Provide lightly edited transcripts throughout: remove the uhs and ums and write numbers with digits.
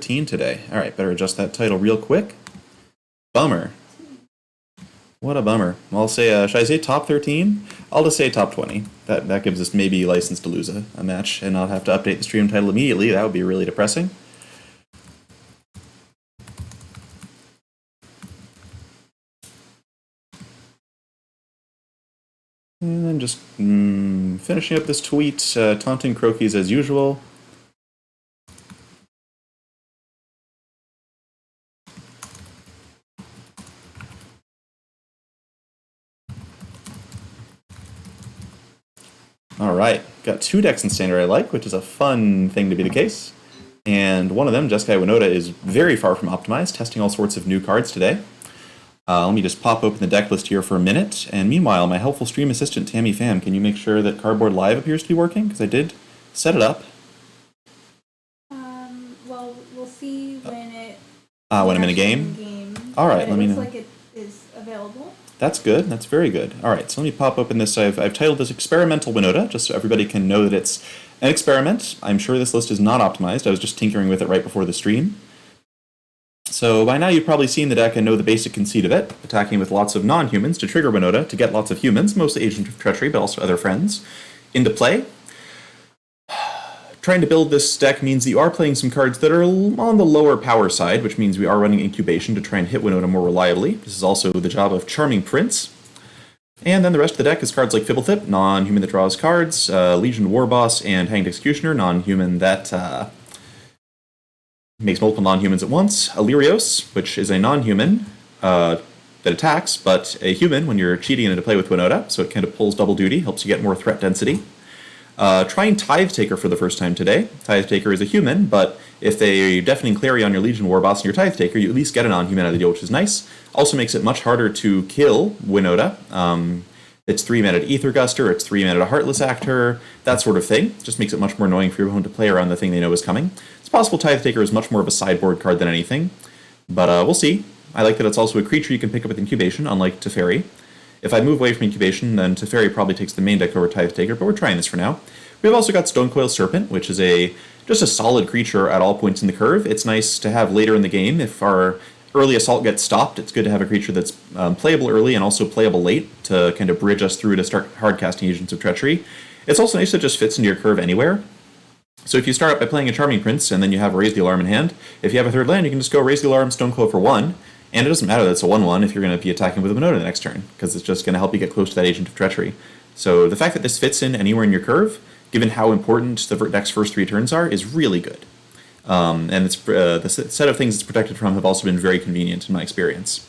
13 today. All right, better adjust that title real quick. Bummer. What a bummer. I'll say, should I say top 13? I'll just say top 20. That gives us maybe license to lose a match and not have to update the stream title immediately. That would be really depressing. And then just finishing up this tweet, taunting Croakies as usual. Alright, got 2 decks in Standard I like, which is a fun thing to be the case. And one of them, Jeskai Winota, is very far from optimized, testing all sorts of new cards today. Let me just pop open the deck list here for a minute, and meanwhile, my helpful stream assistant, Tammy Pham, can you make sure that Cardboard Live appears to be working? Because I did set it up. Well, we'll see when I'm in a game? Alright, let me know. It looks like it is available. That's good. That's very good. All right, so let me pop open this. I've titled this Experimental Winota, just so everybody can know that it's an experiment. I'm sure this list is not optimized. I was just tinkering with it right before the stream. So by now you've probably seen the deck and know the basic conceit of it, attacking with lots of non-humans to trigger Winota to get lots of humans, mostly Agent of Treachery, but also other friends, into play. Trying to build this deck means that you are playing some cards that are on the lower power side, which means we are running Incubation to try and hit Winota more reliably. This is also the job of Charming Prince. And then the rest of the deck is cards like Fibblethip, non-human that draws cards, Legion Warboss, and Hanged Executioner, non-human that makes multiple non-humans at once, Illyrios, which is a non-human that attacks, but a human when you're cheating into play with Winota, so it kind of pulls double duty, helps you get more threat density. Trying Tithe Taker for the first time today. Tithe Taker is a human, but if they Deafening Clary on your Legion Warboss and your Tithe Taker, you at least get a non-human out of the deal, which is nice. Also makes it much harder to kill Winota. It's 3 mana to Ether Guster, it's 3 mana to Heartless Actor, that sort of thing. Just makes it much more annoying for your opponent to play around the thing they know is coming. It's possible Tithe Taker is much more of a sideboard card than anything, but we'll see. I like that it's also a creature you can pick up with Incubation, unlike Teferi. If I move away from Incubation, then Teferi probably takes the main deck over Tithe Taker, but we're trying this for now. We've also got Stonecoil Serpent, which is just a solid creature at all points in the curve. It's nice to have later in the game. If our early assault gets stopped, it's good to have a creature that's playable early and also playable late to kind of bridge us through to start hardcasting Agents of Treachery. It's also nice that it just fits into your curve anywhere. So if you start up by playing a Charming Prince and then you have Raise the Alarm in hand, if you have a third land, you can just go Raise the Alarm, Stonecoil for 1, and it doesn't matter that it's a 1/1 if you're going to be attacking with a Winota the next turn, because it's just going to help you get close to that Agent of Treachery. So the fact that this fits in anywhere in your curve, given how important the deck's first 3 turns are, is really good. And it's, the set of things it's protected from have also been very convenient in my experience.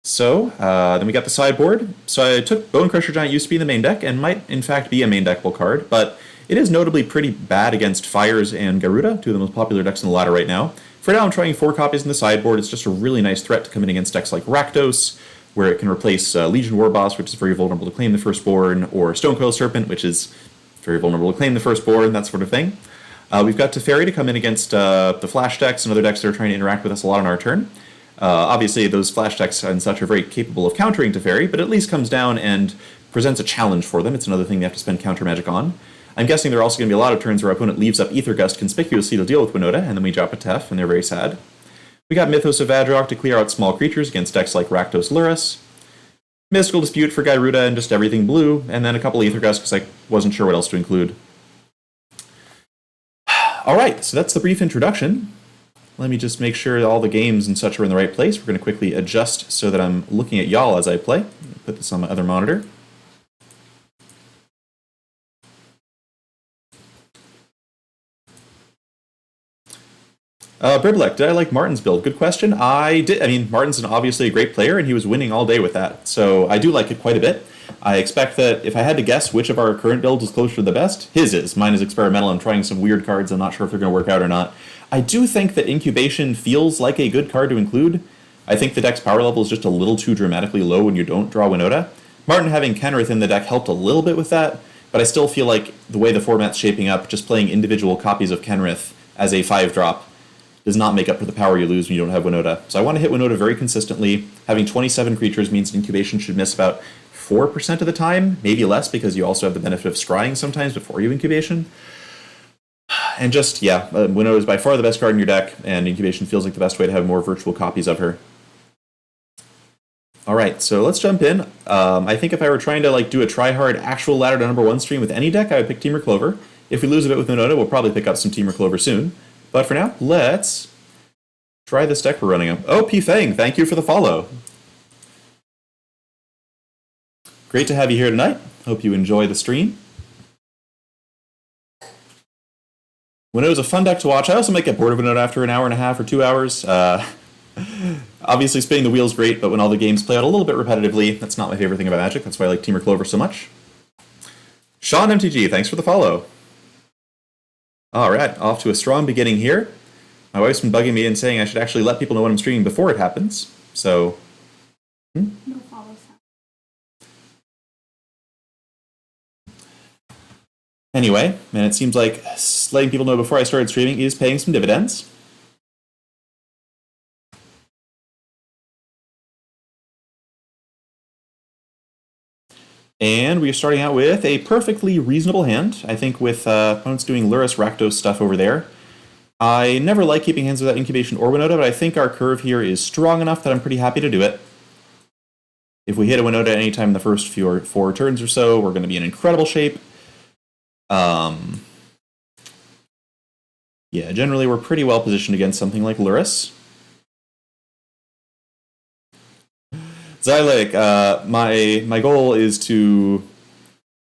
So, then we got the sideboard. So I took Bone Crusher Giant used to be in the main deck, and might in fact be a main deckable card, but it is notably pretty bad against Fires and Garuda, 2 of the most popular decks in the ladder right now. For now I'm trying 4 copies in the sideboard. It's just a really nice threat to come in against decks like Rakdos, where it can replace Legion Warboss, which is very vulnerable to claim the Firstborn, or Stonecoil Serpent, which is very vulnerable to claim the Firstborn, that sort of thing. We've got Teferi to come in against the Flash decks and other decks that are trying to interact with us a lot on our turn. Obviously, those Flash decks and such are very capable of countering Teferi, but at least comes down and presents a challenge for them. It's another thing they have to spend counter magic on. I'm guessing there are also going to be a lot of turns where our opponent leaves up Ether Gust conspicuously to deal with Winota, and then we drop a Tef, and they're very sad. We got Mythos of Vadrok to clear out small creatures against decks like Rakdos Lurrus. Mystical Dispute for Garuda and just everything blue, and then a couple Ether Gusts because I wasn't sure what else to include. Alright, so that's the brief introduction. Let me just make sure all the games and such are in the right place. We're going to quickly adjust so that I'm looking at y'all as I play. Put this on my other monitor. Briblek, did I like Martin's build? Good question. I did. I mean, Martin's obviously a great player, and he was winning all day with that. So I do like it quite a bit. I expect that if I had to guess which of our current builds is closer to the best, his is. Mine is experimental. I'm trying some weird cards. I'm not sure if they're going to work out or not. I do think that Incubation feels like a good card to include. I think the deck's power level is just a little too dramatically low when you don't draw Winota. Martin having Kenrith in the deck helped a little bit with that, but I still feel like the way the format's shaping up, just playing individual copies of Kenrith as a 5-drop does not make up for the power you lose when you don't have Winota. So I want to hit Winota very consistently. Having 27 creatures means Incubation should miss about 4% of the time, maybe less because you also have the benefit of scrying sometimes before you Incubation. And just, yeah, Winota is by far the best card in your deck, and Incubation feels like the best way to have more virtual copies of her. All right, so let's jump in. I think if I were trying to like do a try-hard actual ladder to #1 stream with any deck, I would pick Temur Clover. If we lose a bit with Winota, we'll probably pick up some Temur Clover soon. But for now, let's try this deck we're running up. Oh, P Fang, thank you for the follow. Great to have you here tonight. Hope you enjoy the stream. Winota's a fun deck to watch. I also might get bored of Winota after an hour and a half or 2 hours. Obviously, spinning the wheel's great, but when all the games play out a little bit repetitively, that's not my favorite thing about Magic. That's why I like Temur Clover so much. Sean MTG, thanks for the follow. All right, off to a strong beginning here. My wife's been bugging me and saying I should actually let people know when I'm streaming before it happens. So, No follow sound. Anyway, and it seems like letting people know before I started streaming is paying some dividends. And we are starting out with a perfectly reasonable hand. I think with opponents doing Lurrus Rakdos stuff over there. I never like keeping hands without Incubation or Winota, but I think our curve here is strong enough that I'm pretty happy to do it. If we hit a Winota at any time in the first 4 turns or so, we're going to be in incredible shape. Yeah, generally we're pretty well positioned against something like Lurrus. Xylek, my goal is to,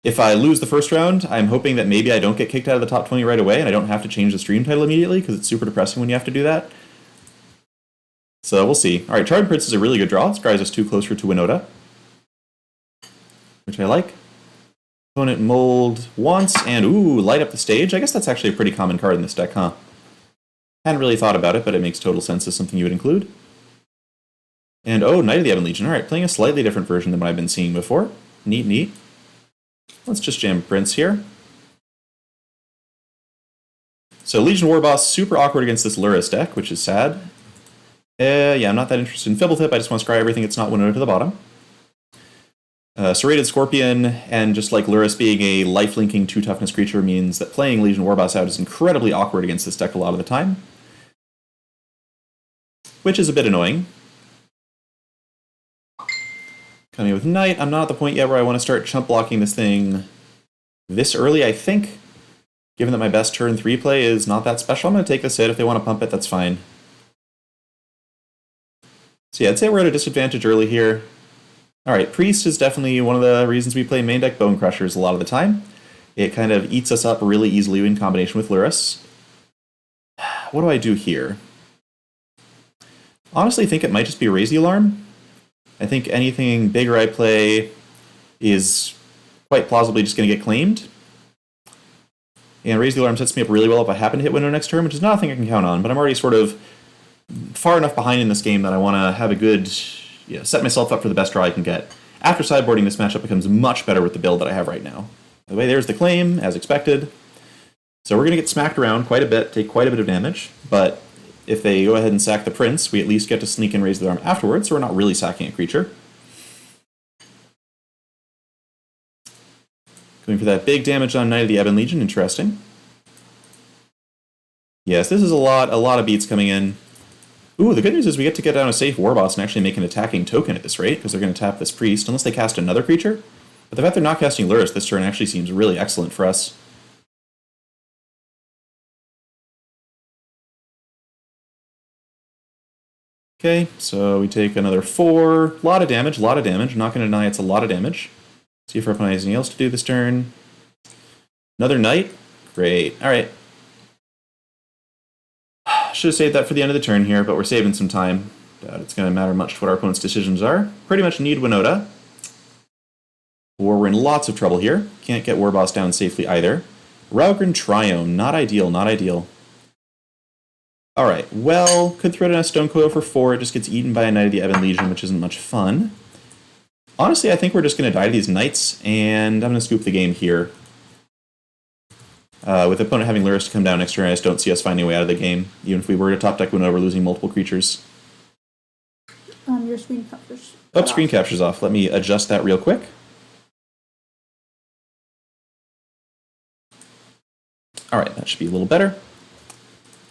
if I lose the first round, I'm hoping that maybe I don't get kicked out of the top 20 right away and I don't have to change the stream title immediately because it's super depressing when you have to do that. So we'll see. All right, Charmed Prince is a really good draw. This drives us 2 closer to Winota, which I like. Opponent mold once, and ooh, light up the stage. I guess that's actually a pretty common card in this deck, huh? Hadn't really thought about it, but it makes total sense as something you would include. And oh, Knight of the Ebon Legion. All right, playing a slightly different version than what I've been seeing before. Neat, neat. Let's just jam Prince here. So Legion Warboss, super awkward against this Lurrus deck, which is sad. Yeah, I'm not that interested in Fibblethip. I just want to scry everything that's not Winota to the bottom. Serrated Scorpion, and just like Lurrus being a life-linking 2-toughness creature means that playing Legion Warboss out is incredibly awkward against this deck a lot of the time. Which is a bit annoying. Coming with Knight, I'm not at the point yet where I want to start chump blocking this thing this early, I think. Given that my best turn 3 play is not that special, I'm going to take this hit. If they want to pump it, that's fine. So yeah, I'd say we're at a disadvantage early here. Alright, Priest is definitely one of the reasons we play main deck Bone Crushers a lot of the time. It kind of eats us up really easily in combination with Lurrus. What do I do here? Honestly, I think it might just be Raise the Alarm. I think anything bigger I play is quite plausibly just going to get claimed. And Raise the Alarm sets me up really well if I happen to hit Winota next turn, which is not a thing I can count on, but I'm already sort of far enough behind in this game that I want to have a good, set myself up for the best draw I can get. After sideboarding, this matchup becomes much better with the build that I have right now. By the way, there's the claim, as expected. So we're going to get smacked around quite a bit, take quite a bit of damage, but if they go ahead and sack the Prince, we at least get to sneak and Raise the Arm afterwards, so we're not really sacking a creature. Going for that big damage on Knight of the Ebon Legion, interesting. Yes, this is a lot of beats coming in. Ooh, the good news is we get to get down a safe Warboss and actually make an attacking token at this rate, because they're going to tap this Priest, unless they cast another creature. But the fact they're not casting Lurrus this turn actually seems really excellent for us. Okay, so we take another 4. A lot of damage, a lot of damage. I'm not going to deny it's a lot of damage. See if our opponent has anything else to do this turn. Another Knight. Great. Alright. Should have saved that for the end of the turn here, but we're saving some time. Doubt it's going to matter much what our opponent's decisions are. Pretty much need Winota, or we're in lots of trouble here. Can't get Warboss down safely either. Raugrin Triome. Not ideal, not ideal. Alright, well, could throw down a Stone Coil for 4. It just gets eaten by a Knight of the Ebon Legion, which isn't much fun. Honestly, I think we're just going to die to these Knights, and I'm going to scoop the game here. With the opponent having Lurrus to come down next turn, I just don't see us finding a way out of the game. Even if we were to top deck Winota, we're losing multiple creatures. Your screen captures. Oh, screen capture's off. Let me adjust that real quick. Alright, that should be a little better.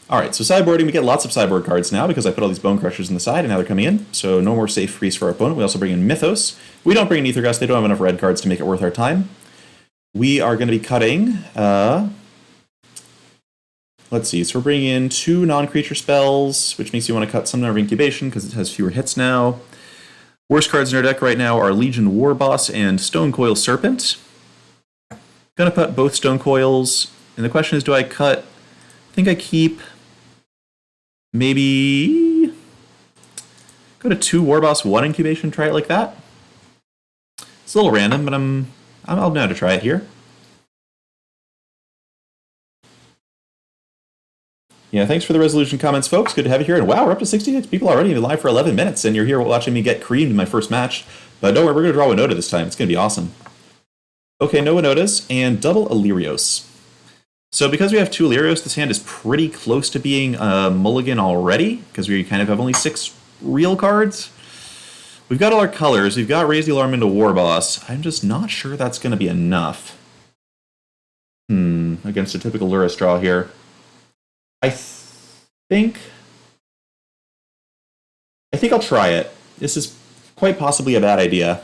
Alright, so sideboarding, we get lots of sideboard cards now because I put all these Bone Crushers on the side and now they're coming in. So no more safe freeze for our opponent. We also bring in Mythos. We don't bring in Aether Gust, they don't have enough red cards to make it worth our time. We are going to be cutting, let's see, so we're bringing in 2 non-creature spells, which makes you want to cut some number of Incubation because it has fewer hits now. Worst cards in our deck right now are Legion War Boss and Stonecoil Serpent. Gonna put both Stonecoils, and the question is, do I cut? I think I keep maybe go to 2 War Boss, 1 Incubation, try it like that. It's a little random, but I'll know how to try it here. Yeah, thanks for the resolution comments, folks. Good to have you here. And wow, we're up to 66 people already. Been live for 11 minutes, and you're here watching me get creamed in my first match. But don't worry, we're going to draw Winota this time. It's going to be awesome. Okay, no Winotas, and double Illyrios. So because we have 2 Illyrios, this hand is pretty close to being a mulligan already, because we kind of have only 6 real cards. We've got all our colors. We've got Raise the Alarm into War Boss. I'm just not sure that's going to be enough. Against a typical Lurrus draw here. I think I'll try it. This is quite possibly a bad idea.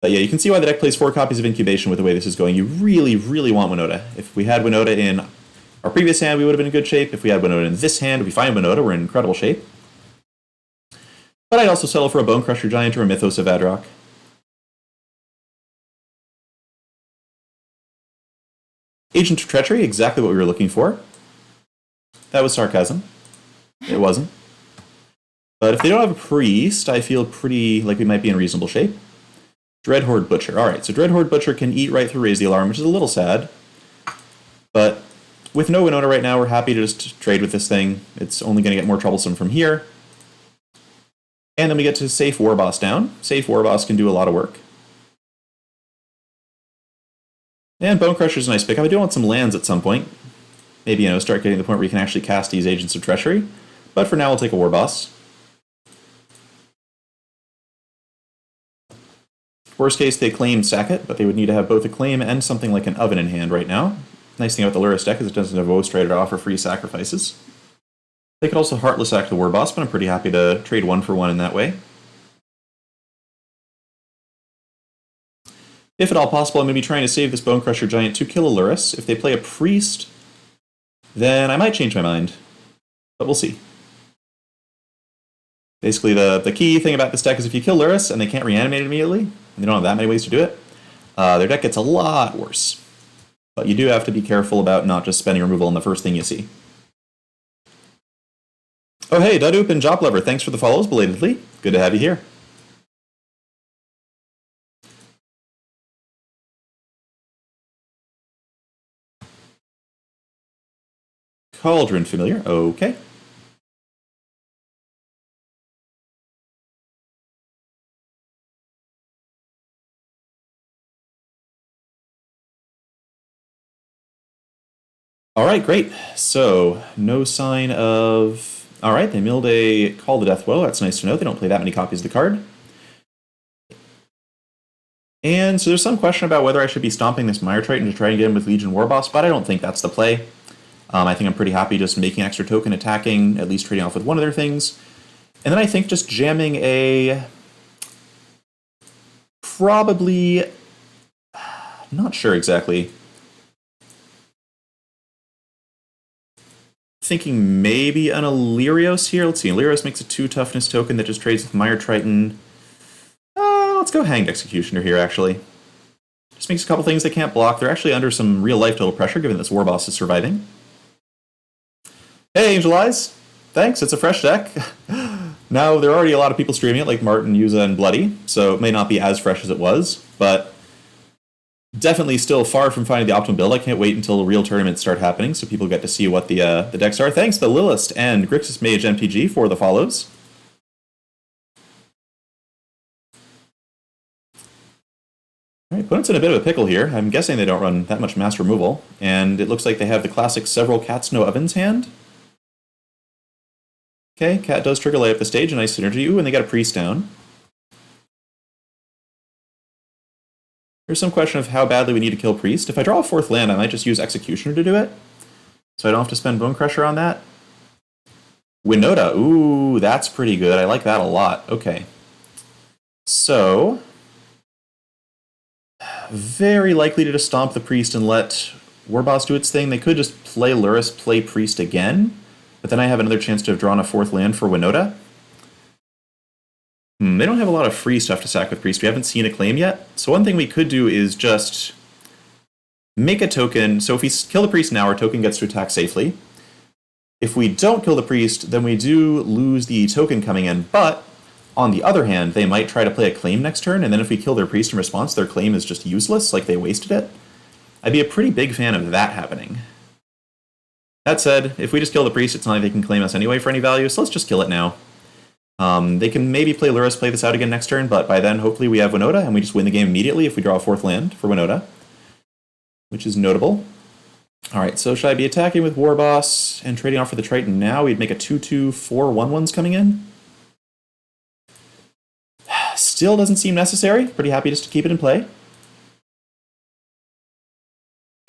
But yeah, you can see why the deck plays 4 copies of Incubation with the way this is going. You really, really want Winota. If we had Winota in our previous hand, we would have been in good shape. If we had Winota in this hand, if we find Winota, we're in incredible shape. But I'd also settle for a Bone Crusher Giant or a Mythos of Adrock. Agent of Treachery, exactly what we were looking for. That was sarcasm. It wasn't. But if they don't have a priest, I feel pretty like we might be in reasonable shape. Dreadhorde Butcher. Alright, so Dreadhorde Butcher can eat right through Raise the Alarm, which is a little sad. But with no Winota right now, we're happy to just trade with this thing. It's only going to get more troublesome from here. And then we get to safe War Boss down. Safe War Boss can do a lot of work. And Bone Crusher's a nice pickup. I do want some lands at some point. Maybe, start getting to the point where you can actually cast these Agents of Treachery. But for now, we'll take a War Boss. Worst case, they claim sack it, but they would need to have both a claim and something like an Oven in hand right now. Nice thing about the Lurrus deck is it doesn't have Woe Strider to offer free sacrifices. They could also Heartless Act the War Boss, but I'm pretty happy to trade 1 for 1 in that way. If at all possible, I'm going to be trying to save this Bone Crusher Giant to kill a Lurrus. If they play a Priest, then I might change my mind. But we'll see. Basically, the key thing about this deck is if you kill Lurrus and they can't reanimate it immediately, and they don't have that many ways to do it, their deck gets a lot worse. But you do have to be careful about not just spending removal on the first thing you see. Oh hey, Dadoop and Joplever, thanks for the follows belatedly. Good to have you here. Cauldron Familiar, okay. Alright, great. So, no sign of... Alright, they milled a Call the Deathwell. That's nice to know. They don't play that many copies of the card. And so there's some question about whether I should be stomping this Mire Triton to try and get him with Legion War Boss, but I don't think that's the play. I think I'm pretty happy just making extra token, attacking, at least trading off with one of their things. And then I think just jamming a... Probably... Not sure exactly. Thinking maybe an Illyrios here. Let's see, Illyrios makes a 2 toughness token that just trades with Mire Triton. Let's go Hanged Executioner here, actually. Just makes a couple things they can't block. They're actually under some real-life total pressure, given this War Boss is surviving. Hey, Angel Eyes! Thanks, it's a fresh deck. Now, there are already a lot of people streaming it, like Martin, Yuza, and Bloody, so it may not be as fresh as it was, but definitely still far from finding the optimal build. I can't wait until real tournaments start happening, so people get to see what the decks are. Thanks to Lilist and Grixis Mage MTG for the follows. Alright, opponent's in a bit of a pickle here. I'm guessing they don't run that much mass removal, and it looks like they have the classic Several Cats No Ovens hand. Okay, Cat does trigger light up the stage, a nice synergy. Ooh, and they got a Priest down. There's some question of how badly we need to kill Priest. If I draw a 4th land, I might just use Executioner to do it. So I don't have to spend Bone Crusher on that. Winota, ooh, that's pretty good. I like that a lot. Okay. So, very likely to just stomp the Priest and let Warboss do its thing. They could just play Lurrus, play Priest again, but then I have another chance to have drawn a 4th land for Winota. They don't have a lot of free stuff to sack with Priest. We haven't seen a claim yet. So one thing we could do is just make a token. So if we kill the Priest now, our token gets to attack safely. If we don't kill the Priest, then we do lose the token coming in, but on the other hand, they might try to play a claim next turn, and then if we kill their Priest in response, their claim is just useless, like they wasted it. I'd be a pretty big fan of that happening. That said, if we just kill the Priest, it's not like they can claim us anyway for any value, so let's just kill it now. They can maybe play Lurrus, play this out again next turn, but by then, hopefully we have Winota, and we just win the game immediately if we draw a 4th land for Winota, which is notable. Alright, so should I be attacking with Warboss and trading off for the Triton now? We'd make a 2/2, 4 1/1s coming in. Still doesn't seem necessary. Pretty happy just to keep it in play.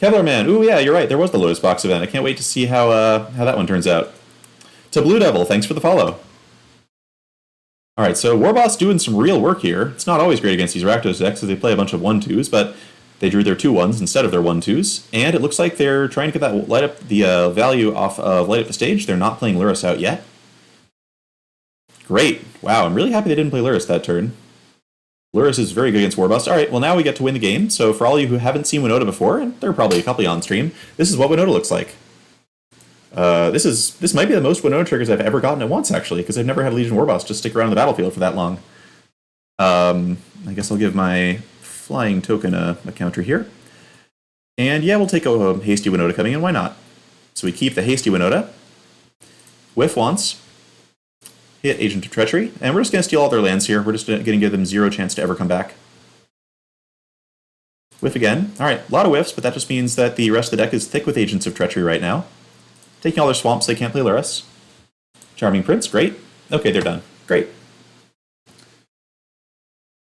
Kevlar Man, ooh yeah, you're right, there was the Lotus Box event. I can't wait to see how that one turns out. To Blue Devil, thanks for the follow. Alright, so Warboss doing some real work here. It's not always great against these Rakdos decks as they play a bunch of 1/2s, but they drew their 2/1s instead of their 1/2s, and it looks like they're trying to get that light up the value off of Light Up the Stage. They're not playing Lurrus out yet. Great. Wow, I'm really happy they didn't play Lurrus that turn. Lurrus is very good against Warboss. Alright, well now we get to win the game, so for all of you who haven't seen Winota before, and there are probably a couple of you on stream, this is what Winota looks like. This might be the most Winota triggers I've ever gotten at once, actually, because I've never had Legion Warboss just stick around on the battlefield for that long. I guess I'll give my flying token a counter here. And yeah, we'll take a hasty Winota coming in, why not? So we keep the hasty Winota. Whiff once. Hit Agent of Treachery. And we're just going to steal all their lands here. We're just going to give them 0 chance to ever come back. Whiff again. Alright, a lot of whiffs, but that just means that the rest of the deck is thick with Agents of Treachery right now. Taking all their swamps, they can't play Lurrus. Charming Prince, great. Okay, they're done. Great.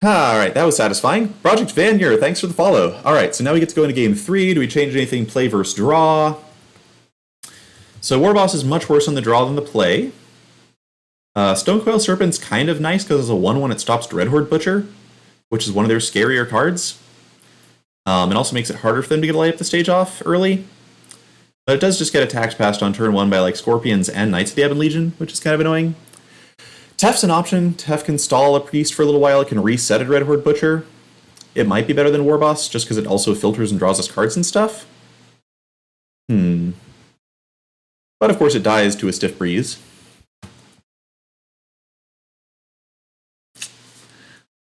Alright, that was satisfying. Project Vanyer, thanks for the follow. Alright, so now we get to go into game 3. Do we change anything play versus draw? So Warboss is much worse on the draw than the play. Stonecoil Serpent's kind of nice because it's a 1/1 it stops Dreadhorde Butcher, which is one of their scarier cards. It also makes it harder for them to get a Light Up the Stage off early. But it does just get attacks passed on turn 1 by like Scorpions and Knights of the Ebon Legion, which is kind of annoying. Tef's an option. Tef can stall a Priest for a little while. It can reset a Dreadhorde Butcher. It might be better than Warboss, just because it also filters and draws us cards and stuff. But of course it dies to a Stiff Breeze.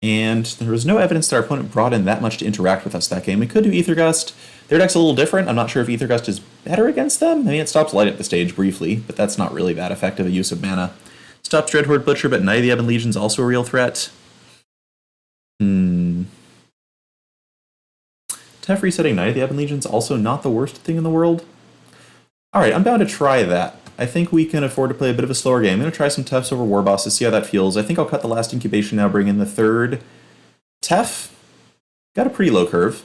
And there was no evidence that our opponent brought in that much to interact with us that game. We could do Aether Gust. Their deck's a little different. I'm not sure if Aether Gust is better against them. I mean, it stops Light Up the Stage briefly, but that's not really that effective a use of mana. Stops Dreadhorde Butcher, but Knight of the Ebon Legion's also a real threat. Tef resetting Knight of the Ebon Legion's also not the worst thing in the world. Alright, I'm bound to try that. I think we can afford to play a bit of a slower game. I'm going to try some Tefs over Warboss to see how that feels. I think I'll cut the last incubation now, bring in the third. Tef got a pretty low curve.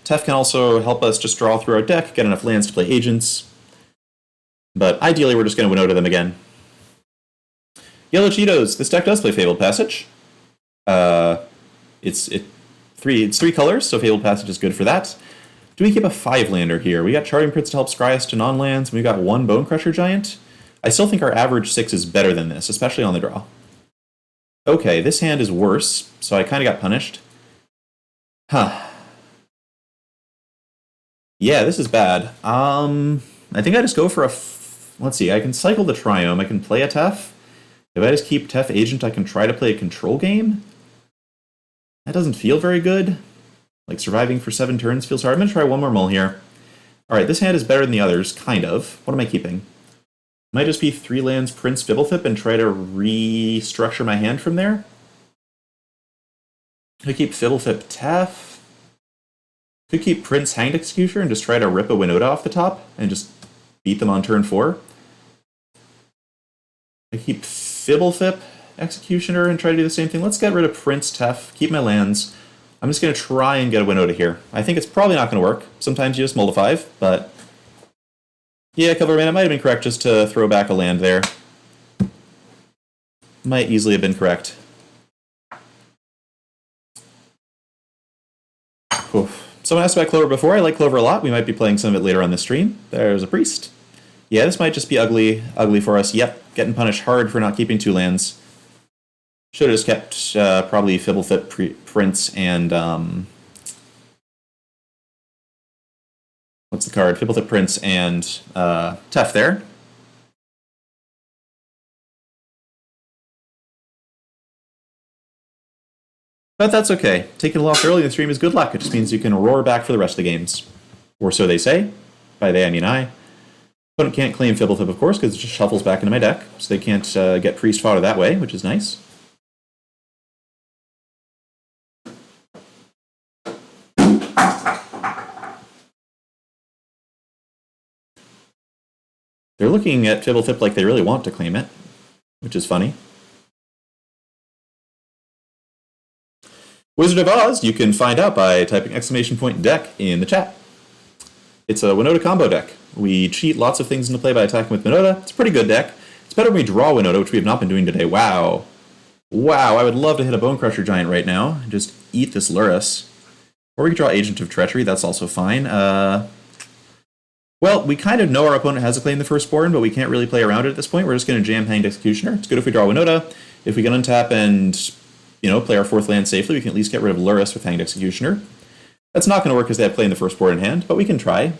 Tef can also help us just draw through our deck, get enough lands to play agents. But ideally, we're just going to Winota them again. Yellow Cheetos. This deck does play Fabled Passage. It's 3 colors, so Fabled Passage is good for that. Do we keep a 5-lander here? We got Charming Prince to help scry us to non-lands, and we got 1 Bone Crusher Giant. I still think our average 6 is better than this, especially on the draw. Okay, this hand is worse, so I kind of got punished. Huh. Yeah, this is bad. I think I just go for a... Let's see, I can cycle the Triome, I can play a Tef. If I just keep Tef Agent, I can try to play a control game. That doesn't feel very good. Like, surviving for 7 turns feels hard. I'm going to try one more mull here. Alright, this hand is better than the others, kind of. What am I keeping? Might just be 3 lands Prince Fibblethip and try to restructure my hand from there. Could keep Fibblethip Tef. Could keep Prince Hanged Executioner and just try to rip a Winota off the top and just beat them on turn 4. I keep Fibblethip Executioner and try to do the same thing. Let's get rid of Prince Tef, keep my lands. I'm just going to try and get a Winota here. I think it's probably not going to work. Sometimes you just mull to 5, but Yeah, Coverman, it might have been correct just to throw back a land there. Might easily have been correct. Oof. Someone asked about Clover before. I like Clover a lot. We might be playing some of it later on this stream. There's a priest. Yeah, this might just be ugly for us. Yep, getting punished hard for not keeping 2 lands. Should have just kept probably Fibblethip Prince and what's the card? Fibblethip Prince and Tef there. But that's okay. Taking a loss early in the stream is good luck. It just means you can roar back for the rest of the games. Or so they say. By they, I mean I. Opponent can't claim Fibblethip, of course, because it just shuffles back into my deck. So they can't get priest fodder that way, which is nice. They're looking at Fibblethip like they really want to claim it, which is funny. Wizard of Oz, you can find out by typing !deck in the chat. It's a Winota combo deck. We cheat lots of things into play by attacking with Winota. It's a pretty good deck. It's better when we draw Winota, which we have not been doing today. Wow. Wow, I would love to hit a Bone Crusher Giant right now and just eat this Lurrus. Or we could draw Agent of Treachery, that's also fine. Well, we kind of know our opponent has a claim the Firstborn, but we can't really play around it at this point. We're just going to jam Hanged Executioner. It's good if we draw Winota. If we can untap and, play our 4th land safely, we can at least get rid of Lurrus with Hanged Executioner. That's not going to work because they have claim the Firstborn in hand, but we can try.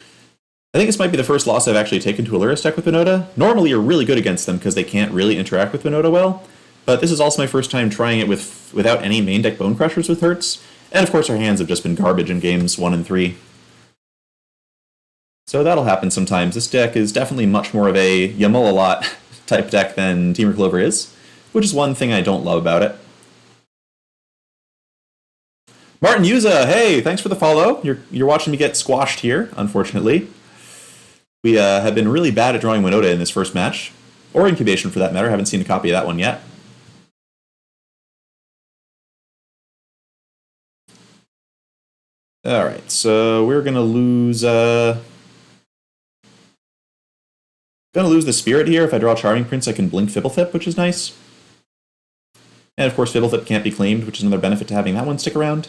I think this might be the first loss I've actually taken to a Lurrus deck with Winota. Normally you're really good against them because they can't really interact with Winota well, but this is also my first time trying it without any main deck Bone Crushers with Hertz, and of course our hands have just been garbage in games 1 and 3. So that'll happen sometimes. This deck is definitely much more of a you mull a lot type deck than Temur Clover is, which is one thing I don't love about it. Martin Yuza, hey, thanks for the follow. You're watching me get squashed here, unfortunately. We have been really bad at drawing Winota in this first match, or Incubation for that matter. Haven't seen a copy of that one yet. All right, so we're gonna lose the Spirit here. If I draw Charming Prince, I can blink Fibblethip, which is nice. And of course, Fibblethip can't be claimed, which is another benefit to having that one stick around.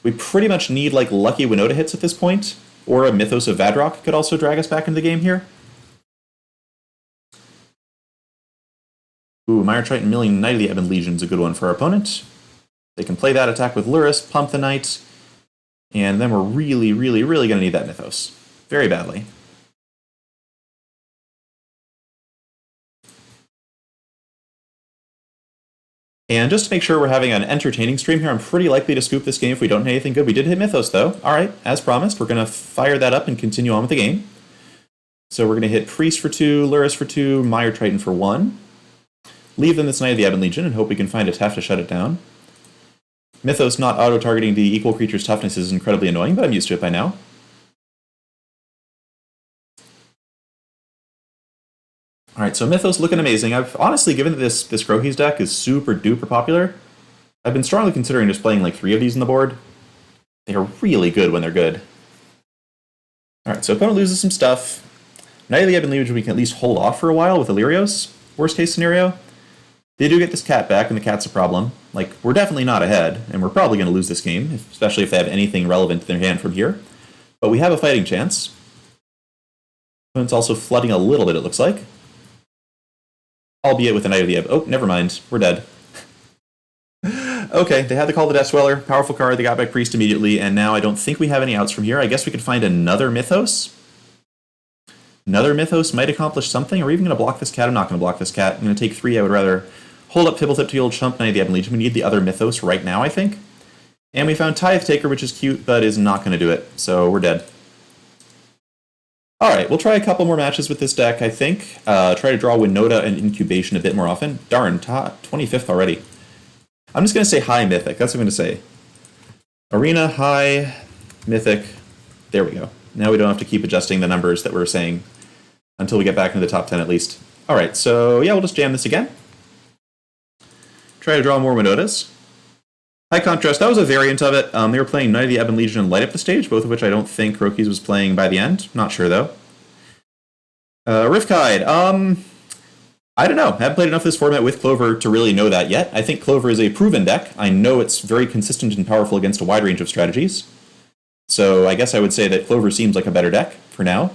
We pretty much need like lucky Winota hits at this point. Or a Mythos of Vadrock could also drag us back into the game here. Ooh, Mire Triton milling Knight of the Ebon Legion is a good one for our opponent. They can play that attack with Lurrus, pump the Knight, and then we're really, really, really going to need that Mythos. Very badly. And just to make sure we're having an entertaining stream here, I'm pretty likely to scoop this game if we don't hit anything good. We did hit Mythos, though. All right, as promised, we're going to fire that up and continue on with the game. So we're going to hit Priest for 2, Lurrus for 2, Mire Triton for 1. Leave them this Knight of the Ebon Legion and hope we can find a Tef to shut it down. Mythos not auto-targeting the equal creature's toughness is incredibly annoying, but I'm used to it by now. All right, so Mythos looking amazing. I've honestly, given that this Grohe's deck is super duper popular, I've been strongly considering just playing like 3 of these on the board. They are really good when they're good. All right, so opponent loses some stuff. Knight of the Ebon Legion we can at least hold off for a while with Illyrios, worst case scenario. They do get this cat back, and the cat's a problem. Like, we're definitely not ahead, and we're probably going to lose this game, especially if they have anything relevant to their hand from here. But we have a fighting chance. Opponent's also flooding a little bit, it looks like. Albeit with a Knight of the Ebon. Oh, never mind. We're dead. Okay, they had to call the Death Dweller. Powerful card. They got back Priest immediately, and now I don't think we have any outs from here. I guess we could find another Mythos. Another Mythos might accomplish something. Are we even going to block this cat? I'm not going to block this cat. I'm going to take 3. I would rather hold up Fibblethip to the old chump Knight of the Ebon Legion. We need the other Mythos right now, I think. And we found Tithe Taker, which is cute, but is not going to do it. So we're dead. Alright, we'll try a couple more matches with this deck, I think. Try to draw Winota and Incubation a bit more often. Darn, 25th already. I'm just going to say hi, Mythic. That's what I'm going to say. Arena, hi, Mythic. There we go. Now we don't have to keep adjusting the numbers that we're saying until we get back into the top 10 at least. Alright, so yeah, we'll just jam this again. Try to draw more Winotas. High Contrast, that was a variant of it. They were playing Knight of the Ebon Legion and Light Up the Stage, both of which I don't think Rokis was playing by the end. Not sure, though. Rifkide, I don't know. I haven't played enough of this format with Clover to really know that yet. I think Clover is a proven deck. I know it's very consistent and powerful against a wide range of strategies. So I guess I would say that Clover seems like a better deck for now.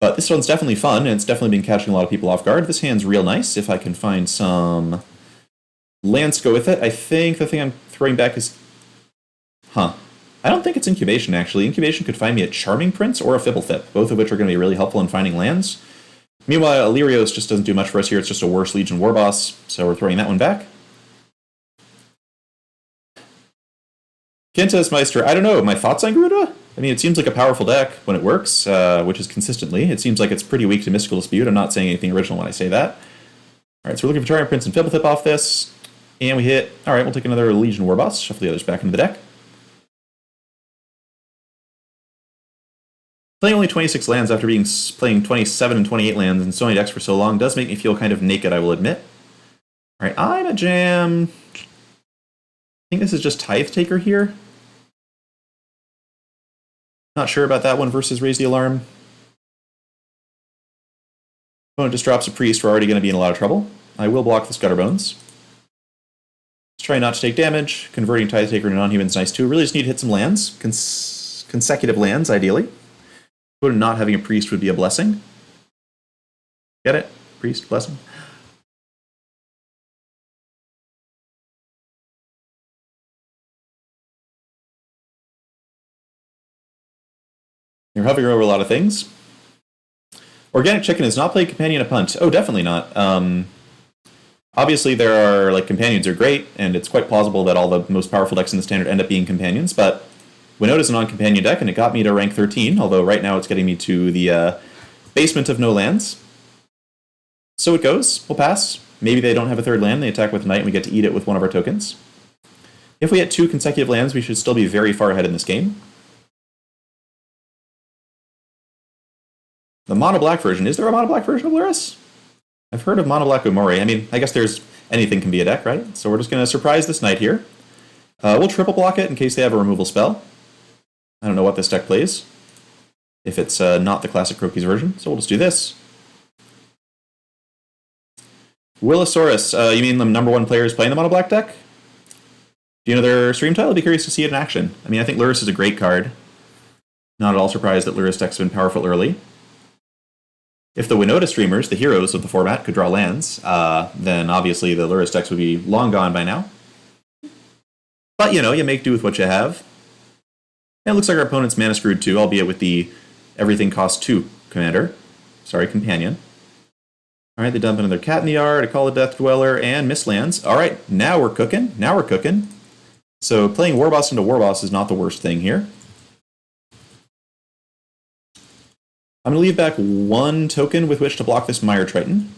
But this one's definitely fun, and it's definitely been catching a lot of people off guard. This hand's real nice. If I can find some lands to go with it. I think the thing I'm throwing back is... I don't think it's Incubation, actually. Incubation could find me a Charming Prince or a Fibblethip, both of which are going to be really helpful in finding lands. Meanwhile, Illyrios just doesn't do much for us here. It's just a worse Legion Warboss, so we're throwing that one back. Kentas Meister, I don't know. My thoughts on Garuda? I mean, it seems like a powerful deck when it works, which is consistently. It seems like it's pretty weak to Mystical Dispute. I'm not saying anything original when I say that. Alright, so we're looking for Charming Prince and Fibblethip off this. And we hit... Alright, we'll take another Legion Warboss. Shuffle the others back into the deck. Playing only 26 lands after playing 27 and 28 lands in so many decks for so long does make me feel kind of naked, I will admit. Alright, I'm a jam... I think this is just Tithe Taker here. Not sure about that one versus Raise the Alarm. Opponent just drops a Priest, we're already going to be in a lot of trouble. I will block the Scutterbones. Let's try not to take damage. Converting Tithe Taker into non-human's nice too. Really just need to hit some lands. Consecutive lands, ideally. Opponent not having a Priest would be a blessing. Get it? Priest, blessing. You're hovering over a lot of things. Organic Chicken has not played Companion a punt. Oh, definitely not. Obviously, there are, like, Companions are great, and it's quite plausible that all the most powerful decks in the Standard end up being Companions, but Winota's a non-Companion deck, and it got me to rank 13, although right now it's getting me to the basement of no lands. So it goes. We'll pass. Maybe they don't have a third land, they attack with Knight, and we get to eat it with one of our tokens. If we get 2 consecutive lands, we should still be very far ahead in this game. The mono-black version. Is there a mono-black version of Luris? I've heard of mono-black Umori. I mean, I guess there's... anything can be a deck, right? So we're just going to surprise this Knight here. We'll triple block it in case they have a removal spell. I don't know what this deck plays. If it's not the classic Rokis version. So we'll just do this. Willosaurus. You mean the #1 player is playing the mono-black deck? Do you know their stream title? I'd be curious to see it in action. I mean, I think Luris is a great card. Not at all surprised that Luris decks have been powerful early. If the Winota streamers, the heroes of the format, could draw lands, then obviously the Luris decks would be long gone by now. But, you know, you make do with what you have. And it looks like our opponent's mana screwed too, albeit with the everything costs 2 commander. Sorry, companion. Alright, they dump another cat in the yard, a Call of Death Dweller, and miss lands. Alright, now we're cooking. Now we're cooking. So playing Warboss into Warboss is not the worst thing here. I'm going to leave back 1 token with which to block this Mire Triton.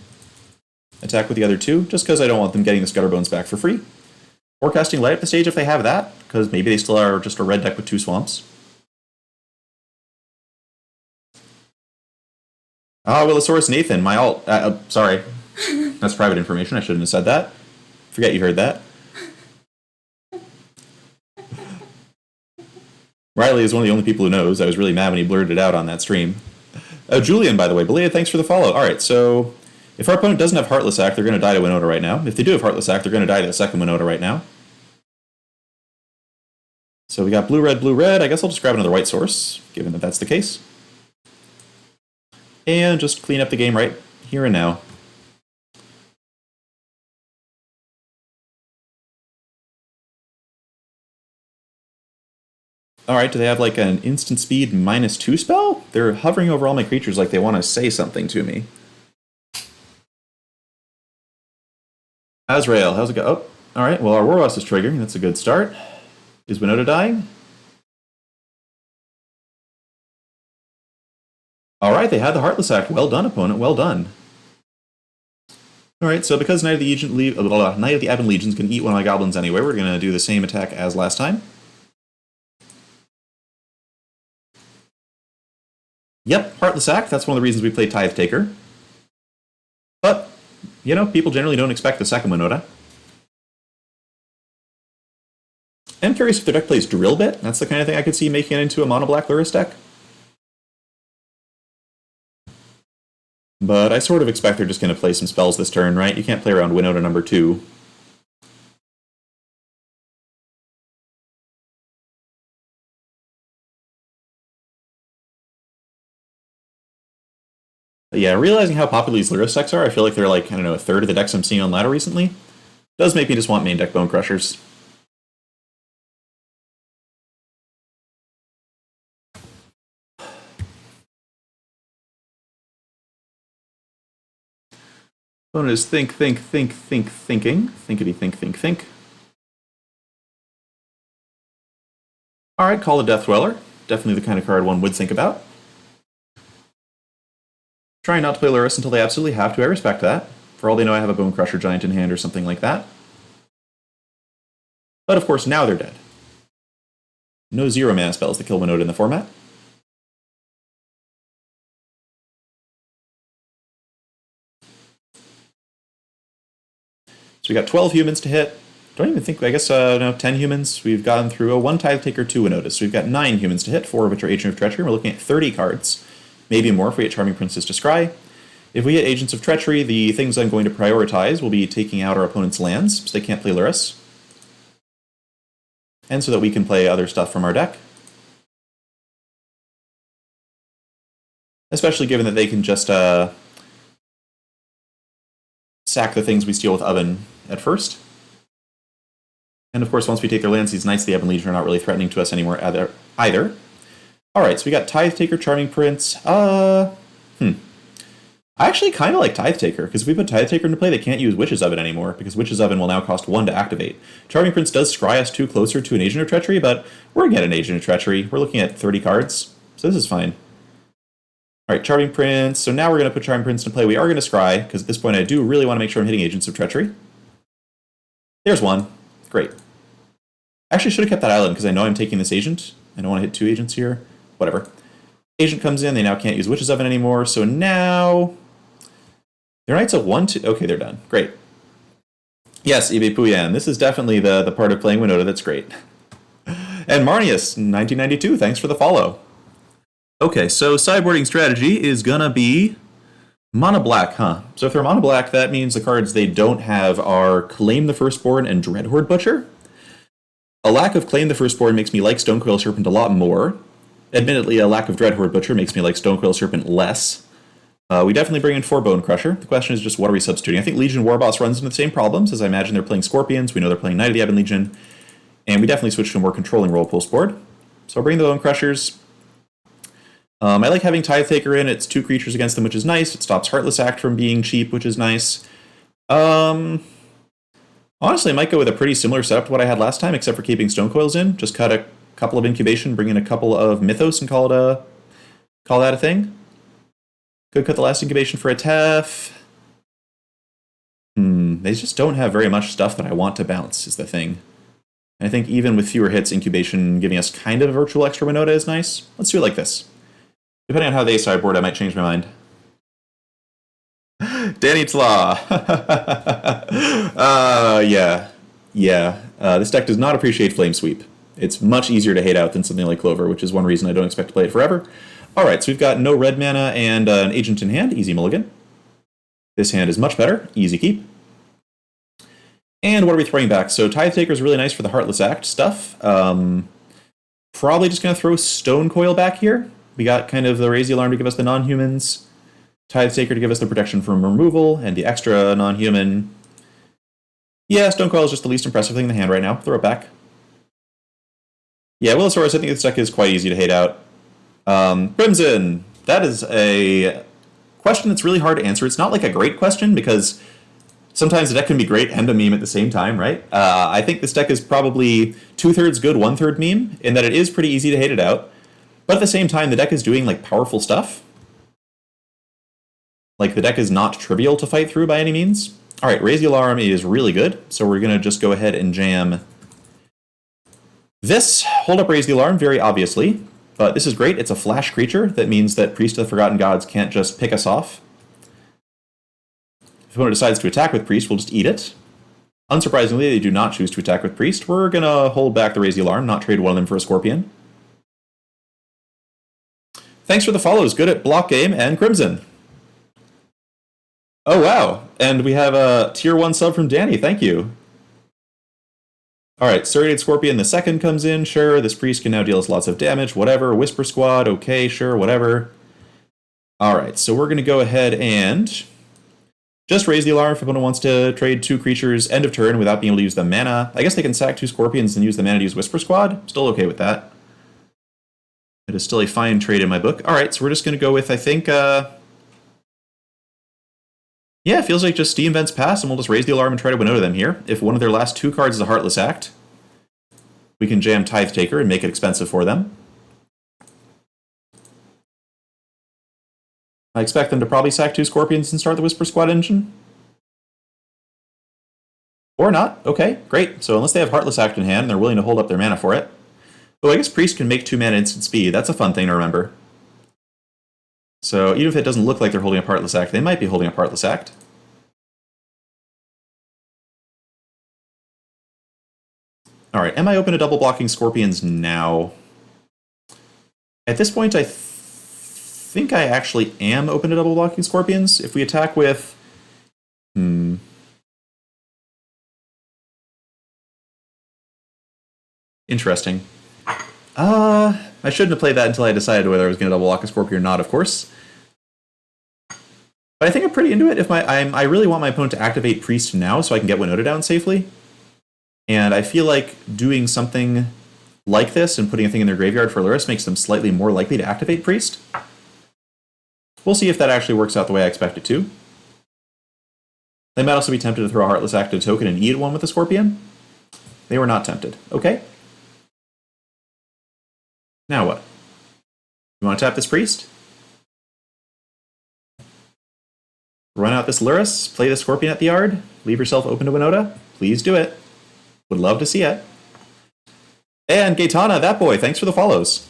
Attack with the other 2, just because I don't want them getting the Scutterbones back for free. Forecasting Light Up the Stage if they have that, because maybe they still are just a red deck with 2 swamps. Willosaurus Nathan, my alt... sorry. That's private information, I shouldn't have said that. Forget you heard that. Riley is one of the only people who knows. I was really mad when he blurted it out on that stream. Julian, by the way, belated thanks for the follow. Alright, so if our opponent doesn't have Heartless Act, they're going to die to Winota right now. If they do have Heartless Act, they're going to die to the second Winota right now. So we got blue, red. I guess I'll just grab another white source, given that that's the case. And just clean up the game right here and now. Alright, do they have like an instant speed -2 spell? They're hovering over all my creatures like they want to say something to me. Azrael, how's it go? Oh, alright, well our Warboss is triggering, that's a good start. Is Winota dying? Alright, they had the Heartless Act. Well done, opponent, well done. Alright, so because Knight of the Ebon Legions can eat one of my goblins anyway, we're going to do the same attack as last time. Yep, Heartless Act, that's one of the reasons we play Tithe Taker. But, you know, people generally don't expect the second Winota. I'm curious if their deck plays Drill Bit. That's the kind of thing I could see making it into a mono-black Lurrus deck. But I sort of expect they're just going to play some spells this turn, right? You can't play around Winota number 2. But yeah, realizing how popular these Lurrus decks are, I feel like they're like, I don't know, a third of the decks I'm seeing on ladder recently. Does make me just want main deck Bone Crushers. One is think. Thinkity, think. Alright, Call the Death Dweller. Definitely the kind of card one would think about. Trying not to play Lurrus until they absolutely have to, I respect that. For all they know, I have a Bone Crusher Giant in hand or something like that. But of course, now they're dead. No 0-mana spells that kill Winota in the format. So we got 12 humans to hit. Don't even think, I guess, no, 10 humans. We've gotten through a 1 Tithe Taker, 2 Winota. So we've got 9 humans to hit, 4 of which are Agent of Treachery. We're looking at 30 cards. Maybe more if we get Charming Princess to Scry. If we get Agents of Treachery, the things I'm going to prioritize will be taking out our opponent's lands, so they can't play Lurrus. And so that we can play other stuff from our deck. Especially given that they can just sack the things we steal with Oven at first. And of course, once we take their lands, these Knights of the Ebon Legion are not really threatening to us anymore either. Alright, so we got Tithe Taker, Charming Prince. I actually kind of like Tithe Taker, because if we put Tithe Taker into play, they can't use Witch's Oven anymore, because Witch's Oven will now cost 1 to activate. Charming Prince does scry us 2 closer to an Agent of Treachery, but we're going to get an Agent of Treachery. We're looking at 30 cards, so this is fine. Alright, Charming Prince. So now we're going to put Charming Prince into play. We are going to scry, because at this point I do really want to make sure I'm hitting Agents of Treachery. There's one. Great. Actually, should have kept that island, because I know I'm taking this agent. I don't want to hit 2 agents here. Whatever. Agent comes in, they now can't use Witch's Oven anymore, so now their Knights of 1, 2. Okay, they're done. Great. Yes, Ibe Puyan. This is definitely the part of playing Winota that's great. And Marnius, 1992, thanks for the follow. Okay, so sideboarding strategy is gonna be mono black, huh? So if they're mono black, that means the cards they don't have are Claim the Firstborn and Dreadhorde Butcher. A lack of Claim the Firstborn makes me like Stonecoil Serpent a lot more. Admittedly, a lack of Dreadhorde Butcher makes me like Stonecoil Serpent less. We definitely bring in 4 Bone Crusher. The question is just what are we substituting? I think Legion Warboss runs into the same problems, as I imagine they're playing Scorpions. We know they're playing Knight of the Ebon Legion. And we definitely switch to a more controlling role post board. So I'll bring the Bone Crushers. I like having Tithe Taker in. It's 2 creatures against them, which is nice. It stops Heartless Act from being cheap, which is nice. Honestly, I might go with a pretty similar setup to what I had last time, except for keeping Stonecoils in. Just cut a couple of Incubation, bring in a couple of Mythos, and call that a thing. Could cut the last Incubation for a Tef. They just don't have very much stuff that I want to bounce, is the thing. And I think even with fewer hits, Incubation giving us kind of a virtual extra Winota is nice. Let's do it like this. Depending on how they sideboard, I might change my mind. Danny Tlaw. Yeah. This deck does not appreciate Flame Sweep. It's much easier to hate out than something like Clover, which is one reason I don't expect to play it forever. Alright, so we've got no red mana and an agent in hand. Easy mulligan. This hand is much better. Easy keep. And what are we throwing back? So Tithe Taker is really nice for the Heartless Act stuff. Probably just going to throw Stonecoil back here. We got kind of the Raise the Alarm to give us the non-humans. Tithe Taker to give us the protection from removal, and the extra non-human. Yeah, Stonecoil is just the least impressive thing in the hand right now. Throw it back. Yeah, Willosaurus, I think this deck is quite easy to hate out. Crimson, that is a question that's really hard to answer. It's not like a great question, because sometimes the deck can be great and a meme at the same time, right? I think this deck is probably 2/3 good, 1/3 meme, in that it is pretty easy to hate it out. But at the same time, the deck is doing, like, powerful stuff. Like, the deck is not trivial to fight through by any means. Alright, Raise the Alarm is really good, so we're going to just go ahead and jam this. Hold up Raise the Alarm, very obviously. But this is great. It's a flash creature. That means that Priest of the Forgotten Gods can't just pick us off. If opponent decides to attack with Priest, we'll just eat it. Unsurprisingly, they do not choose to attack with Priest. We're going to hold back the Raise the Alarm, not trade one of them for a Scorpion. Thanks for the follows. Good at Block Game and Crimson. Oh, wow. And we have a Tier 1 sub from Danny. Thank you. Alright, Serrated Scorpion the second comes in. Sure, this Priest can now deal us lots of damage. Whatever. Whisper Squad. Okay, sure, whatever. Alright, so we're going to go ahead and just raise the alarm if opponent wants to trade 2 creatures end of turn without being able to use the mana. I guess they can sack 2 Scorpions and use the mana to use Whisper Squad. Still okay with that. It is still a fine trade in my book. Alright, so we're just going to go with, I think, yeah, it feels like just Steam Vents pass, and we'll just raise the alarm and try to Winota them here. If one of their last 2 cards is a Heartless Act, we can jam Tithe Taker and make it expensive for them. I expect them to probably sack 2 Scorpions and start the Whisper Squad engine. Or not. Okay, great. So unless they have Heartless Act in hand, they're willing to hold up their mana for it. Oh, I guess Priest can make 2 mana instant speed. That's a fun thing to remember. So even if it doesn't look like they're holding up Heartless Act, they might be holding up Heartless Act. Alright, am I open to double blocking Scorpions now? At this point, I think I actually am open to double blocking Scorpions. If we attack with... Interesting. I shouldn't have played that until I decided whether I was going to double block a Scorpion or not, of course. But I think I'm pretty into it. If I really want my opponent to activate Priest now so I can get Winota down safely. And I feel like doing something like this and putting a thing in their graveyard for Lurrus makes them slightly more likely to activate Priest. We'll see if that actually works out the way I expect it to. They might also be tempted to throw a Heartless Active token and eat one with the Scorpion. They were not tempted. Okay. Now what? You want to tap this Priest? Run out this Lurrus, play the Scorpion at the yard, leave yourself open to Winota? Please do it. Would love to see it. And Gaetana, that boy, thanks for the follows.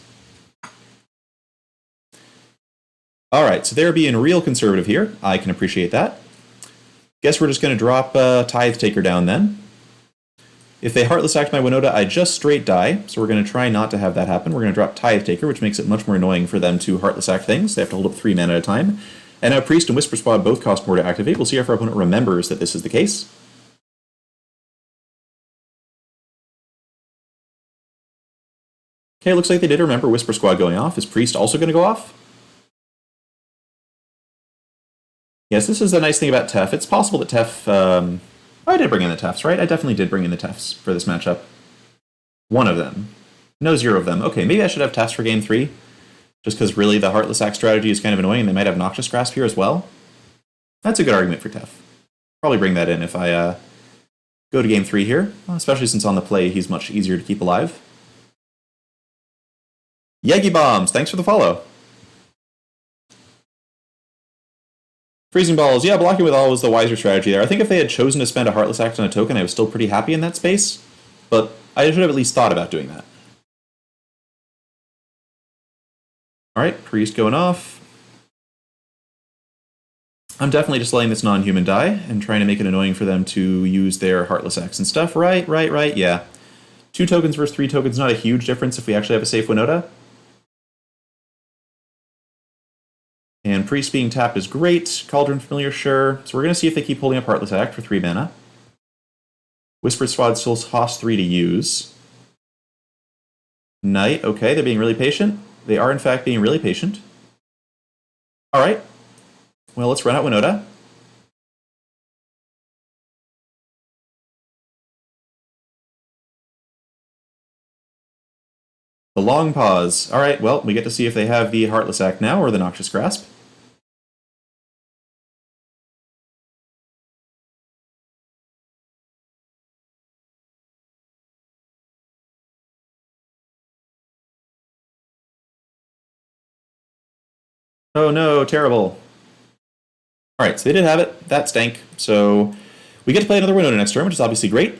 Alright, so they're being real conservative here. I can appreciate that. Guess we're just going to drop Tithe Taker down then. If they Heartless Act my Winota, I just straight die, so we're going to try not to have that happen. We're going to drop Tithe Taker, which makes it much more annoying for them to Heartless Act things. They have to hold up 3 mana at a time. And now Priest and Whisper Squad both cost more to activate. We'll see if our opponent remembers that this is the case. Okay, looks like they did remember Whisper Squad going off. Is Priest also going to go off? Yes, this is the nice thing about Tef. It's possible that Tef... I did bring in the Tefs, right? I definitely did bring in the Tefs for this matchup. One of them. No 0 of them. Okay, maybe I should have Tefs for game 3. Just because really the Heartless Act strategy is kind of annoying and they might have Noxious Grasp here as well. That's a good argument for Tef. Probably bring that in if I go to game 3 here. Especially since on the play he's much easier to keep alive. Yegi Bombs, thanks for the follow. Freezing Balls, yeah, blocking with all was the wiser strategy there. I think if they had chosen to spend a Heartless Act on a token, I was still pretty happy in that space. But I should have at least thought about doing that. Alright, Priest going off. I'm definitely just letting this non-human die and trying to make it annoying for them to use their Heartless Acts and stuff. Right, yeah. 2 tokens versus 3 tokens, not a huge difference if we actually have a safe Winota. And Priest being tapped is great. Cauldron Familiar, sure. So we're going to see if they keep holding up Heartless Act for 3 mana. Whispered Squad still costs 3 to use. Knight, okay, they're being really patient. They are, in fact, being really patient. Alright. Well, let's run out Winota. The long pause. Alright, well, we get to see if they have the Heartless Act now or the Noxious Grasp. Oh no, terrible. Alright, so they did have it. That stank. So we get to play another Winota next turn, which is obviously great.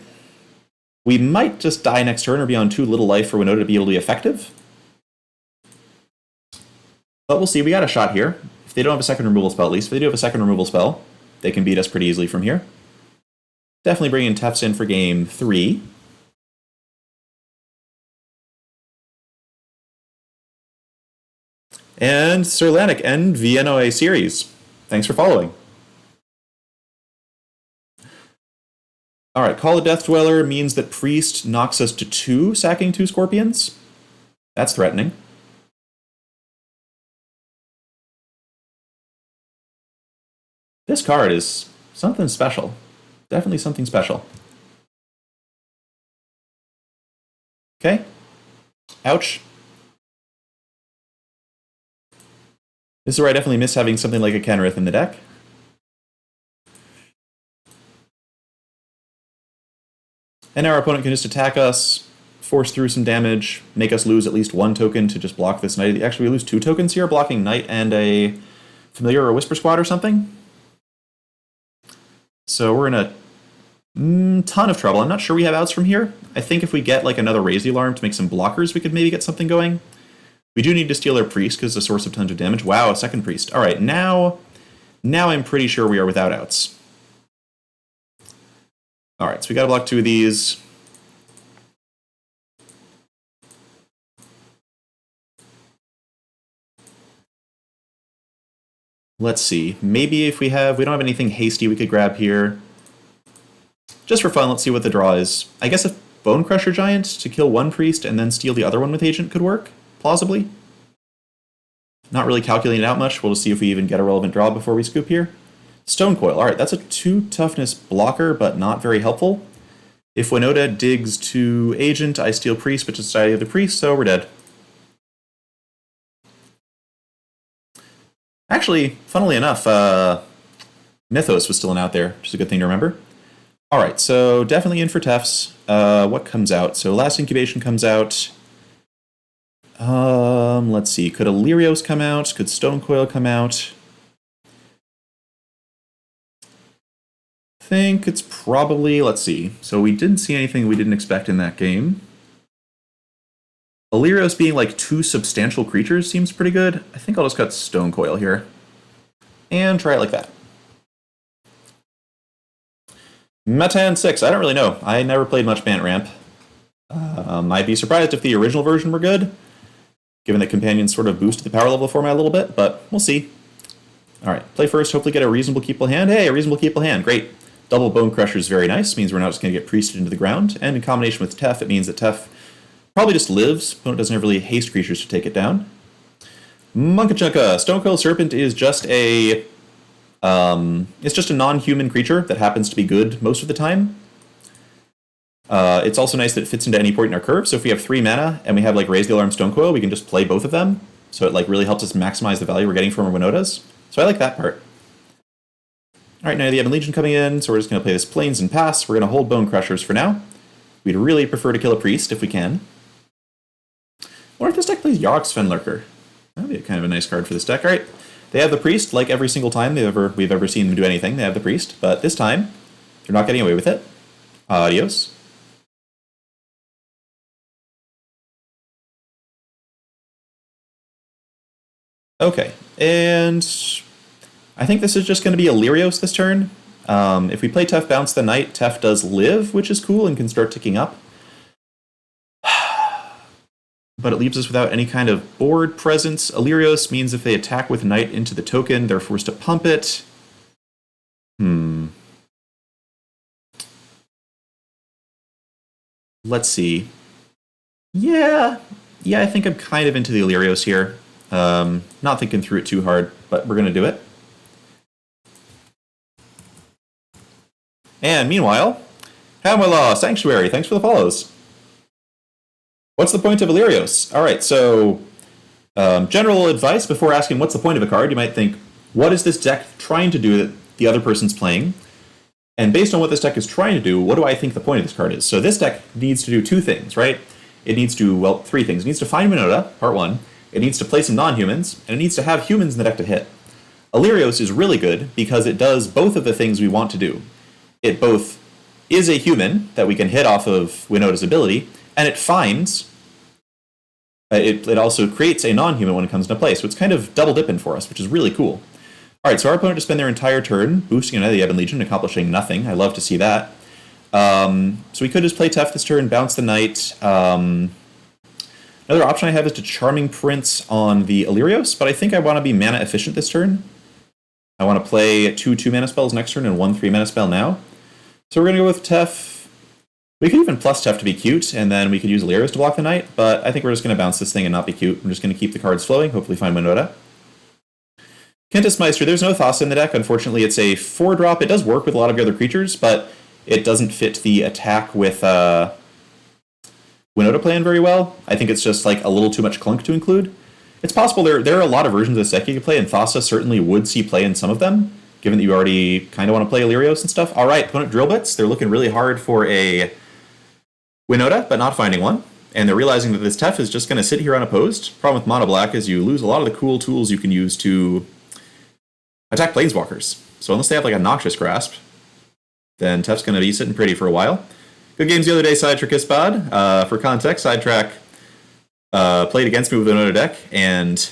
We might just die next turn or be on 2 little life for Winota to be able to be effective. But we'll see. We got a shot here. If they don't have a second removal spell, at least. If they do have a second removal spell, they can beat us pretty easily from here. Definitely bringing Tefts in for game 3. And Sir Lanik and VNOA series. Thanks for following. Alright, Call of Death Dweller means that Priest knocks us to 2, sacking 2 Scorpions. That's threatening. This card is something special. Definitely something special. Okay. Ouch. This is where I definitely miss having something like a Kenrith in the deck. And now our opponent can just attack us, force through some damage, make us lose at least 1 token to just block this Knight. Actually, we lose 2 tokens here, blocking Knight and a Familiar or a Whisper Squad or something. So we're in a ton of trouble. I'm not sure we have outs from here. I think if we get like another Raise the Alarm to make some blockers, we could maybe get something going. We do need to steal our Priest because it's a source of tons of damage. Wow, a second Priest. All right, now I'm pretty sure we are without outs. All right, so we got to block 2 of these. Let's see. Maybe if we don't have anything hasty we could grab here. Just for fun, let's see what the draw is. I guess a Bone Crusher Giant to kill 1 Priest and then steal the other one with Agent could work, plausibly. Not really calculating it out much. We'll just see if we even get a relevant draw before we scoop here. Stone Coil. Alright, that's a 2 toughness blocker, but not very helpful. If Winota digs to Agent, I steal Priest, but just I have the Priest, so we're dead. Actually, funnily enough, Mythos was still an out there, which is a good thing to remember. Alright, so definitely in for Tefts. What comes out? So Last Incubation comes out. Let's see. Could Illyrios come out? Could Stonecoil come out? I think it's probably, let's see. So we didn't see anything we didn't expect in that game. Illyrios being like 2 substantial creatures seems pretty good. I think I'll just cut Stonecoil here. And try it like that. Metan 6, I don't really know. I never played much Bant Ramp. I'd be surprised if the original version were good, given that Companions sort of boosted the power level for me a little bit, but we'll see. Alright, play first, hopefully get a reasonable keepable hand. Hey, a reasonable keepable hand, great. Double Bone Crusher is very nice, means we're not just going to get priested into the ground, and in combination with Tef, it means that Tef probably just lives. Opponent doesn't have really haste creatures to take it down. Munkachunka. Stonecoil Serpent is just a non-human creature that happens to be good most of the time. It's also nice that it fits into any point in our curve, so if we have 3 mana and we have like Raise the Alarm Stonecoil, we can just play both of them. So it like really helps us maximize the value we're getting from our Winotas. So I like that part. Alright, now the Ebon Legion coming in, so we're just going to play this Plains and pass. We're going to hold Bone Crushers for now. We'd really prefer to kill a Priest if we can. Or if this deck plays Yarok's Fenlurker. That would be kind of a nice card for this deck. Alright, they have the Priest, like every single time we've ever seen them do anything, they have the Priest. But this time, they're not getting away with it. Adios. Okay, and I think this is just going to be Illyrios this turn. If we play Tef Bounce the Knight, Tef does live, which is cool and can start ticking up. But it leaves us without any kind of board presence. Illyrios means if they attack with Knight into the token, they're forced to pump it. Let's see. Yeah, I think I'm kind of into the Illyrios here. Not thinking through it too hard, but we're going to do it. And meanwhile, Hamwala Sanctuary, thanks for the follows. What's the point of Illyrios? Alright, so general advice before asking what's the point of a card, you might think, what is this deck trying to do that the other person's playing? And based on what this deck is trying to do, what do I think the point of this card is? So this deck needs to do 2 things, right? It needs to, well, 3 things. It needs to find Winota, part 1. It needs to play some non-humans, and it needs to have humans in the deck to hit. Illyrios is really good because it does both of the things we want to do. It both is a human that we can hit off of Winota's ability, and it finds, it also creates a non-human when it comes into play, so it's kind of double dipping for us, which is really cool. Alright, so our opponent to spend their entire turn boosting another Ebon Legion, accomplishing nothing. I love to see that. So we could just play Tef this turn, bounce the Knight. Another option I have is to Charming Prince on the Illyrios, but I think I want to be mana efficient this turn. I want to play 2 2-mana spells next turn and 1 3-mana spell now. So we're going to go with Tef. We could even plus Tef to be cute, and then we could use Illyrios to block the Knight, but I think we're just going to bounce this thing and not be cute. I'm just going to keep the cards flowing, hopefully find Winota. Kentis Meister, there's no Thassa in the deck. Unfortunately, it's a 4-drop. It does work with a lot of the other creatures, but it doesn't fit the attack with Winota plan very well. I think it's just like a little too much clunk to include. It's possible there are a lot of versions of this deck you could play, and Thassa certainly would see play in some of them, given that you already kind of want to play Illyrios and stuff. All right, opponent Drill Bits. They're looking really hard for a Winota, but not finding one. And they're realizing that this Tef is just going to sit here unopposed. Problem with Mono Black is you lose a lot of the cool tools you can use to attack Planeswalkers. So unless they have like a Noxious Grasp, then Tef's going to be sitting pretty for a while. Good games the other day, Sidetrack Ispad. For context, Sidetrack played against me with Winota deck and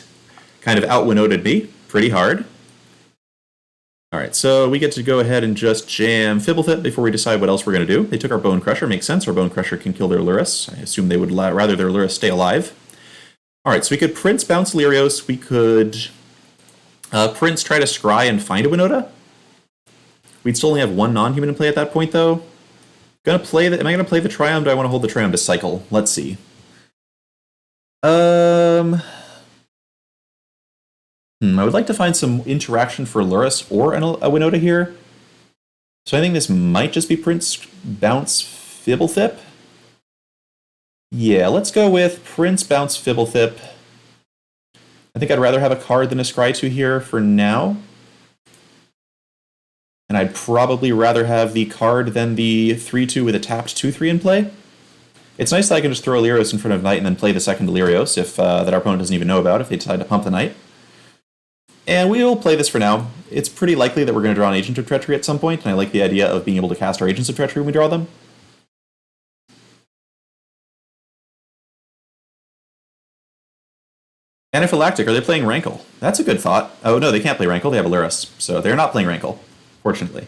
kind of out-Winoted me pretty hard. Alright, so we get to go ahead and just jam Fibblethip before we decide what else we're going to do. They took our Bone Crusher, makes sense. Our Bone Crusher can kill their Lurrus. I assume they would rather their Lurrus stay alive. Alright, so we could Prince bounce Illyrios. We could Prince try to scry and find a Winota. We'd still only have one non-human in play at that point, though. Am I going to play the Triumph? Do I want to hold the Triumph to cycle? Let's see. I would like to find some interaction for Lurrus or a Winota here. So I think this might just be Prince bounce Fibblethip. Yeah, let's go with Prince bounce Fibblethip. I think I'd rather have a card than a Scry 2 here for now. And I'd probably rather have the card than the 3-2 with a tapped 2-3 in play. It's nice that I can just throw Illyrios in front of Knight and then play the second Illyrios if that our opponent doesn't even know about if they decide to pump the Knight. And we'll play this for now. It's pretty likely that we're going to draw an Agent of Treachery at some point, and I like the idea of being able to cast our Agents of Treachery when we draw them. Anaphylactic, are they playing Rankle? That's a good thought. Oh no, they can't play Rankle, they have a Lurrus. So they're not playing Rankle, fortunately.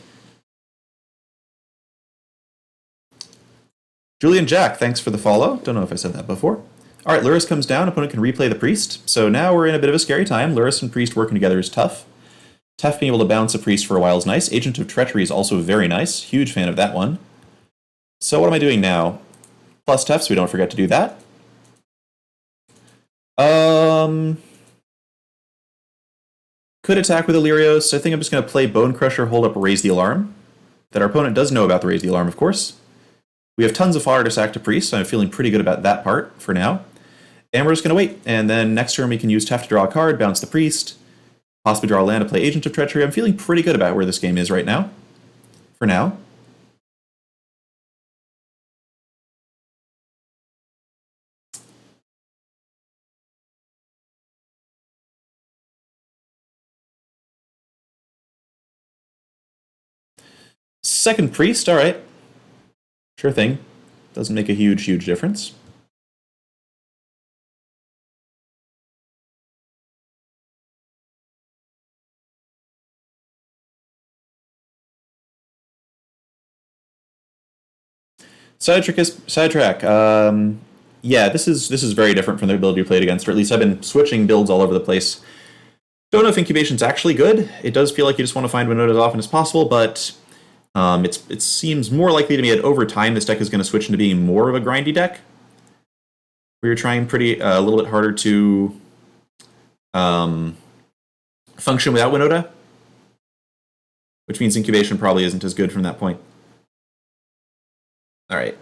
Julian Jack, thanks for the follow. Don't know if I said that before. Alright, Lurrus comes down, opponent can replay the Priest. So now we're in a bit of a scary time. Lurrus and Priest working together is tough. Tef being able to bounce a Priest for a while is nice. Agent of Treachery is also very nice. Huge fan of that one. So what am I doing now? Plus Tef, so we don't forget to do that. Could attack with Illyrios. I think I'm just going to play Bone Crusher, hold up, Raise the Alarm. That our opponent does know about the Raise the Alarm, of course. We have tons of fodder to sack to Priest, so I'm feeling pretty good about that part for now. And we're just going to wait. And then next turn we can use Tef to draw a card, bounce the Priest, possibly draw a land to play Agent of Treachery. I'm feeling pretty good about where this game is right now. For now. Second Priest, alright. Sure thing. Doesn't make a huge difference. Sidetrack. Yeah, this is very different from the build you played against, or at least I've been switching builds all over the place. Don't know if Incubation's actually good. It does feel like you just want to find Winota as often as possible, but it seems more likely to me that over time this deck is going to switch into being more of a grindy deck. We're trying a little bit harder to function without Winota, which means Incubation probably isn't as good from that point. All right.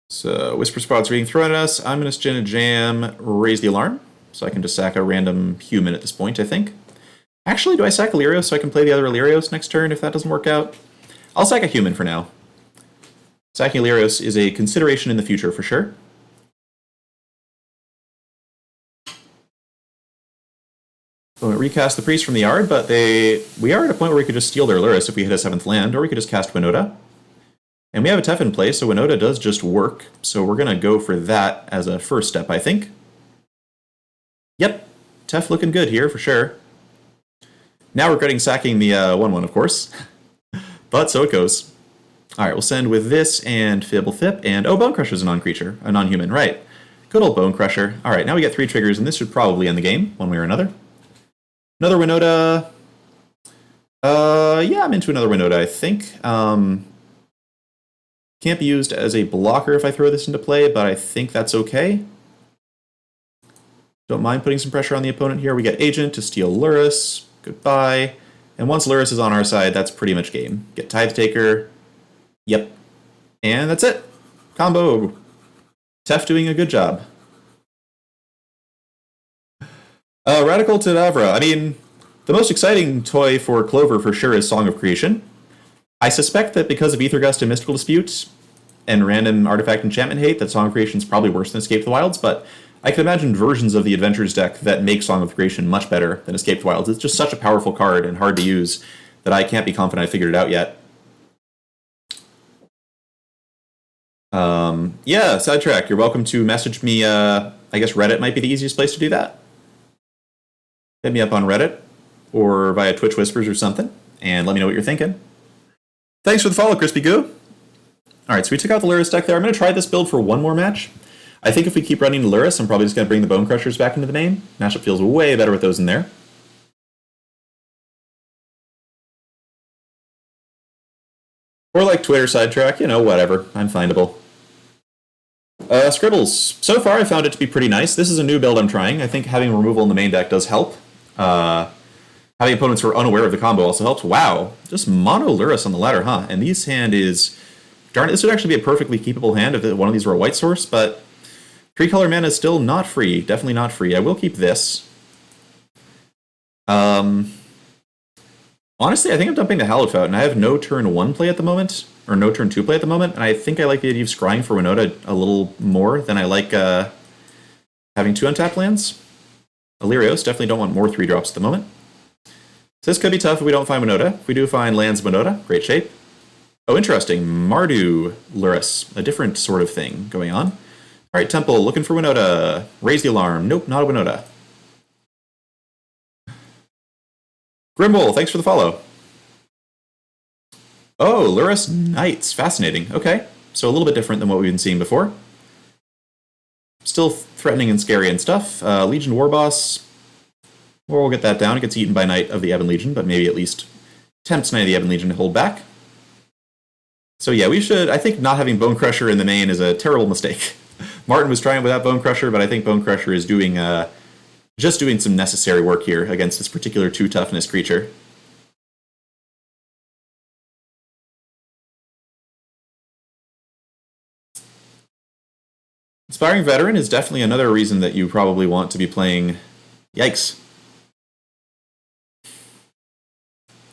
So Whisper Spot's being thrown at us. I'm going to jam Raise the Alarm, so I can just sack a random human at this point, I think. Actually, do I sack Illyrios so I can play the other Illyrios next turn if that doesn't work out? I'll sack a human for now. Sacking Illyrios is a consideration in the future for sure. So recast the Priest from the yard, but we are at a point where we could just steal their Lurrus if we hit a 7th land, or we could just cast Winota. And we have a Tef in place, so Winota does just work. So we're going to go for that as a first step, I think. Yep. Tef looking good here for sure. Now regretting sacking the 1/1, of course. But so it goes. Alright, we'll send with this and Fibble Fip, and oh, Bone Crusher's a non-creature, a non-human, right. Good old Bone Crusher. Alright, now we get 3 triggers, and this should probably end the game, one way or another. Another Winota. Yeah, I'm into another Winota, I think. Can't be used as a blocker if I throw this into play, but I think that's okay. Don't mind putting some pressure on the opponent here. We get Agent to steal Lurrus. Goodbye. And once Lurrus is on our side, that's pretty much game. Get Tithe Taker. Yep. And that's it. Combo. Tef doing a good job. Radical Tadavra. I mean, the most exciting toy for Clover for sure is Song of Creation. I suspect that because of Aethergust and Mystical Dispute and random artifact enchantment hate, that Song of Creation is probably worse than Escape the Wilds, but I can imagine versions of the Adventures deck that make Song of Creation much better than Escape the Wilds. It's just such a powerful card and hard to use that I can't be confident I figured it out yet. Yeah, Sidetrack, you're welcome to message me. I guess Reddit might be the easiest place to do that. Hit me up on Reddit or via Twitch Whispers or something, and let me know what you're thinking. Thanks for the follow, Crispy Goo. Alright, so we took out the Lurrus deck there. I'm going to try this build for one more match. I think if we keep running Lurrus, I'm probably just going to bring the Bone Crushers back into the main. Matchup feels way better with those in there. Or like Twitter Sidetrack, you know, whatever. I'm findable. Scribbles. So far, I found it to be pretty nice. This is a new build I'm trying. I think having removal in the main deck does help. Having opponents who are unaware of the combo also helps. Wow. Just mono Lurrus on the ladder, huh? And this hand is... Darn it, this would actually be a perfectly keepable hand if one of these were a white source, but 3-color mana is still not free. Definitely not free. I will keep this. Honestly, I think I'm dumping the Hallowed Fountain. I have no turn 1 play at the moment, or no turn 2 play at the moment, and I think I like the idea of scrying for Winota a little more than I like having 2 untapped lands. Illyrios, definitely don't want more 3-drops at the moment. So this could be tough if we don't find Winota. If we do find lands Winota, great shape. Oh, interesting. Mardu Lurrus, a different sort of thing going on. Alright, Temple, looking for Winota. Raise the alarm. Nope, not a Winota. Grimble, thanks for the follow. Oh, Lurrus Knights. Fascinating. Okay, so a little bit different than what we've been seeing before. Still threatening and scary and stuff. Legion Warboss. Or we'll get that down. It gets eaten by Knight of the Ebon Legion, but maybe at least tempts Knight of the Ebon Legion to hold back. So yeah, we should... I think not having Bone Crusher in the main is a terrible mistake. Martin was trying without Bone Crusher, but I think Bone Crusher is doing... just doing some necessary work here against this particular 2-toughness creature. Inspiring Veteran is definitely another reason that you probably want to be playing... Yikes.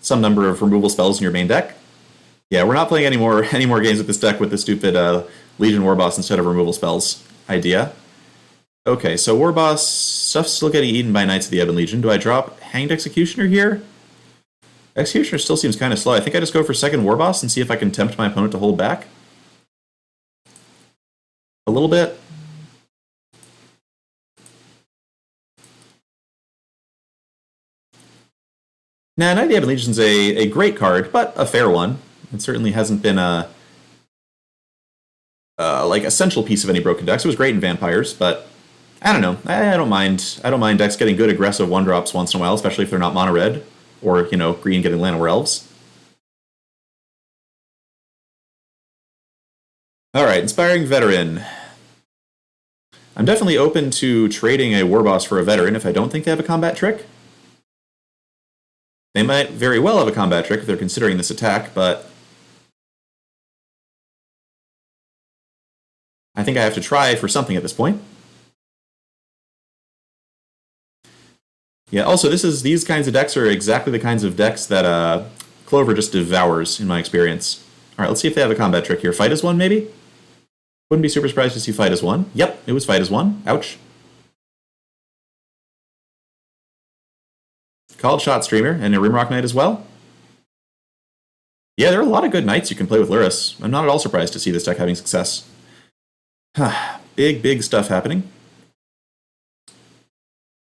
Some number of removal spells in your main deck. Yeah, we're not playing any more games with this deck with the stupid Legion Warboss instead of removal spells idea. Okay, so Warboss, stuff's still getting eaten by Knights of the Ebon Legion. Do I drop Hanged Executioner here? Executioner still seems kind of slow. I think I just go for second Warboss and see if I can tempt my opponent to hold back. A little bit. Nah, Knight of the Ebon Legion's a great card, but a fair one. It certainly hasn't been a like essential piece of any broken decks. It was great in Vampires, but I don't know. I don't mind. I don't mind decks getting good aggressive 1-drops once in a while, especially if they're not mono red or, you know, green getting Llanowar Elves. All right, Inspiring Veteran. I'm definitely open to trading a Warboss for a Veteran if I don't think they have a combat trick. They might very well have a combat trick if they're considering this attack, but I think I have to try for something at this point. Yeah, also, these kinds of decks are exactly the kinds of decks that Clover just devours, in my experience. All right, let's see if they have a combat trick here. Fight as 1, maybe? Wouldn't be super surprised to see Fight as 1. Yep, it was Fight as 1. Ouch. Called Shot Streamer, and a Rimrock Knight as well. Yeah, there are a lot of good Knights you can play with Lurrus. I'm not at all surprised to see this deck having success. Big stuff happening.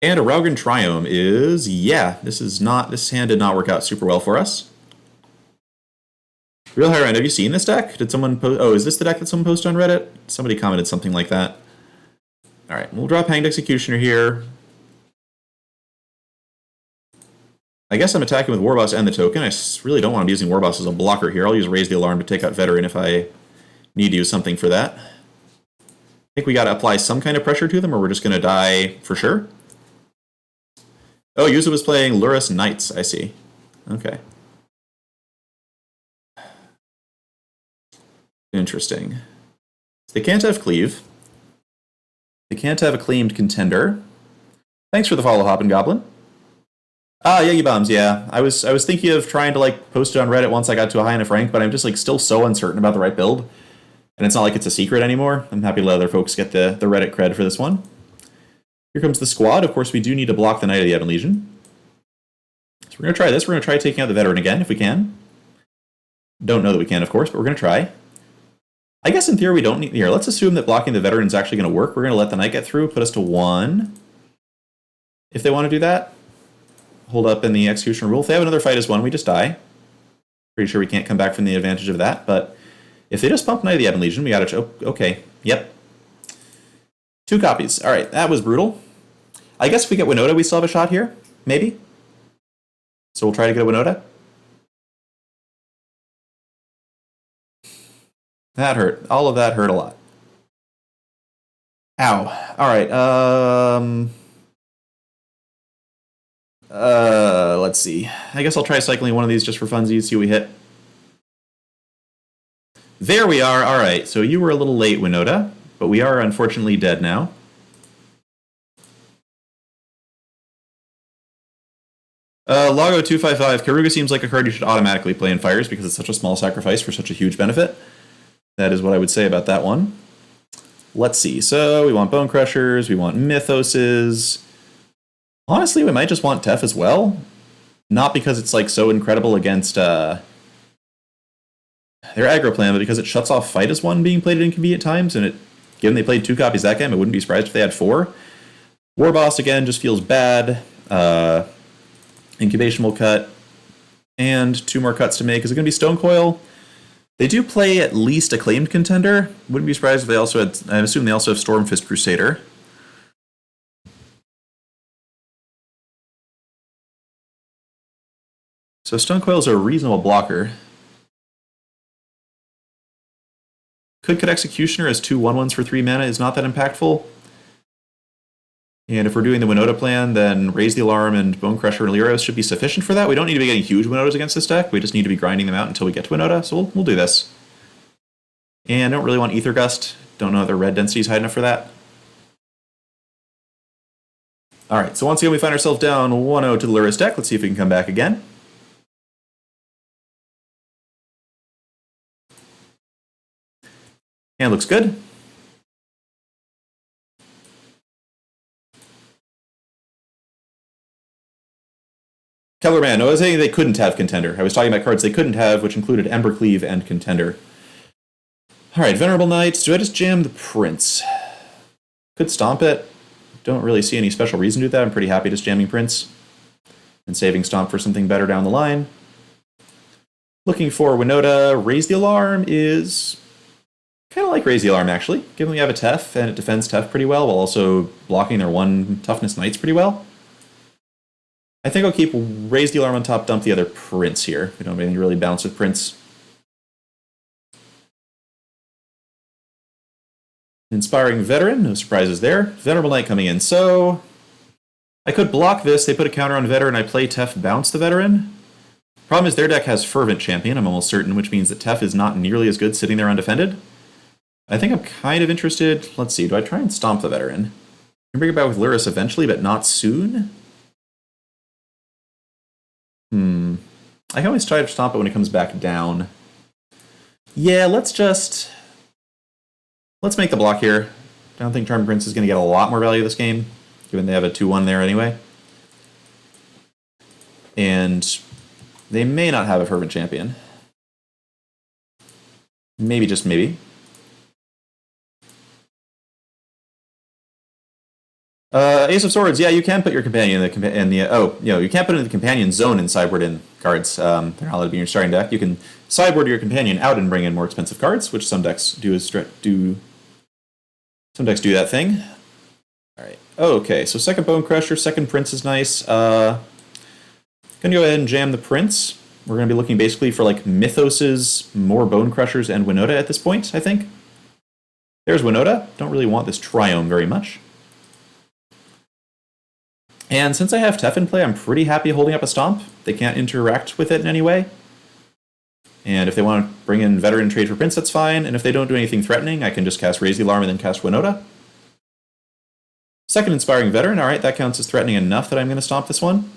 And a Raugan Triome is, yeah, this hand did not work out super well for us. Real High Round, have you seen this deck? Did someone post, oh, is this the deck that someone posted on Reddit? Somebody commented something like that. All right, we'll drop Hanged Executioner here. I guess I'm attacking with Warboss and the token. I really don't want to be using Warboss as a blocker here. I'll use Raise the Alarm to take out Veteran if I need to use something for that. I think we got to apply some kind of pressure to them or we're just going to die for sure. Oh, Yuzu was playing Lurrus Knights, I see. Okay. Interesting. They can't have Cleave. They can't have a claimed contender. Thanks for the follow, Hoppin' Goblin. Ah, Yegi Bombs, yeah. I was thinking of trying to like post it on Reddit once I got to a high enough rank, but I'm just like still so uncertain about the right build. And it's not like it's a secret anymore. I'm happy to let other folks get the Reddit cred for this one. Here comes the squad. Of course, we do need to block the Knight of the Ebon Legion. So we're going to try this. We're going to try taking out the Veteran again, if we can. Don't know that we can, of course, but we're going to try. I guess in theory we don't need... Here, let's assume that blocking the Veteran is actually going to work. We're going to let the Knight get through, put us to 1. If they want to do that. Hold up in the Executioner rule. If they have another fight as 1, we just die. Pretty sure we can't come back from the advantage of that, but if they just pump Knight of the Ebon Legion, we got to... Oh, okay, yep. 2 copies. All right, that was brutal. I guess if we get Winota, we still have a shot here. Maybe. So we'll try to get a Winota. That hurt. All of that hurt a lot. Ow. All right. Let's see. I guess I'll try cycling one of these just for funsies, see what we hit. There we are. All right. So you were a little late, Winota, but we are unfortunately dead now. Lago255. Karuga seems like a card you should automatically play in Fires because it's such a small sacrifice for such a huge benefit. That is what I would say about that one. Let's see. So we want Bone Crushers. We want Mythoses. Honestly, we might just want Tef as well. Not because it's like so incredible against their aggro plan, but because it shuts off Fight as 1 being played at inconvenient times. And given they played 2 copies that game, I wouldn't be surprised if they had 4. Warboss, again, just feels bad. Incubation will cut. And 2 more cuts to make. Is it going to be Stone Coil? They do play at least a claimed contender. Wouldn't be surprised if they also had... I assume they also have Stormfist Crusader. So Stone Coil's a reasonable blocker. Could cut Executioner as 2 1/1s for 3 mana is not that impactful. And if we're doing the Winota plan, then Raise the Alarm and Bone Crusher and Lyros should be sufficient for that. We don't need to be getting huge Winotas against this deck. We just need to be grinding them out until we get to Winota. So we'll do this. And I don't really want Ether Gust. Don't know if the red density is high enough for that. Alright, so once again we find ourselves down 1-0 to the Lyros deck. Let's see if we can come back again. And looks good. Kellerman, I was saying they couldn't have Contender. I was talking about cards they couldn't have, which included Embercleave and Contender. Alright, Venerable Knights. Do I just jam the Prince? Could Stomp it. Don't really see any special reason to do that. I'm pretty happy just jamming Prince and saving Stomp for something better down the line. Looking for Winota. Raise the Alarm is kind of like Raise the Alarm, actually. Given we have a Tef, and it defends Tef pretty well, while also blocking their 1 Toughness Knights pretty well. I think I'll keep Raise the Alarm on top, dump the other Prince here. We don't have anything to really bounce with Prince. Inspiring Veteran, no surprises there. Venerable Knight coming in. So I could block this, they put a counter on Veteran, I play Tef, bounce the Veteran. Problem is their deck has Fervent Champion, I'm almost certain, which means that Tef is not nearly as good sitting there undefended. I think I'm kind of interested. Let's see, do I try and Stomp the Veteran? I can bring it back with Lurrus eventually, but not soon? I can always try to Stomp it when it comes back down. Yeah, let's make the block here. I don't think Charmed Prince is going to get a lot more value this game, given they have a 2-1 there anyway. And they may not have a Fervent Champion. Maybe, just maybe. Ace of Swords, yeah, you can put your companion in the you can't put it in the companion zone in sideboard in cards. They're not allowed to be in your starting deck. You can sideboard your companion out and bring in more expensive cards, which some decks do. Some decks do that thing. All right. Okay, so second Bone Crusher, second Prince is nice. Gonna go ahead and jam the Prince. We're gonna be looking basically for like Mythoses, more Bone Crushers, and Winota at this point, I think. There's Winota. Don't really want this Triome very much. And since I have Tef in play, I'm pretty happy holding up a Stomp. They can't interact with it in any way. And if they want to bring in Veteran trade for Prince, that's fine. And if they don't do anything threatening, I can just cast Raise the Alarm and then cast Winota. Second Inspiring Veteran, alright, that counts as threatening enough that I'm going to stomp this one.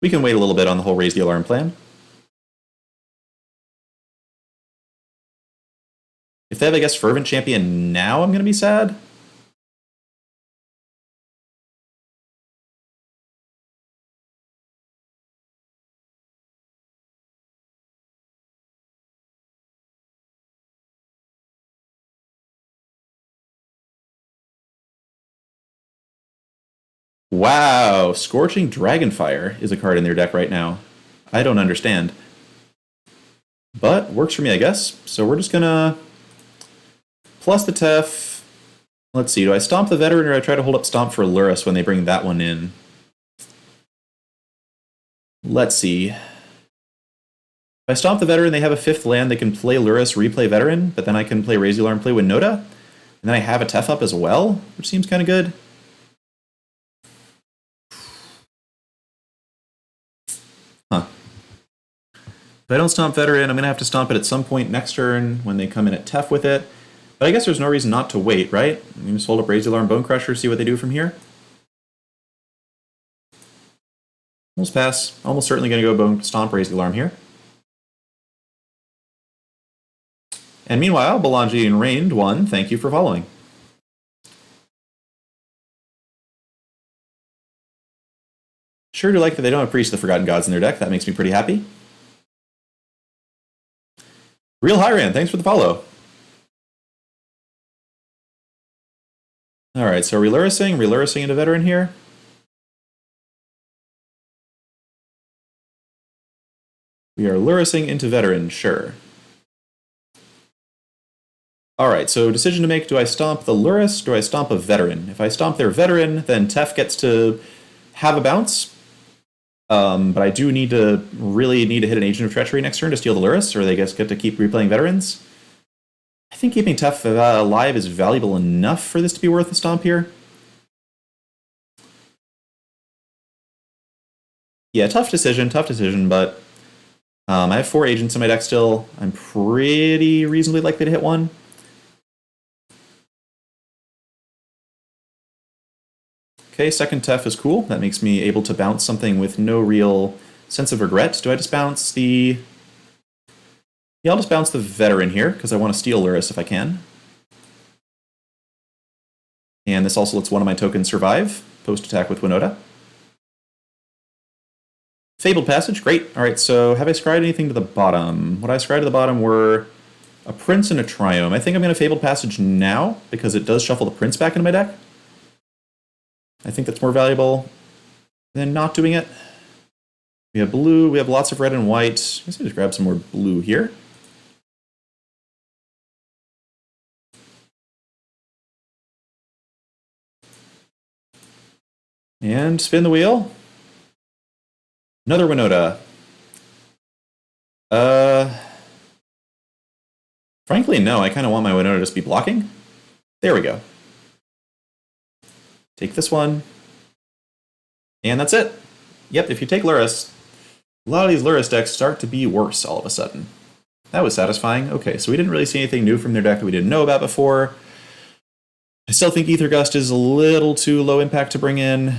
We can wait a little bit on the whole Raise the Alarm plan. If they have, I guess, Fervent Champion now, I'm going to be sad. Wow, Scorching Dragonfire is a card in their deck right now. I don't understand. But works for me, I guess. So we're just gonna plus the Tef. Let's see, do I stomp the Veteran or I try to hold up Stomp for Lurrus when they bring that one in? Let's see. If I stomp the Veteran, they have a 5th land, they can play Lurrus, replay Veteran, but then I can play Raise the Alarm, play Winota, and then I have a Tef up as well, which seems kind of good. Huh. If I don't stomp Veteran, I'm going to have to stomp it at some point next turn when they come in at Tef with it. But I guess there's no reason not to wait, right? Let me just hold up Raise the Alarm, Bone Crusher, see what they do from here. Almost pass. Almost certainly going to go Bone Stomp, Raise the Alarm here. And meanwhile, Belangi and Reigned won. Thank you for following. Sure do like that they don't have Priest of the Forgotten Gods in their deck. That makes me pretty happy. Real Hyran, thanks for the follow. Alright, so relurusing into Veteran here. We are lurusing into Veteran, sure. Alright, so decision to make, do I stomp the Lurrus, do I stomp a Veteran? If I stomp their Veteran, then Tef gets to have a bounce. But I do really need to hit an Agent of Treachery next turn to steal the Lurrus, or they just get to keep replaying Veterans. I think keeping Tef alive is valuable enough for this to be worth a stomp here. Yeah, tough decision, but I have 4 agents in my deck still. I'm pretty reasonably likely to hit one. Okay, second Tef is cool. That makes me able to bounce something with no real sense of regret. Do I just bounce the... Yeah, I'll just bounce the Veteran here, because I want to steal Lurrus if I can. And this also lets one of my tokens survive, post-attack with Winota. Fabled Passage, great. Alright, so have I scryed anything to the bottom? What I scryed to the bottom were a Prince and a Triome. I think I'm going to Fabled Passage now, because it does shuffle the Prince back into my deck. I think that's more valuable than not doing it. We have blue, we have lots of red and white. I guess I'll just grab some more blue here. And spin the wheel. Another Winota. Frankly, no. I kind of want my Winota to just be blocking. There we go. Take this one. And that's it. Yep, if you take Lurrus, a lot of these Lurrus decks start to be worse all of a sudden. That was satisfying. Okay, so we didn't really see anything new from their deck that we didn't know about before. I still think Aether Gust is a little too low impact to bring in.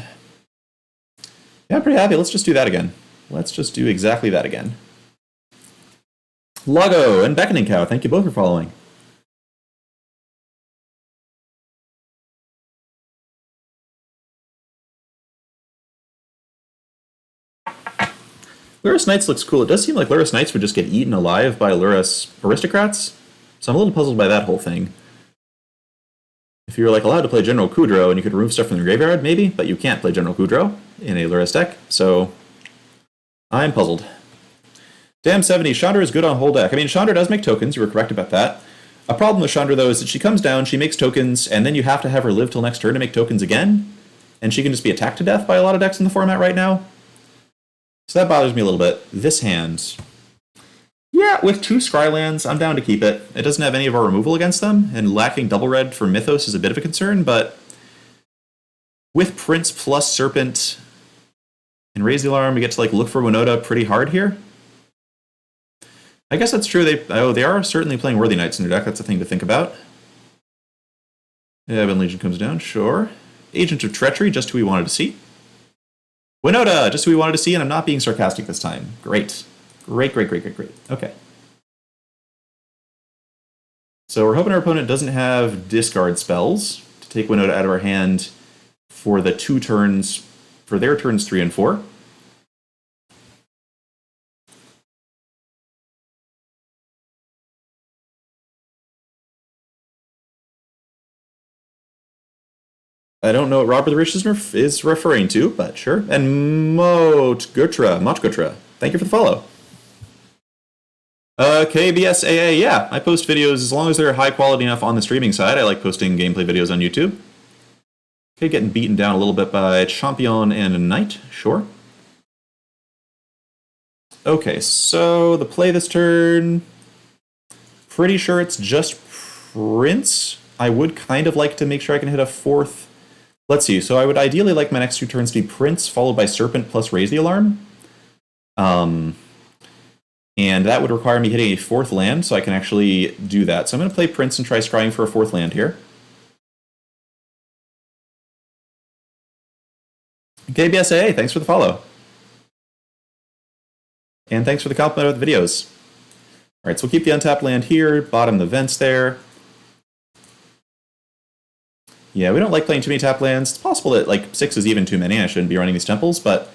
Yeah, I'm pretty happy. Let's just do that again. Let's just do exactly that again. Lago and Beckoning Cow, thank you both for following. Lurrus Knights looks cool. It does seem like Lurrus Knights would just get eaten alive by Lurrus Aristocrats, so I'm a little puzzled by that whole thing. If you were like allowed to play General Kudro and you could remove stuff from the graveyard, maybe, but you can't play General Kudro in a Lurrus deck, so I'm puzzled. Damn 70, Chandra is good on whole deck. I mean, Chandra does make tokens, you were correct about that. A problem with Chandra, though, is that she comes down, she makes tokens, and then you have to have her live till next turn to make tokens again, and she can just be attacked to death by a lot of decks in the format right now. So that bothers me a little bit. This hand. Yeah, with 2 Scrylands, I'm down to keep it. It doesn't have any of our removal against them, and lacking double red for Mythos is a bit of a concern, but with Prince plus Serpent and Raise the Alarm, we get to like look for Winota pretty hard here. I guess that's true. They are certainly playing Worthy Knights in their deck. That's a thing to think about. Yeah, when Legion comes down, sure. Agent of Treachery, just who we wanted to see. Winota, just who we wanted to see, and I'm not being sarcastic this time. Great. Great. Okay. So we're hoping our opponent doesn't have discard spells to take Winota out of our hand for the 2 turns, for their turns 3 and 4. I don't know what Robert the Rich is referring to, but sure. And Motgutra, thank you for the follow. KBSAA, yeah, I post videos as long as they're high quality enough on the streaming side. I like posting gameplay videos on YouTube. Okay, getting beaten down a little bit by Champion and a Knight, sure. Okay, so the play this turn, pretty sure it's just Prince. I would kind of like to make sure I can hit a 4th. Let's see, so I would ideally like my next 2 turns to be Prince followed by Serpent plus Raise the Alarm. And that would require me hitting a 4th land, so I can actually do that. So I'm going to play Prince and try scrying for a 4th land here. KBSA, thanks for the follow. And thanks for the compliment of the videos. Alright, so we'll keep the untapped land here, bottom the vents there. Yeah, we don't like playing too many tap lands. It's possible that like 6 is even too many. I shouldn't be running these temples, but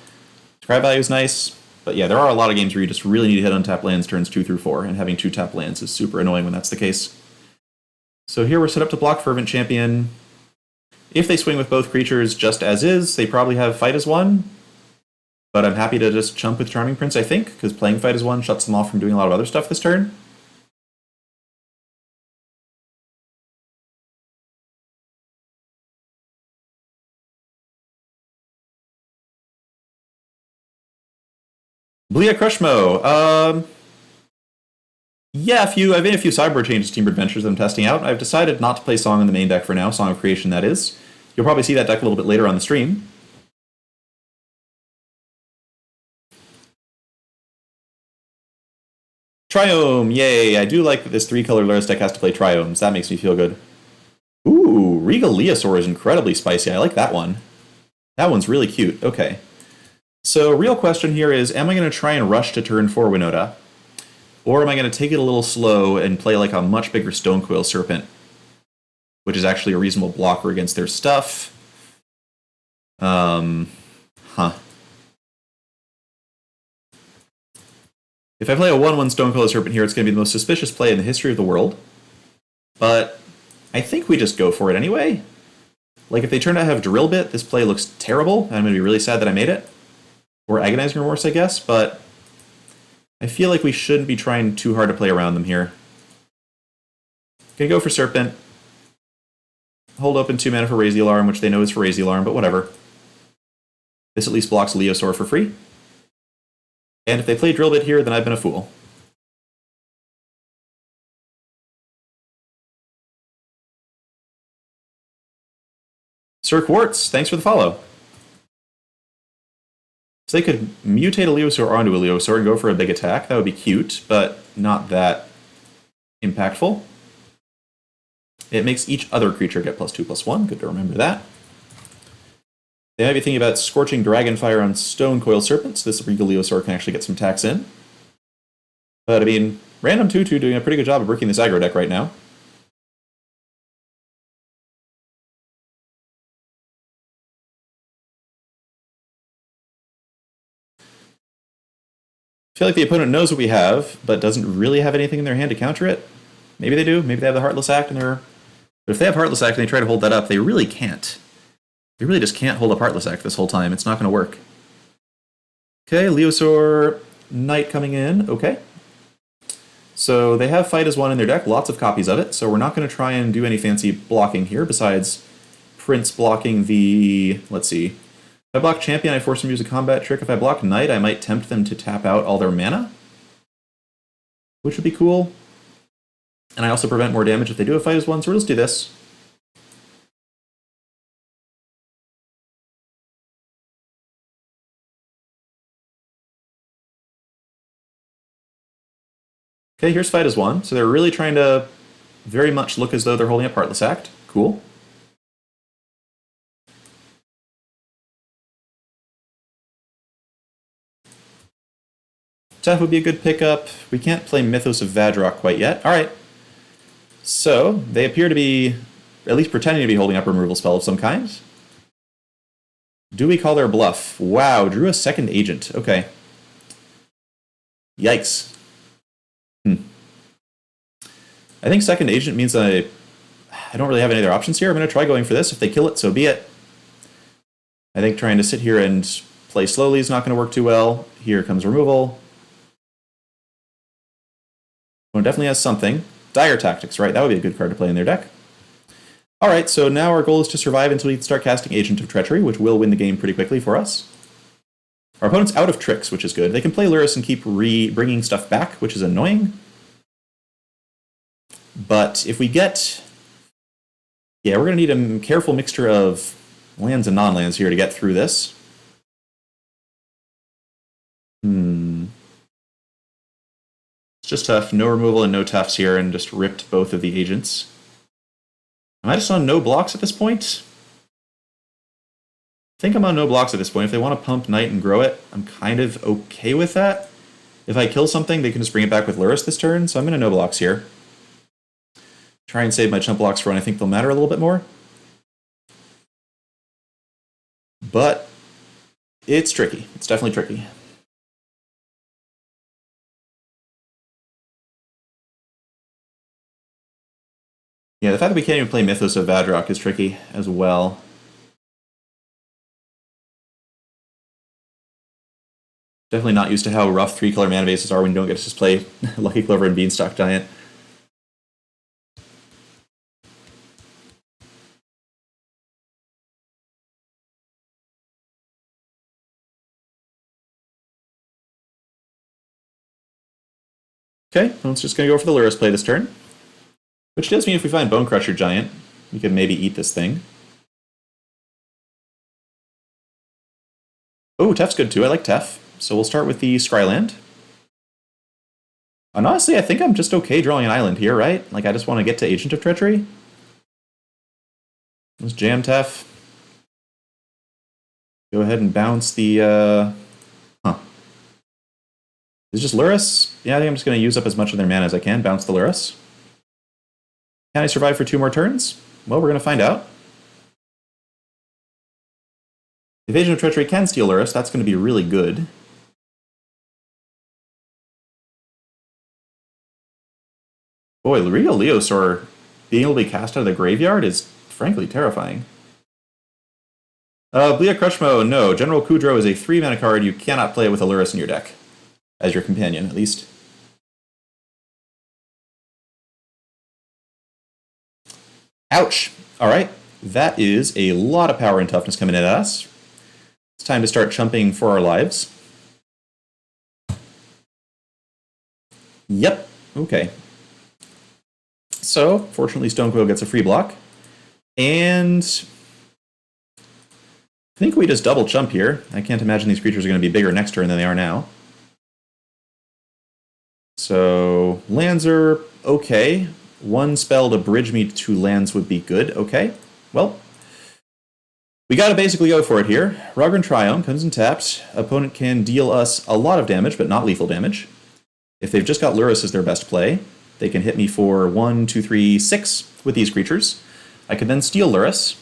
scry value is nice. But yeah, there are a lot of games where you just really need to hit untapped lands turns 2 through 4, and having 2 tap lands is super annoying when that's the case. So here we're set up to block Fervent Champion. If they swing with both creatures just as is, they probably have Fight as 1. But I'm happy to just chump with Charming Prince, I think, because playing Fight as 1 shuts them off from doing a lot of other stuff this turn. Blia Crushmo. Yeah, I've made a few sideboard changes to Team Adventures that I'm testing out. I've decided not to play Song in the main deck for now, Song of Creation that is. You'll probably see that deck a little bit later on the stream. Triome, yay! I do like that this 3-color Lurrus deck has to play Triomes. That makes me feel good. Ooh, Regal Leosaur is incredibly spicy. I like that one. That one's really cute. Okay. So, real question here is, am I going to try and rush to turn 4 Winota? Or am I going to take it a little slow and play like a much bigger Stonecoil Serpent, which is actually a reasonable blocker against their stuff? If I play a 1/1 Stonecoil Serpent here, it's going to be the most suspicious play in the history of the world. But I think we just go for it anyway. Like, if they turn out to have Drill Bit, this play looks terrible, and I'm going to be really sad that I made it. Or Agonizing Remorse, I guess, but I feel like we shouldn't be trying too hard to play around them here. Gonna go for Serpent. Hold open 2 mana for Raise the Alarm, which they know is for Raise the Alarm, but whatever. This at least blocks Leosaur for free. And if they play Drill Bit here, then I've been a fool. Sir Quartz, thanks for the follow. So they could mutate a Leosaur onto a Leosaur and go for a big attack. That would be cute, but not that impactful. It makes each other creature get +2/+1. Good to remember that. They might be thinking about Scorching Dragonfire on Stonecoil Serpent, so this Regal Leosaur can actually get some attacks in. But I mean, Random Tutu doing a pretty good job of breaking this aggro deck right now. I feel like the opponent knows what we have, but doesn't really have anything in their hand to counter it. Maybe they do. Maybe they have the Heartless Act and they're But if they have Heartless Act and they try to hold that up, they really can't. They really just can't hold up Heartless Act this whole time. It's not going to work. Okay, Leosaur Knight coming in. Okay. So they have Fight as 1 in their deck, lots of copies of it, so we're not going to try and do any fancy blocking here, besides Prince blocking the... Let's see. If I block Champion, I force them to use a combat trick. If I block Knight, I might tempt them to tap out all their mana, which would be cool. And I also prevent more damage if they do a Fight as 1, so we'll just do this. Okay, here's Fight as 1. So they're really trying to very much look as though they're holding up Heartless Act. Cool. Tef would be a good pickup. We can't play Mythos of Vadrock quite yet. Alright. So, they appear to be at least pretending to be holding up a removal spell of some kind. Do we call their bluff? Wow, drew a second agent. Okay. Yikes. I think second agent means I don't really have any other options here. I'm going to try going for this. If they kill it, so be it. I think trying to sit here and play slowly is not going to work too well. Here comes removal. One definitely has something. Dire Tactics, right? That would be a good card to play in their deck. Alright, so now our goal is to survive until we can start casting Agent of Treachery, which will win the game pretty quickly for us. Our opponent's out of tricks, which is good. They can play Lurrus and keep bringing stuff back, which is annoying. But if we get... Yeah, we're going to need a careful mixture of lands and non-lands here to get through this. It's just tough. No removal and no Tufts here, and just ripped both of the agents. Am I just on no blocks at this point? I think I'm on no blocks at this point. If they want to pump Knight and grow it, I'm kind of okay with that. If I kill something, they can just bring it back with Lurrus this turn, so I'm going to no blocks here. Try and save my chump blocks for when I think they'll matter a little bit more. But it's tricky. It's definitely tricky. Yeah, the fact that we can't even play Mythos of Vadrock is tricky as well. Definitely not used to how rough 3-color mana bases are when you don't get to just play Lucky Clover and Beanstalk Giant. Okay, well, it's just going to go for the Lurrus play this turn. Which does mean if we find Bone Crusher Giant, we can maybe eat this thing. Oh, Tef's good too. I like Tef. So we'll start with the Scryland. And honestly, I think I'm just okay drawing an island here, right? Like, I just want to get to Agent of Treachery. Let's jam Tef. Go ahead and bounce the... Is it just Lurrus? Yeah, I think I'm just going to use up as much of their mana as I can. Bounce the Lurrus. Can I survive for 2 more turns? Well, we're going to find out. If Agent of Treachery can steal Lurrus, that's going to be really good. Boy, Real Leosaur being able to be cast out of the graveyard is frankly terrifying. Blia Crushmo, no. General Kudro is a 3-mana card. You cannot play it with a Lurrus in your deck. As your companion, at least. Ouch! Alright, that is a lot of power and toughness coming at us. It's time to start chumping for our lives. Yep, okay. So, fortunately Stonecoil gets a free block. And I think we just double chump here. I can't imagine these creatures are going to be bigger next turn than they are now. So, lands are okay. 1 spell to bridge me to lands would be good. Okay, well, we gotta basically go for it here. Rogran Triome comes and taps. Opponent can deal us a lot of damage, but not lethal damage. If they've just got Lurrus as their best play, they can hit me for 1, 2, 3, 6 with these creatures. I can then steal Lurrus.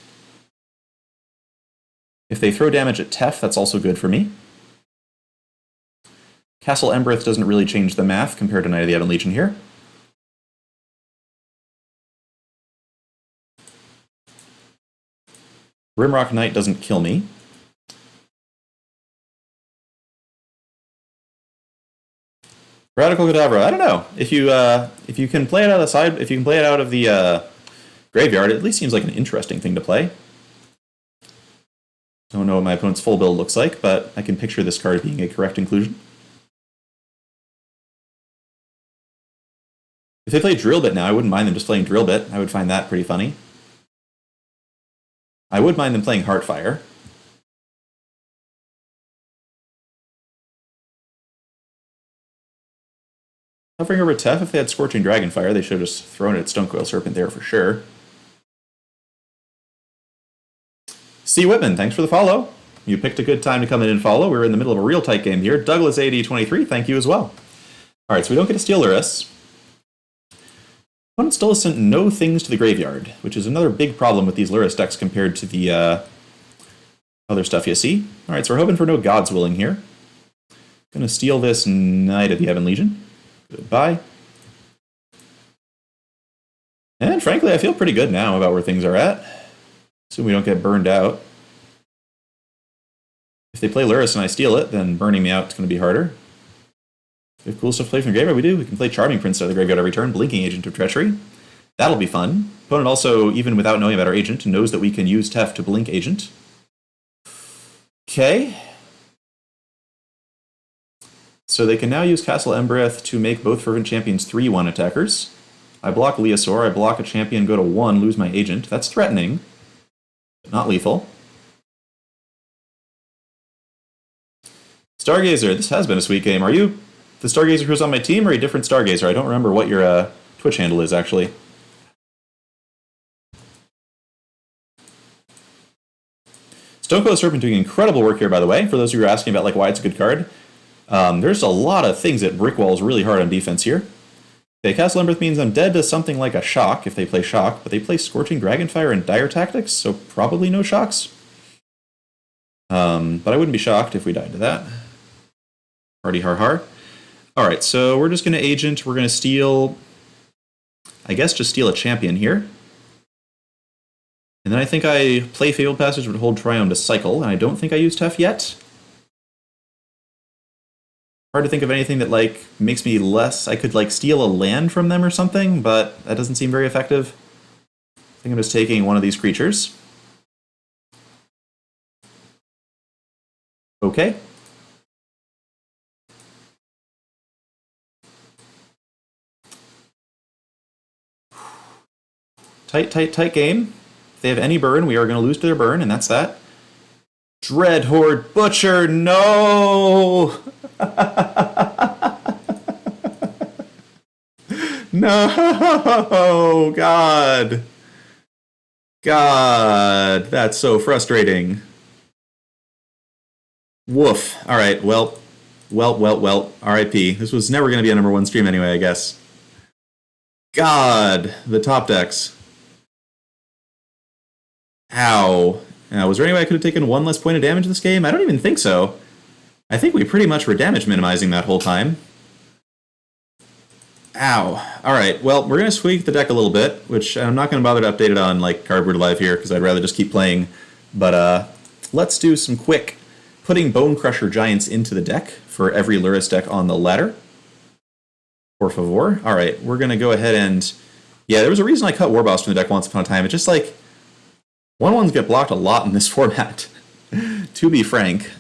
If they throw damage at Tef, that's also good for me. Castle Embereth doesn't really change the math compared to Knight of the Ebon Legion here. Rimrock Knight doesn't kill me. Radical Cadavra. I don't know if you can play it out of the side. If you can play it out of the graveyard, it at least seems like an interesting thing to play. Don't know what my opponent's full build looks like, but I can picture this card being a correct inclusion. If they play Drillbit now, I wouldn't mind them just playing Drillbit. I would find that pretty funny. I would mind them playing Heartfire. Hovering over Tef, if they had Scorching Dragonfire, they should have just thrown it at Stonecoil Serpent there for sure. C. Whitman, thanks for the follow. You picked a good time to come in and follow. We're in the middle of a real tight game here. Douglas AD23, thank you as well. Alright, so we don't get to steal Luris. Opponent still has sent no things to the graveyard, which is another big problem with these Luris decks compared to the other stuff you see. Alright, so we're hoping for no God's Willing here. Gonna steal this Knight of the Heaven Legion. Goodbye. And frankly, I feel pretty good now about where things are at. Assume we don't get burned out. If they play Luris and I steal it, then burning me out is going to be harder. We have cool stuff to play from the graveyard. We do. We can play Charming Prince out of the graveyard every turn, Blinking Agent of Treachery. That'll be fun. Opponent also, even without knowing about our agent, knows that we can use Tef to blink agent. Okay. So they can now use Castle Embereth to make both Fervent Champions 3/1 attackers. I block Leosaur, I block a champion, go to 1, lose my agent. That's threatening, but not lethal. Stargazer, this has been a sweet game. Are you the Stargazer who's on my team, or a different Stargazer? I don't remember what your Twitch handle is, actually. Stonecoil Serpent doing incredible work here, by the way. For those of you who are asking about like why it's a good card, there's a lot of things that brickwalls really hard on defense here. Okay, Castle Embereth means I'm dead to something like a Shock if they play Shock, but they play Scorching Dragonfire and Dire Tactics, so probably no Shocks. But I wouldn't be shocked if we died to that. Hardy har har. Alright, so we're just going to agent. We're going to steal, I guess just steal a champion here. And then I think I play Fabled Passage would hold Triome to cycle, and I don't think I use Tef yet. Hard to think of anything that like makes me less. I could like steal a land from them or something, but that doesn't seem very effective. I think I'm just taking one of these creatures. Okay. Tight game. If they have any burn, we are going to lose to their burn, and that's that. Dreadhorde Butcher, no! No! God! God, that's so frustrating. Woof. Alright, well. R.I.P. This was never going to be a #1 stream anyway, I guess. God, the top decks. Ow. Now, was there any way I could have taken one less point of damage this game? I don't even think so. I think we pretty much were damage minimizing that whole time. Ow. Alright, well, we're going to tweak the deck a little bit, which I'm not going to bother to update it on like Cardboard Live here, because I'd rather just keep playing. But let's do some quick putting Bone Crusher Giants into the deck for every Luris deck on the ladder. Por favor. Alright, we're going to go ahead and... Yeah, there was a reason I cut Warboss from the deck once upon a time. It's just like... 1/1s get blocked a lot in this format, to be frank.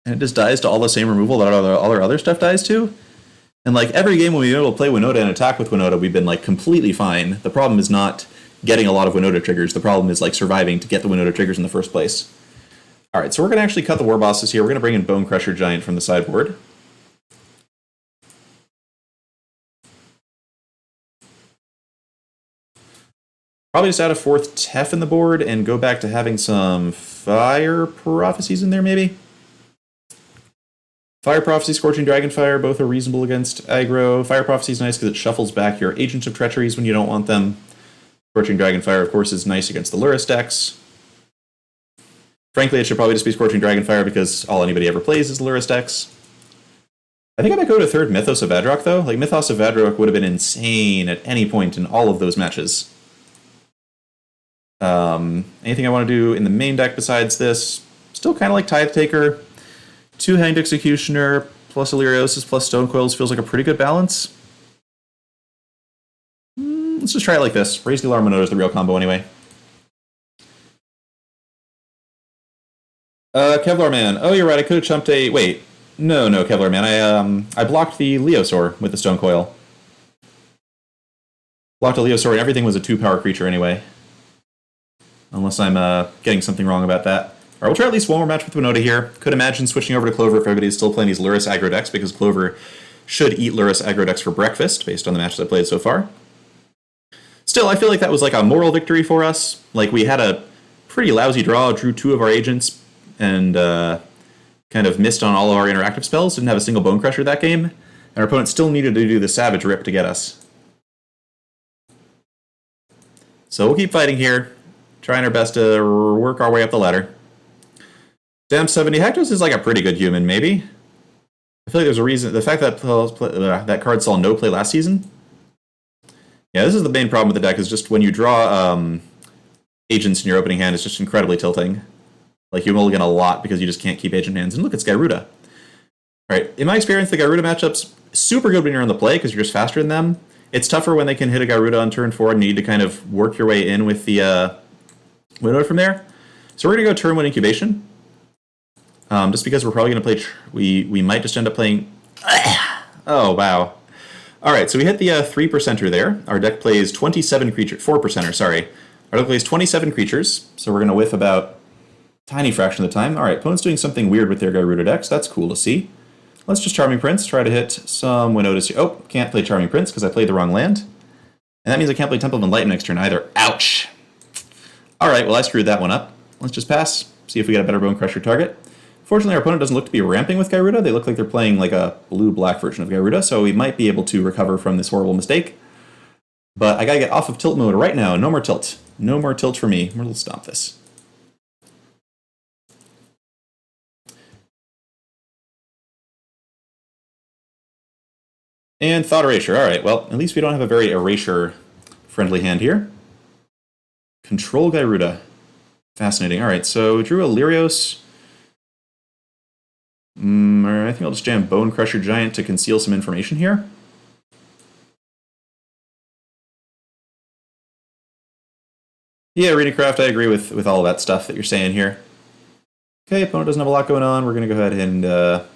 And it just dies to all the same removal that all our other stuff dies to. And like every game when we've been able to play Winota and attack with Winota, we've been like completely fine. The problem is not getting a lot of Winota triggers. The problem is like surviving to get the Winota triggers in the first place. Alright, so we're going to actually cut the War Bosses here. We're going to bring in Bone Crusher Giant from the sideboard. Probably just add a 4th Tef in the board and go back to having some Fire Prophecies in there, maybe? Fire Prophecy, Scorching Dragonfire, both are reasonable against aggro. Fire Prophecy is nice because it shuffles back your Agents of Treacheries when you don't want them. Scorching Dragonfire, of course, is nice against the Luris decks. Frankly, it should probably just be Scorching Dragonfire because all anybody ever plays is Luris decks. I think I might go to 3rd Mythos of Vadrok, though. Like, Mythos of Vadrok would have been insane at any point in all of those matches. Anything I want to do in the main deck besides this? Still kind of like Tithe Taker. 2 Hanged Executioner plus Illyrios plus Stone Coils feels like a pretty good balance. Let's just try it like this. Raise the Alarm Winota is the real combo anyway. Kevlar Man. Oh, you're right. I could have chumped a... Wait. No, Kevlar Man. I blocked the Leosaur with the Stone Coil. Blocked a Leosaur and everything was a 2-power creature anyway. Unless I'm getting something wrong about that. Alright, we'll try at least one more match with Winota here. Could imagine switching over to Clover if everybody's still playing these Lurrus aggro decks, because Clover should eat Lurrus aggro decks for breakfast, based on the matches I played so far. Still, I feel like that was like a moral victory for us. Like, we had a pretty lousy draw, drew 2 of our agents, and kind of missed on all of our interactive spells. Didn't have a single Bone Crusher that game, and our opponent still needed to do the Savage Rip to get us. So we'll keep fighting here, trying our best to work our way up the ladder. Damn, 70 Hectos is like a pretty good human, maybe. I feel like there's a reason. The fact that that card saw no play last season. Yeah, this is the main problem with the deck, is just when you draw agents in your opening hand, it's just incredibly tilting. Like, you mulligan a lot because you just can't keep agent hands. And look, it's Gyruda. Alright, in my experience, the Gyruda matchup's super good when you're on the play because you're just faster than them. It's tougher when they can hit a Gyruda on turn 4 and you need to kind of work your way in with the Winota from there. So we're going to go turn 1 incubation. Just because we're probably going to play... We might just end up playing... Oh, wow. Alright, so we hit the 3%er there. Our deck plays 27 creatures... 4%er, sorry. Our deck plays 27 creatures, so we're going to whiff about a tiny fraction of the time. Alright, opponent's doing something weird with their Gyruda decks. That's cool to see. Let's just Charming Prince, try to hit some Winotas here. Oh, can't play Charming Prince because I played the wrong land. And that means I can't play Temple of Enlightenment next turn either. Ouch! Alright, well I screwed that one up. Let's just pass, see if we get a better Bone Crusher target. Fortunately, our opponent doesn't look to be ramping with Gyruda. They look like they're playing like a blue-black version of Gyruda, so we might be able to recover from this horrible mistake. But I gotta get off of tilt mode right now. No more tilt. No more tilt for me. We'll stop this. And Thought Erasure. Alright, well, at least we don't have a very erasure-friendly hand here. Control Gyruda. Fascinating. Alright, so drew a Lyrios. I think I'll just jam Bone Crusher Giant to conceal some information here. Yeah, Arenacraft, I agree with all of that stuff that you're saying here. Okay, opponent doesn't have a lot going on. We're going to go ahead and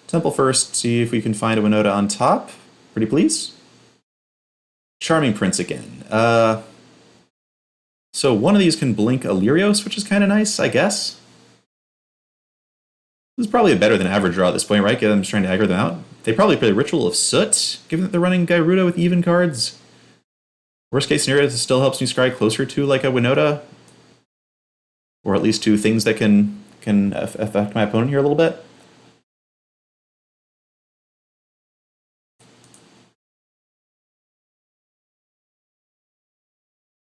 Temple first, see if we can find a Winota on top. Pretty please. Charming Prince again. So one of these can blink Illyrios, which is kind of nice, I guess. This is probably a better than average draw at this point, right? I'm just trying to aggro them out. They probably play Ritual of Soot, given that they're running Gyruda with even cards. Worst case scenario, this still helps me scry closer to like a Winota. Or at least to things that can affect my opponent here a little bit.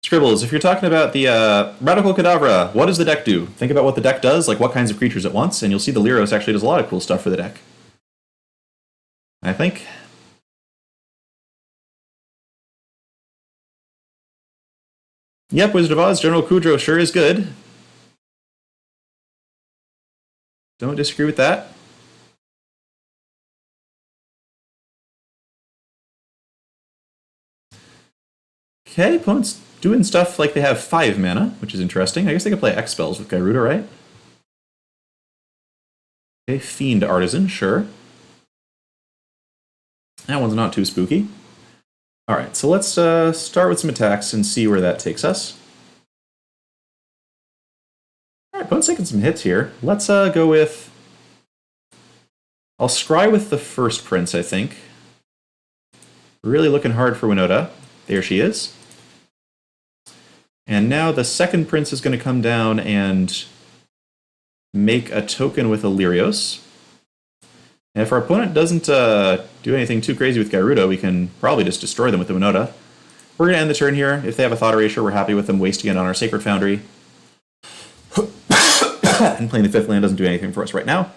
Scribbles, if you're talking about the Radical Cadavra, what does the deck do? Think about what the deck does, like what kinds of creatures it wants, and you'll see the Lyrios actually does a lot of cool stuff for the deck. I think. Yep, Wizard of Oz, General Kudro sure is good. Don't disagree with that. Okay, opponents doing stuff like they have 5 mana, which is interesting. I guess they could play X spells with Gyruda, right? Okay, Fiend Artisan, sure. That one's not too spooky. Alright, so let's start with some attacks and see where that takes us. Alright, opponent's taking some hits here. Let's go with... I'll scry with the first Prince, I think. Really looking hard for Winota. There she is. And now the second Prince is going to come down and make a token with Illyrios. And if our opponent doesn't do anything too crazy with Gyruda, we can probably just destroy them with the Winota. We're going to end the turn here. If they have a Thought Erasure, we're happy with them wasting it on our Sacred Foundry. And playing the 5th land doesn't do anything for us right now.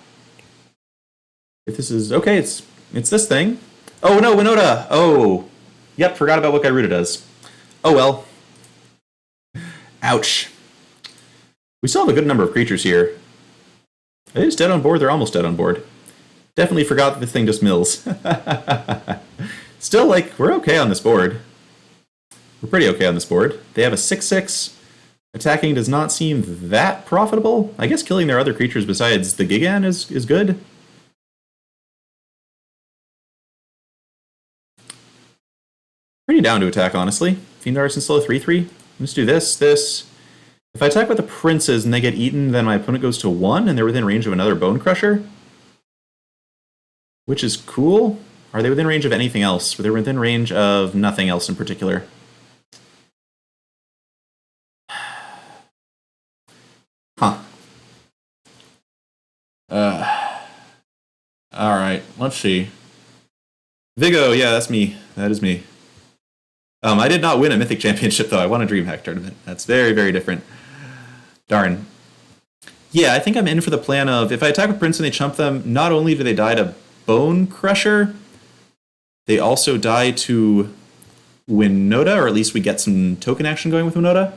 If this is... Okay, it's this thing. Oh no, Winota! Oh! Yep, forgot about what Gyruda does. Oh well. Ouch. We still have a good number of creatures here. Are they just dead on board? They're almost dead on board. Definitely forgot that this thing just mills. Still, like, we're okay on this board. We're pretty okay on this board. They have a 6/6. Attacking does not seem that profitable. I guess killing their other creatures besides the Gigan is good. Pretty down to attack, honestly. Fiend Arson still a 3/3. Let's do this. If I attack with the princes and they get eaten, then my opponent goes to 1 and they're within range of another Bone Crusher. Which is cool. Are they within range of anything else? They're within range of nothing else in particular. Huh. Alright, let's see. Vigo, yeah, that's me. That is me. I did not win a Mythic Championship, though. I won a DreamHack tournament. That's very, very different. Darn. Yeah, I think I'm in for the plan of, if I attack with Prince and they chump them, not only do they die to Bone Crusher, they also die to Winota, or at least we get some token action going with Winota.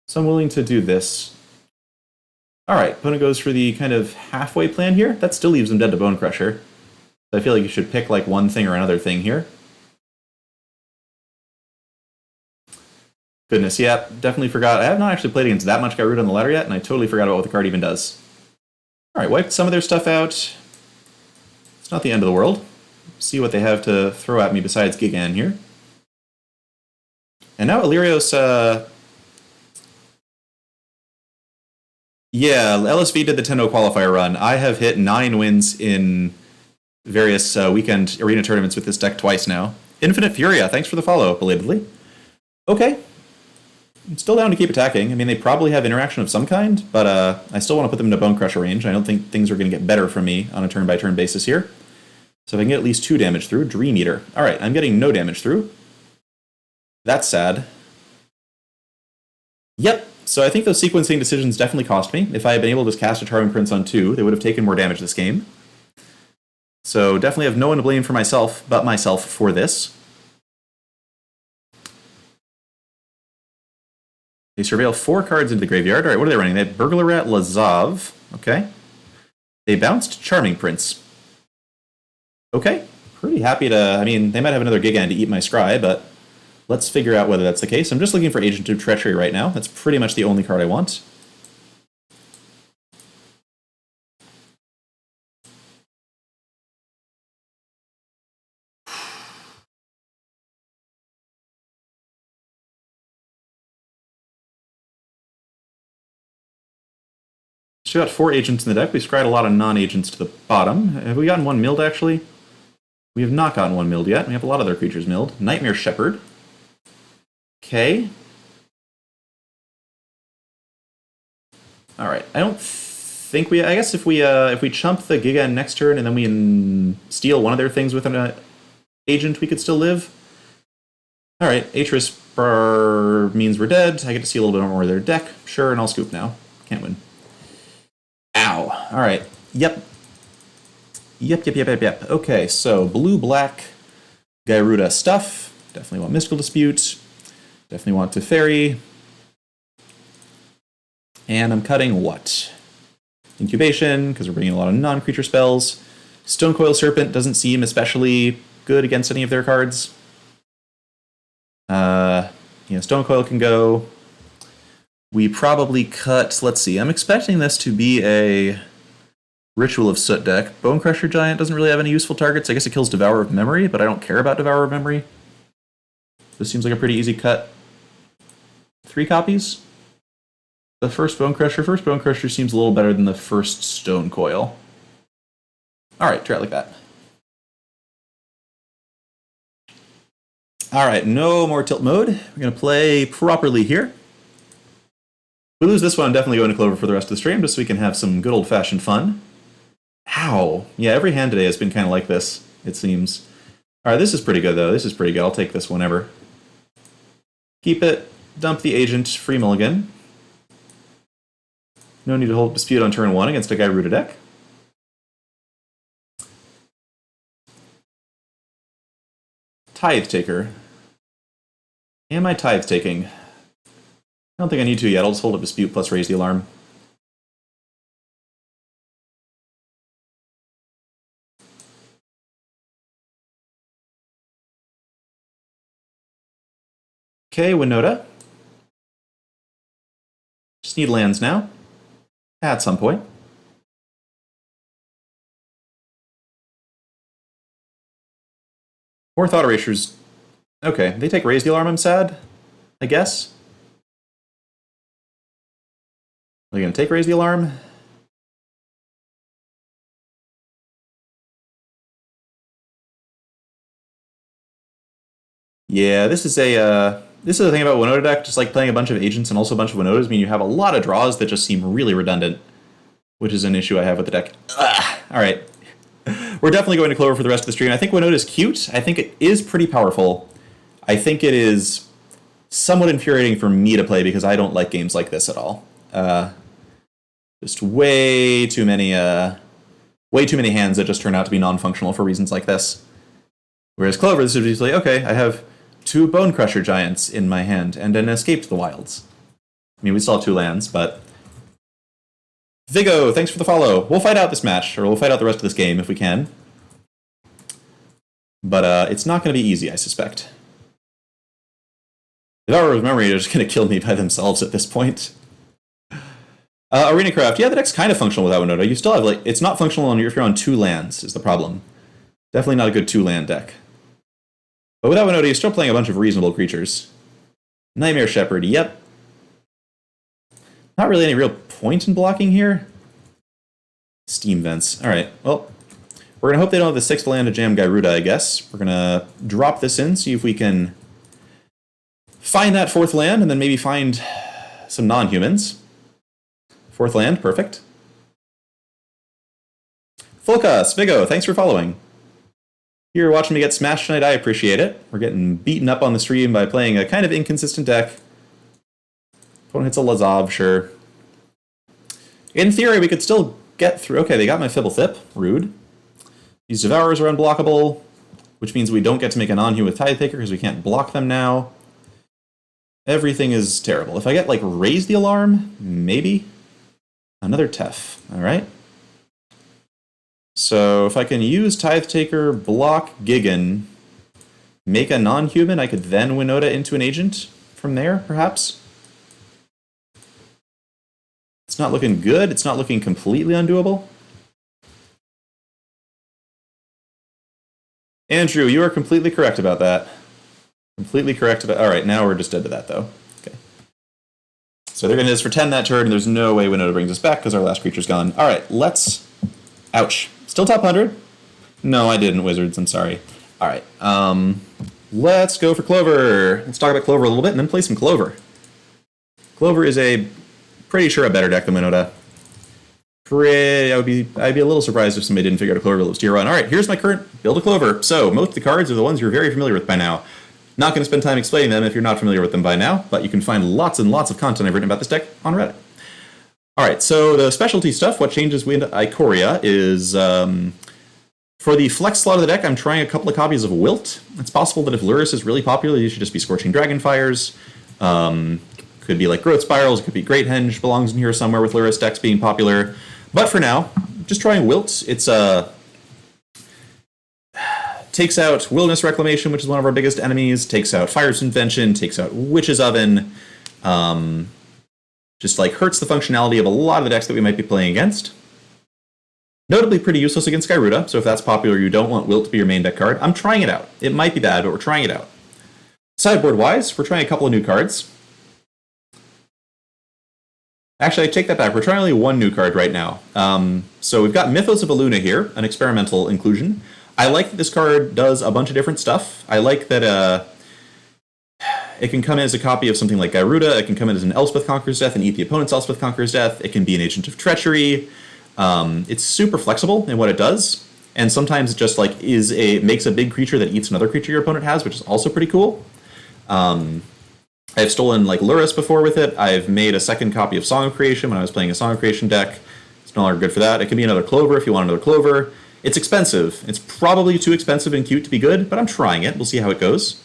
So I'm willing to do this. Alright, opponent goes for the kind of halfway plan here. That still leaves them dead to Bone Crusher. So I feel like you should pick like one thing or another thing here. Goodness, yeah, definitely forgot. I have not actually played against that much Gyruda on the ladder yet, and I totally forgot about what the card even does. Alright, wiped some of their stuff out. It's not the end of the world. See what they have to throw at me besides Gigan here. And now Illyrios, yeah, LSV did the 10-0 qualifier run. I have hit 9 wins in various weekend arena tournaments with this deck twice now. Infinite Furia, thanks for the follow, belatedly. Okay. I'm still down to keep attacking. I mean, they probably have interaction of some kind, but I still want to put them into Bone Crusher range. I don't think things are going to get better from me on a turn-by-turn basis here. So if I can get at least 2 damage through, Dream Eater. Alright, I'm getting no damage through. That's sad. Yep, so I think those sequencing decisions definitely cost me. If I had been able to just cast a Charming Prince on 2, they would have taken more damage this game. So definitely have no one to blame for myself, but myself for this. They surveil 4 cards into the graveyard. Alright, what are they running? They have Burglar Rat, Lazav. Okay. They bounced Charming Prince. Okay. Pretty happy to... I mean, they might have another Gigan to eat my Scry, but let's figure out whether that's the case. I'm just looking for Agent of Treachery right now. That's pretty much the only card I want. So we got 4 agents in the deck. We scryed a lot of non-agents to the bottom. Have we gotten one milled, actually? We have not gotten one milled yet. We have a lot of their creatures milled. Nightmare Shepherd. Okay. Alright, I don't think we... I guess if we chump the Gigan next turn and then we steal one of their things with an agent, we could still live. Alright, Atris Bar means we're dead. I get to see a little bit more of their deck. Sure, and I'll scoop now. Can't win. Ow. Alright. Yep. Okay, so blue-black Gyruda stuff. Definitely want Mystical Dispute. Definitely want Teferi. And I'm cutting what? Incubation, because we're bringing a lot of non-creature spells. Stonecoil Serpent doesn't seem especially good against any of their cards. Stonecoil can go. We probably cut, let's see, I'm expecting this to be a Ritual of Soot deck. Bone Crusher Giant doesn't really have any useful targets. I guess it kills Devourer of Memory, but I don't care about Devourer of Memory. This seems like a pretty easy cut. 3 copies? The first Bone Crusher seems a little better than the first Stonecoil. Alright, try it like that. Alright, no more tilt mode. We're going to play properly here. If we lose this one, I'm definitely going to Clover for the rest of the stream, just so we can have some good old-fashioned fun. Ow. Yeah, every hand today has been kind of like this, it seems. Alright, this is pretty good, though. This is pretty good. I'll take this whenever. Keep it. Dump the agent. Free mulligan. No need to hold dispute on turn 1 against a Gyruda deck. Tithe Taker. Am I Tithe Taking? I don't think I need to yet. I'll just hold up Dispute plus raise the alarm. Okay, Winota. Just need lands now. At some point. More Thought Erasures. Okay, they take raise the alarm, I'm sad. I guess. Are they going to take raise the alarm? Yeah, this is the thing about Winota deck. Just like playing a bunch of agents and also a bunch of Winotas mean you have a lot of draws that just seem really redundant, which is an issue I have with the deck. All right, we're definitely going to Clover for the rest of the stream. I think Winota is cute. I think it is pretty powerful. I think it is somewhat infuriating for me to play because I don't like games like this at all. Just way too many hands that just turn out to be non-functional for reasons like this. Whereas Clover, this is usually, okay, I have 2 Bone Crusher Giants in my hand and an Escape to the Wilds. I mean, we still have 2 lands, but... Vigo, thanks for the follow. We'll fight out this match, or we'll fight out the rest of this game if we can. But it's not going to be easy, I suspect. Devourer of Memory are just going to kill me by themselves at this point. Arena Craft, yeah, the deck's kind of functional without Winota. You still have, like, it's not functional if you're on 2 lands, is the problem. Definitely not a good 2-land deck. But without Winota, you're still playing a bunch of reasonable creatures. Nightmare Shepherd, yep. Not really any real point in blocking here. Steam Vents. Alright, well, we're going to hope they don't have the 6th land to jam Gyruda, I guess. We're going to drop this in, see if we can find that 4th land, and then maybe find some non-humans. 4th land, perfect. Fulcus, Vigo, thanks for following. You're watching me get smashed tonight, I appreciate it. We're getting beaten up on the stream by playing a kind of inconsistent deck. Opponent hits a Lazav, sure. In theory, we could still get through... Okay, they got my Fibblethip. Rude. These Devourers are unblockable, which means we don't get to make a non-human with Tithe Taker because we can't block them now. Everything is terrible. If I get, like, Raise the Alarm, maybe? Another Tef. Alright. So if I can use Tithe Taker, block Gigan, make a non-human, I could then Winota into an agent from there, perhaps? It's not looking good. It's not looking completely undoable. Andrew, you are completely correct about that. Completely correct about... Alright, now we're just dead to that, though. Okay. So they're going to hit us for 10 that turn, and there's no way Winota brings us back because our last creature's gone. Alright, let's... Ouch. Still top 100? No, I didn't, Wizards. I'm sorry. All right. Let's go for Clover. Let's talk about Clover a little bit and then play some Clover. Clover is pretty sure a better deck than Winota. I'd be a little surprised if somebody didn't figure out a Clover that was tier 1. All right, here's my current build of Clover. So most of the cards are the ones you're very familiar with by now. Not going to spend time explaining them if you're not familiar with them by now, but you can find lots and lots of content I've written about this deck on Reddit. Alright, so the specialty stuff, what changes with Ikoria is, for the flex slot of the deck, I'm trying a couple of copies of Wilt. It's possible that if Lurrus is really popular, you should just be Scorching Dragonfires. Could be like Growth Spirals, it could be Great Henge belongs in here somewhere with Lurrus decks being popular. But for now, just trying Wilt. It's takes out Wilderness Reclamation, which is one of our biggest enemies, takes out Fire's Invention, takes out Witch's Oven, just like hurts the functionality of a lot of the decks that we might be playing against. Notably pretty useless against Gyruda, so if that's popular, you don't want Wilt to be your main deck card. I'm trying it out. It might be bad, but we're trying it out. Sideboard-wise, we're trying a couple of new cards. Actually, I take that back. We're trying only 1 new card right now. So we've got Mythos of Aluna here, an experimental inclusion. I like that this card does a bunch of different stuff. I like that it can come in as a copy of something like Gyruda. It can come in as an Elspeth Conqueror's Death and eat the opponent's Elspeth Conqueror's Death. It can be an Agent of Treachery. It's super flexible in what it does. And sometimes it just like makes a big creature that eats another creature your opponent has, which is also pretty cool. I've stolen like Lurrus before with it. I've made a second copy of Song of Creation when I was playing a Song of Creation deck. It's no longer good for that. It can be another Clover if you want another Clover. It's expensive. It's probably too expensive and cute to be good, but I'm trying it. We'll see how it goes.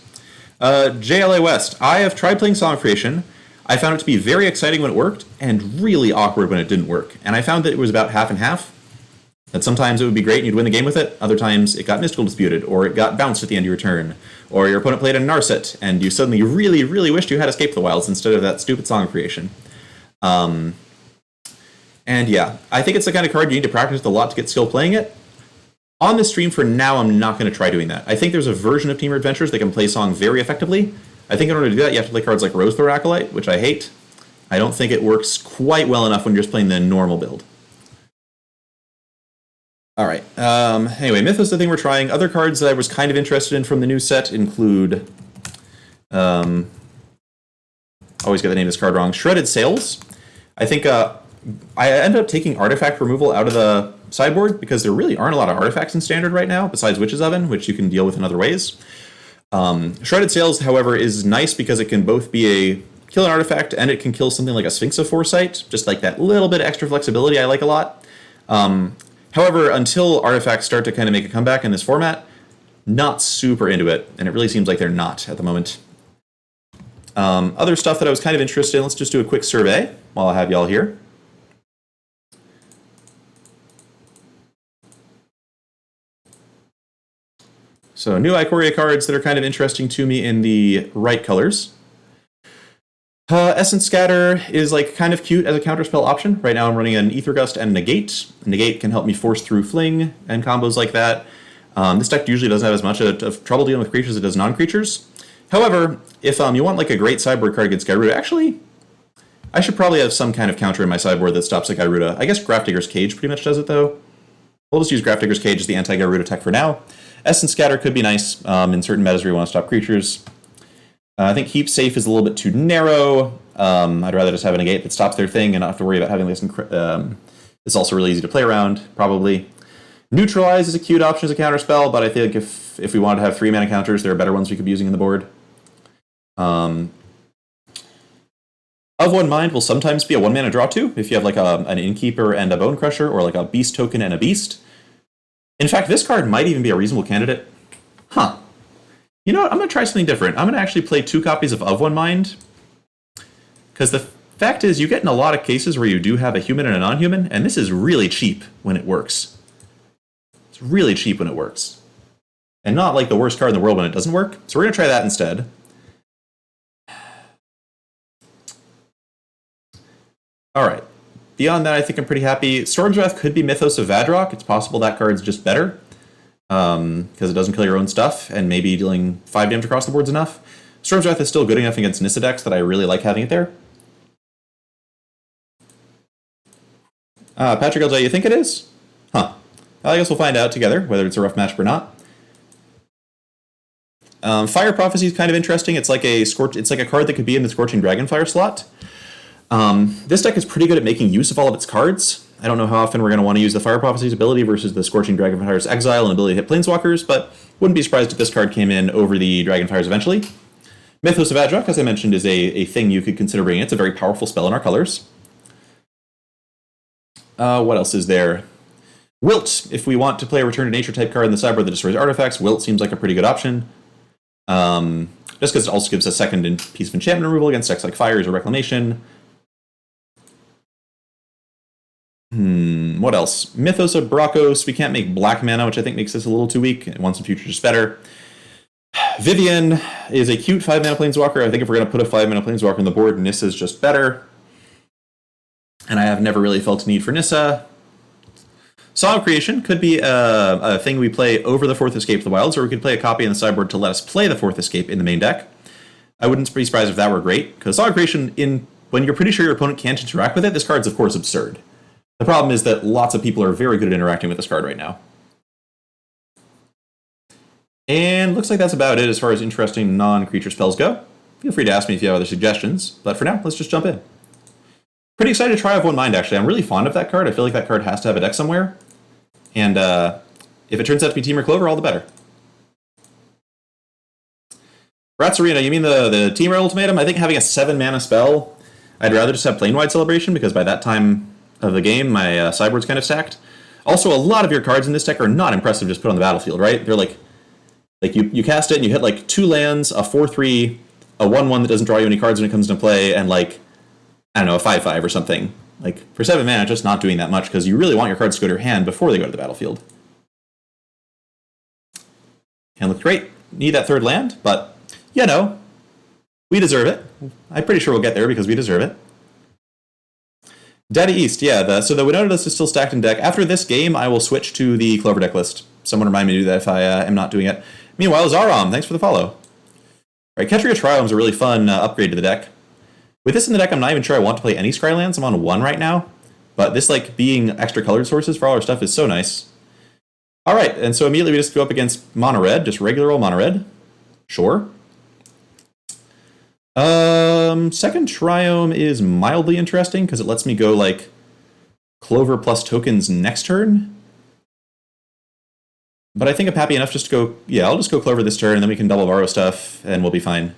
JLA West. I have tried playing Song of Creation. I found it to be very exciting when it worked, and really awkward when it didn't work. And I found that it was about half and half. That sometimes it would be great and you'd win the game with it, other times it got mystical disputed, or it got bounced at the end of your turn, or your opponent played a Narset, and you suddenly really, really wished you had Escape the Wilds instead of that stupid song creation. And yeah, I think it's the kind of card you need to practice a lot to get skill playing it. On this stream for now, I'm not going to try doing that. I think there's a version of Temur Adventures that can play Song very effectively. I think in order to do that, you have to play cards like Rose Thorn Acolyte, which I hate. I don't think it works quite well enough when you're just playing the normal build. Alright, anyway, Mythos is the thing we're trying. Other cards that I was kind of interested in from the new set include... always get the name of this card wrong. Shredded Sails. I think I ended up taking artifact removal out of the sideboard because there really aren't a lot of artifacts in Standard right now, besides Witch's Oven, which you can deal with in other ways. Shredded Sails, however, is nice because it can both be a kill an artifact and it can kill something like a Sphinx of Foresight, just like that little bit of extra flexibility I like a lot. However, until artifacts start to kind of make a comeback in this format, not super into it, and it really seems like they're not at the moment. Other stuff that I was kind of interested in, let's just do a quick survey while I have y'all here. So new Ikoria cards that are kind of interesting to me in the right colors. Essence Scatter is like kind of cute as a counterspell option. Right now I'm running an Ether Gust and Negate. Negate can help me force through Fling and combos like that. This deck usually doesn't have as much of trouble dealing with creatures as it does non-creatures. However, if you want like a great sideboard card against Gyruda, actually, I should probably have some kind of counter in my sideboard that stops like Gyruda. I guess Grafdigger's Cage pretty much does it though. We'll just use Grafdigger's Cage as the anti-Gyruda tech for now. Essence Scatter could be nice in certain metas where you want to stop creatures. I think Keep Safe is a little bit too narrow. I'd rather just have a Negate that stops their thing and not have to worry about having this. It's also really easy to play around, probably. Neutralize is a cute option as a counterspell, but I think if we wanted to have 3-mana counters, there are better ones we could be using in the board. Of One Mind will sometimes be a 1-mana draw too, if you have like an Innkeeper and a Bone Crusher, or like a Beast token and a Beast. In fact, this card might even be a reasonable candidate. Huh. You know what? I'm going to try something different. I'm going to actually play 2 copies of One Mind. Because the fact is, you get in a lot of cases where you do have a human and a non-human, and this is really cheap when it works. It's really cheap when it works. And not like the worst card in the world when it doesn't work. So we're going to try that instead. Alright. Beyond that, I think I'm pretty happy. Storm's Wrath could be Mythos of Vadrock. It's possible that card's just better. Because it doesn't kill your own stuff, and maybe dealing 5 damage across the board's enough. Storm's Wrath is still good enough against Nissa decks that I really like having it there. Patrick LJ, you think it is? Huh. I guess we'll find out together, whether it's a rough matchup or not. Fire Prophecy is kind of interesting. It's like a card that could be in the Scorching Dragonfire slot. This deck is pretty good at making use of all of its cards. I don't know how often we're going to want to use the Fire Prophecy's ability versus the Scorching Dragonfire's Exile and ability to hit Planeswalkers, but wouldn't be surprised if this card came in over the Dragonfires eventually. Mythos of Vadrock, as I mentioned, is a thing you could consider bringing. It's a very powerful spell in our colors. What else is there? Wilt, if we want to play a Return to Nature type card in the sideboard that destroys artifacts, Wilt seems like a pretty good option. Just because it also gives a second piece of enchantment removal against decks like Fires or Reclamation. What else? Mythos of Bracos. We can't make black mana, which I think makes this a little too weak. Once in future, just better. Vivian is a cute 5-mana Planeswalker. I think if we're going to put a 5-mana Planeswalker on the board, Nissa is just better. And I have never really felt a need for Nissa. Song of Creation could be a thing we play over the 4th Escape of the Wilds, or we could play a copy in the sideboard to let us play the 4th Escape in the main deck. I wouldn't be surprised if that were great, because Song of Creation, when you're pretty sure your opponent can't interact with it, this card's of course absurd. The problem is that lots of people are very good at interacting with this card right now. And looks like that's about it as far as interesting non-creature spells go. Feel free to ask me if you have other suggestions, but for now, let's just jump in. Pretty excited to try Of One Mind, actually. I'm really fond of that card. I feel like that card has to have a deck somewhere. And if it turns out to be Temur Clover, all the better. Rats Arena, you mean the Temur Ultimatum? I think having a 7-mana spell, I'd rather just have Planewide Celebration, because by that time of the game, my sideboard's kind of stacked. Also, a lot of your cards in this deck are not impressive just put on the battlefield, right? They're like you cast it and you hit like 2 lands, a 4/3, a 1/1 that doesn't draw you any cards when it comes into play, and like, I don't know, a 5/5 or something. Like, for 7 mana, just not doing that much, because you really want your cards to go to your hand before they go to the battlefield. And look great. Need that 3rd land, but, you know, we deserve it. I'm pretty sure we'll get there because we deserve it. Daddy East, yeah. So the Winota list is still stacked in deck. After this game, I will switch to the Clover deck list. Someone remind me to do that if I am not doing it. Meanwhile, Zarom, thanks for the follow. All right, Ketria Triome is a really fun upgrade to the deck. With this in the deck, I'm not even sure I want to play any Scrylands. I'm on 1 right now. But this, like, being extra colored sources for all our stuff is so nice. All right, and so immediately we just go up against Mono Red, just regular old Mono Red. Sure. Second Triome is mildly interesting because it lets me go, like, Clover plus tokens next turn. But I think I'm happy enough just to go, yeah, I'll just go Clover this turn, and then we can double borrow stuff, and we'll be fine.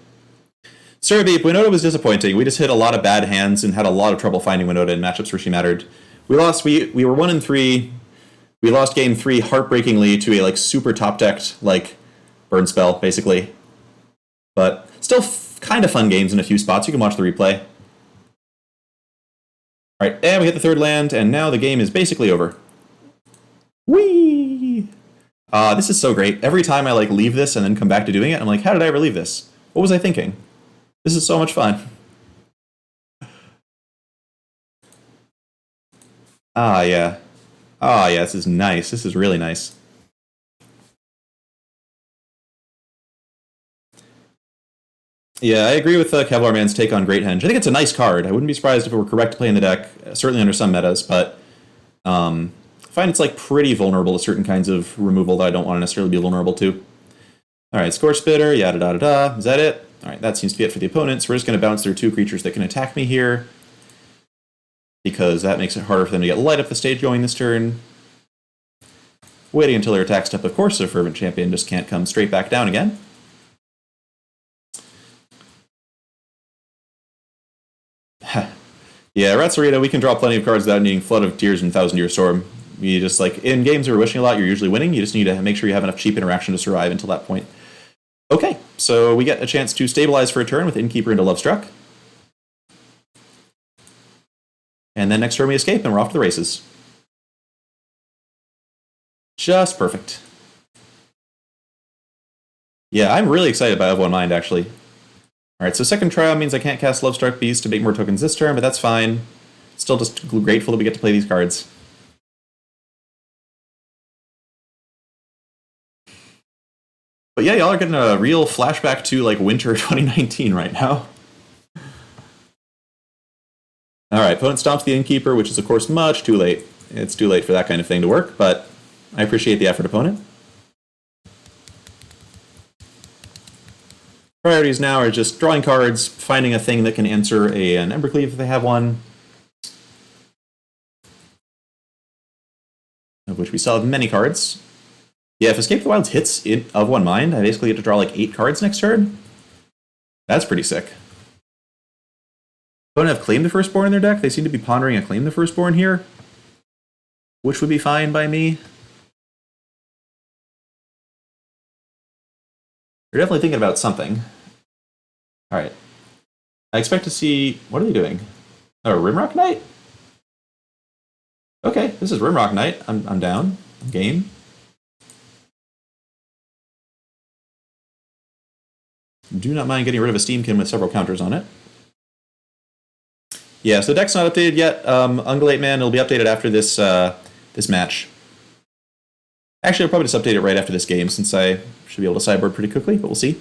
Surabeep, Winota was disappointing. We just hit a lot of bad hands and had a lot of trouble finding Winota in matchups where she mattered. We lost, we were 1-3. We lost game 3 heartbreakingly to a, like, super top-decked, like, burn spell, basically. But still kind of fun games in a few spots. You can watch the replay. All right, and we hit the 3rd land, and now the game is basically over. Whee! This is so great. Every time I, like, leave this and then come back to doing it, I'm like, how did I ever leave this? What was I thinking? This is so much fun. Yeah. Yeah, this is nice. This is really nice. Yeah, I agree with Kevlar Man's take on Great Henge. I think it's a nice card. I wouldn't be surprised if it were correct to play in the deck, certainly under some metas, but I find it's like pretty vulnerable to certain kinds of removal that I don't want to necessarily be vulnerable to. All right, Scorch Spitter, yada da da da. Is that it? All right, that seems to be it for the opponents. We're just going to bounce through 2 creatures that can attack me here, because that makes it harder for them to get light up the stage going this turn. Waiting until their attack step, of course, so Fervent Champion just can't come straight back down again. Yeah, Ratsarita, we can draw plenty of cards without needing Flood of Tears and Thousand Year Storm. You just, like, in games where you're wishing a lot, you're usually winning. You just need to make sure you have enough cheap interaction to survive until that point. Okay, so we get a chance to stabilize for a turn with Innkeeper into Lovestruck. And then next turn we escape, and we're off to the races. Just perfect. Yeah, I'm really excited about Of One Mind, actually. Alright, so second trial means I can't cast Lovestruck Beast to make more tokens this turn, but that's fine. Still just grateful that we get to play these cards. But yeah, y'all are getting a real flashback to, like, winter 2019 right now. Alright, opponent stomps the Innkeeper, which is, of course, much too late. It's too late for that kind of thing to work, but I appreciate the effort, opponent. Priorities now are just drawing cards, finding a thing that can answer an Embercleave if they have one, of which we still have many cards. Yeah, if Escape the Wilds hits Of One Mind, I basically get to draw like 8 cards next turn. That's pretty sick. Don't have Claim the Firstborn in their deck. They seem to be pondering a Claim the Firstborn here, which would be fine by me. They're definitely thinking about something. Alright. I expect to see... What are they doing? Oh, Rimrock Knight? Okay, this is Rimrock Knight. I'm down. I'm game. Do not mind getting rid of a Steamkin with several counters on it. Yeah, so the deck's not updated yet. Ungulate Man, it'll be updated after this this match. Actually, I'll probably just update it right after this game, since I should be able to sideboard pretty quickly, but we'll see.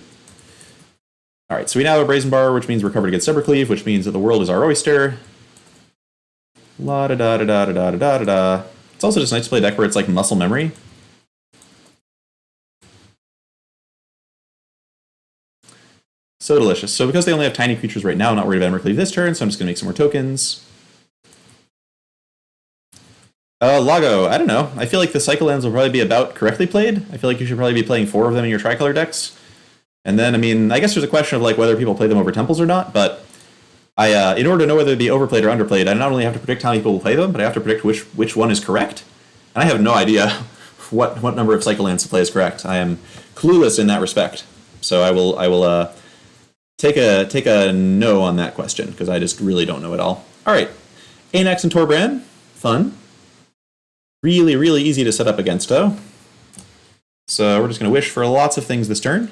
Alright, so we now have a Brazen Bar, which means we're covered against Embercleave, which means that the world is our oyster. La-da-da-da-da-da-da-da-da-da. It's also just nice to play a deck where it's like muscle memory. So delicious. So because they only have tiny creatures right now, I'm not worried about Embercleave this turn, so I'm just going to make some more tokens. Lago, I don't know. I feel like the Cycle Lands will probably be about correctly played. I feel like you should probably be playing 4 of them in your tricolor decks. And then, I mean, I guess there's a question of like whether people play them over temples or not, but in order to know whether they'd be overplayed or underplayed, I not only have to predict how many people will play them, but I have to predict which one is correct. And I have no idea what number of Cycle Lands to play is correct. I am clueless in that respect. So I will take a no on that question, because I just really don't know it all. All right, Anax and Torbran, fun. Really, really easy to set up against, though. So we're just going to wish for lots of things this turn.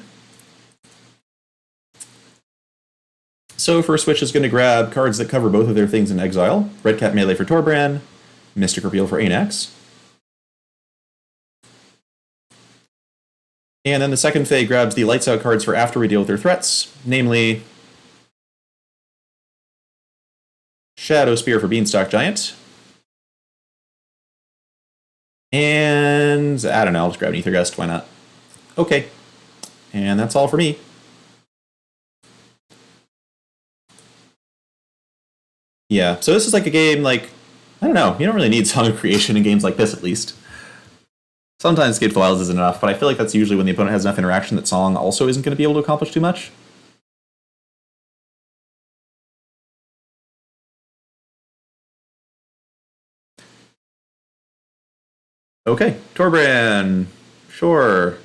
So first wish is going to grab cards that cover both of their things in exile. Red Cap Melee for Torbran, Mystic Repeal for Anax. And then the second Fae grabs the Lights Out cards for after we deal with their threats, namely Shadow Spear for Beanstalk Giant. And I don't know, I'll just grab an Ether Gust, why not? Okay. And that's all for me. Yeah, so this is like a game, like, I don't know, you don't really need Song of Creation in games like this, at least. Sometimes Escape the Wilds isn't enough, but I feel like that's usually when the opponent has enough interaction that Song also isn't going to be able to accomplish too much. Okay, Torbran. Sure.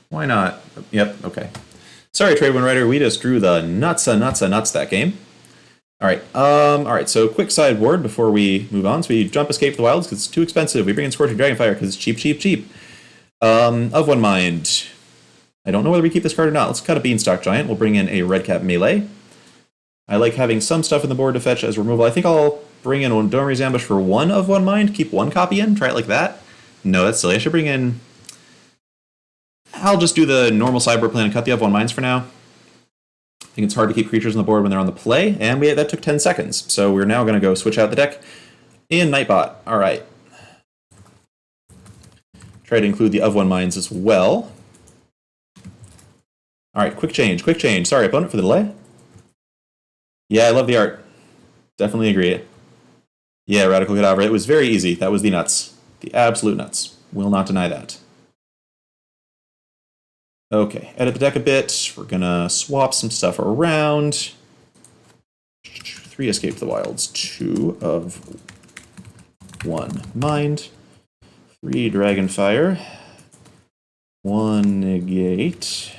Why not? Yep, okay. Sorry, Trade One Rider, we just drew the nuts that game. Alright, so quick sideboard before we move on. So we jump Escape the Wilds because it's too expensive. We bring in Scorching Dragonfire because it's cheap. Of One Mind. I don't know whether we keep this card or not. Let's cut a Beanstalk Giant. We'll bring in a Red Cap Melee. I like having some stuff in the board to fetch as removal. I think I'll bring in Domery's Ambush for one Of One Mind. Keep one copy in. Try it like that. No, that's silly. I should bring in... I'll just do the normal sideboard plan and cut the Of One Minds for now. I think it's hard to keep creatures on the board when they're on the play, and that took 10 seconds. So we're now going to go switch out the deck in Nightbot. All right. Try to include the Of One Minds as well. All right, quick change. Sorry, opponent, for the delay. Yeah, I love the art. Definitely agree. Yeah, Radical Cadaver. It was very easy. That was the nuts. The absolute nuts. Will not deny that. Okay, edit the deck a bit. We're gonna swap some stuff around. 3 Escape the Wilds, 2 Of One Mind, 3 Dragonfire, 1 Negate,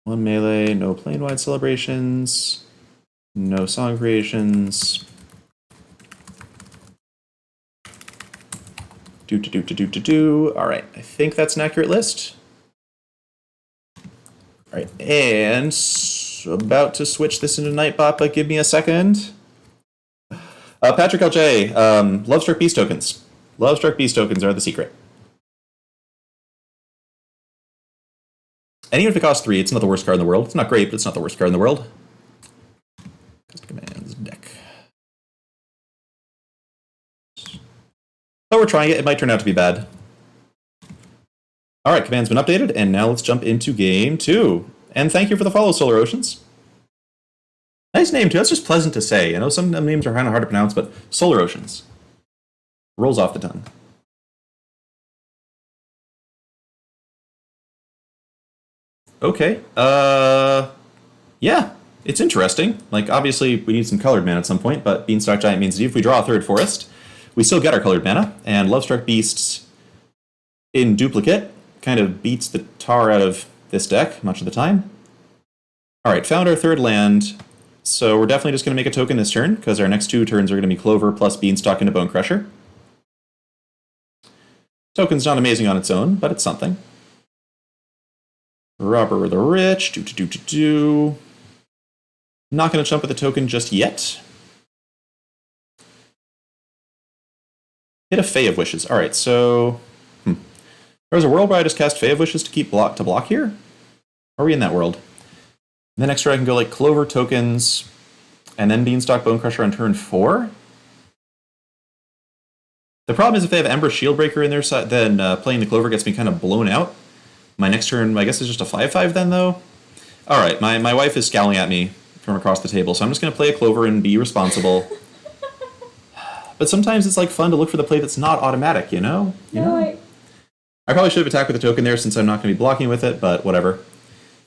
1 Melee, no Plane-Wide Celebrations, no Song Creations. Alright, I think that's an accurate list. All right, and about to switch this into Nightbot, but give me a second. Patrick LJ, Lovestruck Beast tokens. Lovestruck Beast tokens are the secret. And even if it costs 3, it's not the worst card in the world. It's not great, but it's not the worst card in the world. Commands deck. But we're trying it. It might turn out to be bad. All right, command's been updated, and now let's jump into game 2. And thank you for the follow, Solar Oceans. Nice name, too. That's just pleasant to say. I know some names are kind of hard to pronounce, but Solar Oceans rolls off the tongue. Okay. Yeah, it's interesting. Like, obviously, we need some colored mana at some point, but Beanstalk Giant means that if we draw a 3rd forest, we still get our colored mana, and Lovestruck Beasts in duplicate kind of beats the tar out of this deck much of the time. All right, found our 3rd land, so we're definitely just going to make a token this turn, because our next 2 turns are going to be Clover plus Beanstalk into Bone Crusher. Token's not amazing on its own, but it's something. Robber the Rich, Not going to jump with the token just yet. Hit a Fae of Wishes. All right, so... There's a world where I just cast Fae of Wishes to keep block here? Are we in that world? And then next turn I can go like Clover tokens, and then Beanstalk Bone Crusher on turn 4? The problem is if they have Ember Shieldbreaker in their side, then playing the Clover gets me kind of blown out. My next turn, I guess, is just a 5/5 then, though? Alright, my wife is scowling at me from across the table, so I'm just going to play a Clover and be responsible. But sometimes it's like fun to look for the play that's not automatic, you know? I probably should have attacked with a token there since I'm not going to be blocking with it, but whatever. I'm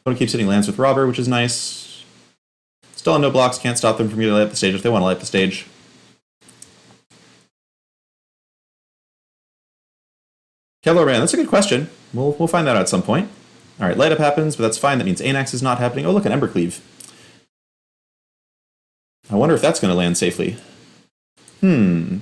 going to keep sitting lands with Robber, which is nice. Still on no blocks, can't stop them from either light up the stage if they want to light up the stage. Kevlar Man, that's a good question. We'll find that out at some point. Alright, light up happens, but that's fine. That means Anax is not happening. Oh, look, an Embercleave. I wonder if that's going to land safely. Yeah,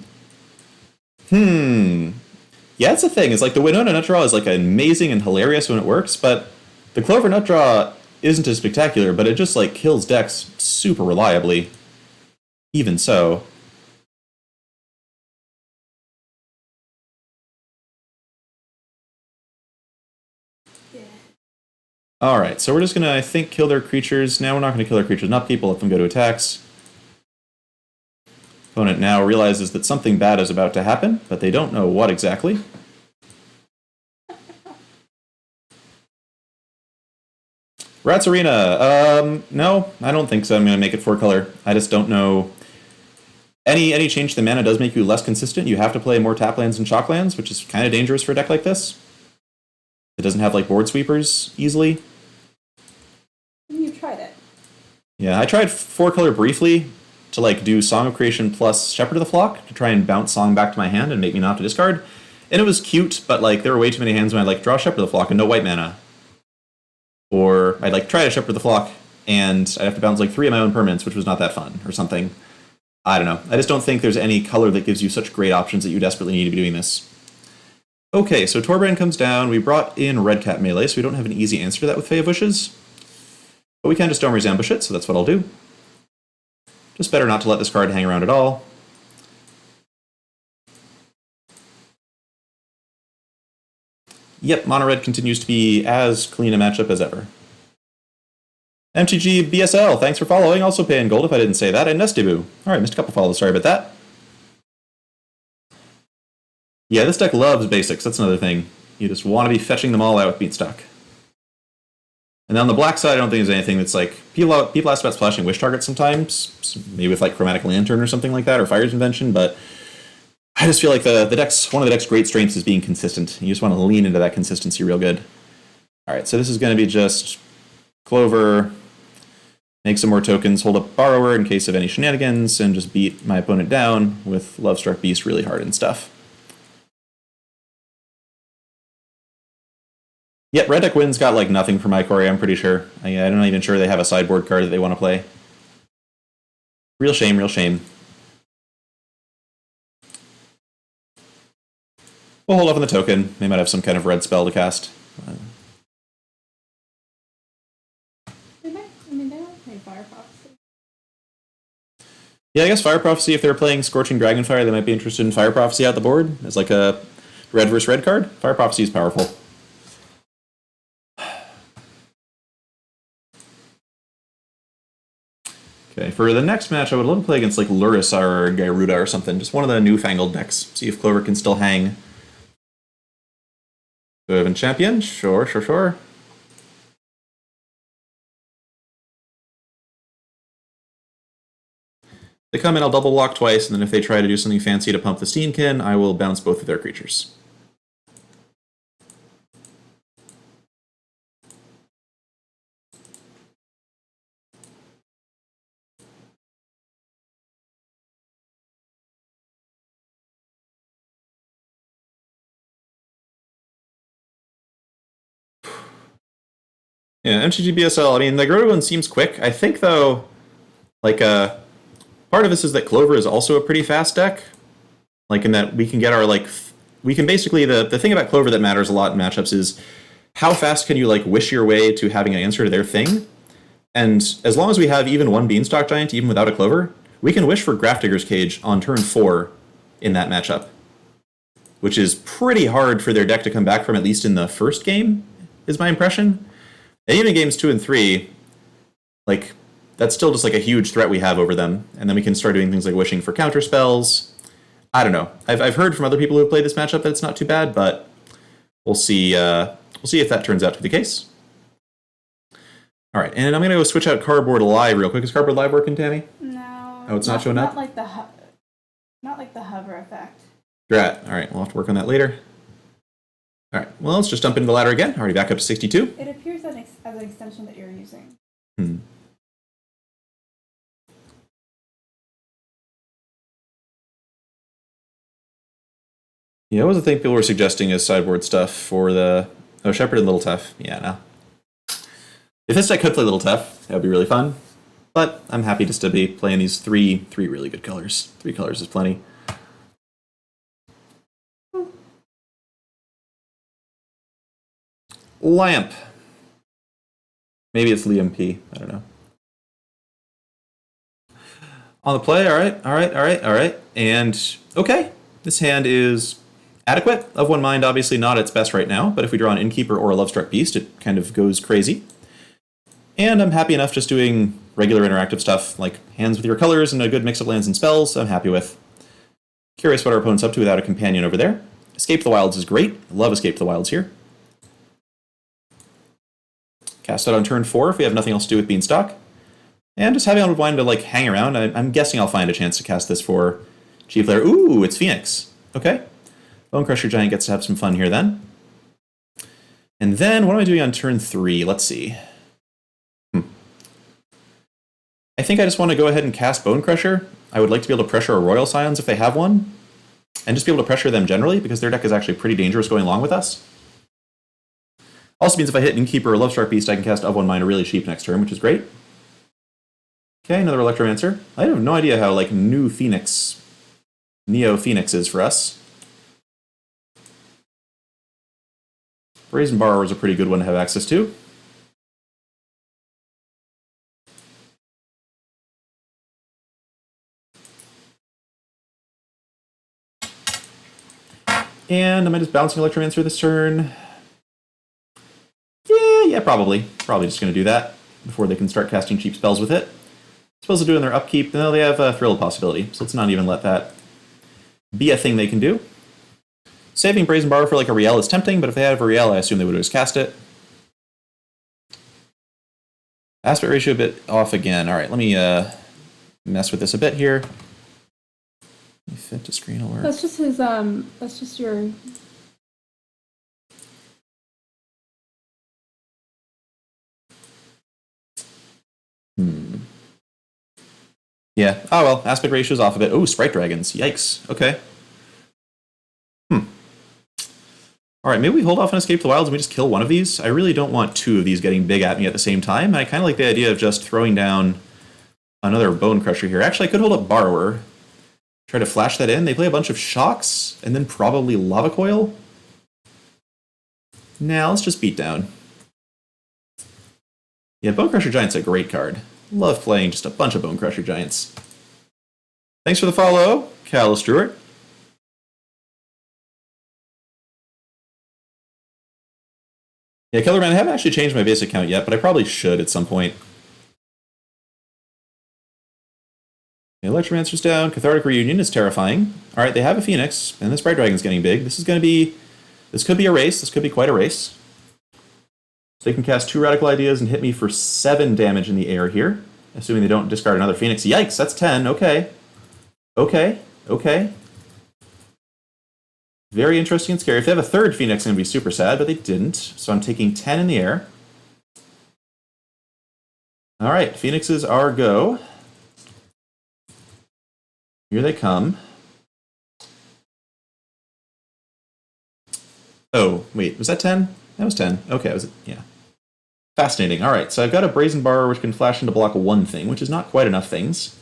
that's the thing. Is like the Winota nut draw is like amazing and hilarious when it works, but the Clover nut draw isn't as spectacular, but it just like kills decks super reliably. Even so. Yeah. Alright, so we're just gonna, I think, kill their creatures. Now we're not gonna kill their creatures in upkeep, we'll let them go to attacks. Opponent now realizes that something bad is about to happen, but they don't know what exactly. Rats Arena. No, I don't think so. I'm going to make it 4-color. I just don't know. Any change to the mana does make you less consistent. You have to play more tap lands and chalk lands, which is kind of dangerous for a deck like this. It doesn't have like board sweepers easily. You tried it. Yeah, I tried 4-color briefly to like do Song of Creation plus Shepherd of the Flock to try and bounce Song back to my hand and make me not have to discard. And it was cute, but like there were way too many hands when I'd like draw Shepherd of the Flock and no white mana. Or I'd like try to Shepherd the Flock, and I'd have to bounce like 3 of my own permanents, which was not that fun, or something. I don't know. I just don't think there's any color that gives you such great options that you desperately need to be doing this. Okay, so Torbrand comes down. We brought in Red Cap Melee, so we don't have an easy answer to that with Fae of Wishes. But we can just Domer's Ambush it, so that's what I'll do. Just better not to let this card hang around at all. Yep, Mono Red continues to be as clean a matchup as ever. MTG BSL, thanks for following. Also paying gold if I didn't say that. And Nestibu. Alright, missed a couple follows. Sorry about that. Yeah, this deck loves basics. That's another thing. You just want to be fetching them all out with Beatstock. And then on the black side, I don't think there's anything that's like... People ask about splashing Wish Targets sometimes. Maybe with like Chromatic Lantern or something like that, or Fire's Invention, but... I just feel like the deck's one of the deck's great strengths is being consistent. You just want to lean into that consistency real good. Alright, so this is going to be just Clover, make some more tokens, hold up Borrower in case of any shenanigans, and just beat my opponent down with Lovestruck Beast really hard and stuff. Yep, red deck wins got like nothing from Ikoria, I'm pretty sure. I'm not even sure they have a sideboard card that they want to play. Real shame, real shame. We'll hold up on the token. They might have some kind of red spell to cast. They might, I mean, they don't play Fire Prophecy. Yeah, I guess Fire Prophecy, if they're playing Scorching Dragonfire, they might be interested in Fire Prophecy out the board as like a red versus red card. Fire Prophecy is powerful. Okay, for the next match, I would love to play against like Luris or Gyruda or something. Just one of the newfangled decks. See if Clover can still hang. Evan Champion? Sure. They come in, I'll double block twice, and then if they try to do something fancy to pump the Steenkin, I will bounce both of their creatures. Yeah, MTG BSL, I mean, the Grota one seems quick. I think, though, like, part of this is that Clover is also a pretty fast deck. Like, in that we can get our, like, we can basically, the thing about Clover that matters a lot in matchups is how fast can you, like, wish your way to having an answer to their thing? And as long as we have even one Beanstalk Giant, even without a Clover, we can wish for Grafdigger's Cage on turn 4 in that matchup. Which is pretty hard for their deck to come back from, at least in the first game, is my impression. And even games 2 and 3, like, that's still just like a huge threat we have over them. And then we can start doing things like wishing for counter spells. I don't know. I've heard from other people who have played this matchup that it's not too bad, but we'll see. We'll see if that turns out to be the case. All right, and I'm gonna go switch out Cardboard Live real quick. Is Cardboard Live working, Tammy? No. Oh, it's not showing up? Not like the hover effect. Drat. All right, we'll have to work on that later. All right, well, let's just jump into the ladder again. Already back up to 62. It appears as an extension that you're using. Yeah, what was the thing people were suggesting as sideboard stuff for the... Oh, Shepherd and Little Tough. Yeah, no. If this deck could play Little Tough, that would be really fun. But I'm happy just to be playing these three really good colors. 3 colors is plenty. Lamp. Maybe it's Liam P. I don't know. On the play, all right. And, okay. This hand is adequate. Of One Mind, obviously not its best right now, but if we draw an Innkeeper or a Lovestruck Beast, it kind of goes crazy. And I'm happy enough just doing regular interactive stuff, like hands with your colors and a good mix of lands and spells, I'm happy with. Curious what our opponent's up to without a companion over there. Escape the Wilds is great. Love Escape the Wilds here. Cast it on turn 4 if we have nothing else to do with Beanstalk. And just having on mind to like hang around, I'm guessing I'll find a chance to cast this for cheap player. Ooh, it's Phoenix. Okay. Bonecrusher Giant gets to have some fun here then. And then, what am I doing on turn 3? Let's see. I think I just want to go ahead and cast Bonecrusher. I would like to be able to pressure a Royal Scions if they have one. And just be able to pressure them generally, because their deck is actually pretty dangerous going along with us. Also means if I hit Innkeeper or Lovestruck Beast, I can cast Of One Mind really cheap next turn, which is great. Okay, another Electromancer. I have no idea how, like, new Phoenix, Neo Phoenix is for us. Brazen Borrower is a pretty good one to have access to. And am I just bouncing Electromancer this turn? Yeah, probably. Probably just going to do that before they can start casting cheap spells with it. Spells to do in their upkeep. No, they have a Thrill possibility, so let's not even let that be a thing they can do. Saving Brazen Borrower for like a Riel is tempting, but if they had a Riel, I assume they would have just cast it. Aspect ratio a bit off again. All right, let me mess with this a bit here. Let me fit to screen alert. That's just his, that's just your... Yeah. Oh, well, aspect ratio is off a bit. Oh, Sprite Dragons. Yikes. Okay. All right, maybe we hold off on Escape the Wilds and we just kill one of these. I really don't want 2 of these getting big at me at the same time. I kind of like the idea of just throwing down another Bonecrusher here. Actually, I could hold up Borrower. Try to flash that in. They play a bunch of Shocks and then probably Lava Coil. Now, let's just beat down. Yeah, Bonecrusher Giant's a great card. Love playing just a bunch of Bonecrusher Giants. Thanks for the follow, Cal Stewart. Yeah, Kellerman, I haven't actually changed my basic count yet, but I probably should at some point. The Electromancer's down. Cathartic Reunion is terrifying. All right, they have a Phoenix, and the Sprite Dragon's getting big. This is going to be... This could be a race. This could be quite a race. So they can cast 2 Radical Ideas and hit me for 7 damage in the air here, assuming they don't discard another Phoenix. Yikes, that's 10. Okay. Okay. Very interesting and scary. If they have a 3rd Phoenix, I'm going to be super sad, but they didn't. So I'm taking 10 in the air. All right, Phoenixes are go. Here they come. Oh, wait, was that 10? That was 10. Okay, yeah. Fascinating. All right, so I've got a Brazen Borrower which can flash into block 1 thing, which is not quite enough things.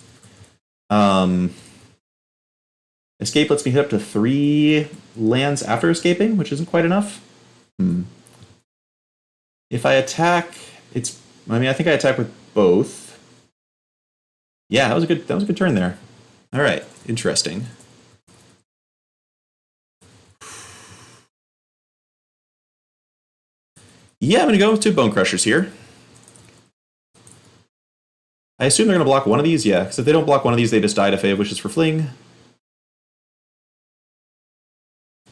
Escape lets me hit up to 3 lands after escaping, which isn't quite enough. If I attack, I think I attack with both. Yeah, that was a good turn there. All right, interesting. Yeah, I'm going to go with 2 Bonecrushers here. I assume they're going to block one of these, yeah, because if they don't block one of these, they just die to Fae of Wishes for Fling.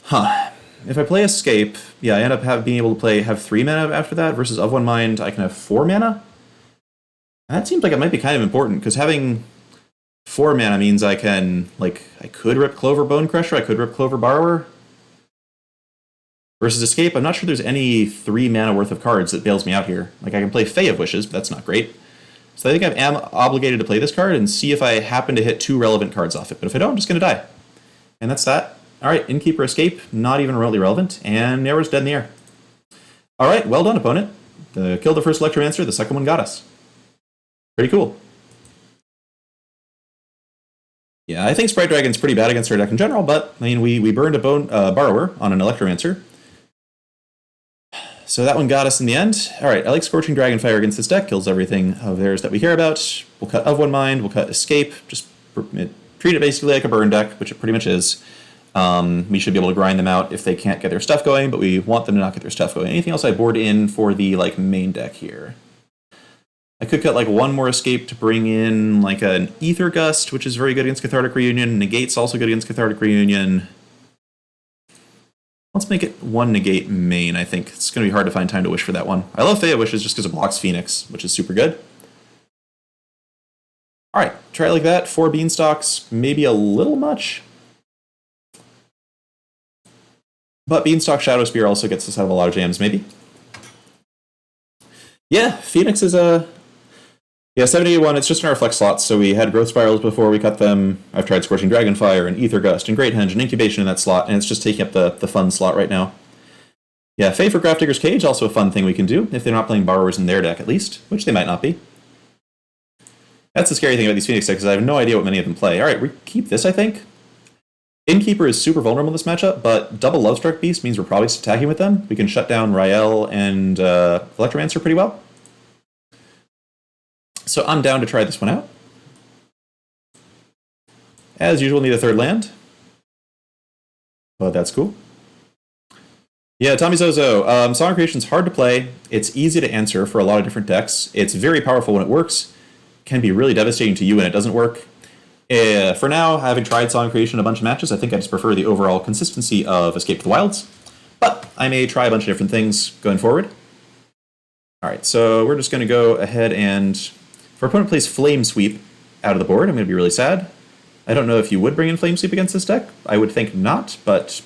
Huh. If I play Escape, yeah, I end up being able to have 3 mana after that, versus Of One Mind, I can have 4 mana? That seems like it might be kind of important, because having 4 mana means I can, I could rip Clover Bonecrusher, I could rip Clover Borrower. Versus Escape, I'm not sure there's any 3 mana worth of cards that bails me out here. I can play Fae of Wishes, but that's not great. So I think I am obligated to play this card and see if I happen to hit 2 relevant cards off it. But if I don't, I'm just going to die. And that's that. All right, Innkeeper Escape, not even remotely relevant. And Narrow's dead in the air. All right, well done, opponent. Killed the first Electromancer, the second one got us. Pretty cool. Yeah, I think Sprite Dragon's pretty bad against our deck in general, but I mean, we burned a Borrower on an Electromancer. So that one got us in the end. All right, I like Scorching Dragonfire against this deck. Kills everything of theirs that we care about. We'll cut Of One Mind. We'll cut Escape. Just treat it basically like a burn deck, which it pretty much is. We should be able to grind them out if they can't get their stuff going, but we want them to not get their stuff going. Anything else I board in for the like main deck here? I could cut like one more Escape to bring in like an Ether Gust, which is very good against Cathartic Reunion. Negate's also good against Cathartic Reunion. Let's make it one Negate main, I think. It's going to be hard to find time to wish for that one. I love Faya Wishes just because it blocks Phoenix, which is super good. All right, try it like that. 4 Beanstalks, maybe a little much. But Beanstalk Shadow Spear also gets us out of a lot of jams, maybe. Yeah, Phoenix is a... Yeah, 781, it's just in our flex slots, so we had Growth Spirals before we cut them. I've tried Scorching Dragonfire and Ether Gust and Great Henge and Incubation in that slot, and it's just taking up the fun slot right now. Yeah, Fae for Grafdigger's Cage, also a fun thing we can do, if they're not playing Borrowers in their deck at least, which they might not be. That's the scary thing about these Phoenix decks, is I have no idea what many of them play. Alright, we keep this, I think. Innkeeper is super vulnerable in this matchup, but double Lovestruck Beast means we're probably just attacking with them. We can shut down Rael and Electromancer pretty well. So I'm down to try this one out. As usual, need a third land. But that's cool. Yeah, Tommy Zozo. Song of Creation's hard to play. It's easy to answer for a lot of different decks. It's very powerful when it works. Can be really devastating to you when it doesn't work. For now, having tried Song of Creation in a bunch of matches, I think I just prefer the overall consistency of Escape to the Wilds. But I may try a bunch of different things going forward. Alright, so we're just going to go ahead and... If our opponent plays Flame Sweep out of the board, I'm going to be really sad. I don't know if you would bring in Flame Sweep against this deck. I would think not, but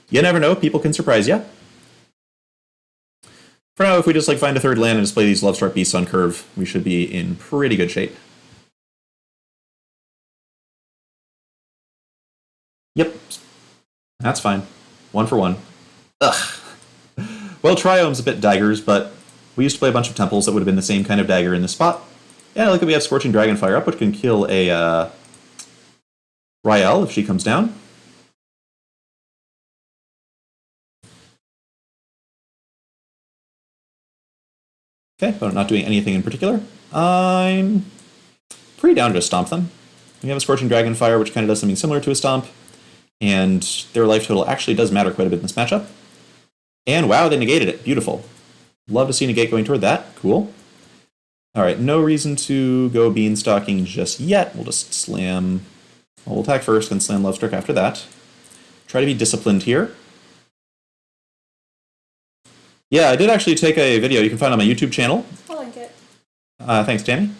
you never know. People can surprise you. For now, if we just like find a third land and just play these Lovestruck Beasts on curve, we should be in pretty good shape. Yep, that's fine. 1 for 1. Ugh. Well, Triome's a bit daggers, but we used to play a bunch of temples that would have been the same kind of dagger in this spot. Yeah, look at we have Scorching Dragonfire up, which can kill a Rael if she comes down. Okay, but I'm not doing anything in particular. I'm pretty down to stomp them. We have a Scorching Dragonfire, which kind of does something similar to a stomp, and their life total actually does matter quite a bit in this matchup. And wow, they negated it. Beautiful. Love to see negate going toward that. Cool. Alright, no reason to go Beanstalking just yet. We'll just slam... Well, we'll attack first, then slam Lovestruck after that. Try to be disciplined here. Yeah, I did actually take a video you can find on my YouTube channel. I'll link it. Thanks, Tammy.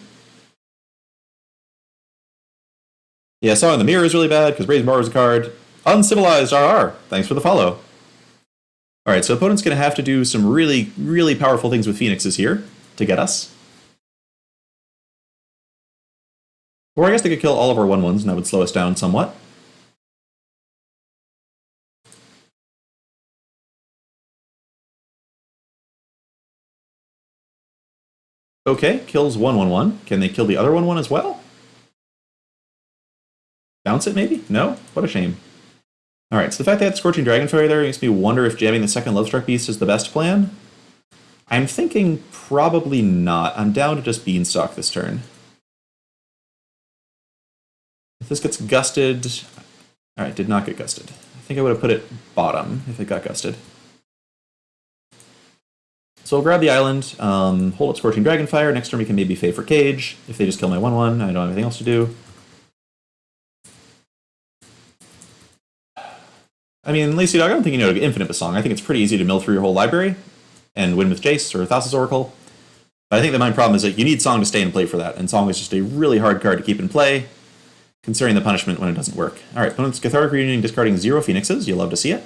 Yeah, Song in the Mirror is really bad, because Brazen Bar is a card. Uncivilized RR! Thanks for the follow. Alright, so opponent's going to have to do some really, really powerful things with Phoenixes here to get us. Or I guess they could kill all of our 1/1s, and that would slow us down somewhat. Okay, kills 1/1/1. Can they kill the other 1/1 as well? Bounce it, maybe? No? What a shame. Alright, so the fact they had Scorching Dragonfire there makes me wonder if jamming the second Lovestruck Beast is the best plan. I'm thinking probably not. I'm down to just Beanstalk this turn. If this gets gusted... Alright, did not get gusted. I think I would have put it bottom if it got gusted. So we'll grab the island, hold up Scorching Dragonfire. Next turn we can maybe Fae for Cage. If they just kill my 1/1, I don't have anything else to do. I mean, Lacy Dog, I don't think you know to get infinite with Song. I think it's pretty easy to mill through your whole library and win with Jace or Thassa's Oracle. But I think the main problem is that you need Song to stay in play for that, and Song is just a really hard card to keep in play, considering the punishment when it doesn't work. Alright, opponent's Cathartic Reunion discarding 0 Phoenixes. You'll love to see it.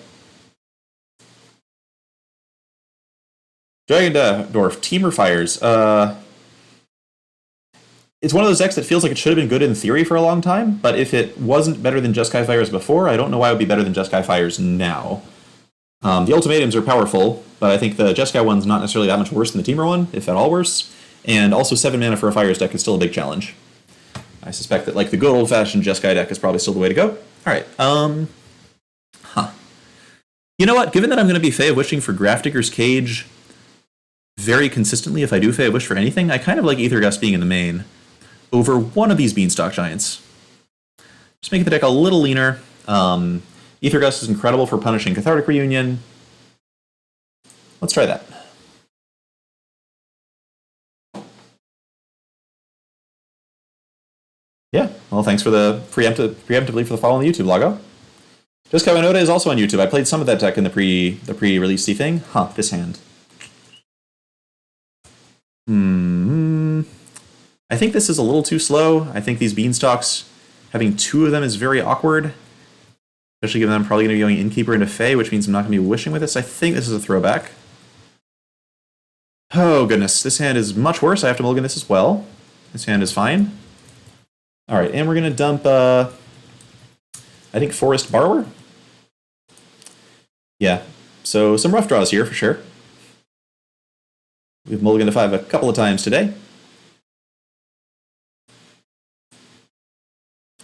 Dragon Dwarf, Temur Fires. It's one of those decks that feels like it should have been good in theory for a long time, but if it wasn't better than Jeskai Fires before, I don't know why it would be better than Jeskai Fires now. The ultimatums are powerful, but I think the Jeskai one's not necessarily that much worse than the Temur one, if at all worse. And also 7 mana for a Fire's deck is still a big challenge. I suspect that like the good old-fashioned Jeskai deck is probably still the way to go. Alright, You know what? Given that I'm going to be Fae of Wishing for Grafdigger's Cage very consistently if I do Fae of Wish for anything, I kind of like Aether Gust being in the main over one of these Beanstalk Giants. Just making the deck a little leaner. Aether Gust is incredible for punishing Cathartic Reunion. Let's try that. Yeah, well, thanks for the preemptively for the follow on the YouTube logo. Jeskai Winota is also on YouTube. I played some of that deck in the pre-release-y thing. Huh, this hand. I think this is a little too slow. I think these Beanstalks, having 2 of them is very awkward. Especially given that I'm probably going to be going Innkeeper into Fae, which means I'm not going to be wishing with this. I think this is a throwback. Oh, goodness. This hand is much worse. I have to mulligan this as well. This hand is fine. Alright, and we're going to dump, I think, Forest Borrower. Yeah, so some rough draws here for sure. We've mulliganed to 5 a couple of times today.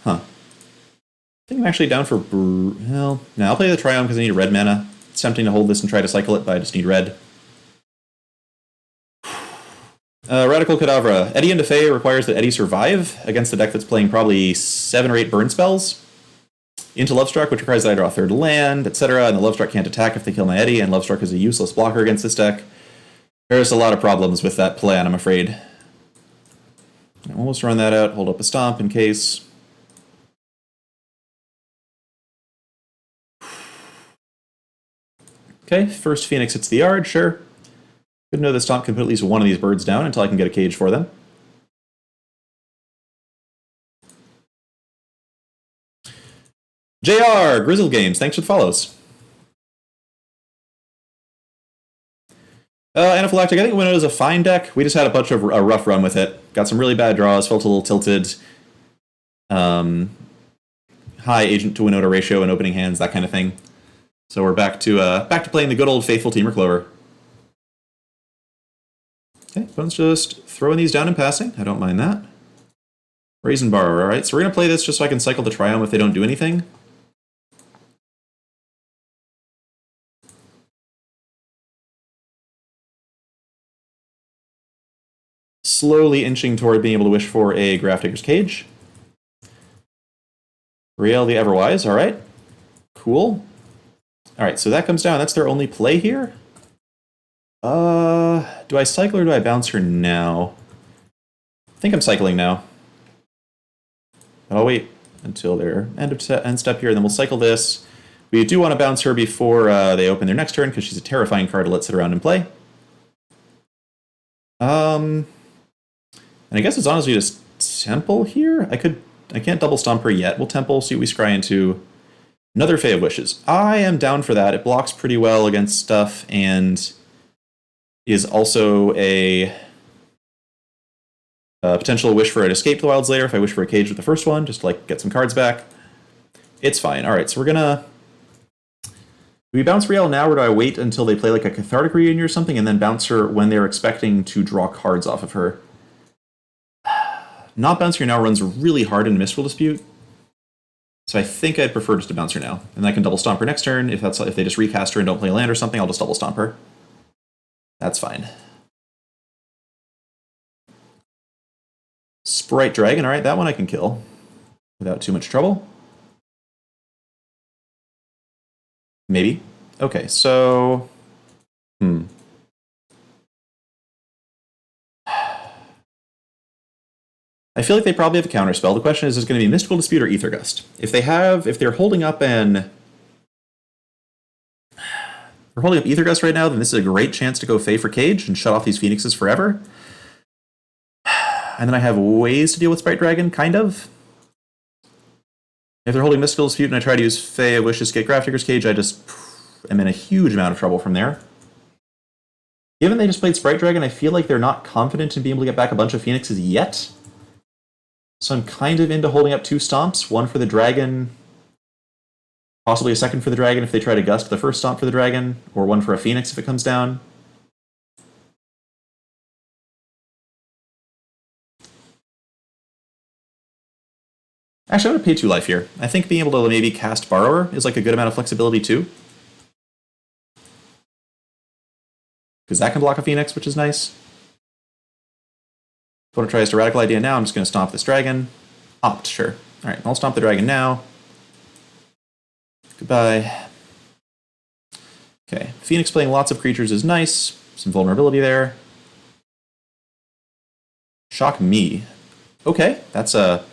Huh. I think I'm actually down for... Well, no, I'll play the Triome because I need red mana. It's tempting to hold this and try to cycle it, but I just need red. Radical Cadavra. Eddy into Fae requires that Eddy survive against the deck that's playing probably 7 or 8 burn spells. Into Lovestruck, which requires that I draw a 3rd land, etc. And the Lovestruck can't attack if they kill my Eddy, and Lovestruck is a useless blocker against this deck. There's a lot of problems with that plan, I'm afraid. I almost run that out, hold up a Stomp in case. Okay, first Phoenix hits the yard, sure. Good to know the Stomp can put at least one of these birds down until I can get a cage for them. JR, Grizzled Games, thanks for the follows. Anaphylactic, I think Winota is a fine deck. We just had a bunch of a rough run with it. Got some really bad draws, felt a little tilted. High agent to Winota ratio and opening hands, that kind of thing. So we're back to playing the good old faithful Temur Clover. Okay, opponent's just throwing these down and passing. I don't mind that. Brazen Borrower, alright. So we're going to play this just so I can cycle the Triome if they don't do anything. Slowly inching toward being able to wish for a Grafdigger's Cage. Rael the Everwise, alright. Cool. Alright, so that comes down. That's their only play here. Do I cycle or do I bounce her now? I think I'm cycling now. I'll wait until their end step here, and then we'll cycle this. We do want to bounce her before they open their next turn, because she's a terrifying card to let sit around and play. And I guess it's honestly just Temple here. I can't double stomp her yet. We'll Temple, see what we scry into. Another Fae of Wishes. I am down for that. It blocks pretty well against stuff, and is also a potential wish for an Escape to the Wilds later if I wish for a cage with the first one, just to like get some cards back. It's fine. Alright, so we're gonna... Do we bounce Rael now, or do I wait until they play like a Cathartic Reunion or something, and then bounce her when they're expecting to draw cards off of her? Not bouncing her now runs really hard in Mystical Dispute, so I think I'd prefer just to bounce her now. And I can double stomp her next turn. If they just recast her and don't play a land or something, I'll just double stomp her. That's fine. Sprite Dragon, alright, that one I can kill without too much trouble. Maybe. Okay, so... I feel like they probably have a counterspell. The question is it going to be Mystical Dispute or Aether Gust? If they're holding up Aether Gust right now, then this is a great chance to go Fae for Cage and shut off these Phoenixes forever. And then I have ways to deal with Sprite Dragon, kind of. If they're holding Mystical Dispute and I try to use Fae of Wishes to get Grafdigger's Cage, I just am in a huge amount of trouble from there. Given they just played Sprite Dragon, I feel like they're not confident in being able to get back a bunch of Phoenixes yet. So I'm kind of into holding up 2 Stomps, one for the Dragon, Possibly a second for the dragon if they try to gust the first stomp for the dragon, or one for a phoenix if it comes down. Actually, I'm going to pay 2 life here. I think being able to maybe cast Borrower is like a good amount of flexibility too. Because that can block a phoenix, which is nice. Opponent tries to Radical Idea now. I'm just going to stomp this dragon. Opt, sure. Alright, I'll stomp the dragon now. Goodbye. Okay, Phoenix playing lots of creatures is nice. Some vulnerability there. Shock me. Okay, that's a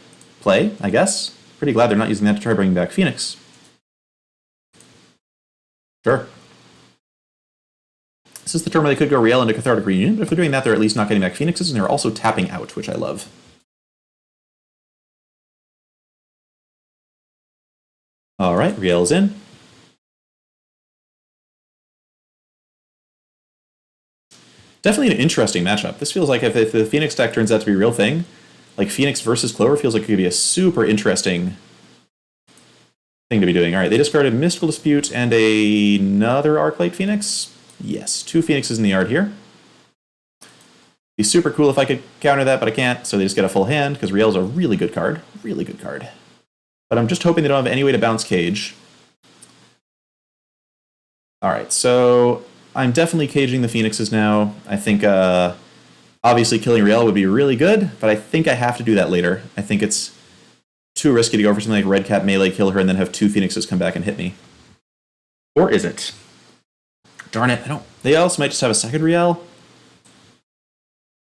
play, I guess. Pretty glad they're not using that to try bringing back Phoenix. Sure. This is the turn where they could go Riel into Cathartic Reunion, but if they're doing that, they're at least not getting back Phoenixes, and they're also tapping out, which I love. Alright, Riel is in. Definitely an interesting matchup. This feels like if the Phoenix deck turns out to be a real thing, like Phoenix versus Clover feels like it could be a super interesting thing to be doing. Alright, they discarded Mystical Dispute and another Arclight Phoenix. Yes, 2 Phoenixes in the yard here. Be super cool if I could counter that, but I can't, so they just get a full hand, because Riel's a really good card. Really good card. But I'm just hoping they don't have any way to bounce Cage. Alright, so I'm definitely caging the Phoenixes now. I think, obviously killing Riel would be really good, but I think I have to do that later. I think it's too risky to go for something like Red Cap Melee, kill her, and then have 2 Phoenixes come back and hit me. Or is it? Darn it, I don't... They also might just have a second Riel.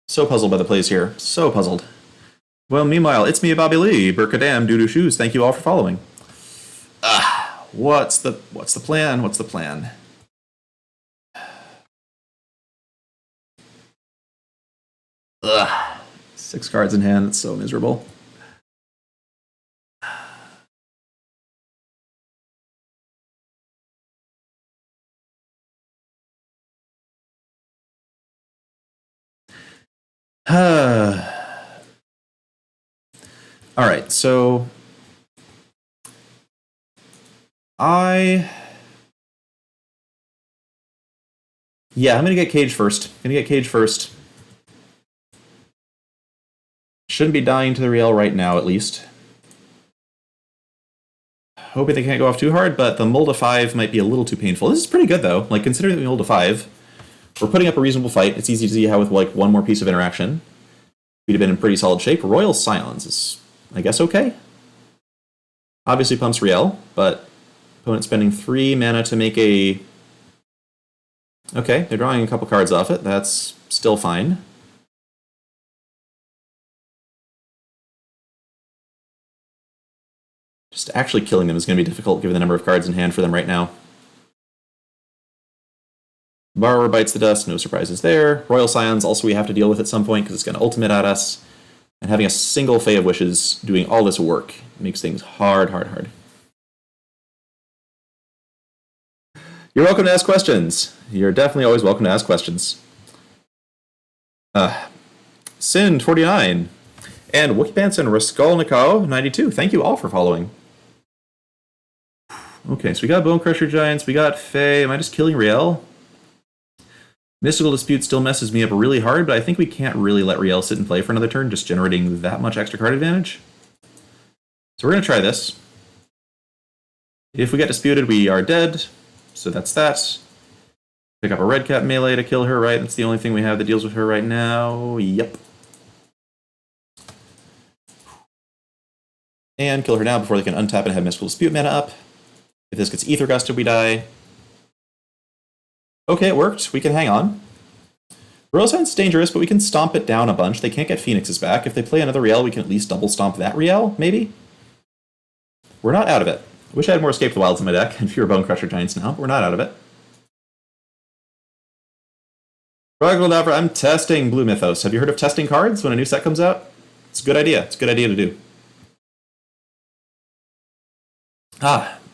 So puzzled by the plays here. So puzzled. Well, meanwhile, it's me, Bobby Lee. Burkadam, Doodoo Shoes. Thank you all for following. What's the plan? What's the plan? Ugh. 6 cards in hand. It's so miserable. Alright, so I'm gonna get Cage first. Shouldn't be dying to the Riel right now, at least. Hoping they can't go off too hard, but the Mold of 5 might be a little too painful. This is pretty good, though. Like, considering that we Mold of 5, we're putting up a reasonable fight. It's easy to see how with, like, one more piece of interaction, we'd have been in pretty solid shape. Royal Scions is, I guess, okay. Obviously pumps Riel, but opponent spending 3 mana to make a... Okay, they're drawing a couple cards off it. That's still fine. Just actually killing them is going to be difficult given the number of cards in hand for them right now. Borrower bites the dust, no surprises there. Royal Scions also we have to deal with at some point because it's going to ultimate at us. And having a single Fae of Wishes doing all this work makes things hard. You're welcome to ask questions. You're definitely always welcome to ask questions. Sin49 and Wookie Benson, Raskolnikov 92. Thank you all for following. Okay, so we got Bone Crusher Giants, we got Fae. Am I just killing Riel? Mystical Dispute still messes me up really hard, but I think we can't really let Riel sit and play for another turn, just generating that much extra card advantage. So we're going to try this. If we get disputed, we are dead. So that's that. Pick up a Red Cap Melee to kill her, right? That's the only thing we have that deals with her right now. Yep. And kill her now before they can untap and have Mystical Dispute mana up. If this gets Ether Gusted, we die. Okay, it worked. We can hang on. Royal Scions is dangerous, but we can stomp it down a bunch. They can't get Phoenixes back. If they play another Riel, we can at least double stomp that Riel, maybe? We're not out of it. I wish I had more Escape the Wilds in my deck and fewer Bone Crusher Giants now, but we're not out of it. I'm testing Blue Mythos. Have you heard of testing cards when a new set comes out? It's a good idea. It's a good idea to do.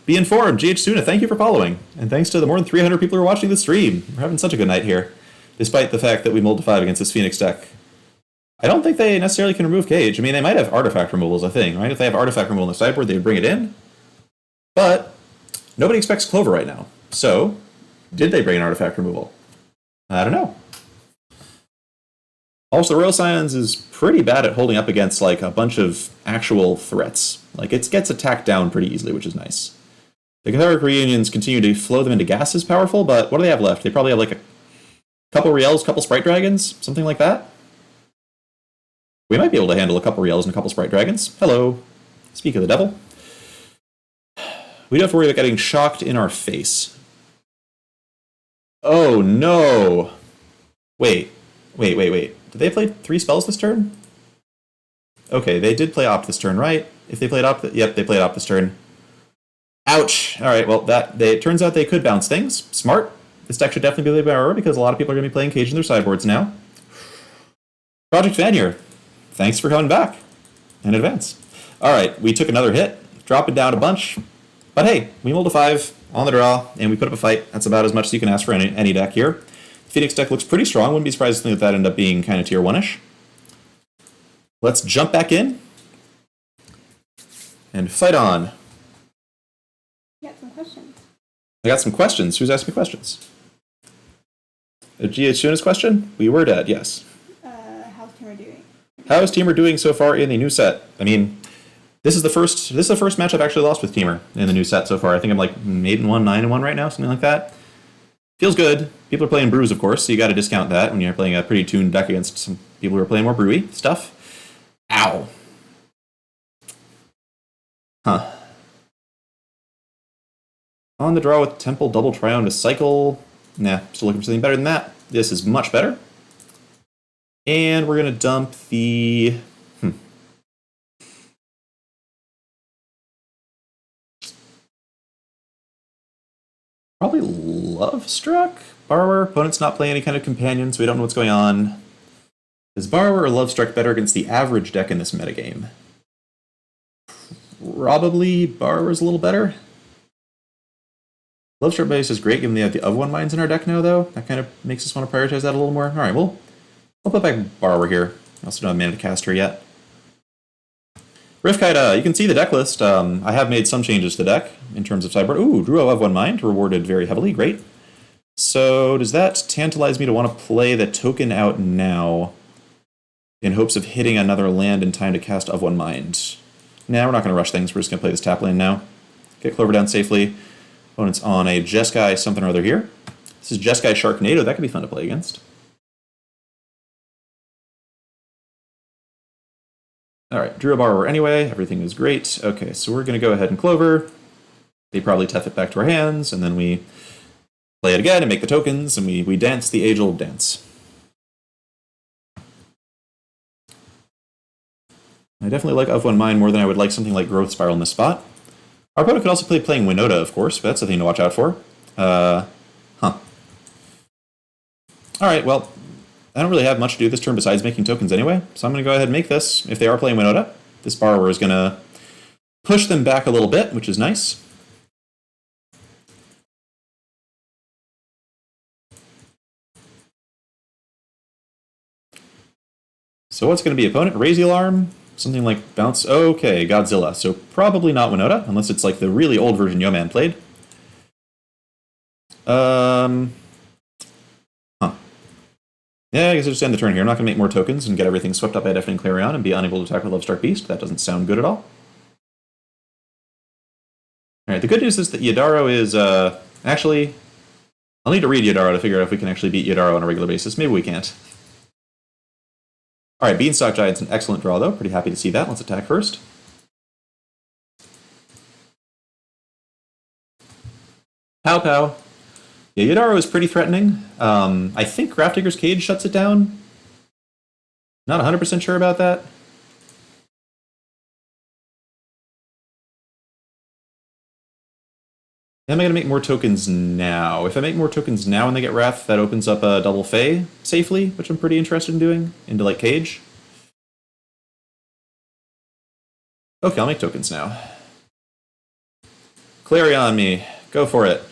Be informed. GH Suna, thank you for following. And thanks to the more than 300 people who are watching the stream. We're having such a good night here, despite the fact that we mulled to 5 against this Phoenix deck. I don't think they necessarily can remove Cage. I mean, they might have artifact removal as a thing, right? If they have artifact removal on the sideboard, they would bring it in. But nobody expects Clover right now. So, did they bring an artifact removal? I don't know. Also, the Royal Scions is pretty bad at holding up against like a bunch of actual threats. Like it gets attacked down pretty easily, which is nice. The Catholic Reunions continue to flow them into gas is powerful, but what do they have left? They probably have like a couple Riels, couple Sprite Dragons, something like that. We might be able to handle a couple Riels and a couple Sprite Dragons. Hello. Speak of the devil. We don't have to worry about getting shocked in our face. Oh no! Wait. Did they play 3 spells this turn? Okay, they did play Opt this turn, right? If they played Opt, yep, they played Opt this turn. Ouch! Alright, well, it turns out they could bounce things. Smart. This deck should definitely be played by Aurora because a lot of people are going to be playing Cage in their sideboards now. Project Vanir, thanks for coming back in advance. Alright, we took another hit, dropping down a bunch. But hey, we mulled a 5 on the draw, and we put up a fight. That's about as much as you can ask for any deck here. Phoenix deck looks pretty strong. Wouldn't be surprised to think that ended up being kind of tier 1-ish. Let's jump back in and fight on. You got some questions. I got some questions. Who's asking me questions? A GH Tuna's question? We were dead, yes. How's Temur doing? How is Temur doing so far in the new set? I mean, this is the first match I've actually lost with Temur in the new set so far. I think I'm like 8-1, 9-1 right now, something like that. Feels good. People are playing brews, of course, so you got to discount that when you're playing a pretty tuned deck against some people who are playing more brewy stuff. Ow. Huh. On the draw with Temple, double Triumph to cycle. Nah, still looking for something better than that. This is much better. And we're going to dump the... Probably Love Struck? Borrower. Opponent's not playing any kind of companion, so we don't know what's going on. Is Borrower or Love Struck better against the average deck in this metagame? Probably Borrower's a little better. Love Struck base is great given they have the of 1 mines in our deck now, though. That kind of makes us want to prioritize that a little more. Alright, we'll put back Borrower here. I also don't have mana to cast her yet. Rifkite, you can see the deck list. I have made some changes to the deck in terms of sideboard. Ooh, Drew of 1 Mind, rewarded very heavily. Great. So does that tantalize me to want to play the token out now in hopes of hitting another land in time to cast of 1 Mind? Nah, we're not going to rush things. We're just going to play this tap lane now. Get Clover down safely. Opponent's on a Jeskai something or other here. This is Jeskai Sharknado. That could be fun to play against. Alright, drew a Borrower anyway. Everything is great. Okay, so we're going to go ahead and Clover. They probably tef it back to our hands, and then we play it again and make the tokens, and we dance the age-old dance. I definitely like of 1 Mind more than I would like something like Growth Spiral in this spot. Our opponent could also play playing Winota, of course, but that's the thing to watch out for. Alright, well, I don't really have much to do this turn besides making tokens anyway, so I'm going to go ahead and make this. If they are playing Winota, this Borrower is going to push them back a little bit, which is nice. So what's going to be opponent? Raise the alarm? Something like bounce. Okay, Godzilla. So probably not Winota, unless it's like the really old version Yo-Man played. Yeah, I guess I'll just end the turn here. I'm not going to make more tokens and get everything swept up by Deafening Clarion and be unable to attack with Lovestruck Beast. That doesn't sound good at all. Alright, the good news is that Yadaro is, actually, I'll need to read Yadaro to figure out if we can actually beat Yadaro on a regular basis. Maybe we can't. Alright, Beanstalk Giant's an excellent draw, though. Pretty happy to see that. Let's attack first. Pow pow. Yeah, Yadaro is pretty threatening. I think Grafdigger's Cage shuts it down. Not 100% sure about that. Am I going to make more tokens now? If I make more tokens now and they get Wrath, that opens up a double Fey safely, which I'm pretty interested in doing, into like Cage. Okay, I'll make tokens now. Clarion me. Go for it.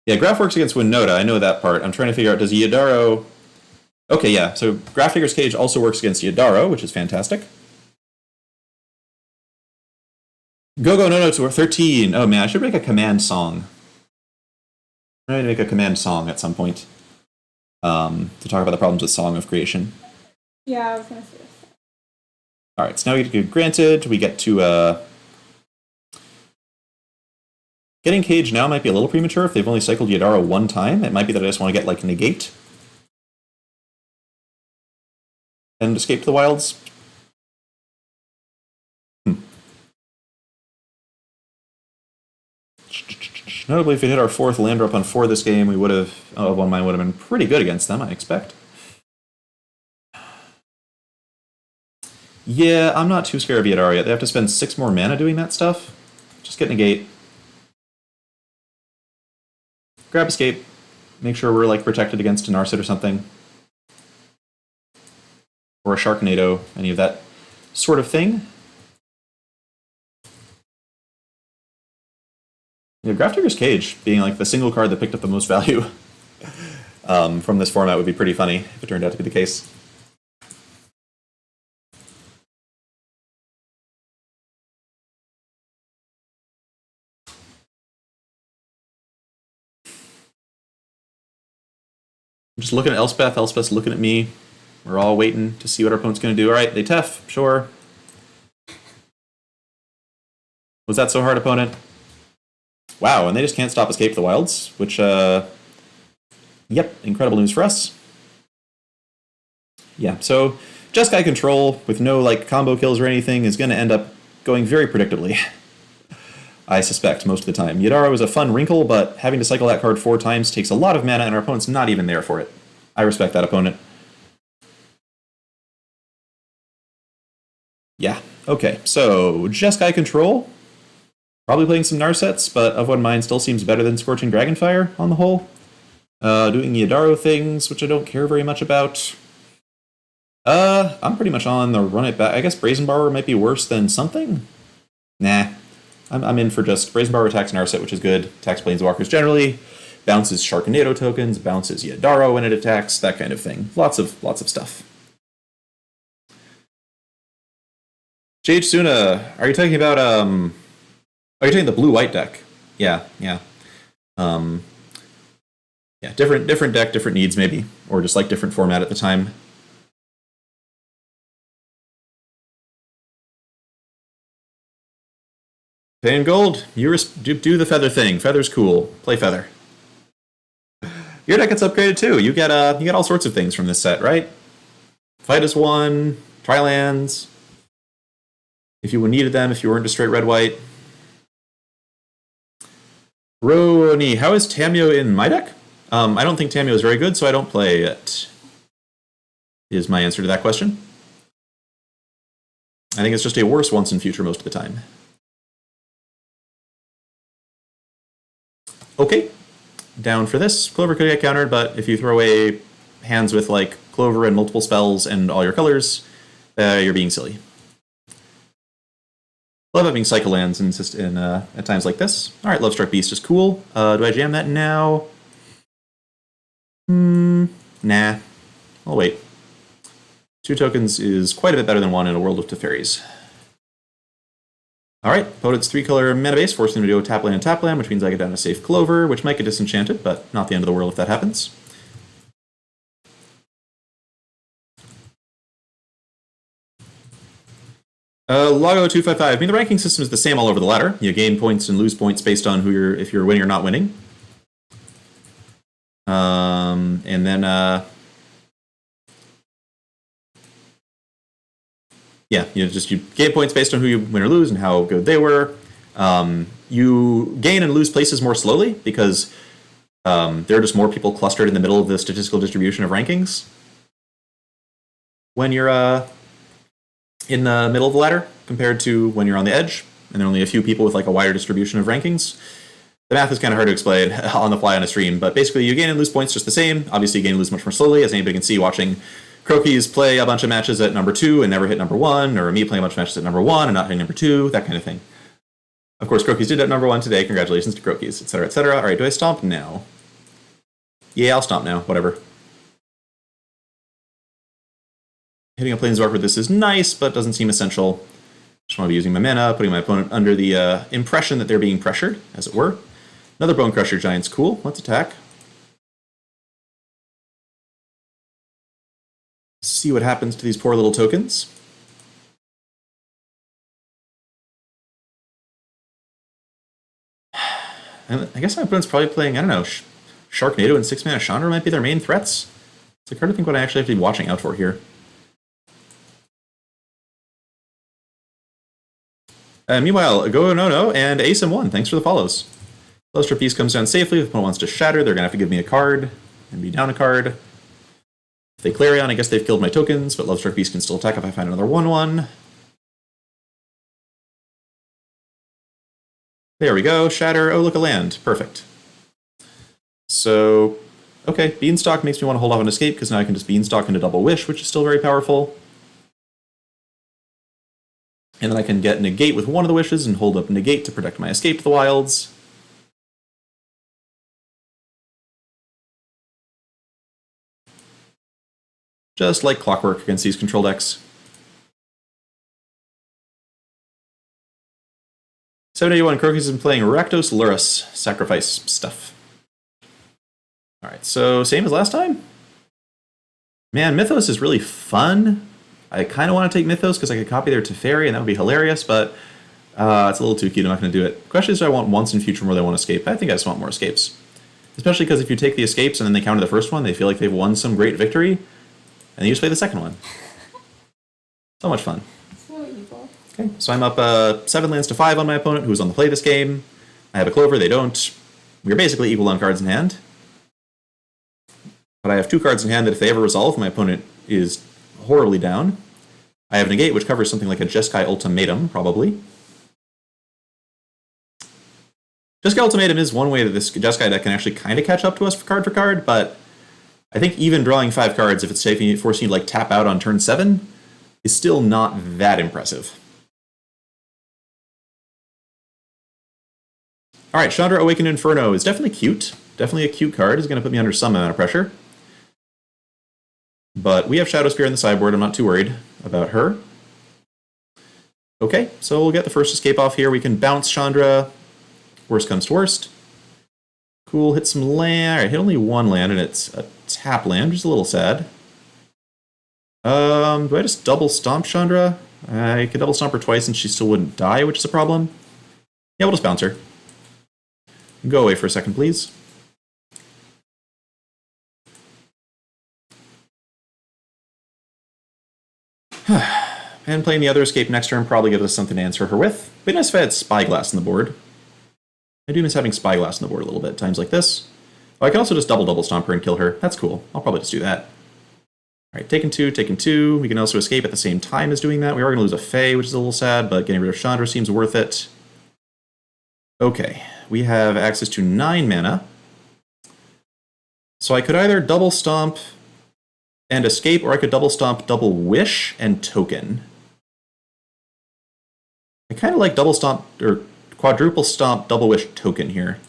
Yeah, Graph works against Winota. I know that part. I'm trying to figure out, does Yadaro... Okay, yeah, so Grafdigger's Cage also works against Yadaro, which is fantastic. No, to 13. Oh man, I should make a command song. I'm going to make a command song at some point to talk about the problems with Song of Creation. Yeah, I was going to say this. Alright, so now we get granted, we get to... Getting Cage now might be a little premature if they've only cycled Yadaro one time. It might be that I just want to get, like, Negate. And Escape to the Wilds. Notably, if we hit our 4th land drop on 4 this game, we would have... one mine would have been pretty good against them, I expect. Yeah, I'm not too scared of Yadaro yet. They have to spend 6 more mana doing that stuff. Just get Negate. Grab Escape. Make sure we're, like, protected against an Narset or something. Or a Sharknado, any of that sort of thing. Yeah, Grafdigger's Cage, being like the single card that picked up the most value from this format would be pretty funny if it turned out to be the case. I'm just looking at Elspeth, Elspeth's looking at me. We're all waiting to see what our opponent's going to do. Alright, they Tef, sure. Was that so hard, opponent? Wow, and they just can't stop Escape to the Wilds, which, yep, incredible news for us. Yeah, so Jeskai control with no, like, combo kills or anything is going to end up going very predictably. I suspect, most of the time. Yadaro is a fun wrinkle, but having to cycle that card 4 times takes a lot of mana, and our opponent's not even there for it. I respect that opponent. Yeah, okay, so Jeskai control. Probably playing some Narsets, but of one mind still seems better than Scorching Dragonfire on the whole. Doing Yadaro things, which I don't care very much about. I'm pretty much on the run it back. I guess Brazen Borrower might be worse than something? Nah. I'm in for just Brazen Borrower attacks Narset, which is good. Attacks Planeswalkers generally. Bounces Sharknado tokens, bounces Yadaro when it attacks, that kind of thing. Lots of stuff. Jade Suna, are you talking about are you taking the blue-white deck? Yeah. Yeah, different deck, different needs, maybe. Or just, like, different format at the time. Paying gold, you do the Feather thing. Feather's cool. Play Feather. Your deck gets upgraded, too. You get all sorts of things from this set, right? Fight as 1, Tri-lands. If you needed them, if you weren't just straight red-white. Roni, how is Tamiyo in my deck? I don't think Tamiyo is very good, so I don't play it. Is my answer to that question. I think it's just a worse once in future most of the time. Okay, down for this. Clover could get countered, but if you throw away hands with, like, Clover and multiple spells and all your colors, you're being silly. Love having cycle lands at times like this. Alright, Lovestruck Beast is cool. Do I jam that now? Nah. I'll wait. 2 tokens is quite a bit better than 1 in a world of Teferis. Alright, opponent's 3-color mana base, forcing him to go tap land, which means I get down a safe Clover, which might get disenchanted, but not the end of the world if that happens. Lago 255. I mean, the ranking system is the same all over the ladder. You gain points and lose points based on if you're winning or not winning. And then, yeah, you gain points based on who you win or lose and how good they were. You gain and lose places more slowly because there are just more people clustered in the middle of the statistical distribution of rankings when you're in the middle of the ladder compared to when you're on the edge, and there are only a few people with, like, a wider distribution of rankings. The math is kind of hard to explain on the fly on a stream, but basically you gain and lose points just the same. Obviously you gain and lose much more slowly, as anybody can see watching Crokies play a bunch of matches at number 2 and never hit number 1, or me playing a bunch of matches at number 1 and not hitting number 2, that kind of thing. Of course, Crokies did at number 1 today. Congratulations to Crokies, etc., etc. All right, do I stomp now? Yeah, I'll stomp now. Whatever. Hitting a Planeswalker with this is nice, but doesn't seem essential. Just want to be using my mana, putting my opponent under the impression that they're being pressured, as it were. Another Bone Crusher Giant's cool. Let's attack. See what happens to these poor little tokens. And I guess my opponent's probably playing, I don't know, Sharknado and 6-mana Chandra might be their main threats. It's hard to think what I actually have to be watching out for here. Meanwhile, Go No No and ASIM1, thanks for the follows. Luster Piece comes down safely. If the opponent wants to shatter, they're going to have to give me a card and be down a card. If they Clarion, I guess they've killed my tokens, but Lovestruck Beast can still attack if I find another 1/1. There we go. Shatter. Oh, look, a land. Perfect. So, okay, Beanstalk makes me want to hold off on Escape, because now I can just Beanstalk into Double Wish, which is still very powerful. And then I can get Negate with one of the wishes and hold up Negate to protect my Escape to the Wilds. Just like clockwork against these control decks. 781, Crocus has been playing Rakdos Lurrus sacrifice stuff. Alright, so same as last time? Man, Mythos is really fun. I kind of want to take Mythos because I could copy their Teferi and that would be hilarious, but it's a little too cute. I'm not going to do it. The question is, do I want once in future more than one escape? I think I just want more escapes. Especially because if you take the escapes and then they counter the first one, they feel like they've won some great victory, and then you just play the second one. So much fun. So evil. Okay, so I'm up 7 lands to 5 on my opponent, who's on the play this game. I have a Clover, they don't. We're basically equal on cards in hand. But I have 2 cards in hand that if they ever resolve, my opponent is horribly down. I have Negate, which covers something like a Jeskai Ultimatum, probably. Jeskai Ultimatum is one way that this Jeskai deck can actually kind of catch up to us for card, but I think even drawing 5 cards, if it's forcing you to like tap out on turn 7, is still not that impressive. Alright, Chandra Awakened Inferno is definitely cute. Definitely a cute card. It's going to put me under some amount of pressure. But we have Shadow Spear in the sideboard. I'm not too worried about her. Okay, so we'll get the first escape off here. We can bounce Chandra. Worst comes to worst. Cool, hit some land. Alright, hit only 1 land, and it's a tap land, which is a little sad. Do I just double stomp Chandra? I could double stomp her twice and she still wouldn't die, which is a problem. Yeah, we'll just bounce her. Go away for a second, please. And playing the other escape next turn probably gives us something to answer her with. It'd be nice if I had Spyglass on the board. I do miss having Spyglass on the board a little bit, times like this. Oh, I can also just double stomp her and kill her. That's cool. I'll probably just do that. Alright, taking 2. We can also escape at the same time as doing that. We are going to lose a Fae, which is a little sad, but getting rid of Chandra seems worth it. Okay, we have access to 9 mana. So I could either double stomp and escape, or I could double stomp, double wish, and token. I kind of like double stomp, or quadruple stomp, double wish, token here.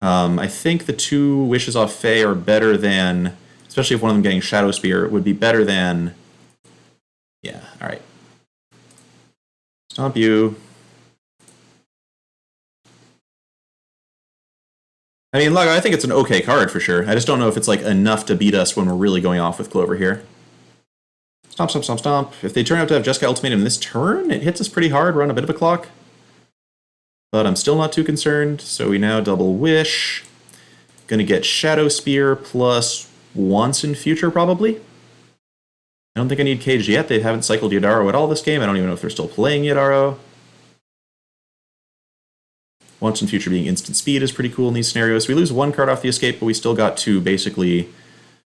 I think the 2 wishes off Fae are better than, especially if one of them getting Shadow Spear, would be better than, yeah, alright. Stomp you. I mean, look, I think it's an okay card for sure. I just don't know if it's like enough to beat us when we're really going off with Clover here. Stomp, stomp, stomp, stomp. If they turn out to have Jeskai Ultimatum this turn, it hits us pretty hard. We're on a bit of a clock. But I'm still not too concerned. So we now double wish. Gonna get Shadow Spear plus once in future, probably. I don't think I need Caged yet. They haven't cycled Yadaro at all this game. I don't even know if they're still playing Yadaro. Once in future being instant speed is pretty cool in these scenarios. We lose 1 card off the escape, but we still got to basically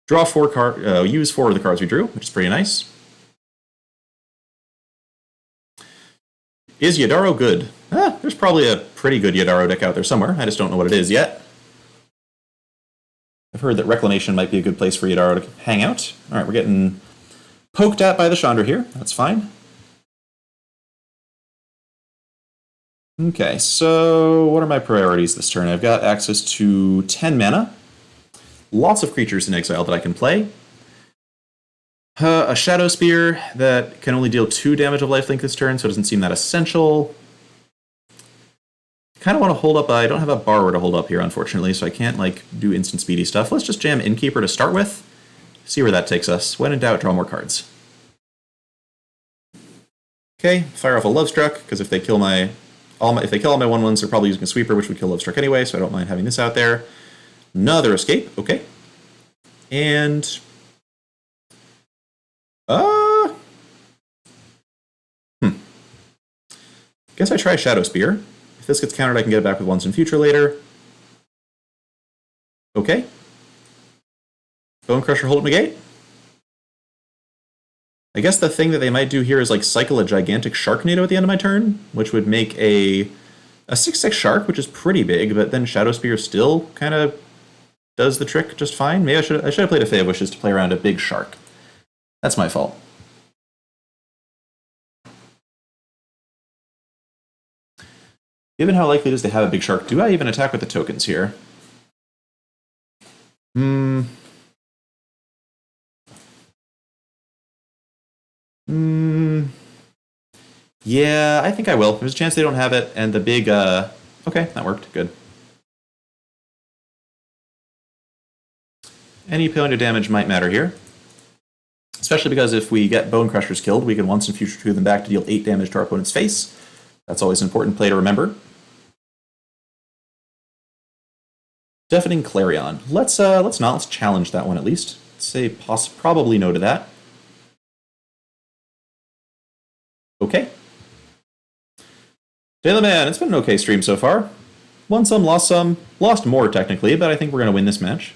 draw 4 cards, use 4 of the cards we drew, which is pretty nice. Is Yadaro good? There's probably a pretty good Yadaro deck out there somewhere. I just don't know what it is yet. I've heard that Reclamation might be a good place for Yadaro to hang out. Alright, we're getting poked at by the Chandra here. That's fine. Okay, so what are my priorities this turn? I've got access to 10 mana. Lots of creatures in exile that I can play. A Shadow Spear that can only deal 2 damage of lifelink this turn, so it doesn't seem that essential. Kind of want to hold up. I don't have a Borrower to hold up here, unfortunately, so I can't like do instant speedy stuff. Let's just jam Innkeeper to start with. See where that takes us. When in doubt, draw more cards. Okay, fire off a Love Struck, because if they kill all my 1/1s, they're probably using a Sweeper, which would kill Love Struck anyway, so I don't mind having this out there. Another Escape, okay. And guess I try Shadow Spear. If this gets countered, I can get it back with Once in Future later. Okay. Bone Crusher, hold up, negate. I guess the thing that they might do here is like cycle a gigantic Sharknado at the end of my turn, which would make a 6/6 Shark, which is pretty big, but then Shadow Spear still kind of does the trick just fine. Maybe I should have played a Fae of Wishes to play around a big Shark. That's my fault. Given how likely it is to have a big Shark, do I even attack with the tokens here? Yeah, I think I will. There's a chance they don't have it, and the big, okay, that worked, good. Any penalty damage might matter here. Especially because if we get Bone Crushers killed, we can Once in Future 2 them back to deal 8 damage to our opponent's face. That's always an important play to remember. Deafening Clarion. Let's challenge that one at least. Let's say probably no to that. Okay. Taylor Man, it's been an okay stream so far. Won some, lost more technically, but I think we're going to win this match.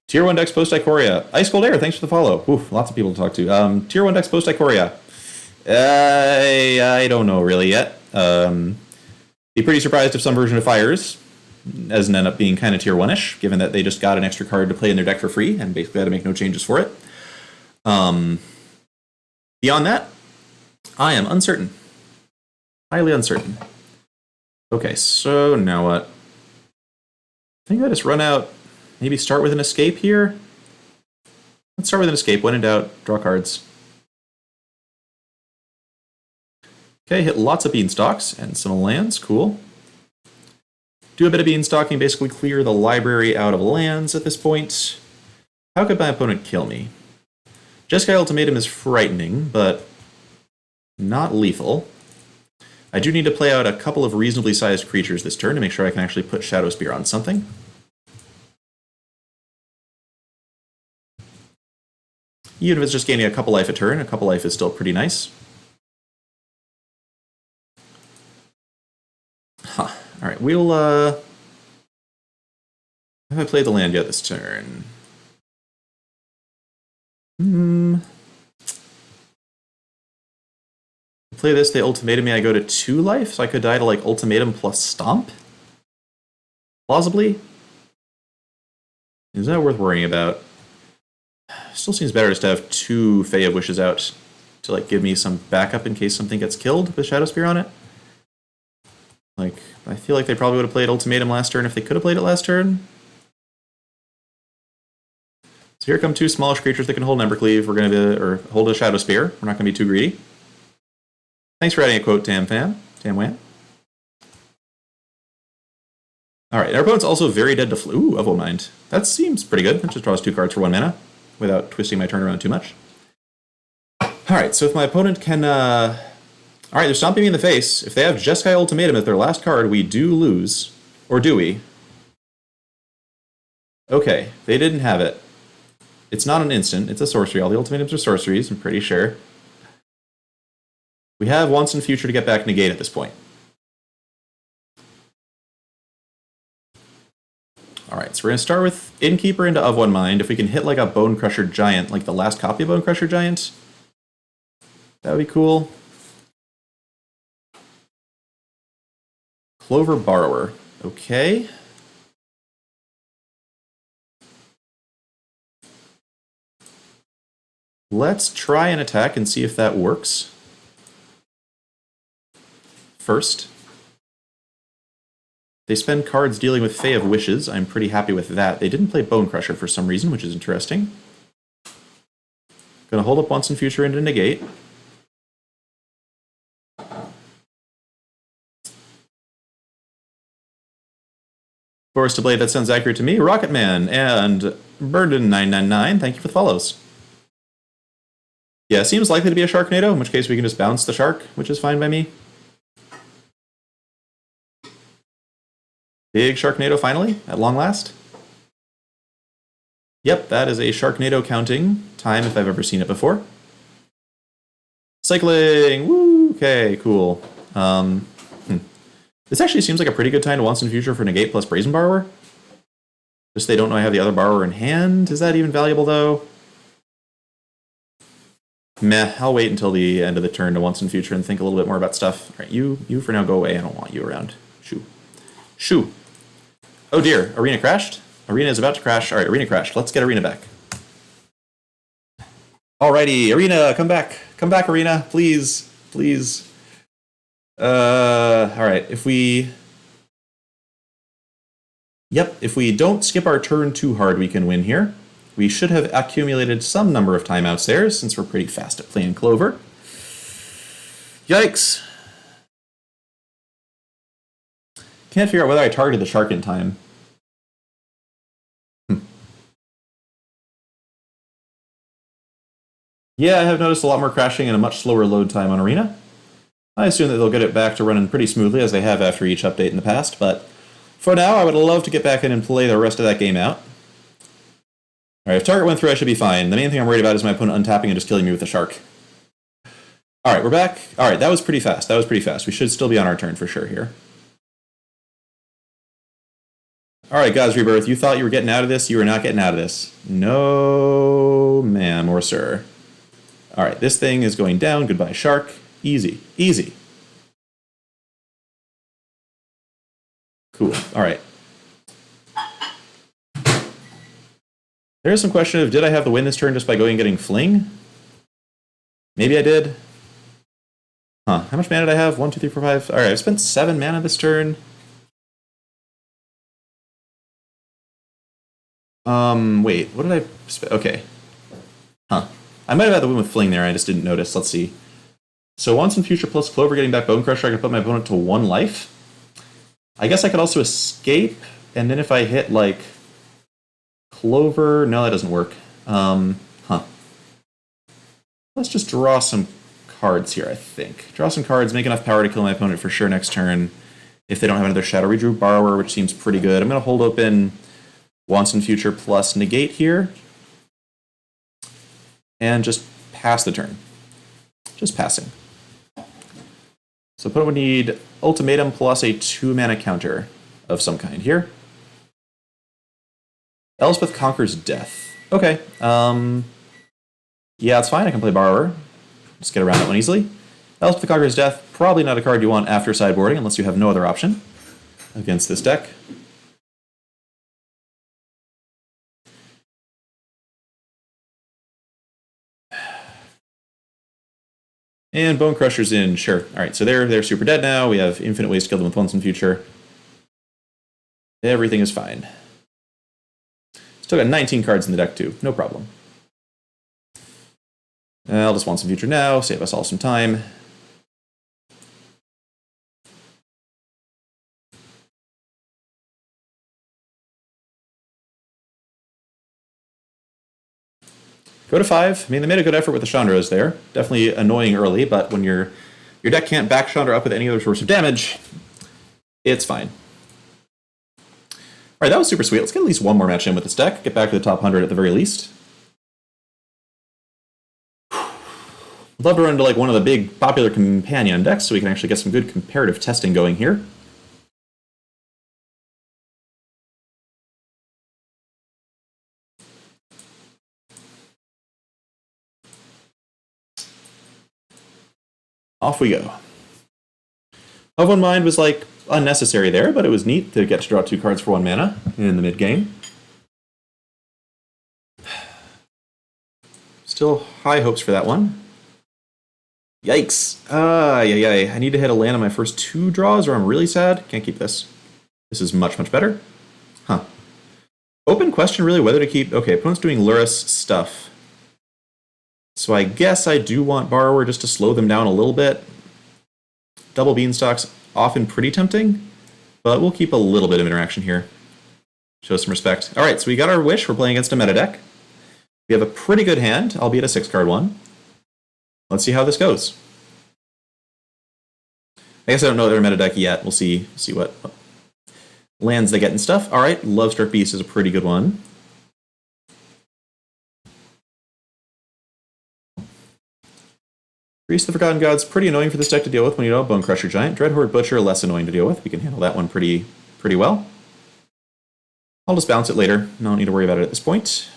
Tier 1 decks post Ikoria. Ice Cold Air, thanks for the follow. Oof, lots of people to talk to. Tier 1 decks post Ikoria. I don't know really yet. Be pretty surprised if some version of Fires doesn't end up being kind of tier 1-ish, given that they just got an extra card to play in their deck for free and basically had to make no changes for it. Beyond that, I am uncertain. Highly uncertain. Okay, so now what? I think I just run out, maybe start with an Escape here? Let's start with an Escape. When in doubt, draw cards. Okay, hit lots of Beanstalks and some lands, cool. Do a bit of Beanstalking, basically clear the library out of lands at this point. How could my opponent kill me? Jeskai Ultimatum is frightening, but not lethal. I do need to play out a couple of reasonably sized creatures this turn to make sure I can actually put Shadow Spear on something. Even if it's just gaining a couple life a turn, a couple life is still pretty nice. Huh. Alright, we'll, have I played the land yet this turn? Play this, they ultimatum me, I go to 2 life, so I could die to, like, Ultimatum plus Stomp? Plausibly? Is that worth worrying about? Still seems better just to have 2 Fae of Wishes out to, like, give me some backup in case something gets killed with Shadow Spear on it. Like, I feel like they probably would have played Ultimatum last turn if they could have played it last turn. So here come 2 smallish creatures that can hold Embercleave. We're going to or hold a Shadow Spear. We're not going to be too greedy. Thanks for adding a quote, Tamwan. Alright, our opponent's also very dead to Ooh, Of Old Mind. That seems pretty good. That just draws 2 cards for 1 mana without twisting my turn around too much. Alright, so if my opponent can... Alright, they're stomping me in the face. If they have Jeskai Ultimatum as their last card, we do lose. Or do we? Okay, they didn't have it. It's not an instant, it's a sorcery. All the ultimatums are sorceries, I'm pretty sure. We have Once in Future to get back negate at this point. Alright, so we're going to start with Innkeeper into Of One Mind. If we can hit like a Bone Crusher Giant, like the last copy of Bone Crusher Giant, that would be cool. Clover Borrower. Okay. Let's try an attack and see if that works. First. They spend cards dealing with Fae of Wishes. I'm pretty happy with that. They didn't play Bone Crusher for some reason, which is interesting. Gonna hold up once in future into negate. Forest to Blade, that sounds accurate to me. Rocketman and Burden999, thank you for the follows. Yeah, seems likely to be a Sharknado, in which case we can just bounce the shark, which is fine by me. Big Sharknado finally, at long last. Yep, that is a Sharknado counting time if I've ever seen it before. Cycling! Woo! Okay, cool. This actually seems like a pretty good time to once in future for negate plus Brazen Borrower. Just they don't know I have the other borrower in hand. Is that even valuable though? Meh, I'll wait until the end of the turn to once in future and think a little bit more about stuff. Alright, you for now go away. I don't want you around. Shoo. Shoo. Oh dear, Arena crashed? Arena is about to crash. Alright, Arena crashed. Let's get Arena back. Alrighty, Arena, come back. Come back, Arena. Please. Please. Alright, if we don't skip our turn too hard, we can win here. We should have accumulated some number of timeouts there, since we're pretty fast at playing Clover. Yikes. Can't figure out whether I targeted the shark in time. Yeah, I have noticed a lot more crashing and a much slower load time on Arena. I assume that they'll get it back to running pretty smoothly, as they have after each update in the past, but for now, I would love to get back in and play the rest of that game out. Alright, if target went through, I should be fine. The main thing I'm worried about is my opponent untapping and just killing me with a shark. Alright, we're back. Alright, that was pretty fast. That was pretty fast. We should still be on our turn for sure here. Alright, God's Rebirth, you thought you were getting out of this? You were not getting out of this. No, ma'am or sir. Alright, this thing is going down. Goodbye, shark. Easy. Easy. Cool. Alright. There's some question of, did I have the win this turn just by going and getting Fling? Maybe I did. Huh. How much mana did I have? 1, 2, 3, 4, 5. Alright, I've spent 7 mana this turn. Wait, what did I spend? Okay. Huh. I might have had the win with Fling there, I just didn't notice. Let's see. So once in future plus Clover getting back Bone Crusher, I can put my opponent to 1 life. I guess I could also escape, and then if I hit, like, Clover... No, that doesn't work. Let's just draw some cards here, I think. Draw some cards, make enough power to kill my opponent for sure next turn. If they don't have another Shadow Redrew Borrower, which seems pretty good. I'm going to hold open once in future plus negate here. And just pass the turn. Just passing. So opponent would need Ultimatum plus a 2-mana counter of some kind here. Elspeth Conquers Death. Okay. Yeah, it's fine. I can play Borrower. Just get around that one easily. Elspeth Conquers Death, probably not a card you want after sideboarding unless you have no other option against this deck. And Bone Crusher's in, sure. Alright, so they're super dead now. We have infinite ways to kill them with once in future. Everything is fine. Still got 19 cards in the deck too, no problem. I'll just want some future now, save us all some time. Go to 5. I mean, they made a good effort with the Chandras there. Definitely annoying early, but when your deck can't back Chandra up with any other source of damage, it's fine. Alright, that was super sweet. Let's get at least one more match in with this deck. Get back to the top 100 at the very least. I'd love to run into like one of the big popular companion decks so we can actually get some good comparative testing going here. Off we go. Of One Mind was like unnecessary there, but it was neat to get to draw 2 cards for 1 mana in the mid game. Still high hopes for that one. Yikes. I need to hit a land on my first 2 draws or I'm really sad. Can't keep this. This is much, much better. Huh. Open question really whether to keep... Okay, opponent's doing Luris stuff. So I guess I do want Borrower just to slow them down a little bit. Double Beanstalk's often pretty tempting, but we'll keep a little bit of interaction here. Show some respect. All right, so we got our wish. We're playing against a meta deck. We have a pretty good hand, albeit a 6-card one. Let's see how this goes. I guess I don't know their meta deck yet. We'll see what lands they get and stuff. All right, Lovestruck Beast is a pretty good one. Priest of the Forgotten Gods, pretty annoying for this deck to deal with when you don't have Bone Crusher Giant. Dreadhorde Butcher, less annoying to deal with. We can handle that one pretty well. I'll just bounce it later. I don't need to worry about it at this point.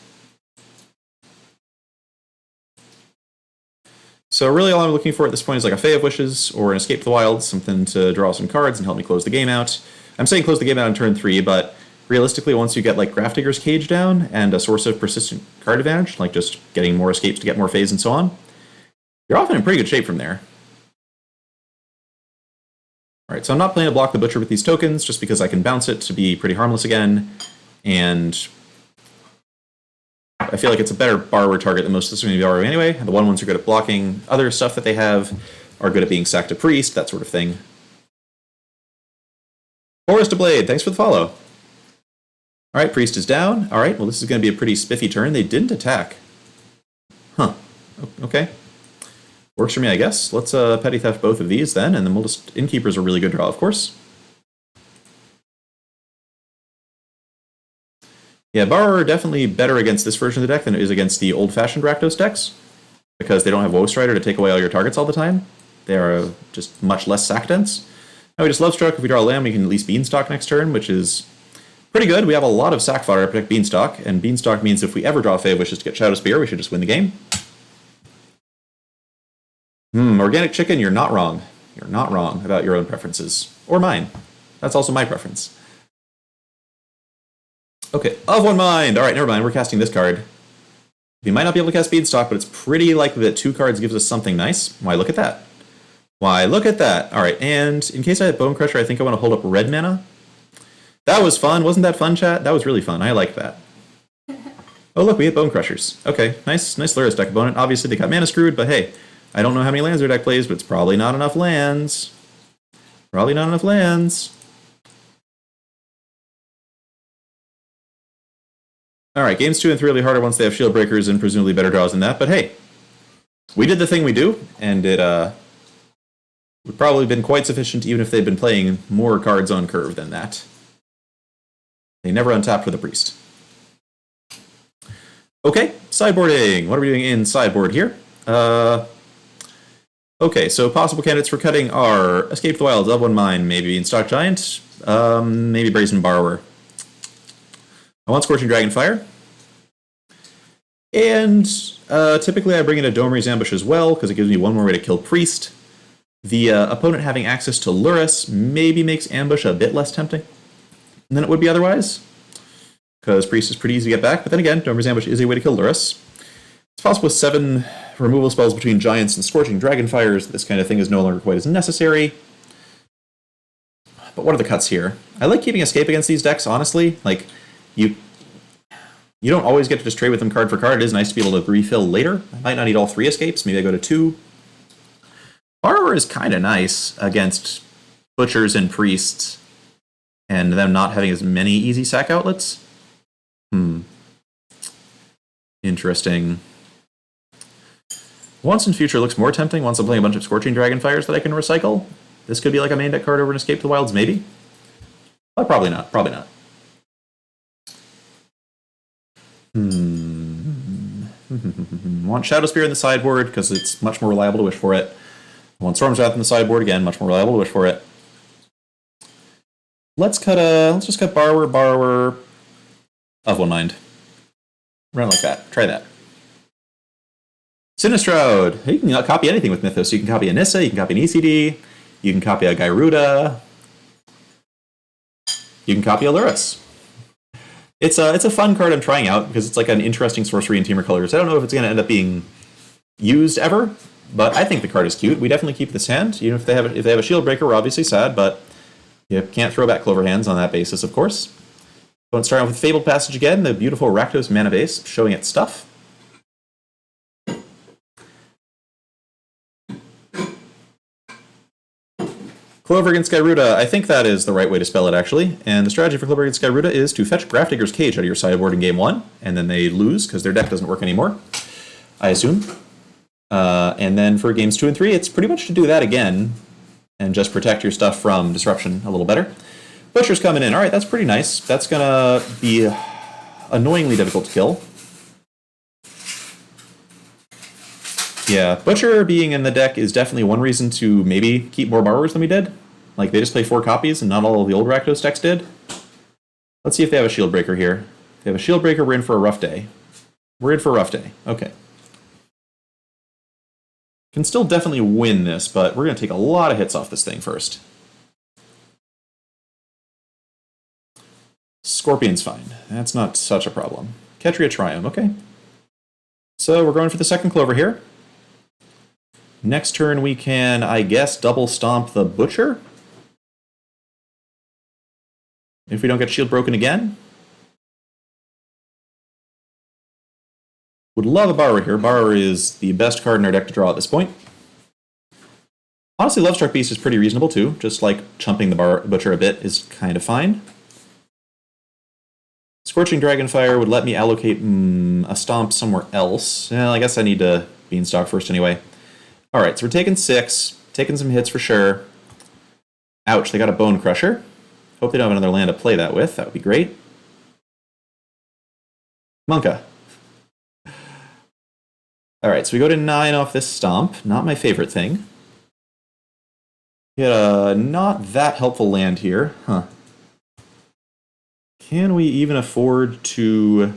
So really all I'm looking for at this point is like a Fae of Wishes or an Escape to the Wilds, something to draw some cards and help me close the game out. I'm saying close the game out on turn 3, but realistically once you get like Grafdigger's Cage down and a source of persistent card advantage, like just getting more escapes to get more Faes and so on, you're often in pretty good shape from there. Alright, so I'm not planning to block the Butcher with these tokens, just because I can bounce it to be pretty harmless again, and I feel like it's a better borrower target than most of this are going to be borrowing anyway. The 1/1s are good at blocking. Other stuff that they have are good at being sacked to Priest, that sort of thing. Forest of Blade, thanks for the follow. Alright, Priest is down. Alright, well this is going to be a pretty spiffy turn. They didn't attack. Huh. Okay. Works for me, I guess. Let's Petty Theft both of these then, and then we'll just... Innkeeper's a really good draw, of course. Yeah, Borrower definitely better against this version of the deck than it is against the old-fashioned Rakdos decks, because they don't have Woe Strider to take away all your targets all the time. They are just much less sack dense. Now we just Lovestruck. If we draw a land, we can at least Beanstalk next turn, which is pretty good. We have a lot of sack fodder to protect Beanstalk, and Beanstalk means if we ever draw a Fae of Wishes to get Shadow Spear, we should just win the game. Organic Chicken, you're not wrong. You're not wrong about your own preferences. Or mine. That's also my preference. Okay, Of One Mind! Alright, never mind, we're casting this card. We might not be able to cast Beanstalk, but it's pretty likely that 2 cards gives us something nice. Why, look at that. Why, look at that. Alright, and in case I have Bone Crusher, I think I want to hold up red mana. That was fun. Wasn't that fun, chat? That was really fun. I liked that. Oh, look, we hit Bone Crushers. Okay, nice Luris deck opponent. Obviously, they got mana screwed, but hey, I don't know how many lands their deck plays, but it's probably not enough lands. Probably not enough lands. Alright, games 2 and 3 will be harder once they have shield breakers and presumably better draws than that, but hey, we did the thing we do, and it would probably have been quite sufficient even if they'd been playing more cards on curve than that. They never untapped with a Priest. Okay, sideboarding. What are we doing in sideboard here? Okay, so possible candidates for cutting are Escape to the Wilds, Of One Mind, maybe Beanstalk Giant, maybe Brazen Borrower. I want Scorching Dragonfire. And typically I bring in a Domer's Ambush as well, because it gives me one more way to kill Priest. The opponent having access to Luris maybe makes Ambush a bit less tempting than it would be otherwise, because Priest is pretty easy to get back, but then again, Domer's Ambush is a way to kill Luris. It's possible with 7 removal spells between Giants and Scorching Dragonfires, this kind of thing is no longer quite as necessary. But what are the cuts here? I like keeping Escape against these decks, honestly. Like, you don't always get to just trade with them card for card. It is nice to be able to refill later. I might not need all 3 escapes. Maybe I go to 2. Borrower is kind of nice against Butchers and Priests, and them not having as many easy sack outlets. Interesting. Once in Future looks more tempting once I'm playing a bunch of Scorching Dragonfires that I can recycle. This could be like a main deck card over an Escape to the Wilds, maybe? But probably not. Probably not. Want Shadow Spear in the sideboard, because it's much more reliable to wish for it. Want Storm's Wrath in the sideboard, again, much more reliable to wish for it. Let's just cut Borrower, Of One Mind. Run like that. Try that. Sinistrode. You can copy anything with Mythos. You can copy a Nissa, you can copy an ECD, you can copy a Gyruda, you can copy a Luris. It's a fun card I'm trying out because it's like an interesting sorcery in Temur colors. I don't know if it's going to end up being used ever, but I think the card is cute. We definitely keep this hand. You know, if they have a shield breaker, we're obviously sad, but you can't throw back Clover hands on that basis, of course. So let's start off with Fabled Passage again, the beautiful Rakdos mana base showing its stuff. Clover against Gyruda, I think that is the right way to spell it, actually. And the strategy for Clover against Gyruda is to fetch Grafdigger's Cage out of your sideboard in game 1, and then they lose because their deck doesn't work anymore, I assume. And then for games 2 and 3, it's pretty much to do that again, and just protect your stuff from disruption a little better. Butcher's coming in. All right, that's pretty nice. That's going to be annoyingly difficult to kill. Yeah, Butcher being in the deck is definitely one reason to maybe keep more borrowers than we did. Like, they just play 4 copies, and not all of the old Rakdos decks did. Let's see if they have a Shield Breaker here. If they have a Shield Breaker, we're in for a rough day. We're in for a rough day. Okay. Can still definitely win this, but we're going to take a lot of hits off this thing first. Scorpion's fine. That's not such a problem. Ketria Triumph, okay. So we're going for the second Clover here. Next turn we can, I guess, double stomp the Butcher. If we don't get Shield broken again. Would love a Borrower here. Borrower is the best card in our deck to draw at this point. Honestly, Lovestruck Beast is pretty reasonable too. Just like chumping the Butcher a bit is kind of fine. Scorching Dragonfire would let me allocate a Stomp somewhere else. Well, I guess I need to Beanstalk first anyway. Alright, so we're taking 6. Taking some hits for sure. Ouch, they got a Bone Crusher. Hope they don't have another land to play that with. That would be great. Monka. Alright, so we go to 9 off this Stomp. Not my favorite thing. Get a not that helpful land here. Huh. Can we even afford to...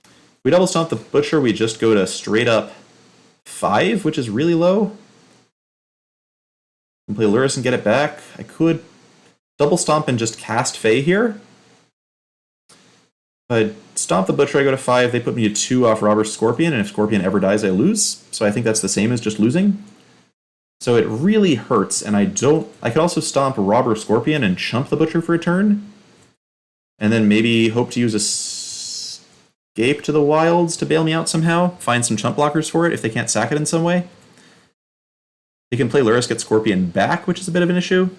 If we double stomp the Butcher, we just go to straight up 5, which is really low. And play Lurrus and get it back. I could double stomp and just cast Fae here. If I stomp the Butcher, I go to 5. They put me to 2 off Robber Scorpion, and if Scorpion ever dies, I lose. So I think that's the same as just losing. So it really hurts, and I could also stomp Robber Scorpion and chump the Butcher for a turn. And then maybe hope to use Escape to the Wilds to bail me out somehow. Find some chump blockers for it if they can't sack it in some way. They can play Lurrus, get Scorpion back, which is a bit of an issue.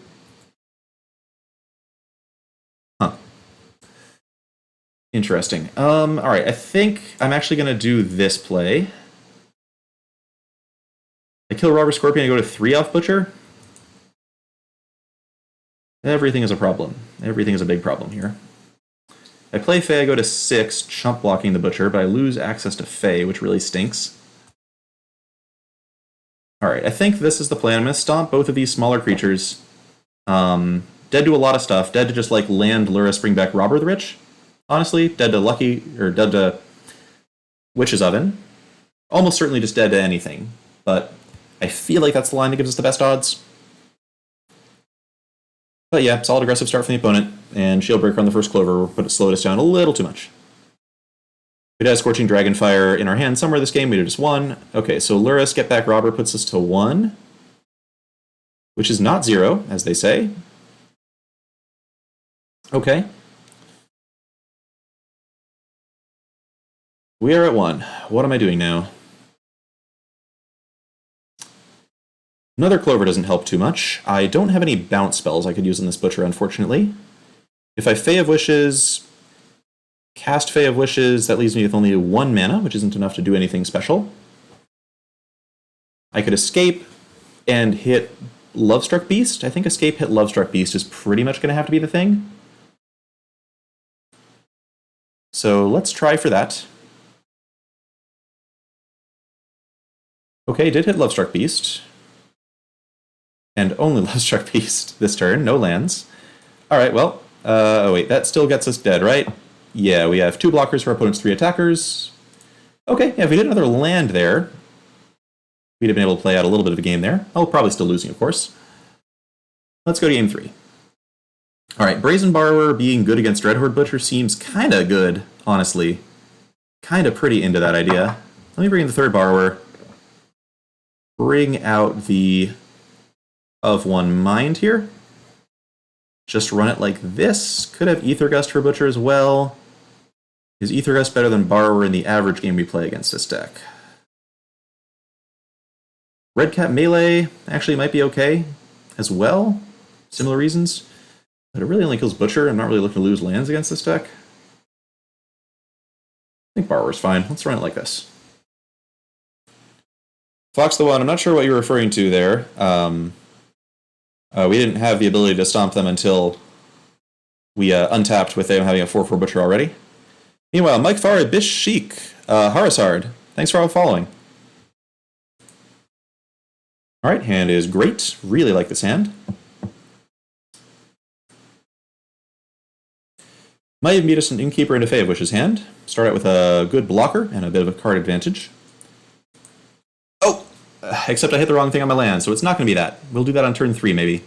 Huh. Interesting. Alright, I think I'm actually going to do this play. I kill Robber Scorpion and go to 3 off Butcher. Everything is a problem. Everything is a big problem here. I play Fae, I go to 6, chump blocking the Butcher, but I lose access to Fae, which really stinks. Alright, I think this is the plan. I'm going to stomp both of these smaller creatures. Dead to a lot of stuff. Dead to just like land Lurrus, bring back Robber the Rich. Honestly, dead to Lucky, or dead to Witch's Oven. Almost certainly just dead to anything, but I feel like that's the line that gives us the best odds. But yeah, solid aggressive start from the opponent, and Shield Breaker on the first Clover would slow us down a little too much. We'd have Scorching Dragonfire in our hand somewhere this game, we'd have just won. Okay, so Lurrus, get back Robber puts us to 1, which is not 0, as they say. Okay. We are at 1. What am I doing now? Another Clover doesn't help too much. I don't have any bounce spells I could use on this Butcher, unfortunately. If I Fae of Wishes, cast Fae of Wishes, that leaves me with only 1 mana, which isn't enough to do anything special. I could Escape and hit Lovestruck Beast. I think Escape hit Lovestruck Beast is pretty much going to have to be the thing. So let's try for that. Okay, did hit Lovestruck Beast. And only Lovestruck Beast this turn, no lands. Alright, well, oh wait, that still gets us dead, right? Yeah, we have 2 blockers for our opponent's 3 attackers. Okay, yeah, if we did another land there, we'd have been able to play out a little bit of a game there. Oh, probably still losing, of course. Let's go to game 3. Alright, Brazen Borrower being good against Dreadhorde Butcher seems kinda good, honestly. Kinda pretty into that idea. Let me bring in the 3rd Borrower. Bring out the of 1 Mind here. Just run it like this. Could have Ether Gust for Butcher as well. Is Ether Gust better than Borrower in the average game we play against this deck? Red Cap Melee actually might be okay as well. similar reasons. But it really only kills Butcher. I'm not really looking to lose lands against this deck. I think Borrower's fine. Let's run it like this. Fox the One, I'm not sure what you're referring to there. We didn't have the ability to stomp them until we untapped with them having a 4/4 Butcher already. Meanwhile, Mike Farid, Bish Sheik, Harisard, thanks for all following. Alright, hand is great. Really like this hand. Might even beat us an Innkeeper into Fae of Wish's hand. Start out with a good blocker and a bit of a card advantage. Oh! Except I hit the wrong thing on my land, so it's not going to be that. We'll do that on turn 3, maybe.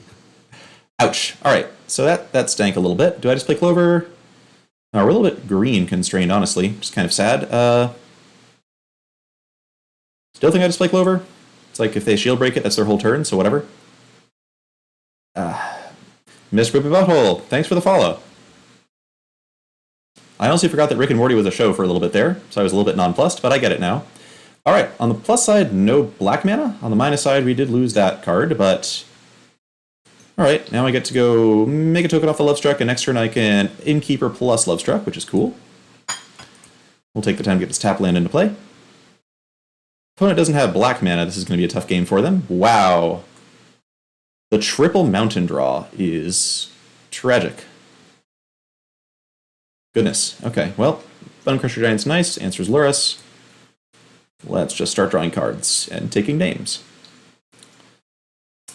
Ouch. Alright, so that stank a little bit. Do I just play Clover? No, we're a little bit green constrained, honestly. Just kind of sad. Still think I just play Clover? It's like if they shield break it, that's their whole turn, so whatever. Miss Poopy Butthole, thanks for the follow. I honestly forgot that Rick and Morty was a show for a little bit there, so I was a little bit nonplussed, but I get it now. Alright, on the plus side, no black mana. On the minus side, we did lose that card, but... Alright, now I get to go make a token off the Lovestruck, and next turn I can Innkeeper plus Lovestruck, which is cool. We'll take the time to get this tap land into play. Opponent doesn't have black mana, this is going to be a tough game for them. Wow. The triple mountain draw is tragic. Goodness. Okay, well, Bone Crusher Giant's nice, answers Lurrus. Let's just start drawing cards and taking names.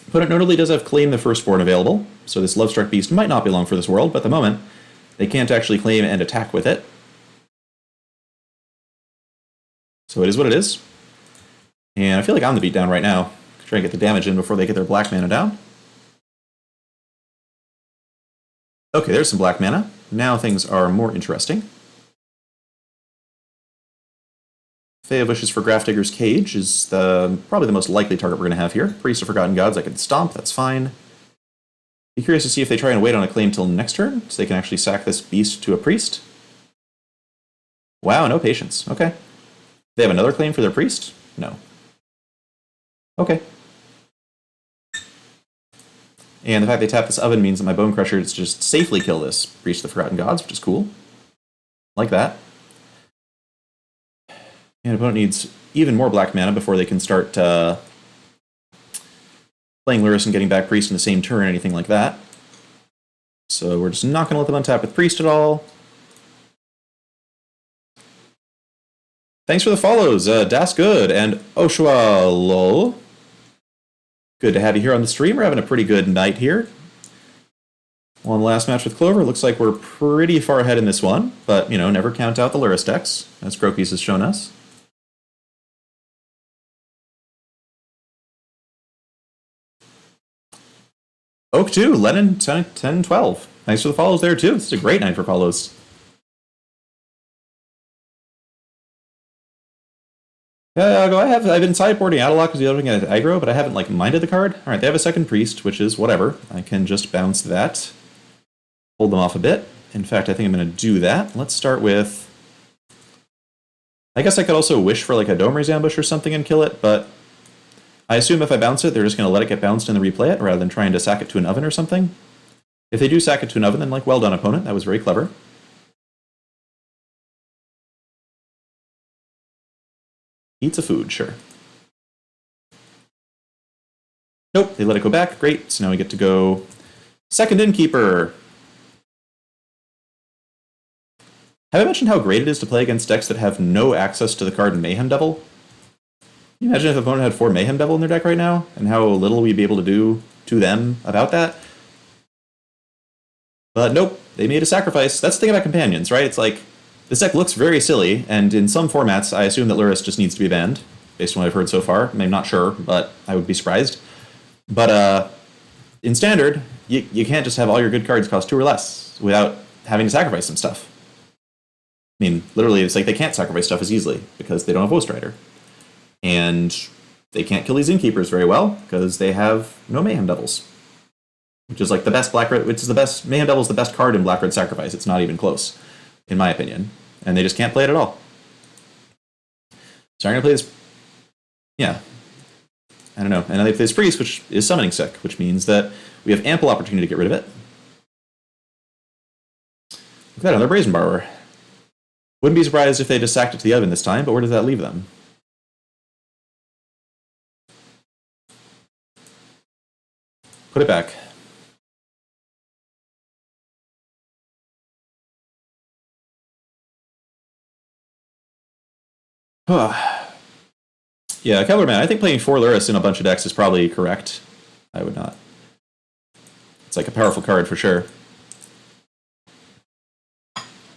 Opponent notably does have Claim the Firstborn available, so this Lovestruck Beast might not be long for this world, but at the moment, they can't actually claim and attack with it. So it is what it is. And I feel like I'm the beatdown right now. Try and get the damage in before they get their black mana down. Okay, there's some black mana. Now things are more interesting. Fae of Wishes for Grafdigger's Cage is probably the most likely target we're going to have here. Priest of Forgotten Gods I can stomp, that's fine. Be curious to see if they try and wait on a claim till next turn, so they can actually sack this beast to a priest. Wow, no patience. Okay. They have another claim for their priest? No. Okay. And the fact they tap this oven means that my Bone Crusher is just safely kill this Priest of the Forgotten Gods, which is cool. Like that. And opponent needs even more black mana before they can start playing Lurrus and getting back Priest in the same turn or anything like that. So we're just not going to let them untap with Priest at all. Thanks for the follows, Das Good and Oshua Lol. Good to have you here on the stream. We're having a pretty good night here. On the last match with Clover, looks like we're pretty far ahead in this one, but, you know, never count out the Lurrus decks, as Crokies has shown us. Oak 2, Lennon 10-12. Thanks for the follows there, too. This is a great night for follows. I've been sideboarding out a lot because you're looking at aggro, but I haven't minded the card. Alright, they have a second priest, which is whatever. I can just bounce that. Hold them off a bit. In fact, I think I'm going to do that. Let's start with... I guess I could also wish for a Domer's Ambush or something and kill it, but I assume if I bounce it, they're just going to let it get bounced and then replay it, rather than trying to sack it to an oven or something. If they do sack it to an oven, then well done, opponent. That was very clever. Eats a food, sure. Nope, they let it go back. Great, so now we get to go second Innkeeper. Have I mentioned how great it is to play against decks that have no access to the card Mayhem Devil? Can you imagine if an opponent had 4 Mayhem Devil in their deck right now, and how little we'd be able to do to them about that? But nope, they made a sacrifice. That's the thing about companions, right? It's like, this deck looks very silly, and in some formats, I assume that Lurrus just needs to be banned, based on what I've heard so far. I'm not sure, but I would be surprised. But in Standard, you can't just have all your good cards cost 2 or less without having to sacrifice some stuff. I mean, literally, it's like they can't sacrifice stuff as easily, because they don't have Ghost Rider. And they can't kill these Innkeepers very well, because they have no Mayhem Devils. Which is the best Mayhem Devil is the best card in Black Red Sacrifice. It's not even close, in my opinion. And they just can't play it at all. So I'm going to play this... Yeah. I don't know. And then they play this priest, which is summoning sick, which means that we have ample opportunity to get rid of it. Look at that, another Brazen Borrower. Wouldn't be surprised if they just sacked it to the oven this time, but where does that leave them? Put it back. Yeah, Kevlar Man, I think playing 4 Luris in a bunch of decks is probably correct. I would not. It's like a powerful card for sure.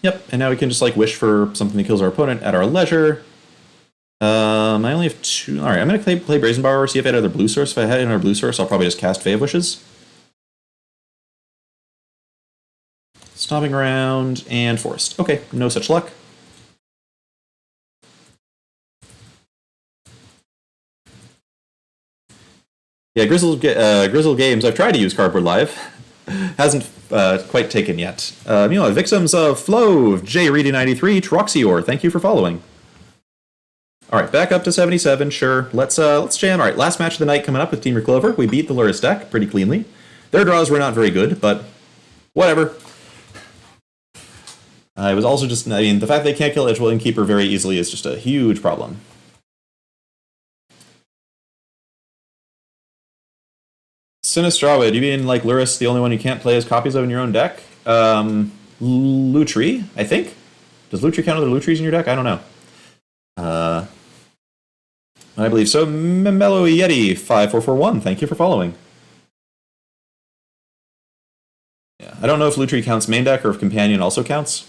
Yep, and now we can just like wish for something that kills our opponent at our leisure. I only have 2. Alright, I'm going to play Brazen Borrower, see if I had another blue source. If I had another blue source, I'll probably just cast Fae of Wishes. Stomping around and Forest. Okay, no such luck. Yeah, Grizzle Games, I've tried to use Cardboard Live. Hasn't quite taken yet. Meanwhile, Victims of Flow, JReedy93, Troxior, thank you for following. Alright, back up to 77, sure. Let's jam. Alright, last match of the night coming up with Temur Clover. We beat the Luris deck pretty cleanly. Their draws were not very good, but whatever. I was also just, I mean, the fact they can't kill Edgewell Innkeeper very easily is just a huge problem. Sinistrawa, do you mean like Luris, the only one you can't play as copies of in your own deck? Lutri, I think? Does Lutri count other Lutris in your deck? I don't know. I believe so. Mellow Yeti 5441, thank you for following. Yeah, I don't know if Lutri counts main deck or if Companion also counts.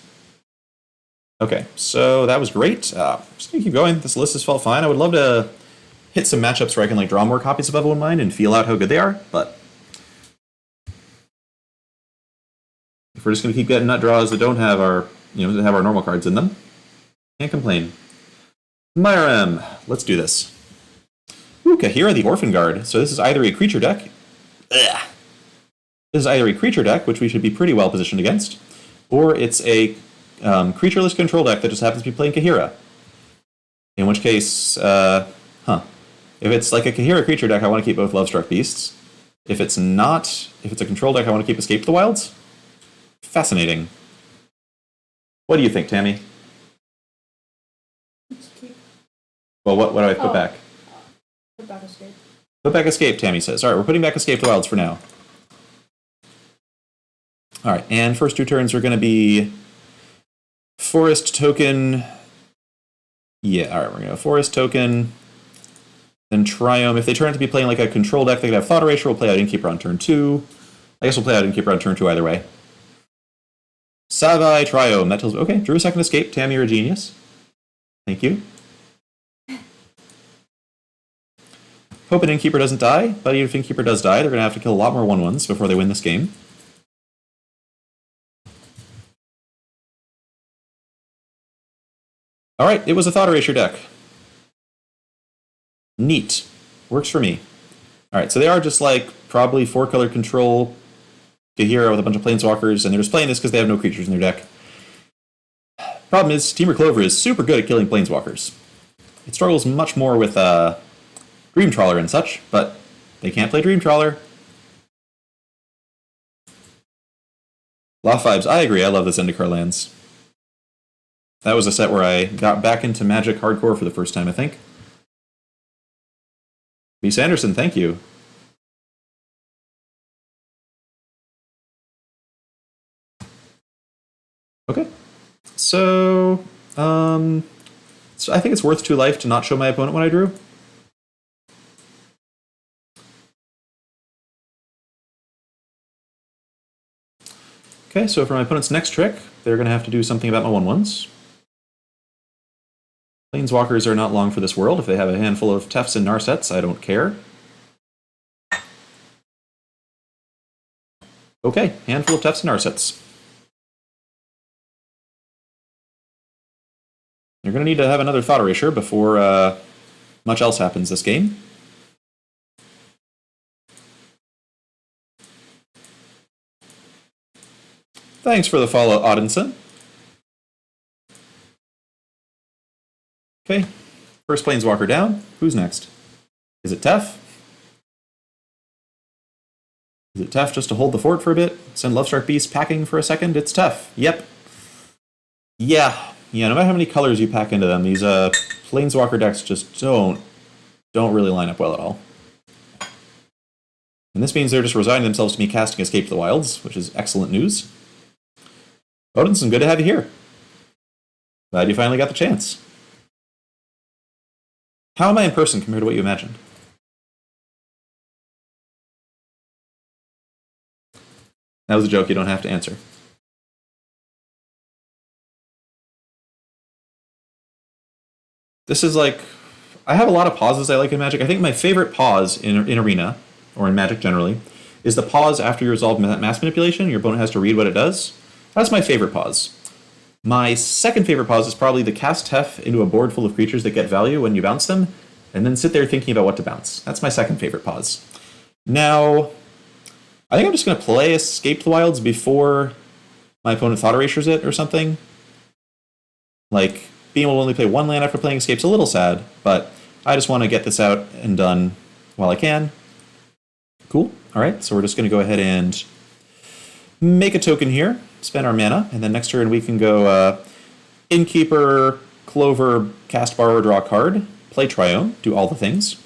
Okay, so that was great. Just gonna keep going. This list has felt fine. I would love to hit some matchups where I can like draw more copies of Everyone Mind and feel out how good they are, but if we're just gonna keep getting nut draws that don't have our, that have our normal cards in them, can't complain. Myram, let's do this. Ooh, Kahira the Orphan Guard. So this is either a creature deck. Ugh. This is either a creature deck, which we should be pretty well positioned against, or it's a creatureless control deck that just happens to be playing Kahira. In which case, if it's like a Kahira creature deck, I want to keep both Lovestruck Beasts. If it's not, if it's a control deck, I want to keep Escape to the Wilds. Fascinating. What do you think, Tammy? Well, what do I put back? Put back Escape. Put back Escape, Tammy says. Alright, we're putting back Escape to the Wilds for now. Alright, and first 2 turns are going to be Forest Token. Yeah, alright, we're going to go Forest Token. Then Triome. If they turn out to be playing like a control deck, they could have Thought Erasure. We'll play out Innkeeper on turn 2. I guess we'll play out Innkeeper on turn 2 either way. Savai, Triome. That tells me, okay, drew a second escape. Tammy, you're a genius. Thank you. Hope an Innkeeper doesn't die, but even if Innkeeper does die, they're going to have to kill a lot more 1/1s before they win this game. Alright, it was a Thought Erasure deck. Neat. Works for me. Alright, so they are just like probably 4-color control Kahira with a bunch of Planeswalkers, and they're just playing this because they have no creatures in their deck. Problem is, Temur Clover is super good at killing Planeswalkers. It struggles much more with Dream Trawler and such, but they can't play Dream Trawler. Loft Vibes, I agree, I love the Zendikar lands. That was a set where I got back into Magic hardcore for the first time, I think. B. Sanderson, thank you. Okay. So I think it's worth 2 life to not show my opponent what I drew. Okay, so for my opponent's next trick, they're going to have to do something about my 1/1s. Planeswalkers are not long for this world. If they have a handful of Tefts and Narsets, I don't care. Okay, handful of Tefts and Narsets. You're going to need to have another Thought Erasure before much else happens this game. Thanks for the follow, Odinson. Okay, first Planeswalker down. Who's next? Is it Tef? Is it tough just to hold the fort for a bit? Send Lovestruck Beast packing for a second? It's tough. Yep. Yeah, no matter how many colors you pack into them, these Planeswalker decks just don't really line up well at all. And this means they're just resigning themselves to me casting Escape to the Wilds, which is excellent news. Odinson, good to have you here. Glad you finally got the chance. How am I in person compared to what you imagined? That was a joke, you don't have to answer. This is like, I have a lot of pauses I like in Magic. I think my favorite pause in Arena, or in Magic generally, is the pause after you resolve mass manipulation. Your opponent has to read what it does. That's my favorite pause. My second favorite pause is probably the cast Tef into a board full of creatures that get value when you bounce them, and then sit there thinking about what to bounce. That's my second favorite pause. Now, I think I'm just going to play Escape to the Wilds before my opponent thought erasures it or something. Like, being able to only play one land after playing Escape's a little sad, but I just want to get this out and done while I can. Cool. All right, so we're just going to go ahead and make a token here, spend our mana, and then next turn we can go Innkeeper, Clover, cast Borrow, draw a card, play Triome, do all the things.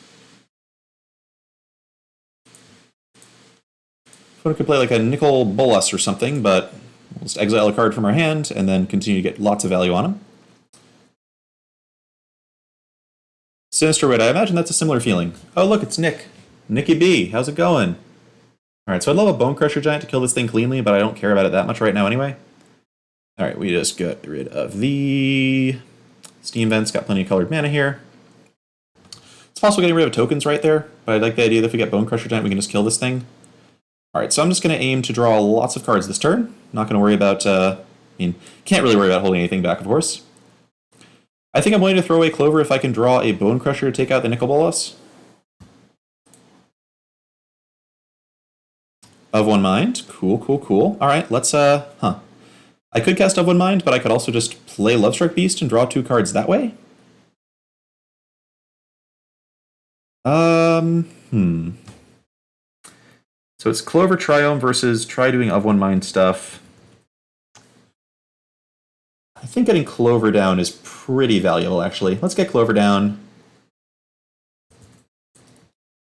We could play like a Nicol Bolas or something, but we'll just exile a card from our hand and then continue to get lots of value on him. Sinister Wit, I imagine that's a similar feeling. Oh, look, it's Nick. Nicky B, how's it going? Alright, so I'd love a Bone Crusher Giant to kill this thing cleanly, but I don't care about it that much right now anyway. Alright, we just got rid of the Steam Vents, got plenty of colored mana here. It's possible getting rid of tokens right there, but I like the idea that if we get Bone Crusher Giant, we can just kill this thing. Alright, so I'm just going to aim to draw lots of cards this turn. Not going to worry about, can't really worry about holding anything back, of course. I think I'm willing to throw away Clover if I can draw a Bone Crusher to take out the Nicol Bolas. Of One Mind. Cool, cool, cool. Alright, let's, I could cast Of One Mind, but I could also just play Lovestruck Beast and draw 2 cards that way. So it's Clover Triome versus try doing Of One Mind stuff. I think getting Clover down is pretty valuable, actually. Let's get Clover down.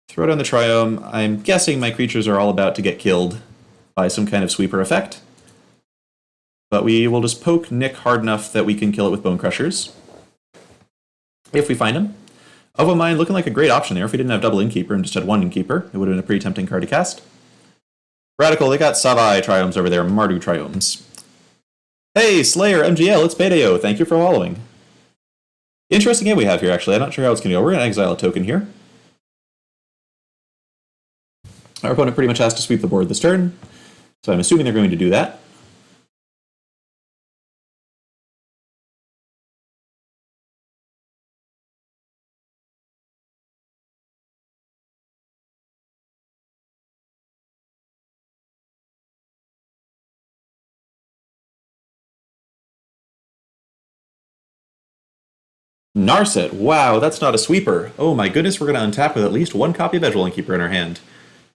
Throw down the Triome. I'm guessing my creatures are all about to get killed by some kind of sweeper effect. But we will just poke Nick hard enough that we can kill it with Bone Crushers. If we find him. Of One Mind looking like a great option there. If we didn't have double Innkeeper and just had one Innkeeper, it would have been a pretty tempting card to cast. Radical, they got Savai Triomes over there, Mardu Triomes. Hey, Slayer, MGL, it's Paydeo. Thank you for following. Interesting game we have here, actually. I'm not sure how it's going to go. We're going to exile a token here. Our opponent pretty much has to sweep the board this turn, so I'm assuming they're going to do that. Narset, wow, that's not a sweeper. Oh my goodness, we're going to untap with at least one copy of Edgewell Innkeeper in our hand.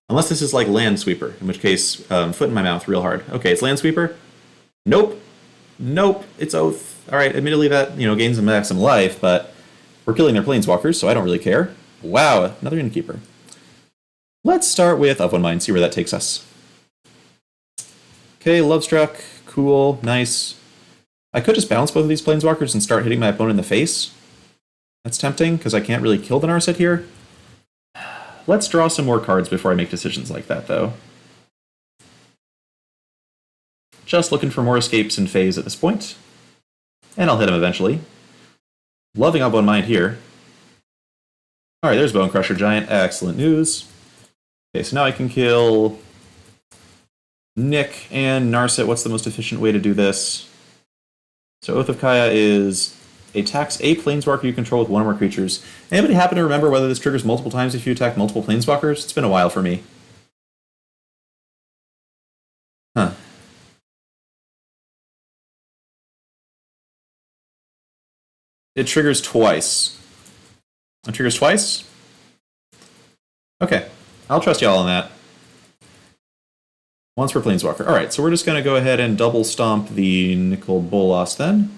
Unless this is like Land Sweeper, in which case, foot in my mouth real hard. Okay, it's Land Sweeper. Nope. Nope, it's Oath. Alright, admittedly that, gains them back some life, but we're killing their Planeswalkers, so I don't really care. Wow, another Innkeeper. Let's start with Of One Mind, see where that takes us. Okay, Lovestruck, cool, nice. I could just bounce both of these Planeswalkers and start hitting my opponent in the face. That's tempting, because I can't really kill the Narset here. Let's draw some more cards before I make decisions like that, though. Just looking for more escapes in phase at this point. And I'll hit him eventually. Loving Of One Mind here. Alright, there's Bone Crusher Giant. Excellent news. Okay, so now I can kill Nick and Narset. What's the most efficient way to do this? So Oath of Kaya is attacks a Planeswalker you control with one or more creatures. Anybody happen to remember whether this triggers multiple times if you attack multiple Planeswalkers? It's been a while for me. Huh. It triggers twice. It triggers twice? Okay. I'll trust y'all on that. Once per Planeswalker. Alright, so we're just going to go ahead and double stomp the Nicol Bolas then.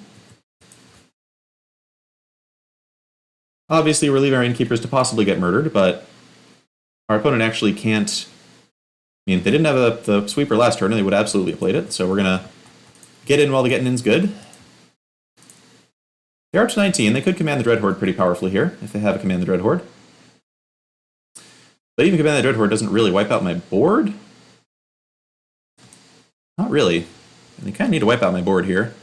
Obviously, we're leaving our Innkeepers to possibly get murdered, but our opponent actually can't... I mean, if they didn't have the sweeper last turn, they would absolutely have played it, so we're going to get in while the getting in's good. They're up to 19. They could command the Dreadhorde pretty powerfully here, if they have a command the Dreadhorde. But even command the Dreadhorde doesn't really wipe out my board. Not really. They kind of need to wipe out my board here.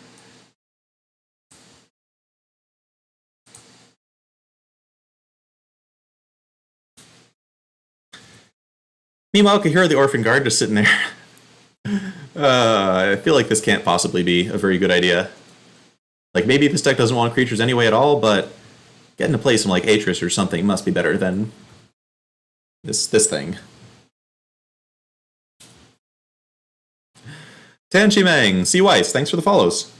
Meanwhile, Kahira the Orphan Guard just sitting there. I feel like this can't possibly be a very good idea. Like, maybe this deck doesn't want creatures anyway at all, but getting to play some, like, Atris or something must be better than this thing. Tan Chimeng, C. Weiss, thanks for the follows.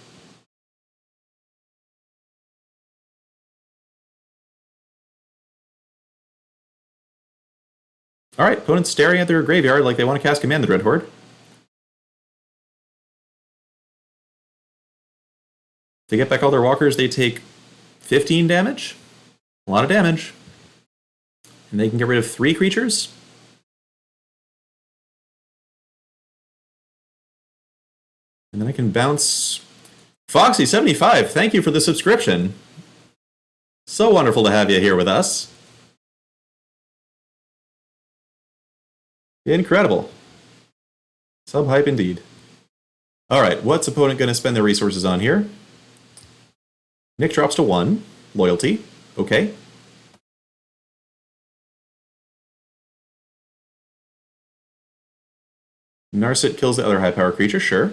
Alright, opponent's staring at their graveyard like they want to cast Command the Dreadhorde. They get back all their walkers, they take 15 damage. A lot of damage. And they can get rid of 3 creatures. And then I can bounce... Foxy75, thank you for the subscription. So wonderful to have you here with us. Incredible. Sub-hype indeed. Alright, what's opponent going to spend their resources on here? Nick drops to 1. Loyalty. Okay. Narset kills the other high power creature, sure.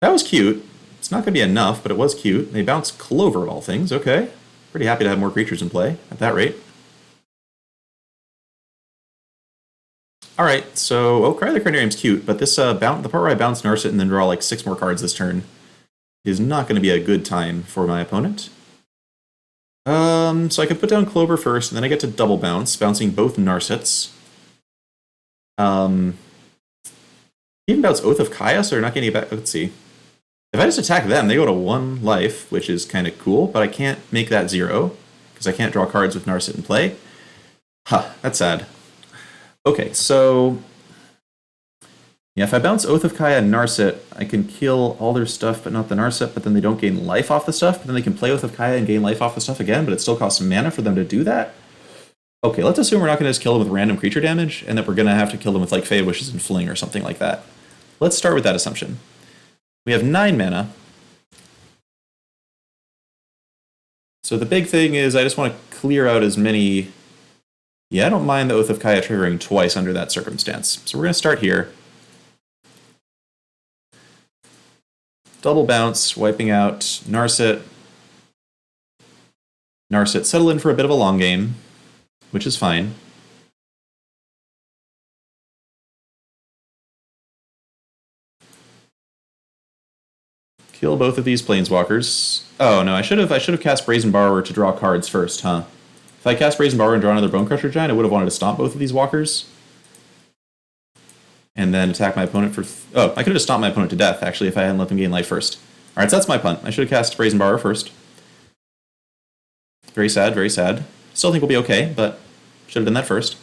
That was cute. It's not going to be enough, but it was cute. They bounce Clover of all things, okay. Pretty happy to have more creatures in play at that rate. Alright, so, Cry the Carnarium's cute, but this, the part where I bounce Narset and then draw like 6 more cards this turn is not going to be a good time for my opponent. So I could put down Clover first, and then I get to double bounce, bouncing both Narsets. Even bounce Oath of Kaya, so they're not getting back. Let's see. If I just attack them, they go to 1 life, which is kind of cool, but I can't make that 0, because I can't draw cards with Narset in play. Huh, that's sad. Okay, so... yeah, if I bounce Oath of Kaya and Narset, I can kill all their stuff, but not the Narset, but then they don't gain life off the stuff, but then they can play Oath of Kaya and gain life off the stuff again, but it still costs some mana for them to do that? Okay, let's assume we're not going to just kill them with random creature damage, and that we're going to have to kill them with, like, Fey Wishes and Fling or something like that. Let's start with that assumption. We have 9 mana. So the big thing is I just want to clear out as many... yeah, I don't mind the Oath of Kaya triggering twice under that circumstance. So we're going to start here. Double bounce, wiping out Narset. Narset, settle in for a bit of a long game, which is fine. Kill both of these Planeswalkers. Oh no, I should have cast Brazen Borrower to draw cards first, huh? If I cast Brazen Borrower and draw another Bonecrusher Giant, I would have wanted to stomp both of these walkers. And then attack my opponent for... oh, I could have just stomped my opponent to death, actually, if I hadn't let them gain life first. Alright, so that's my punt. I should have cast Brazen Borrower first. Very sad, very sad. Still think we'll be okay, but should have done that first.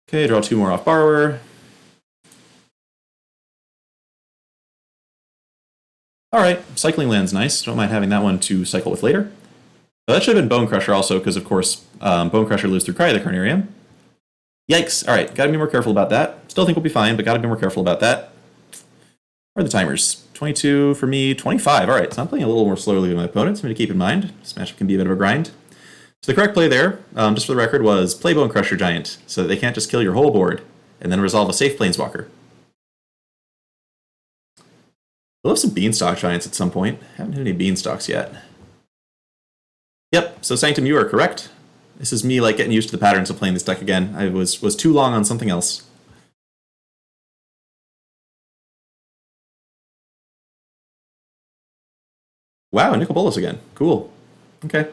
Okay, draw 2 more off Borrower. Alright, cycling land's nice. Don't mind having that one to cycle with later. But that should have been Bonecrusher also, because of course, Bonecrusher lives through Cry of the Carnarium. Yikes! Alright, gotta be more careful about that. Still think we'll be fine, but gotta be more careful about that. Where are the timers? 22 for me, 25. Alright, so I'm playing a little more slowly than my opponent, something to keep in mind. This matchup can be a bit of a grind. So the correct play there, just for the record, was play Bonecrusher Giant, so that they can't just kill your whole board, and then resolve a safe Planeswalker. We'll have some Beanstalk Giants at some point. Haven't hit any Beanstalks yet. Yep, so Sanctum, you are correct. This is me like getting used to the patterns of playing this deck again. I was too long on something else. Wow, Nicol Bolas again. Cool. Okay.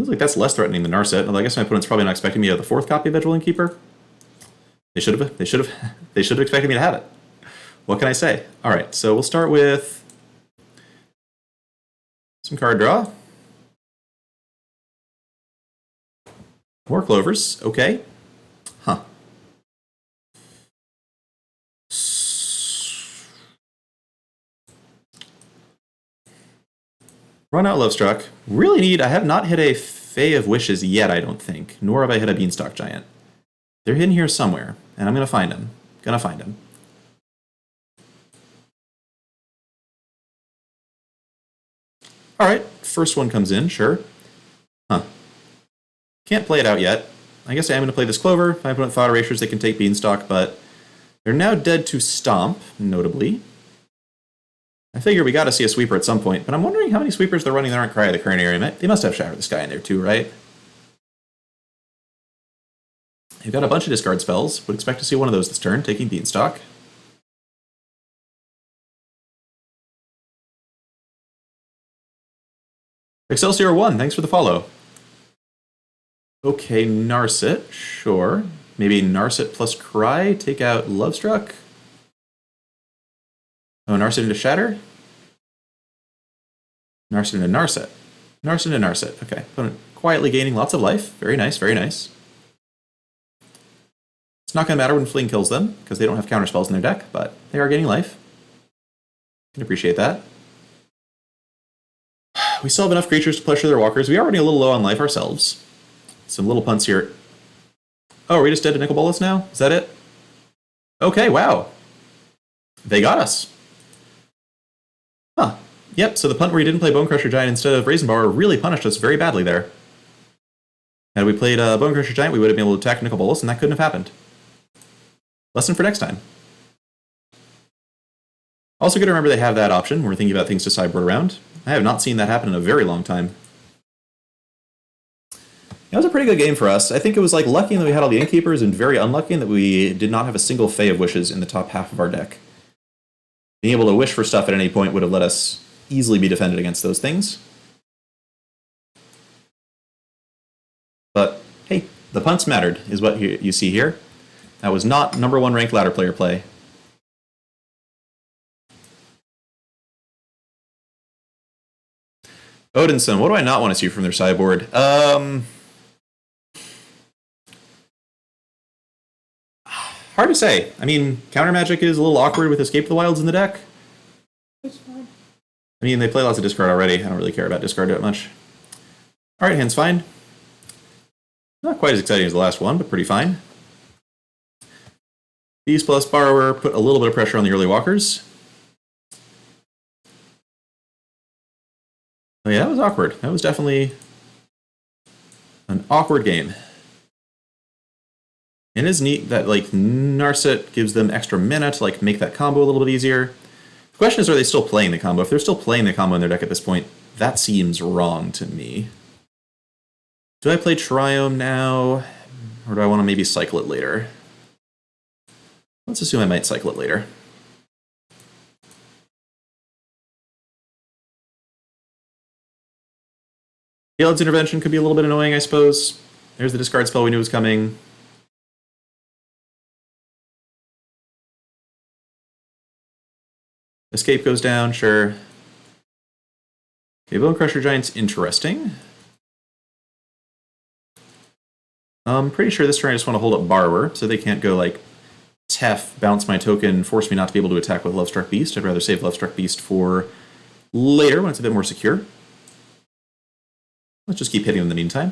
Feels like that's less threatening than Narset, although I guess my opponent's probably not expecting me to have the 4th copy of Edgewing Keeper. They should have expected me to have it. What can I say? Alright, so we'll start with some card draw. More Clovers, okay. Huh. Run out Lovestruck. I have not hit a Fae of Wishes yet, I don't think. Nor have I hit a Beanstalk Giant. They're hidden here somewhere, and I'm gonna find them. Alright, first one comes in, sure. Huh. Can't play it out yet. I guess I am gonna play this Clover. If my opponent thought erasures, they can take Beanstalk, but they're now dead to Stomp, notably. I figure we gotta see a sweeper at some point, but I'm wondering how many sweepers they're running that aren't Cry of the Coronarium. They must have Shatter the Sky in there too, right? They've got a bunch of discard spells. Would expect to see one of those this turn, taking Beanstalk. Excelsior 1, thanks for the follow. Okay, Narset, sure. Maybe Narset plus Cry, take out Lovestruck. Oh, Narset into Shatter? Narset into Narset. Narset into Narset, okay. Opponent quietly gaining lots of life. Very nice, very nice. It's not going to matter when Fling kills them, because they don't have counterspells in their deck, but they are gaining life. Can appreciate that. We still have enough creatures to pressure their walkers. We are running a little low on life ourselves. Some little punts here. Oh, are we just dead to Nicol Bolas now? Is that it? Okay, wow. They got us. Huh. Yep, so the punt where he didn't play Bone Crusher Giant instead of Raisin Bar really punished us very badly there. Had we played Bone Crusher Giant, we would have been able to attack Nicol Bolas, and that couldn't have happened. Lesson for next time. Also good to remember they have that option when we're thinking about things to sideboard around. I have not seen that happen in a very long time. That was a pretty good game for us. I think it was like lucky that we had all the Innkeepers and very unlucky that we did not have a single Fae of Wishes in the top half of our deck. Being able to wish for stuff at any point would have let us easily be defended against those things. But hey, the punts mattered, is what you see here. That was not #1 ranked ladder player play. Odinson, what do I not want to see from their sideboard? Hard to say. I mean, Counter Magic is a little awkward with Escape the Wilds in the deck. It's fine. I mean, they play lots of discard already. I don't really care about discard that much. Alright, hand's fine. Not quite as exciting as the last one, but pretty fine. Beast plus Borrower put a little bit of pressure on the early walkers. Oh yeah, that was awkward. That was definitely an awkward game. It is neat that like Narset gives them extra mana to like make that combo a little bit easier. The question is, are they still playing the combo? If they're still playing the combo in their deck at this point, that seems wrong to me. Do I play Triome now? Or do I want to maybe cycle it later? Let's assume I might cycle it later. Gaeld's Intervention could be a little bit annoying, I suppose. There's the discard spell we knew was coming. Escape goes down, sure. Okay, Bone Crusher Giant's interesting. I'm pretty sure this turn I just want to hold up Borrower, so they can't go like Tef, bounce my token, force me not to be able to attack with Lovestruck Beast. I'd rather save Lovestruck Beast for later when it's a bit more secure. Let's just keep hitting them in the meantime.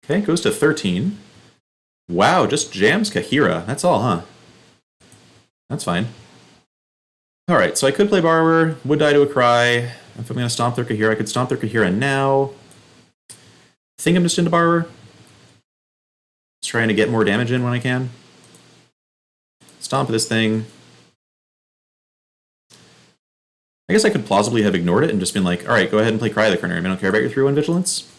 Okay, goes to 13. Wow, just jams Kahira. That's all, huh? That's fine. Alright, so I could play Borrower, would die to a Cry. If I'm going to stomp their Kahira, I could stomp their Kahira now. I think I'm just into Borrower. Just trying to get more damage in when I can. Stomp this thing. I guess I could plausibly have ignored it and just been like, alright, go ahead and play Cry of the Coronarium. I don't care about your 3/1 Vigilance.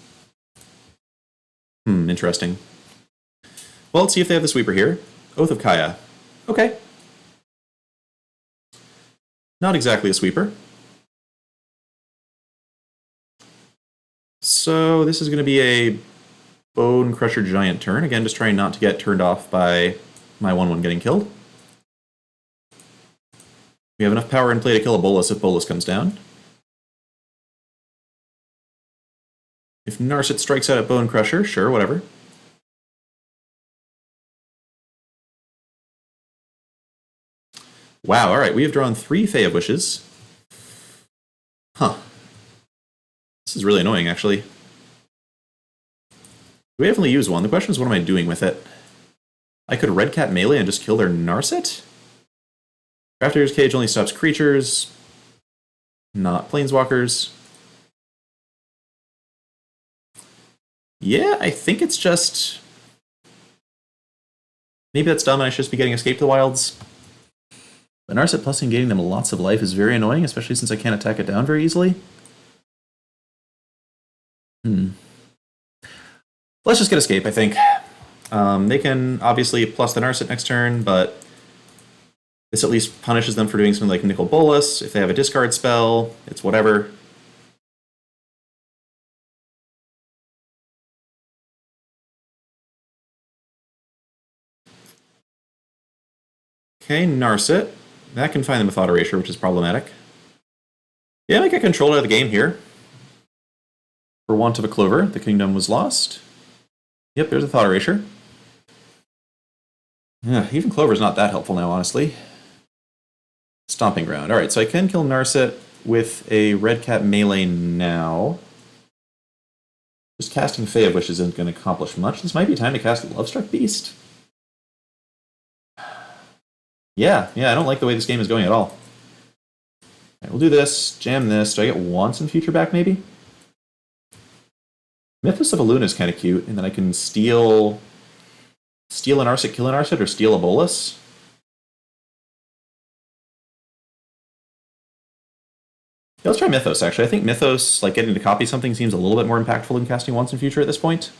Interesting. Well, let's see if they have the sweeper here. Oath of Kaya. Okay. Not exactly a sweeper. So this is going to be a Bone Crusher Giant turn. Again, just trying not to get turned off by my 1/1 getting killed. We have enough power in play to kill a Bolus if Bolus comes down. If Narset strikes out at Bone Crusher, sure, whatever. Wow, alright, we have drawn 3 Fae of Wishes. Huh. This is really annoying, actually. We definitely use one. The question is, what am I doing with it? I could Red Cat melee and just kill their Narset? Crafter's Cage only stops creatures, not planeswalkers. Yeah, I think it's just... Maybe that's dumb and I should just be getting Escape to the Wilds. But Narset plus and getting them lots of life is very annoying, especially since I can't attack it down very easily. Let's just get Escape, I think. They can obviously plus the Narset next turn, but this at least punishes them for doing something like Nicol Bolas. If they have a discard spell, it's whatever. Okay, Narset. That can find them with Auto Erasure, which is problematic. Yeah, I get control out of the game here. For want of a Clover, the kingdom was lost. Yep, there's a Thought Erasure. Yeah, even Clover's not that helpful now, honestly. Stomping Ground. Alright, so I can kill Narset with a Red Cat melee now. Just casting Fae of Wish isn't going to accomplish much. This might be time to cast Lovestruck Beast. Yeah, I don't like the way this game is going at all. Alright, we'll do this, jam this. Do I get once in future back, maybe? Mythos of a Luna is kind of cute, and then I can steal an Narset, kill an Narset, or steal a Bolus. Yeah, let's try Mythos, actually. I think Mythos, like getting to copy something, seems a little bit more impactful than casting once in future at this point.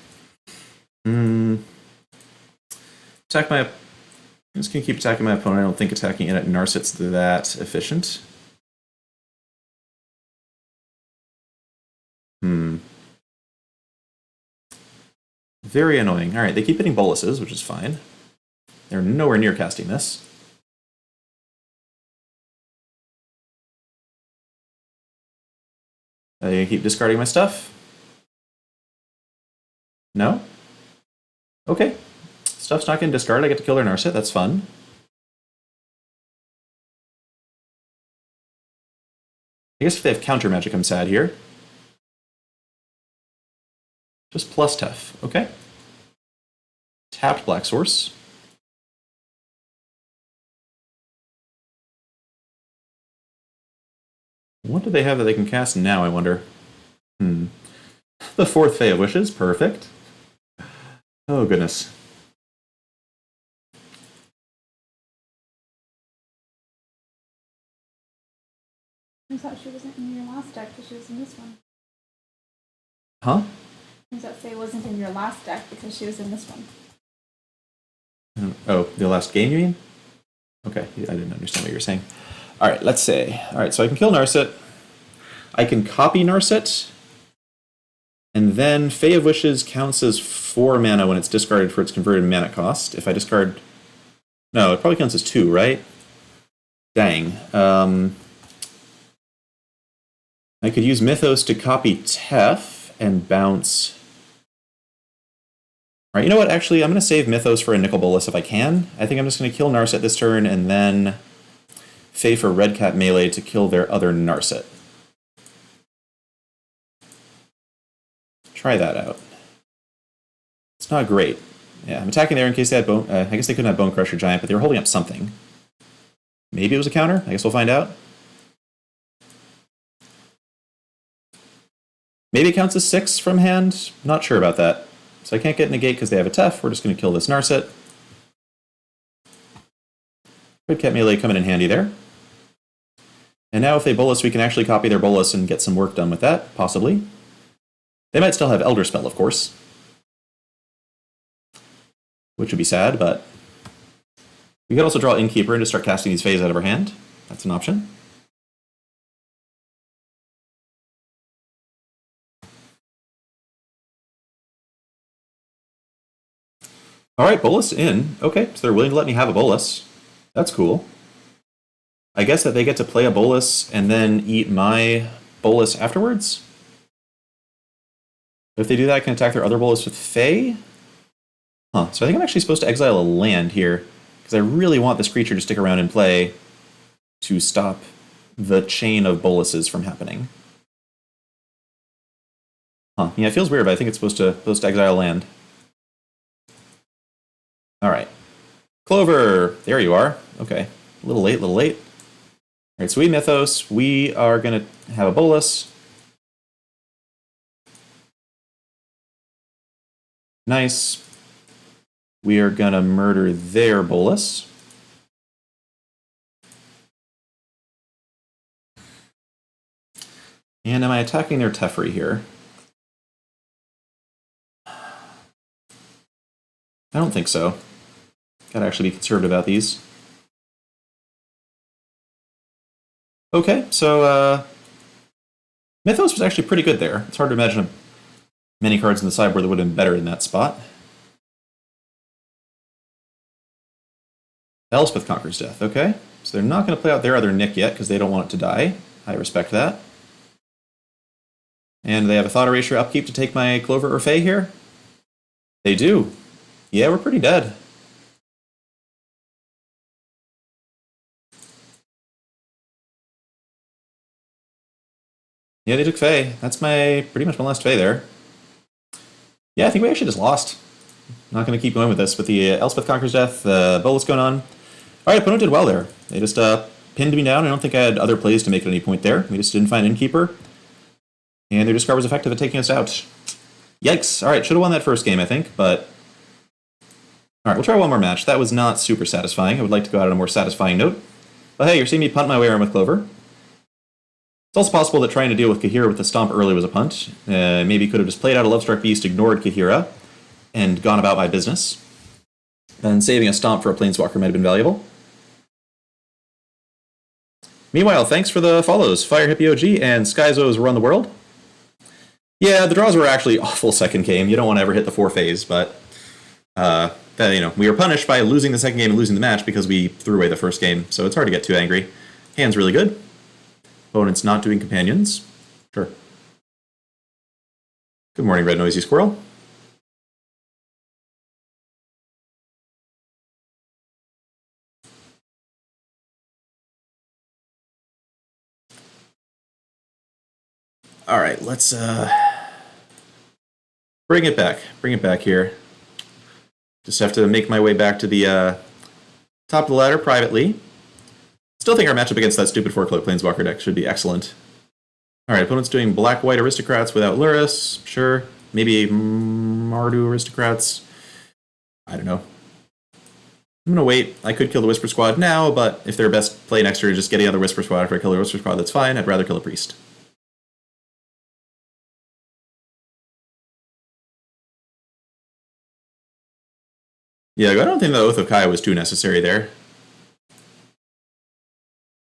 Attack my... I'm just going to keep attacking my opponent. I don't think attacking it at Narset's that efficient. Very annoying. Alright, they keep hitting Boluses, which is fine. They're nowhere near casting this. I keep discarding my stuff. No? Okay. Stuff's not getting discarded. I get to kill their Narset. That's fun. I guess if they have counter magic, I'm sad here. Just plus tough. Okay. Tapped Black Source. What do they have that they can cast now, I wonder? The 4th Fae of Wishes. Perfect. Oh, goodness. I thought she wasn't in your last deck, but she was in this one. Huh? I thought Faye wasn't in your last deck because she was in this one. Oh, the last game, you mean? Okay, I didn't understand what you were saying. Alright, let's say. Alright, so I can kill Narset. I can copy Narset. And then Fae of Wishes counts as 4 mana when it's discarded for its converted mana cost. If I discard... No, it probably counts as 2, right? Dang. I could use Mythos to copy Tef and bounce... Alright, you know what? Actually, I'm going to save Mythos for a Nicol Bolas if I can. I think I'm just going to kill Narset this turn and then Fae for Red Cat melee to kill their other Narset. Try that out. It's not great. Yeah, I'm attacking there in case they had Bone... I guess they couldn't have Bone Crusher Giant, but they were holding up something. Maybe it was a counter? I guess we'll find out. Maybe it counts as 6 from hand? Not sure about that. So I can't get Negate because they have a Tef. We're just going to kill this Narset. Red Cat melee coming in handy there. And now if they Bolus, we can actually copy their Bolus and get some work done with that, possibly. They might still have Elder Spell, of course. Which would be sad, but... We could also draw Innkeeper and just start casting these Faes out of our hand. That's an option. Alright, bolus in. Okay, so they're willing to let me have a bolus. That's cool. I guess that they get to play a bolus and then eat my bolus afterwards? If they do that, I can attack their other bolus with Fae? Huh, so I think I'm actually supposed to exile a land here, because I really want this creature to stick around and play to stop the chain of boluses from happening. Huh, yeah, it feels weird, but I think it's supposed to exile land. Alright. Clover! There you are. Okay. A little late, a little late. Alright, so we Mythos. We are going to have a bolus. Nice. We are going to murder their bolus. And am I attacking their Teferi here? I don't think so. Gotta actually be conservative about these. Okay, so Mythos was actually pretty good there. It's hard to imagine many cards in the sideboard that would have been better in that spot. Elspeth Conquers Death, okay. So they're not going to play out their other Nick yet because they don't want it to die. I respect that. And they have a Thought Erasure upkeep to take my Clover or Fae here? They do. Yeah, we're pretty dead. Yeah, they took Fae. That's pretty much my last Fae there. Yeah, I think we actually just lost. Not going to keep going with this. With the Elspeth Conquers Death, bolus going on. Alright, opponent did well there. They just pinned me down. I don't think I had other plays to make at any point there. We just didn't find Innkeeper. And their discard was effective at taking us out. Yikes. Alright, should have won that first game, I think, but... Alright, we'll try one more match. That was not super satisfying. I would like to go out on a more satisfying note. But hey, you're seeing me punt my way around with Clover. It's also possible that trying to deal with Kahira with the Stomp early was a punt. Maybe could have just played out a Lovestruck Beast, ignored Kahira, and gone about my business. Then saving a Stomp for a Planeswalker might have been valuable. Meanwhile, thanks for the follows, Fire Hippie OG and Skyzo's Run the World. Yeah, the draws were actually awful second game. You don't want to ever hit the 4 phase, but we were punished by losing the second game and losing the match because we threw away the first game, so it's hard to get too angry. Hand's really good. Opponent's not doing companions. Sure. Good morning, Red Noisy Squirrel. Alright, let's bring it back. Bring it back here. Just have to make my way back to the top of the ladder privately. Still think our matchup against that stupid 4-Cloak Planeswalker deck should be excellent. Alright, opponent's doing Black-White Aristocrats without Luris. Sure. Maybe Mardu Aristocrats. I don't know. I'm gonna wait. I could kill the Whisper Squad now, but if their best play next turn is just getting out the Whisper Squad after I kill the Whisper Squad, that's fine. I'd rather kill a Priest. Yeah, I don't think the Oath of Kaya was too necessary there.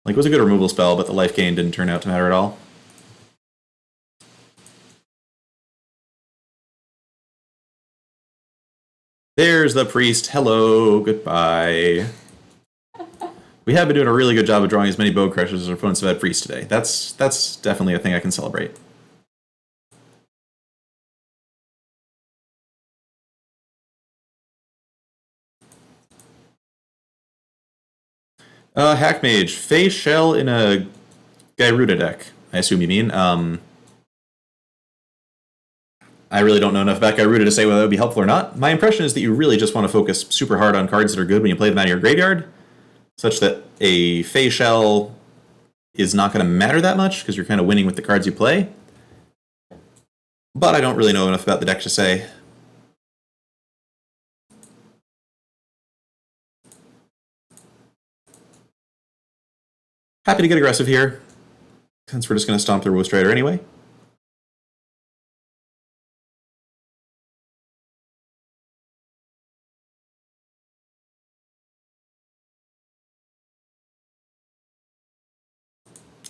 Like, it was a good removal spell, but the life gain didn't turn out to matter at all. There's the priest. Hello, goodbye. We have been doing a really good job of drawing as many Bone Crushers as our opponents have had priests today. That's definitely a thing I can celebrate. Hack Mage. Face Shell in a Gyruda deck, I assume you mean. I really don't know enough about Gyruda to say whether that would be helpful or not. My impression is that you really just want to focus super hard on cards that are good when you play them out of your graveyard, such that a Face Shell is not going to matter that much, because you're kind of winning with the cards you play. But I don't really know enough about the deck to say. Happy to get aggressive here, since we're just going to stomp through Woe Strider anyway.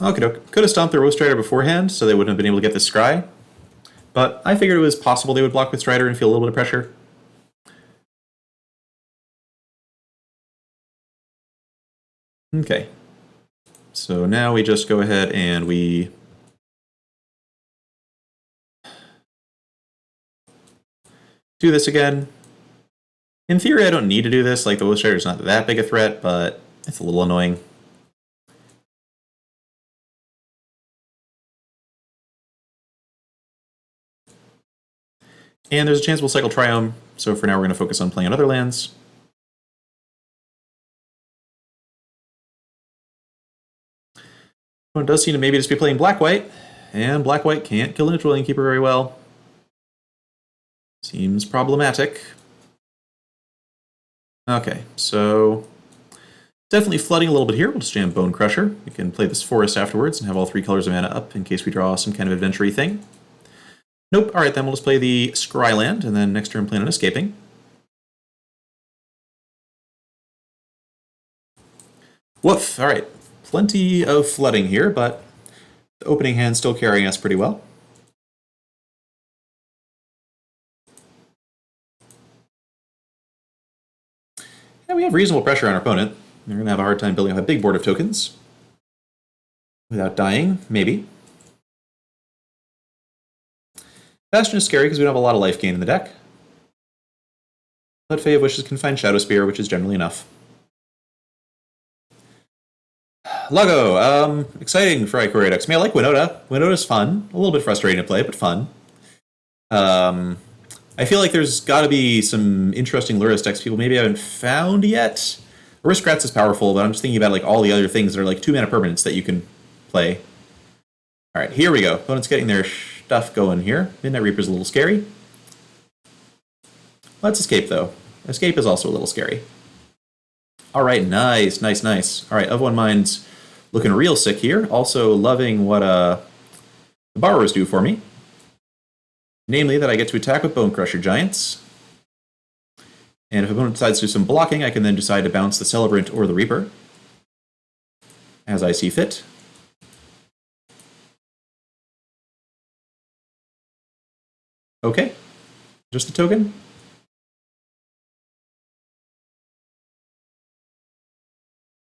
Okay, could have stomped their Woe Strider beforehand, so they wouldn't have been able to get this scry. But I figured it was possible they would block with Strider and feel a little bit of pressure. Okay. So now we just go ahead and we do this again. In theory, I don't need to do this. Like, the Wolf Strider is not that big a threat, but it's a little annoying. And there's a chance we'll cycle Triome, so for now we're going to focus on playing on other lands. One does seem to maybe just be playing Black-White, and Black-White can't kill a neutral Lane Keeper very well. Seems problematic. Okay, so definitely flooding a little bit here. We'll just jam Bone Crusher. We can play this Forest afterwards and have all 3 colors of mana up in case we draw some kind of adventure-y thing. Nope, alright then we'll just play the Scryland, and then next turn plan on escaping. Woof, alright. Plenty of flooding here, but the opening hand's still carrying us pretty well. And we have reasonable pressure on our opponent. They're going to have a hard time building up a big board of tokens. Without dying, maybe. Bastion is scary because we don't have a lot of life gain in the deck. But Fae of Wishes can find Shadow Spear, which is generally enough. Luggo, exciting for Ikoria decks. I mean, I like Winota. Winota's fun. A little bit frustrating to play, but fun. I feel like there's got to be some interesting Lurrus decks people maybe haven't found yet. Aristocrats is powerful, but I'm just thinking about like all the other things that are like 2-mana permanents that you can play. Alright, here we go. Opponent's getting their stuff going here. Midnight Reaper's a little scary. Let's escape, though. Escape is also a little scary. Alright, nice, nice, nice. Alright, Of One Mind's looking real sick here. Also loving what the borrowers do for me. Namely, that I get to attack with Bone Crusher Giants. And if opponent decides to do some blocking, I can then decide to bounce the Celebrant or the Reaper, as I see fit. Okay. Just the token?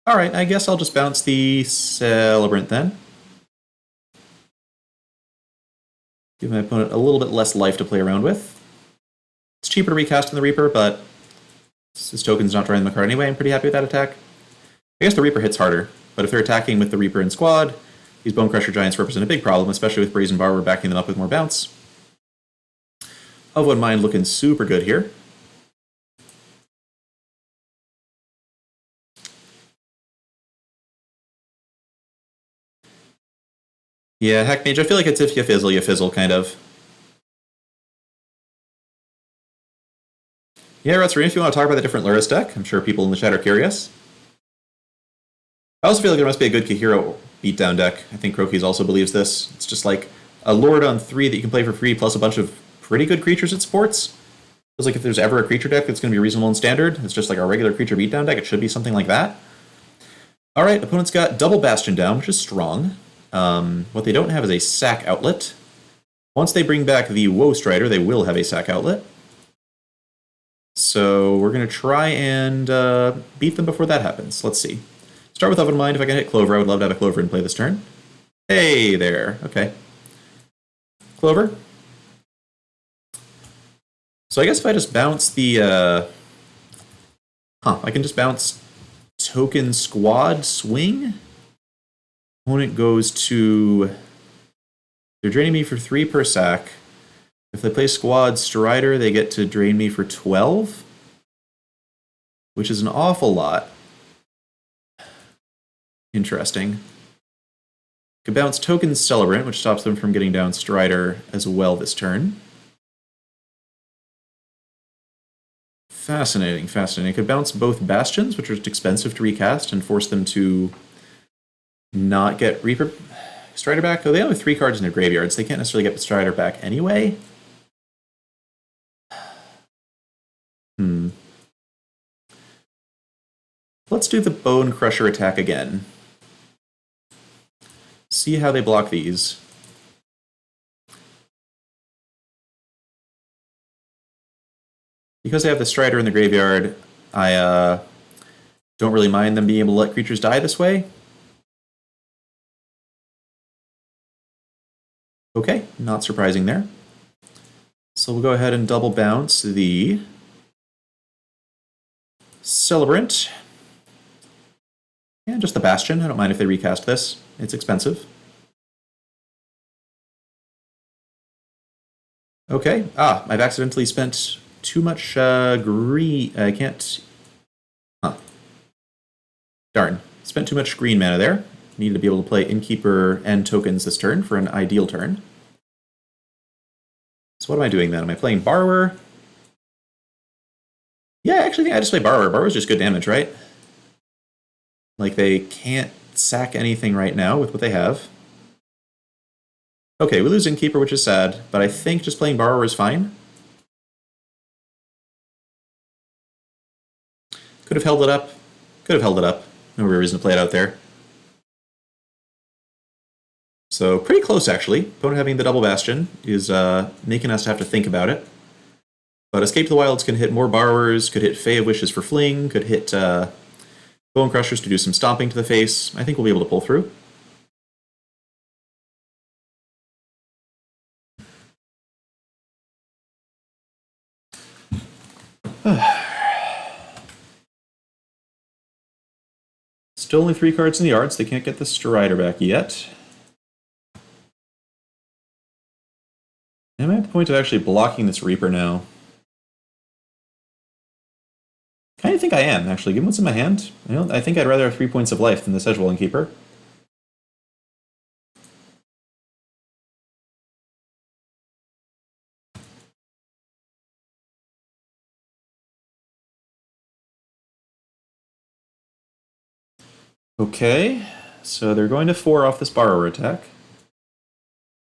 Alright, I guess I'll just bounce the Celebrant then. Give my opponent a little bit less life to play around with. It's cheaper to recast than the Reaper, but this token's not drawing the card anyway. I'm pretty happy with that attack. I guess the Reaper hits harder, but if they're attacking with the Reaper in squad, these Bone Crusher Giants represent a big problem, especially with Brazen Borrower backing them up with more bounce. Of One Mind looking super good here. Yeah, Heck Mage, I feel like it's if you fizzle, kind of. Yeah, Rutsuri, if you want to talk about the different Lurrus deck, I'm sure people in the chat are curious. I also feel like there must be a good Kahiro beatdown deck. I think Croaky also believes this. It's just like a Lord on 3 that you can play for free, plus a bunch of pretty good creatures it supports. Feels like if there's ever a creature deck that's going to be reasonable in standard, it's just like our regular creature beatdown deck. It should be something like that. Alright, opponent's got double Bastion down, which is strong. What they don't have is a sack outlet. Once they bring back the Woe Strider, they will have a sack outlet. So we're going to try and beat them before that happens. Let's see. Start with Of One Mind. If I can hit Clover, I would love to have a Clover and play this turn. Hey there. Okay. Clover. So I guess if I just bounce the... I can just bounce Token Squad Swing. Opponent goes to... They're draining me for 3 per sack. If they play Squad Strider, they get to drain me for 12, which is an awful lot. Interesting. Could bounce Token Celebrant, which stops them from getting down Strider as well this turn. Fascinating, fascinating. Could bounce both Bastions, which are expensive to recast, and force them to not get Reaper Strider back. Oh, they only have 3 cards in their graveyards. They can't necessarily get the Strider back anyway. Let's do the Bone Crusher attack again. See how they block these. Because I have the Strider in the graveyard, I Don't really mind them being able to let creatures die this way. Okay, not surprising there. So we'll go ahead and double bounce the Celebrant. And just the Bastion. I don't mind if they recast this. It's expensive. Okay. I've accidentally spent too much green. I can't. Huh. Darn. Spent too much green mana there. Needed to be able to play Innkeeper and tokens this turn for an ideal turn. So what am I doing then? Am I playing Borrower? Yeah, I actually think I just play Borrower. Borrower's just good damage, right? Like, they can't sack anything right now with what they have. Okay, we lose Innkeeper, which is sad, but I think just playing Borrower is fine. Could have held it up. Could have held it up. No real reason to play it out there. So, pretty close, actually. Opponent having the double Bastion is making us have to think about it. But Escape to the Wilds can hit more Borrowers, could hit Fae of Wishes for Fling, could hit Bone Crushers to do some stomping to the face. I think we'll be able to pull through. Still only 3 cards in the yard, so they can't get the Strider back yet. Am I at the point of actually blocking this Reaper now? Kind of think I am, actually. Given what's in my hand, I think I'd rather have 3 points of life than the Sedgewool Innkeeper. Okay, so they're going to 4 off this Borrower attack.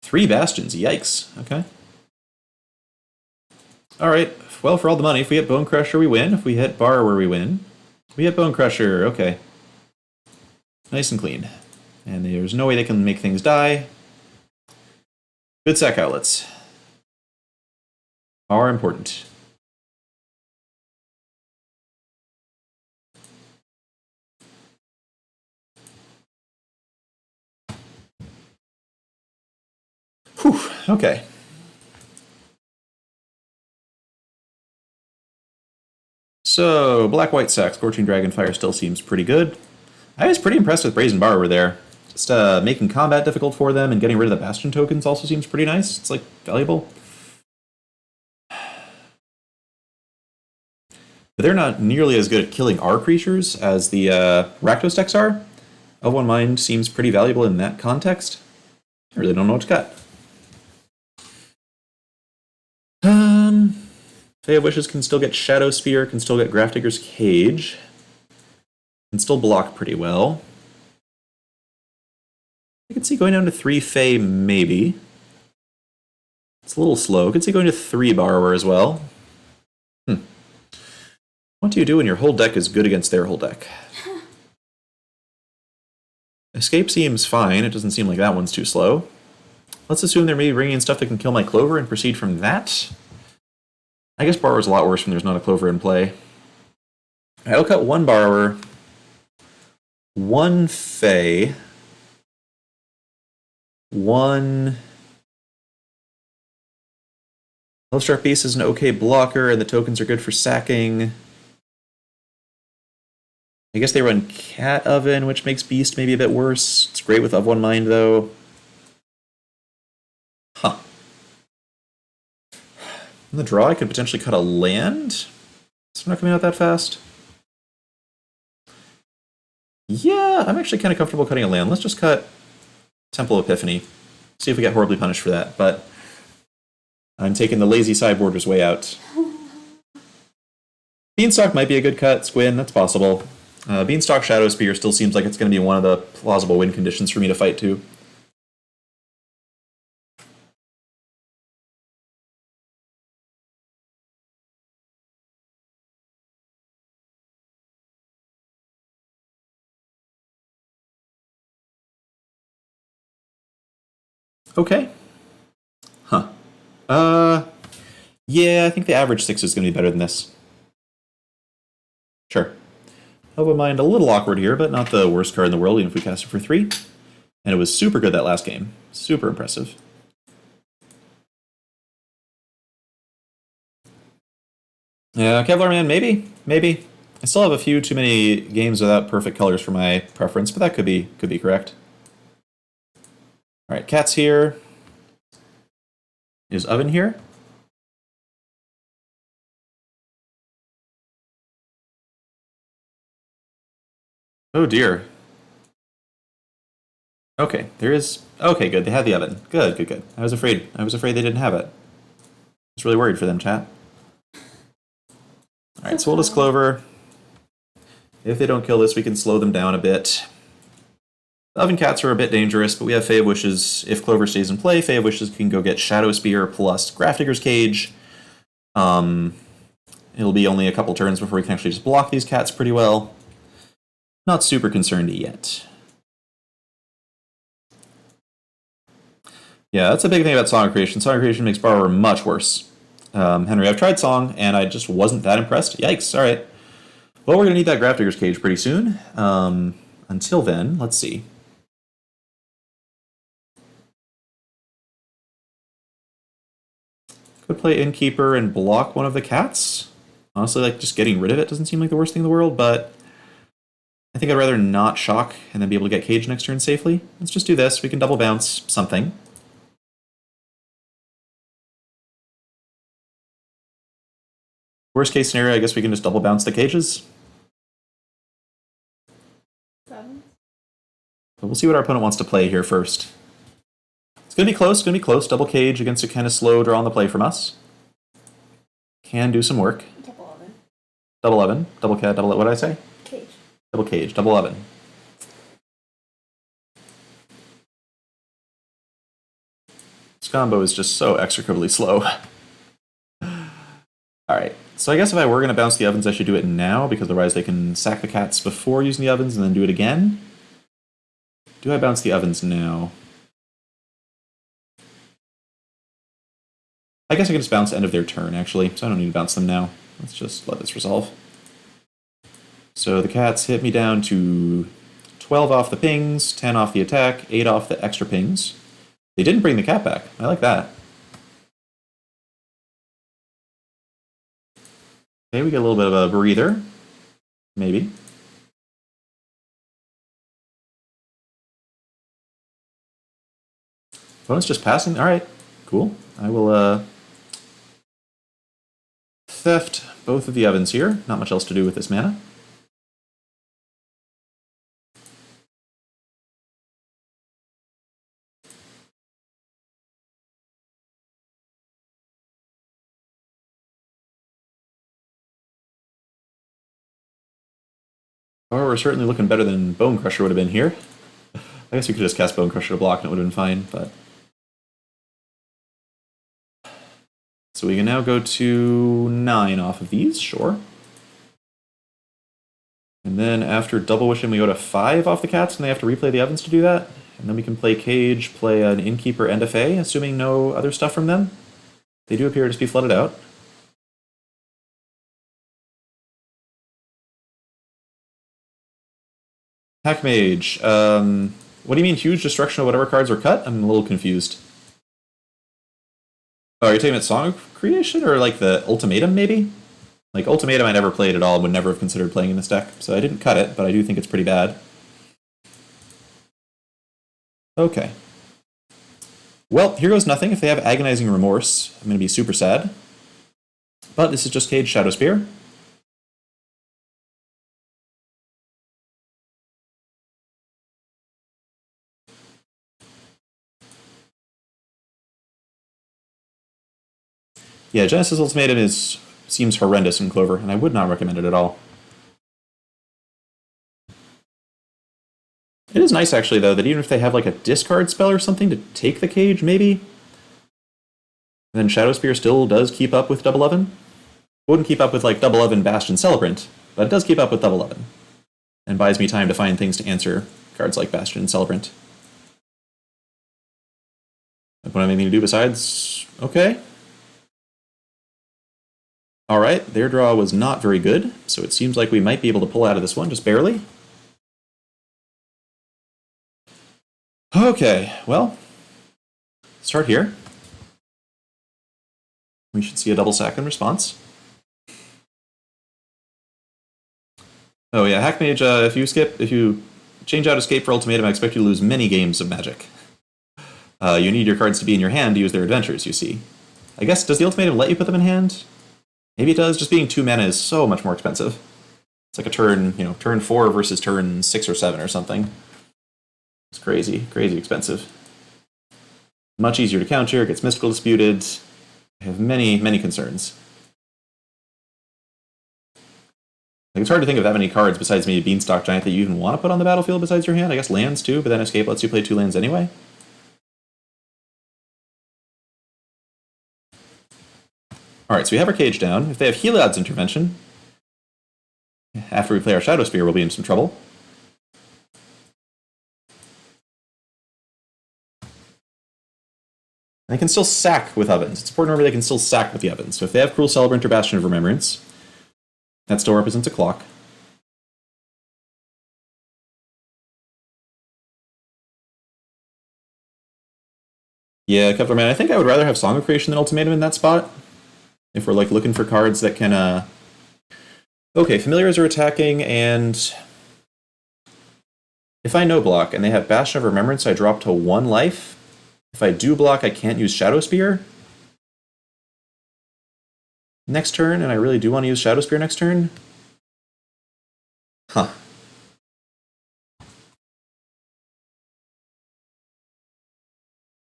3 Bastions, yikes. Okay. Alright, well, for all the money, if we hit Bone Crusher, we win. If we hit Borrower, we win. We hit Bone Crusher, okay. Nice and clean. And there's no way they can make things die. Good sack outlets are important. Whew, okay. So, Black-White Sack, Scorching Dragonfire still seems pretty good. I was pretty impressed with Brazen Borrower there. Just making combat difficult for them and getting rid of the Bastion tokens also seems pretty nice. It's, like, valuable. But they're not nearly as good at killing our creatures as the Rakdos decks are. Of One Mind seems pretty valuable in that context. I really don't know what to cut. Fae of Wishes can still get Shadow Spear, can still get Grafdigger's Cage. Can still block pretty well. I can see going down to 3 Fae, maybe. It's a little slow. I could see going to 3 Borrower as well. What do you do when your whole deck is good against their whole deck? Escape seems fine. It doesn't seem like that one's too slow. Let's assume they're maybe bringing in stuff that can kill my Clover and proceed from that. I guess Borrower's a lot worse when there's not a Clover in play. I'll cut 1 Borrower, 1 Fae, 1... Lovestruck Beast is an okay blocker, and the tokens are good for sacking. I guess they run Cat Oven, which makes Beast maybe a bit worse. It's great with Of One Mind, though. Huh. In the draw, I could potentially cut a land. So I'm not coming out that fast. Yeah, I'm actually kind of comfortable cutting a land. Let's just cut Temple Epiphany. See if we get horribly punished for that, but I'm taking the lazy sideboarders way out. Beanstalk might be a good cut. Squin, that's possible. Beanstalk Shadow Spear still seems like it's going to be one of the plausible win conditions for me to fight to. Okay. Huh. Yeah, I think the average 6 is going to be better than this. Sure. Nova Mind a little awkward here, but not the worst card in the world, even if we cast it for 3. And it was super good that last game. Super impressive. Yeah, Kevlar Man, maybe. Maybe. I still have a few too many games without perfect colors for my preference, but that could be correct. Alright, Cat's here. Is Oven here? Oh dear. Okay, there is... Okay, good, they had the Oven. Good, good, good. I was afraid they didn't have it. I was really worried for them, chat. Alright, so we'll just Clover. If they don't kill this, we can slow them down a bit. The Oven Cats are a bit dangerous, but we have Fae of Wishes. If Clover stays in play, Fae of Wishes can go get Shadow Spear plus Grafdigger's Cage. It'll be only a couple turns before we can actually just block these cats pretty well. Not super concerned yet. Yeah, that's a big thing about Song of Creation. Song of Creation makes Borrower much worse. Henry, I've tried Song, and I just wasn't that impressed. Yikes, alright. Well, we're going to need that Grafdigger's Cage pretty soon. Until then, let's see. Could play Innkeeper and block one of the cats. Honestly, like, just getting rid of it doesn't seem like the worst thing in the world, but I think I'd rather not shock and then be able to get Cage next turn safely. Let's just do this. We can double bounce something. Worst case scenario, I guess we can just double bounce the Cages. 7. But we'll see what our opponent wants to play here first. It's going to be close, Double Cage against a kind of slow draw on the play from us. Can do some work. Double Oven. Double Oven. Double Cat. Double... What did I say? Cage. Double Cage. Double Oven. This combo is just so execrably slow. Alright, so I guess if I were going to bounce the Ovens, I should do it now, because otherwise they can sack the cats before using the Ovens and then do it again. Do I bounce the Ovens now? I guess I can just bounce end of their turn, actually, so I don't need to bounce them now. Let's just let this resolve. So the cats hit me down to 12 off the pings, 10 off the attack, 8 off the extra pings. They didn't bring the cat back. I like that. Okay, we get a little bit of a breather. Maybe. Opponent's just passing. Alright, cool. I will theft both of the Ovens here. Not much else to do with this mana. Or we're certainly looking better than Bone Crusher would have been here. I guess we could just cast Bone Crusher to block and it would have been fine, but... So we can now go to 9 off of these, sure. And then after Double Wishing, we go to 5 off the cats, and they have to replay the Ovens to do that. And then we can play Cage, play an Innkeeper and a Fae, assuming no other stuff from them. They do appear to just be flooded out. Hack Mage. What do you mean huge destruction of whatever cards were cut? I'm a little confused. Oh, are you talking about Song of Creation or like the Ultimatum maybe? Like Ultimatum I never played at all and would never have considered playing in this deck, so I didn't cut it, but I do think it's pretty bad. Okay. Well, here goes nothing. If they have Agonizing Remorse, I'm going to be super sad. But this is just Cage Shadow Spear. Yeah, Genesis Ultimatum seems horrendous in Clover, and I would not recommend it at all. It is nice, actually, though, that even if they have like a discard spell or something to take the Cage, maybe, then Shadow Spear still does keep up with Double Oven. It wouldn't keep up with like Double Oven, Bastion, Celebrant, but it does keep up with Double Oven, and buys me time to find things to answer cards like Bastion and Celebrant. I don't have anything to do besides... Okay. Alright, their draw was not very good, so it seems like we might be able to pull out of this one, just barely. Okay, well, start here. We should see a double sack in response. Oh yeah, Hackmage, if you change out Escape for Ultimatum, I expect you to lose many games of Magic. You need your cards to be in your hand to use their adventures, you see. I guess, does the Ultimatum let you put them in hand? Maybe it does, just being 2 mana is so much more expensive. It's like a turn, turn 4 versus turn 6 or 7 or something. It's crazy, crazy expensive. Much easier to counter, gets Mystical disputed. I have many, many concerns. Like, it's hard to think of that many cards besides maybe Beanstalk Giant that you even want to put on the battlefield besides your hand. I guess lands too, but then Escape lets you play 2 lands anyway. Alright, so we have our Cage down. If they have Heliod's Intervention, after we play our Shadow Spear, we'll be in some trouble. They can still sack with Ovens. It's important to remember they can still sack with the Ovens. So if they have Cruel Celebrant or Bastion of Remembrance, that still represents a clock. Yeah, Kepler Man, I think I would rather have Song of Creation than Ultimatum in that spot. If we're like looking for cards that can Okay, Familiars are attacking, and if I no block and they have Bastion of Remembrance, I drop to 1 life. If I do block, I can't use Shadow Spear next turn, and I really do want to use Shadow Spear next turn. Huh.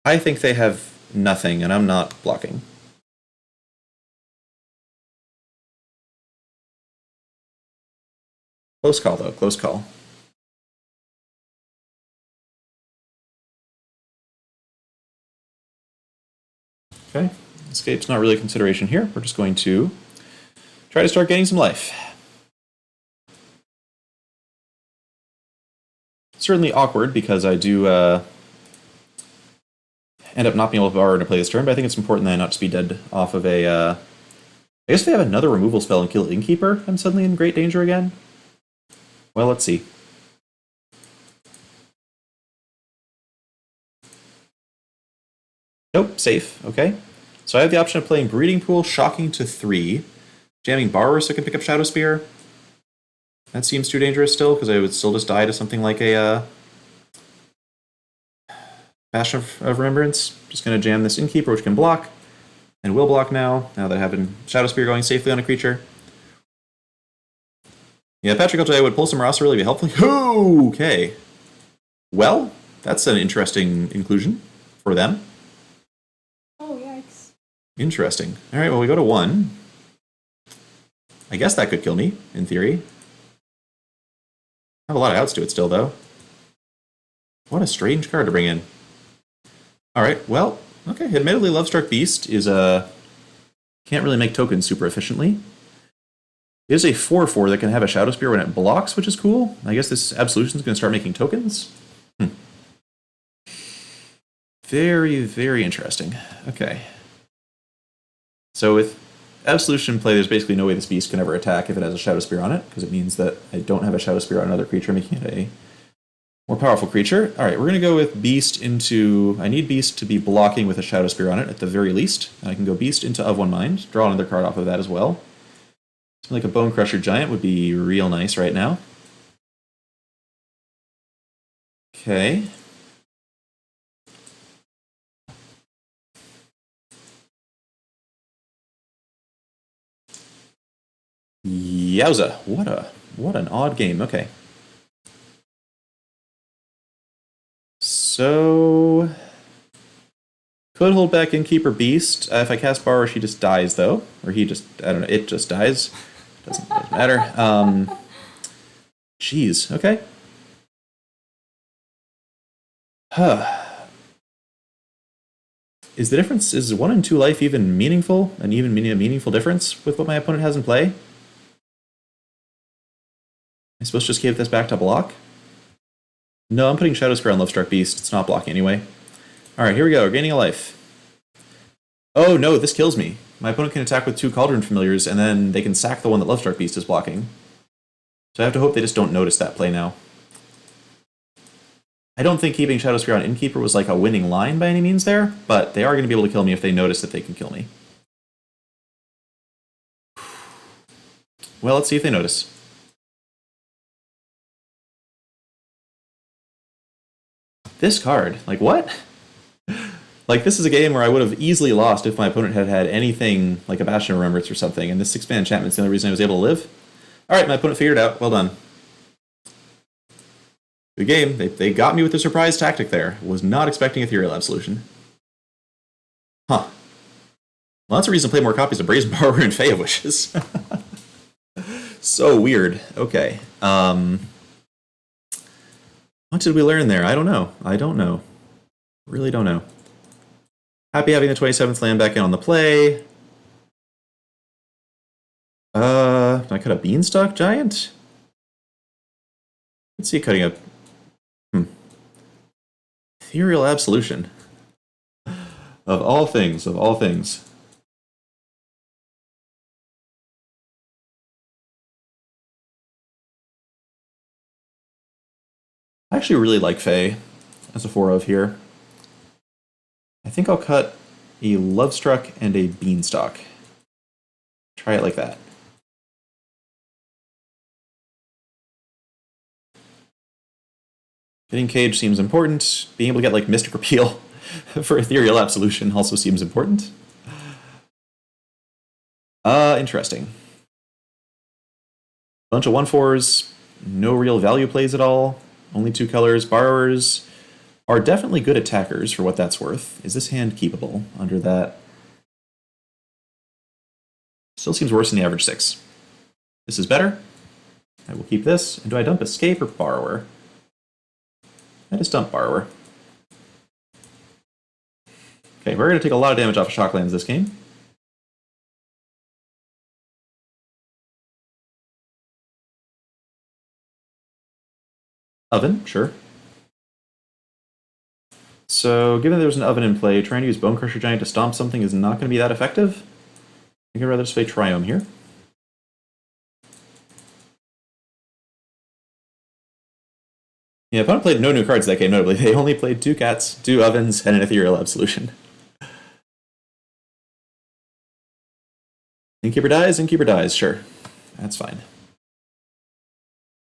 I think they have nothing, and I'm not blocking. Close call, though. Close call. Okay. Escape's not really a consideration here. We're just going to try to start getting some life. Certainly awkward, because I do end up not being able to borrow to play this turn, but I think it's important that I not just be dead off of a... I guess if they have another removal spell and kill Innkeeper, I'm suddenly in great danger again. Well, let's see. Nope, safe. Okay. So I have the option of playing Breeding Pool, shocking to 3, jamming Borrower so I can pick up Shadow Spear. That seems too dangerous still, because I would still just die to something like a Bastion of Remembrance. Just going to jam this Innkeeper, which can block, and will block now that I have Shadow Spear going safely on a creature. Yeah, Patrick, I'll tell you, would Pulse Marasa really be helpful? Okay. Well, that's an interesting inclusion for them. Oh, yikes. Interesting. Alright, well, we go to 1. I guess that could kill me, in theory. I have a lot of outs to it still, though. What a strange card to bring in. Alright, well, okay. Admittedly, Lovestruck Beast is can't really make tokens super efficiently. It is a 4/4 that can have a Shadow Spear when it blocks, which is cool. I guess this Absolution is going to start making tokens. Very, very interesting. Okay. So with Absolution play, there's basically no way this beast can ever attack if it has a Shadow Spear on it, because it means that I don't have a Shadow Spear on another creature, making it a more powerful creature. Alright, we're going to go with Beast into... I need Beast to be blocking with a Shadow Spear on it, at the very least. And I can go Beast into Of One Mind, draw another card off of that as well. Something like a Bone Crusher Giant would be real nice right now. Okay. Yowza. What an odd game. Okay. So... could hold back Innkeeper Beast. If I cast Borrower, she just dies, though. Or he just... I don't know. It just dies. Doesn't matter. Jeez. Okay. Is the difference... is 1 and 2 life even meaningful? And even a meaningful difference with what my opponent has in play? Am I supposed to just give this back to block? No, I'm putting Shadow Spear on Lovestruck Beast. It's not blocking anyway. Alright, here we go. We're gaining a life. Oh no, this kills me. My opponent can attack with 2 Cauldron Familiars, and then they can sack the one that Lovestruck Beast is blocking. So I have to hope they just don't notice that play now. I don't think keeping Shadow Spear on Innkeeper was like a winning line by any means there, but they are going to be able to kill me if they notice that they can kill me. Well, let's see if they notice. This card, like what? Like, this is a game where I would have easily lost if my opponent had had anything like a Bastion of Remembrance or something, and this 6-man enchantment's the only reason I was able to live. Alright, my opponent figured it out. Well done. Good game. They got me with a surprise tactic there. Was not expecting Ethereal Absolution. Huh. Well, that's a reason to play more copies of Brazen Borrower and Fae of Wishes. So weird. Okay. What did we learn there? I don't know. I don't know. Really don't know. Happy having the 27th land back in on the play. Did I cut a Beanstalk Giant? Let's see, cutting a... Ethereal Absolution. Of all things, of all things. I actually really like Fae as a 4-of here. I think I'll cut a Lovestruck and a Beanstalk. Try it like that. Getting Cage seems important. Being able to get like Mystic Repeal for Ethereal Absolution also seems important. Interesting. Bunch of 1/4s, no real value plays at all. Only 2 colors. Borrowers are definitely good attackers for what that's worth. Is this hand keepable under that? Still seems worse than the average 6. This is better. I will keep this. And do I dump Escape or Borrower? I just dump Borrower. Okay, we're going to take a lot of damage off of Shocklands this game. Oven, sure. So, given there's an Oven in play, trying to use Bone Crusher Giant to stomp something is not going to be that effective. I think I'd rather just play Triome here. Yeah, opponent played no new cards that game, notably. They only played 2 cats, 2 ovens, and an Ethereal Absolution. Innkeeper dies, sure. That's fine.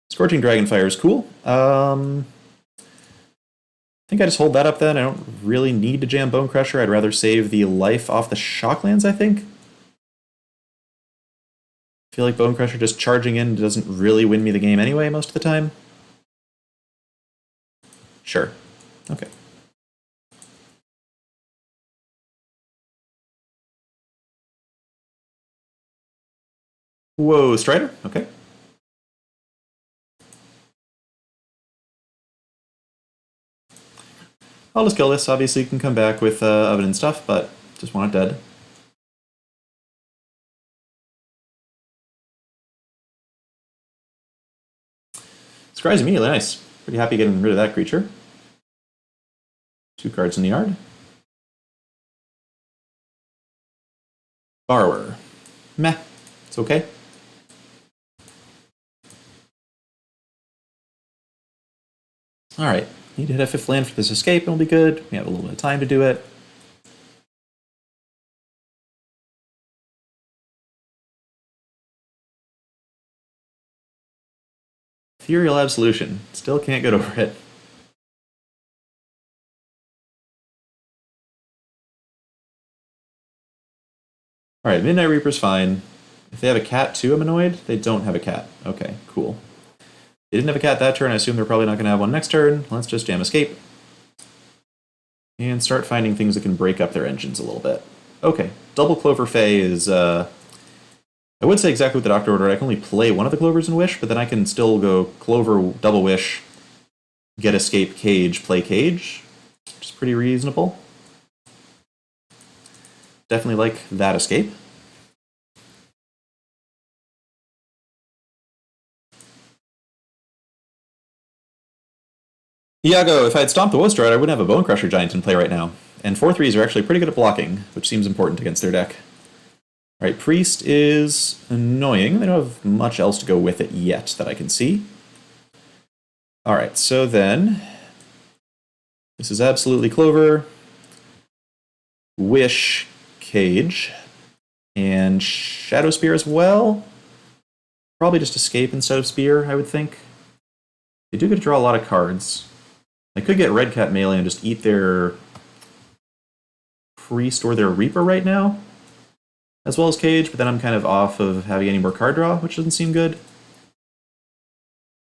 Scorching Dragonfire is cool. I think I just hold that up then. I don't really need to jam Bone Crusher. I'd rather save the life off the Shocklands, I think. I feel like Bone Crusher just charging in doesn't really win me the game anyway most of the time. Sure. Okay. Whoa, Strider? Okay. I'll just kill this. Obviously, you can come back with Oven and stuff, but just want it dead. Scry's immediately nice. Pretty happy getting rid of that creature. 2 cards in the yard. Borrower. Meh. It's okay. Alright. Need to hit a 5th land for this escape, and it'll be good. We have a little bit of time to do it. Ethereal Absolution. Still can't get over it. Alright, Midnight Reaper's fine. If they have a cat too, I'm annoyed. They don't have a cat. Okay, cool. They didn't have a cat that turn. I assume they're probably not going to have one next turn. Let's just jam Escape. And start finding things that can break up their engines a little bit. Okay, double Clover Fae is... I would say exactly what the Doctor ordered. I can only play one of the Clovers and Wish, but then I can still go Clover, double Wish, get Escape, Cage, play Cage, which is pretty reasonable. Definitely like that Escape. Iago, if I had stomped the Woestride, I wouldn't have a Bone Crusher Giant in play right now. And 4/3s are actually pretty good at blocking, which seems important against their deck. Alright, Priest is annoying. They don't have much else to go with it yet that I can see. Alright, so then... This is absolutely Clover. Wish, Cage, and Shadow Spear as well. Probably just Escape instead of Spear, I would think. They do get to draw a lot of cards. I could get Red Cat melee and just eat their Priest or their Reaper right now, as well as Cage, but then I'm kind of off of having any more card draw, which doesn't seem good.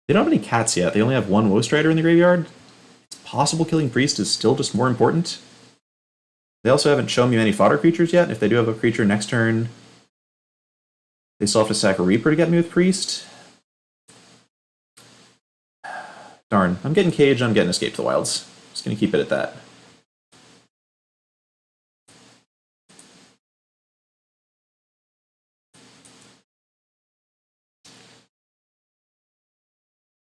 They don't have any cats yet. They only have one Woe Strider in the graveyard. It's possible killing Priest is still just more important. They also haven't shown me many fodder creatures yet. If they do have a creature next turn, they still have to sack a Reaper to get me with Priest. Darn. I'm getting Cage, I'm getting Escape to the Wilds. Just going to keep it at that.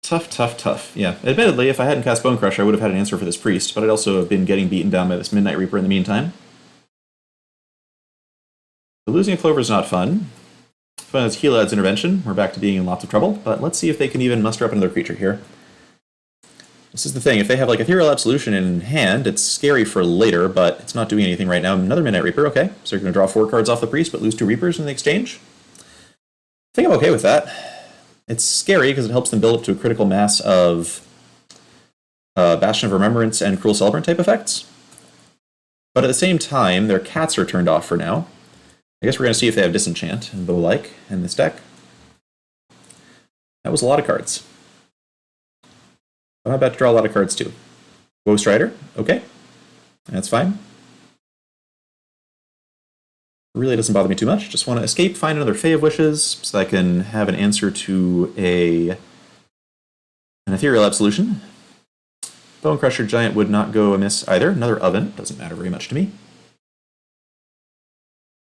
Tough, tough, tough. Yeah, admittedly, if I hadn't cast Bone Crusher, I would have had an answer for this Priest, but I'd also have been getting beaten down by this Midnight Reaper in the meantime. So losing a Clover is not fun. Fun as Healad's intervention. We're back to being in lots of trouble, but let's see if they can even muster up another creature here. This is the thing, if they have like Ethereal Absolution in hand, it's scary for later, but it's not doing anything right now. Another Midnight Reaper, okay. So you're going to draw 4 cards off the Priest, but lose 2 Reapers in the exchange. I think I'm okay with that. It's scary because it helps them build up to a critical mass of Bastion of Remembrance and Cruel Celebrant type effects. But at the same time, their cats are turned off for now. I guess we're going to see if they have Disenchant and Bow-like in this deck. That was a lot of cards. I'm about to draw a lot of cards too. Woe Strider, okay. That's fine. Really doesn't bother me too much. Just want to escape, find another Fae of Wishes, so that I can have an answer to an Ethereal Absolution. Bone Crusher Giant would not go amiss either. Another Oven, doesn't matter very much to me.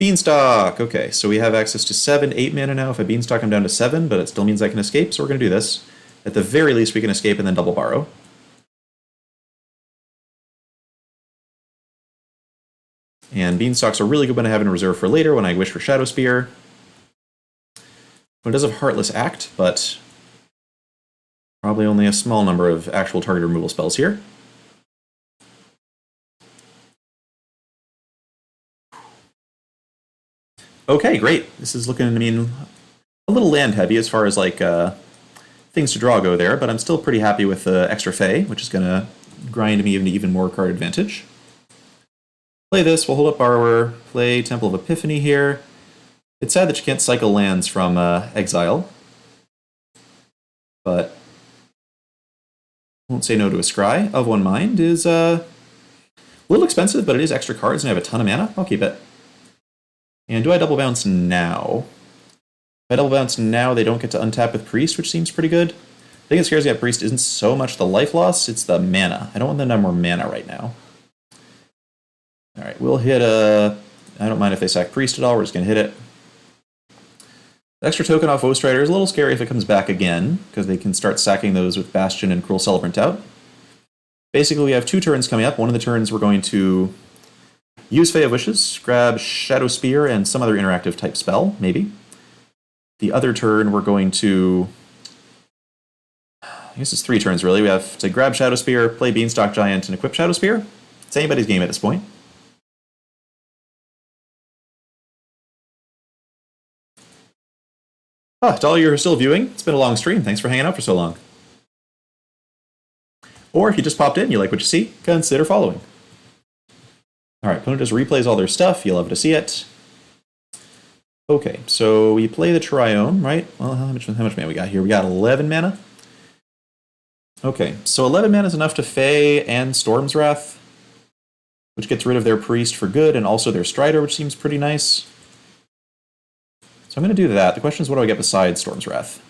Beanstalk! Okay, so we have access to 7, 8 mana now. If I Beanstalk, I'm down to 7, but it still means I can escape, so we're going to do this. At the very least, we can escape and then double borrow. And Beanstalk's a really good one to have in reserve for later when I wish for Shadow Spear. It does have Heartless Act, but probably only a small number of actual target removal spells here. Okay, great. This is looking, I mean, a little land heavy as far as like things to draw go there, but I'm still pretty happy with the extra Fae, which is going to grind me into even more card advantage. Play this, we'll hold up Borrower, play Temple of Epiphany here. It's sad that you can't cycle lands from exile, but won't say no to a Scry. Of One Mind is a little expensive, but it is extra cards and I have a ton of mana. I'll keep it. And do I double bounce now? If I double bounce now, they don't get to untap with Priest, which seems pretty good. The thing that scares me about Priest isn't so much the life loss, it's the mana. I don't want them to have more mana right now. Alright, we'll hit a... I don't mind if they sack Priest at all, we're just going to hit it. The extra token off Woe Strider is a little scary if it comes back again, because they can start sacking those with Bastion and Cruel Celebrant out. Basically, we have 2 turns coming up. One of the turns we're going to use Fae of Wishes, grab Shadow Spear and some other interactive type spell, maybe. The other turn we're going to... I guess it's 3 turns really. We have to grab Shadow Spear, play Beanstalk Giant, and equip Shadow Spear. It's anybody's game at this point. To all you who are still viewing, it's been a long stream. Thanks for hanging out for so long. Or if you just popped in, you like what you see, consider following. Alright, opponent just replays all their stuff. You'll love to see it. Okay, so we play the Triome, right? Well, how much mana we got here? We got 11 mana. Okay, so 11 mana is enough to Fae and Storm's Wrath, which gets rid of their Priest for good, and also their Strider, which seems pretty nice. So I'm going to do that. The question is, what do I get besides Storm's Wrath?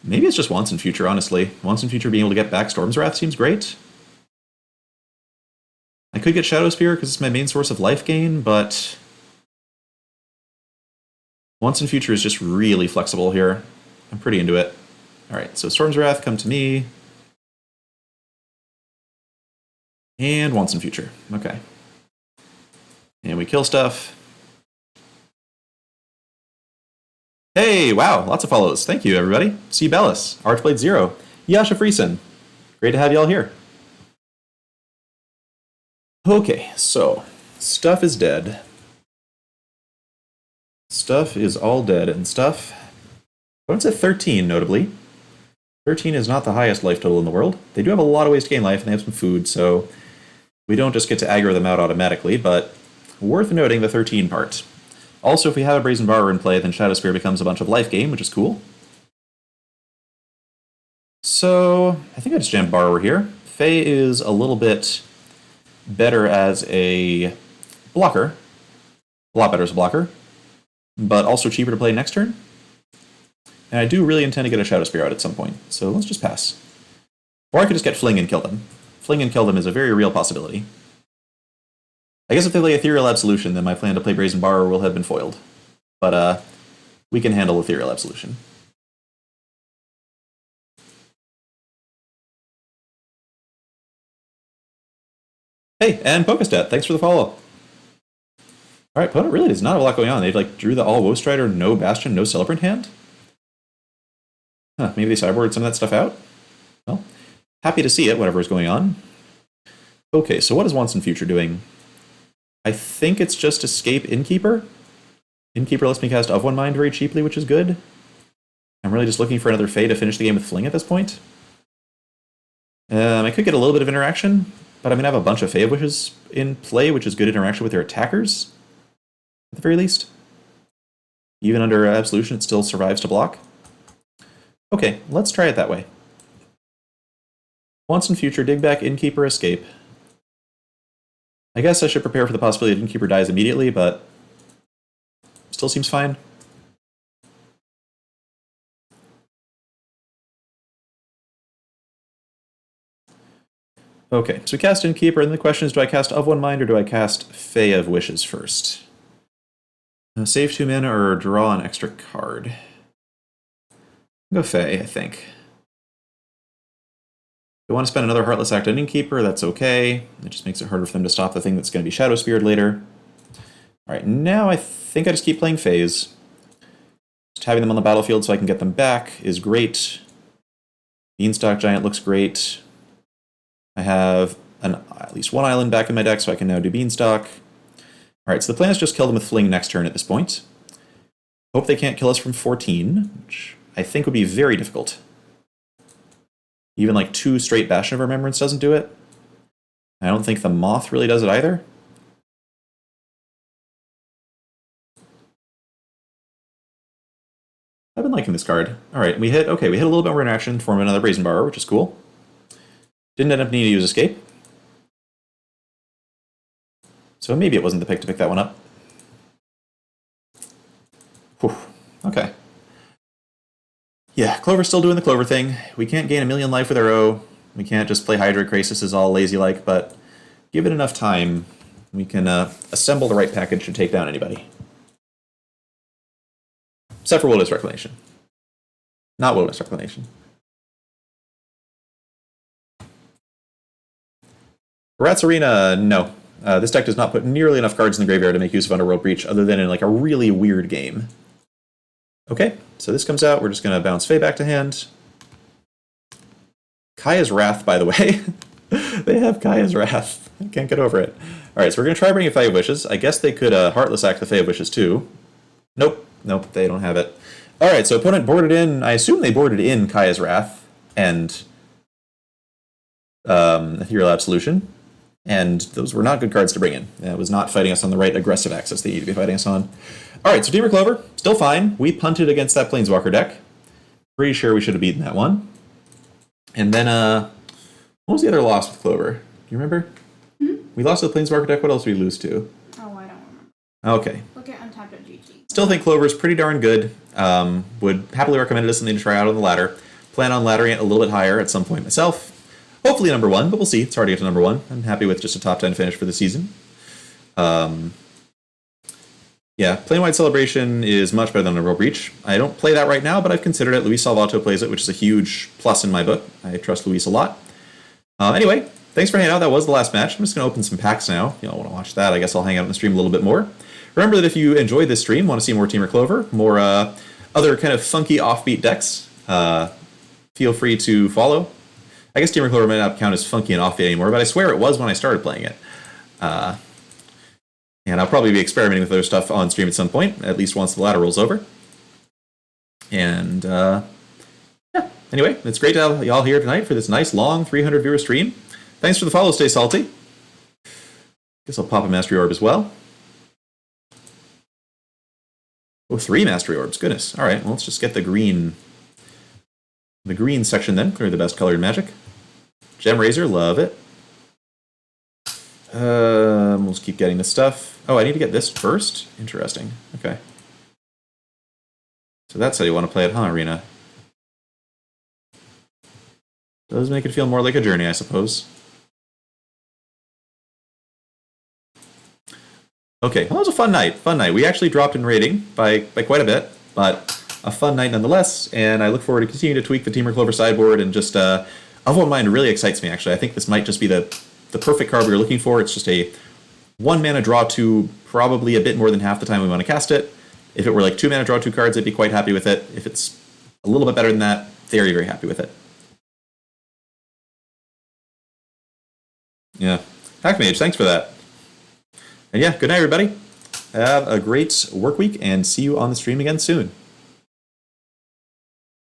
Maybe it's just Once in Future, honestly. Once in Future being able to get back Storm's Wrath seems great. I could get Shadow Spear because it's my main source of life gain, but Once in Future is just really flexible here. I'm pretty into it. Alright, so Storm's Wrath, come to me. And Once in Future. Okay. And we kill stuff. Hey, wow, lots of follows. Thank you, everybody. C. Bellis, Archblade Zero, Yasha Friesen. Great to have y'all here. Okay, so stuff is dead. Stuff is all dead, and stuff. Opponent's at 13, notably. 13 is not the highest life total in the world. They do have a lot of ways to gain life, and they have some food, so we don't just get to aggro them out automatically, but worth noting the 13 part. Also, if we have a Brazen Borrower in play, then Shadow Spear becomes a bunch of life gain, which is cool. So, I think I just jammed Borrower here. Fae is a little bit better as a blocker. A lot better as a blocker. But also cheaper to play next turn. And I do really intend to get a Shadow Spear out at some point, so let's just pass. Or I could just get Fling and kill them. Fling and kill them is a very real possibility. I guess if they play Ethereal Absolution, then my plan to play Brazen Borrower will have been foiled. But we can handle Ethereal Absolution. Hey, and Pokestat, thanks for the follow. Alright, opponent really does not have a lot going on. They drew the all Woestrider, no Bastion, no Celebrant hand. Huh, maybe they sideboarded some of that stuff out? Well, happy to see it, whatever is going on. Okay, so what is Once and Future doing? I think it's just Escape Innkeeper. Innkeeper lets me cast Of One Mind very cheaply, which is good. I'm really just looking for another Fae to finish the game with Fling at this point. I could get a little bit of interaction, but I have a bunch of Fae Wishes in play, which is good interaction with their attackers, at the very least. Even under Absolution, it still survives to block. Okay, let's try it that way. Once and Future, dig back, Innkeeper, Escape. I guess I should prepare for the possibility that Innkeeper dies immediately, but still seems fine. Okay, so we cast Innkeeper, and the question is, do I cast Of One Mind or do I cast Fae of Wishes first? Save 2 mana or draw an extra card? I'll go Fae, I think. If I want to spend another Heartless Act on Innkeeper, that's okay. It just makes it harder for them to stop the thing that's going to be Shadow Speared later. Alright, now I think I just keep playing Faes. Just having them on the battlefield so I can get them back is great. Beanstalk Giant looks great. I have at least one island back in my deck, so I can now do Beanstalk. Alright, so the plan is just kill them with Fling next turn at this point. Hope they can't kill us from 14, which I think would be very difficult. Even 2 straight Bastion of Remembrance doesn't do it. I don't think the Moth really does it either. I've been liking this card. Alright, we hit a little bit more interaction to form another Brazen Borrower, which is cool. Didn't end up needing to use Escape. So maybe it wasn't the pick to pick that one up. Whew. Okay. Yeah, Clover's still doing the Clover thing. We can't gain a million life with our O. We can't just play Hydra Crisis all lazy-like, but give it enough time, we can assemble the right package to take down anybody. Except for Wilderness Reclamation. Not Wilderness Reclamation. Rats Arena, no. This deck does not put nearly enough cards in the graveyard to make use of Underworld Breach, other than in a really weird game. Okay, so this comes out. We're just going to bounce Fae back to hand. Kaya's Wrath, by the way. They have Kaya's Wrath. I can't get over it. Alright, so we're going to try bringing Fae of Wishes. I guess they could Heartless Act the Fae of Wishes too. Nope, they don't have it. Alright, so opponent boarded in. I assume they boarded in Kaya's Wrath and Ethereal Absolution. And those were not good cards to bring in. It was not fighting us on the right aggressive axis they need to be fighting us on. Alright, so Temur Clover, still fine. We punted against that Planeswalker deck. Pretty sure we should have beaten that one. And then, what was the other loss with Clover? Do you remember? We lost to the Planeswalker deck. What else did we lose to? Oh, I don't remember. Okay. Look at Untapped.gg. Still think Clover's pretty darn good. Would happily recommend it as something to try out on the ladder. Plan on laddering it a little bit higher at some point myself. Hopefully number 1, but we'll see. It's hard to get to number 1. I'm happy with just a top 10 finish for the season. Yeah, Planewide Celebration is much better than Underworld Breach. I don't play that right now, but I've considered it. Luis Salvato plays it, which is a huge plus in my book. I trust Luis a lot. Anyway, thanks for hanging out. That was the last match. I'm just going to open some packs now. You don't want to watch that. I guess I'll hang out in the stream a little bit more. Remember that if you enjoyed this stream, want to see more Temur Clover, more other kind of funky offbeat decks, feel free to follow. I guess Temur Clover might not count as funky and offbeat anymore, but I swear it was when I started playing it. And I'll probably be experimenting with other stuff on stream at some point, at least once the ladder rolls over. And yeah, anyway, it's great to have y'all here tonight for this nice long 300 viewer stream. Thanks for the follow, stay salty. Guess I'll pop a Mastery Orb as well. Oh, 3 Mastery Orbs, goodness. All right, well, let's just get the green section then. Clear the best colored magic. Gem Razor, love it. We'll just keep getting this stuff. Oh, I need to get this first? Interesting. Okay. So that's how you want to play it, huh, Arena? Does make it feel more like a journey, I suppose. Okay, well, that was a fun night. Fun night. We actually dropped in rating by quite a bit, but a fun night nonetheless, and I look forward to continuing to tweak the Temur Clover sideboard, and just Of Mind really excites me, actually. I think this might just be the perfect card we were looking for. It's just a 1 mana draw 2, probably a bit more than half the time we want to cast it. If it were like 2 mana draw 2 cards, I'd be quite happy with it. If it's a little bit better than that, very, very happy with it. Yeah. Hackmage, thanks for that. And yeah, good night, everybody. Have a great work week, and see you on the stream again soon.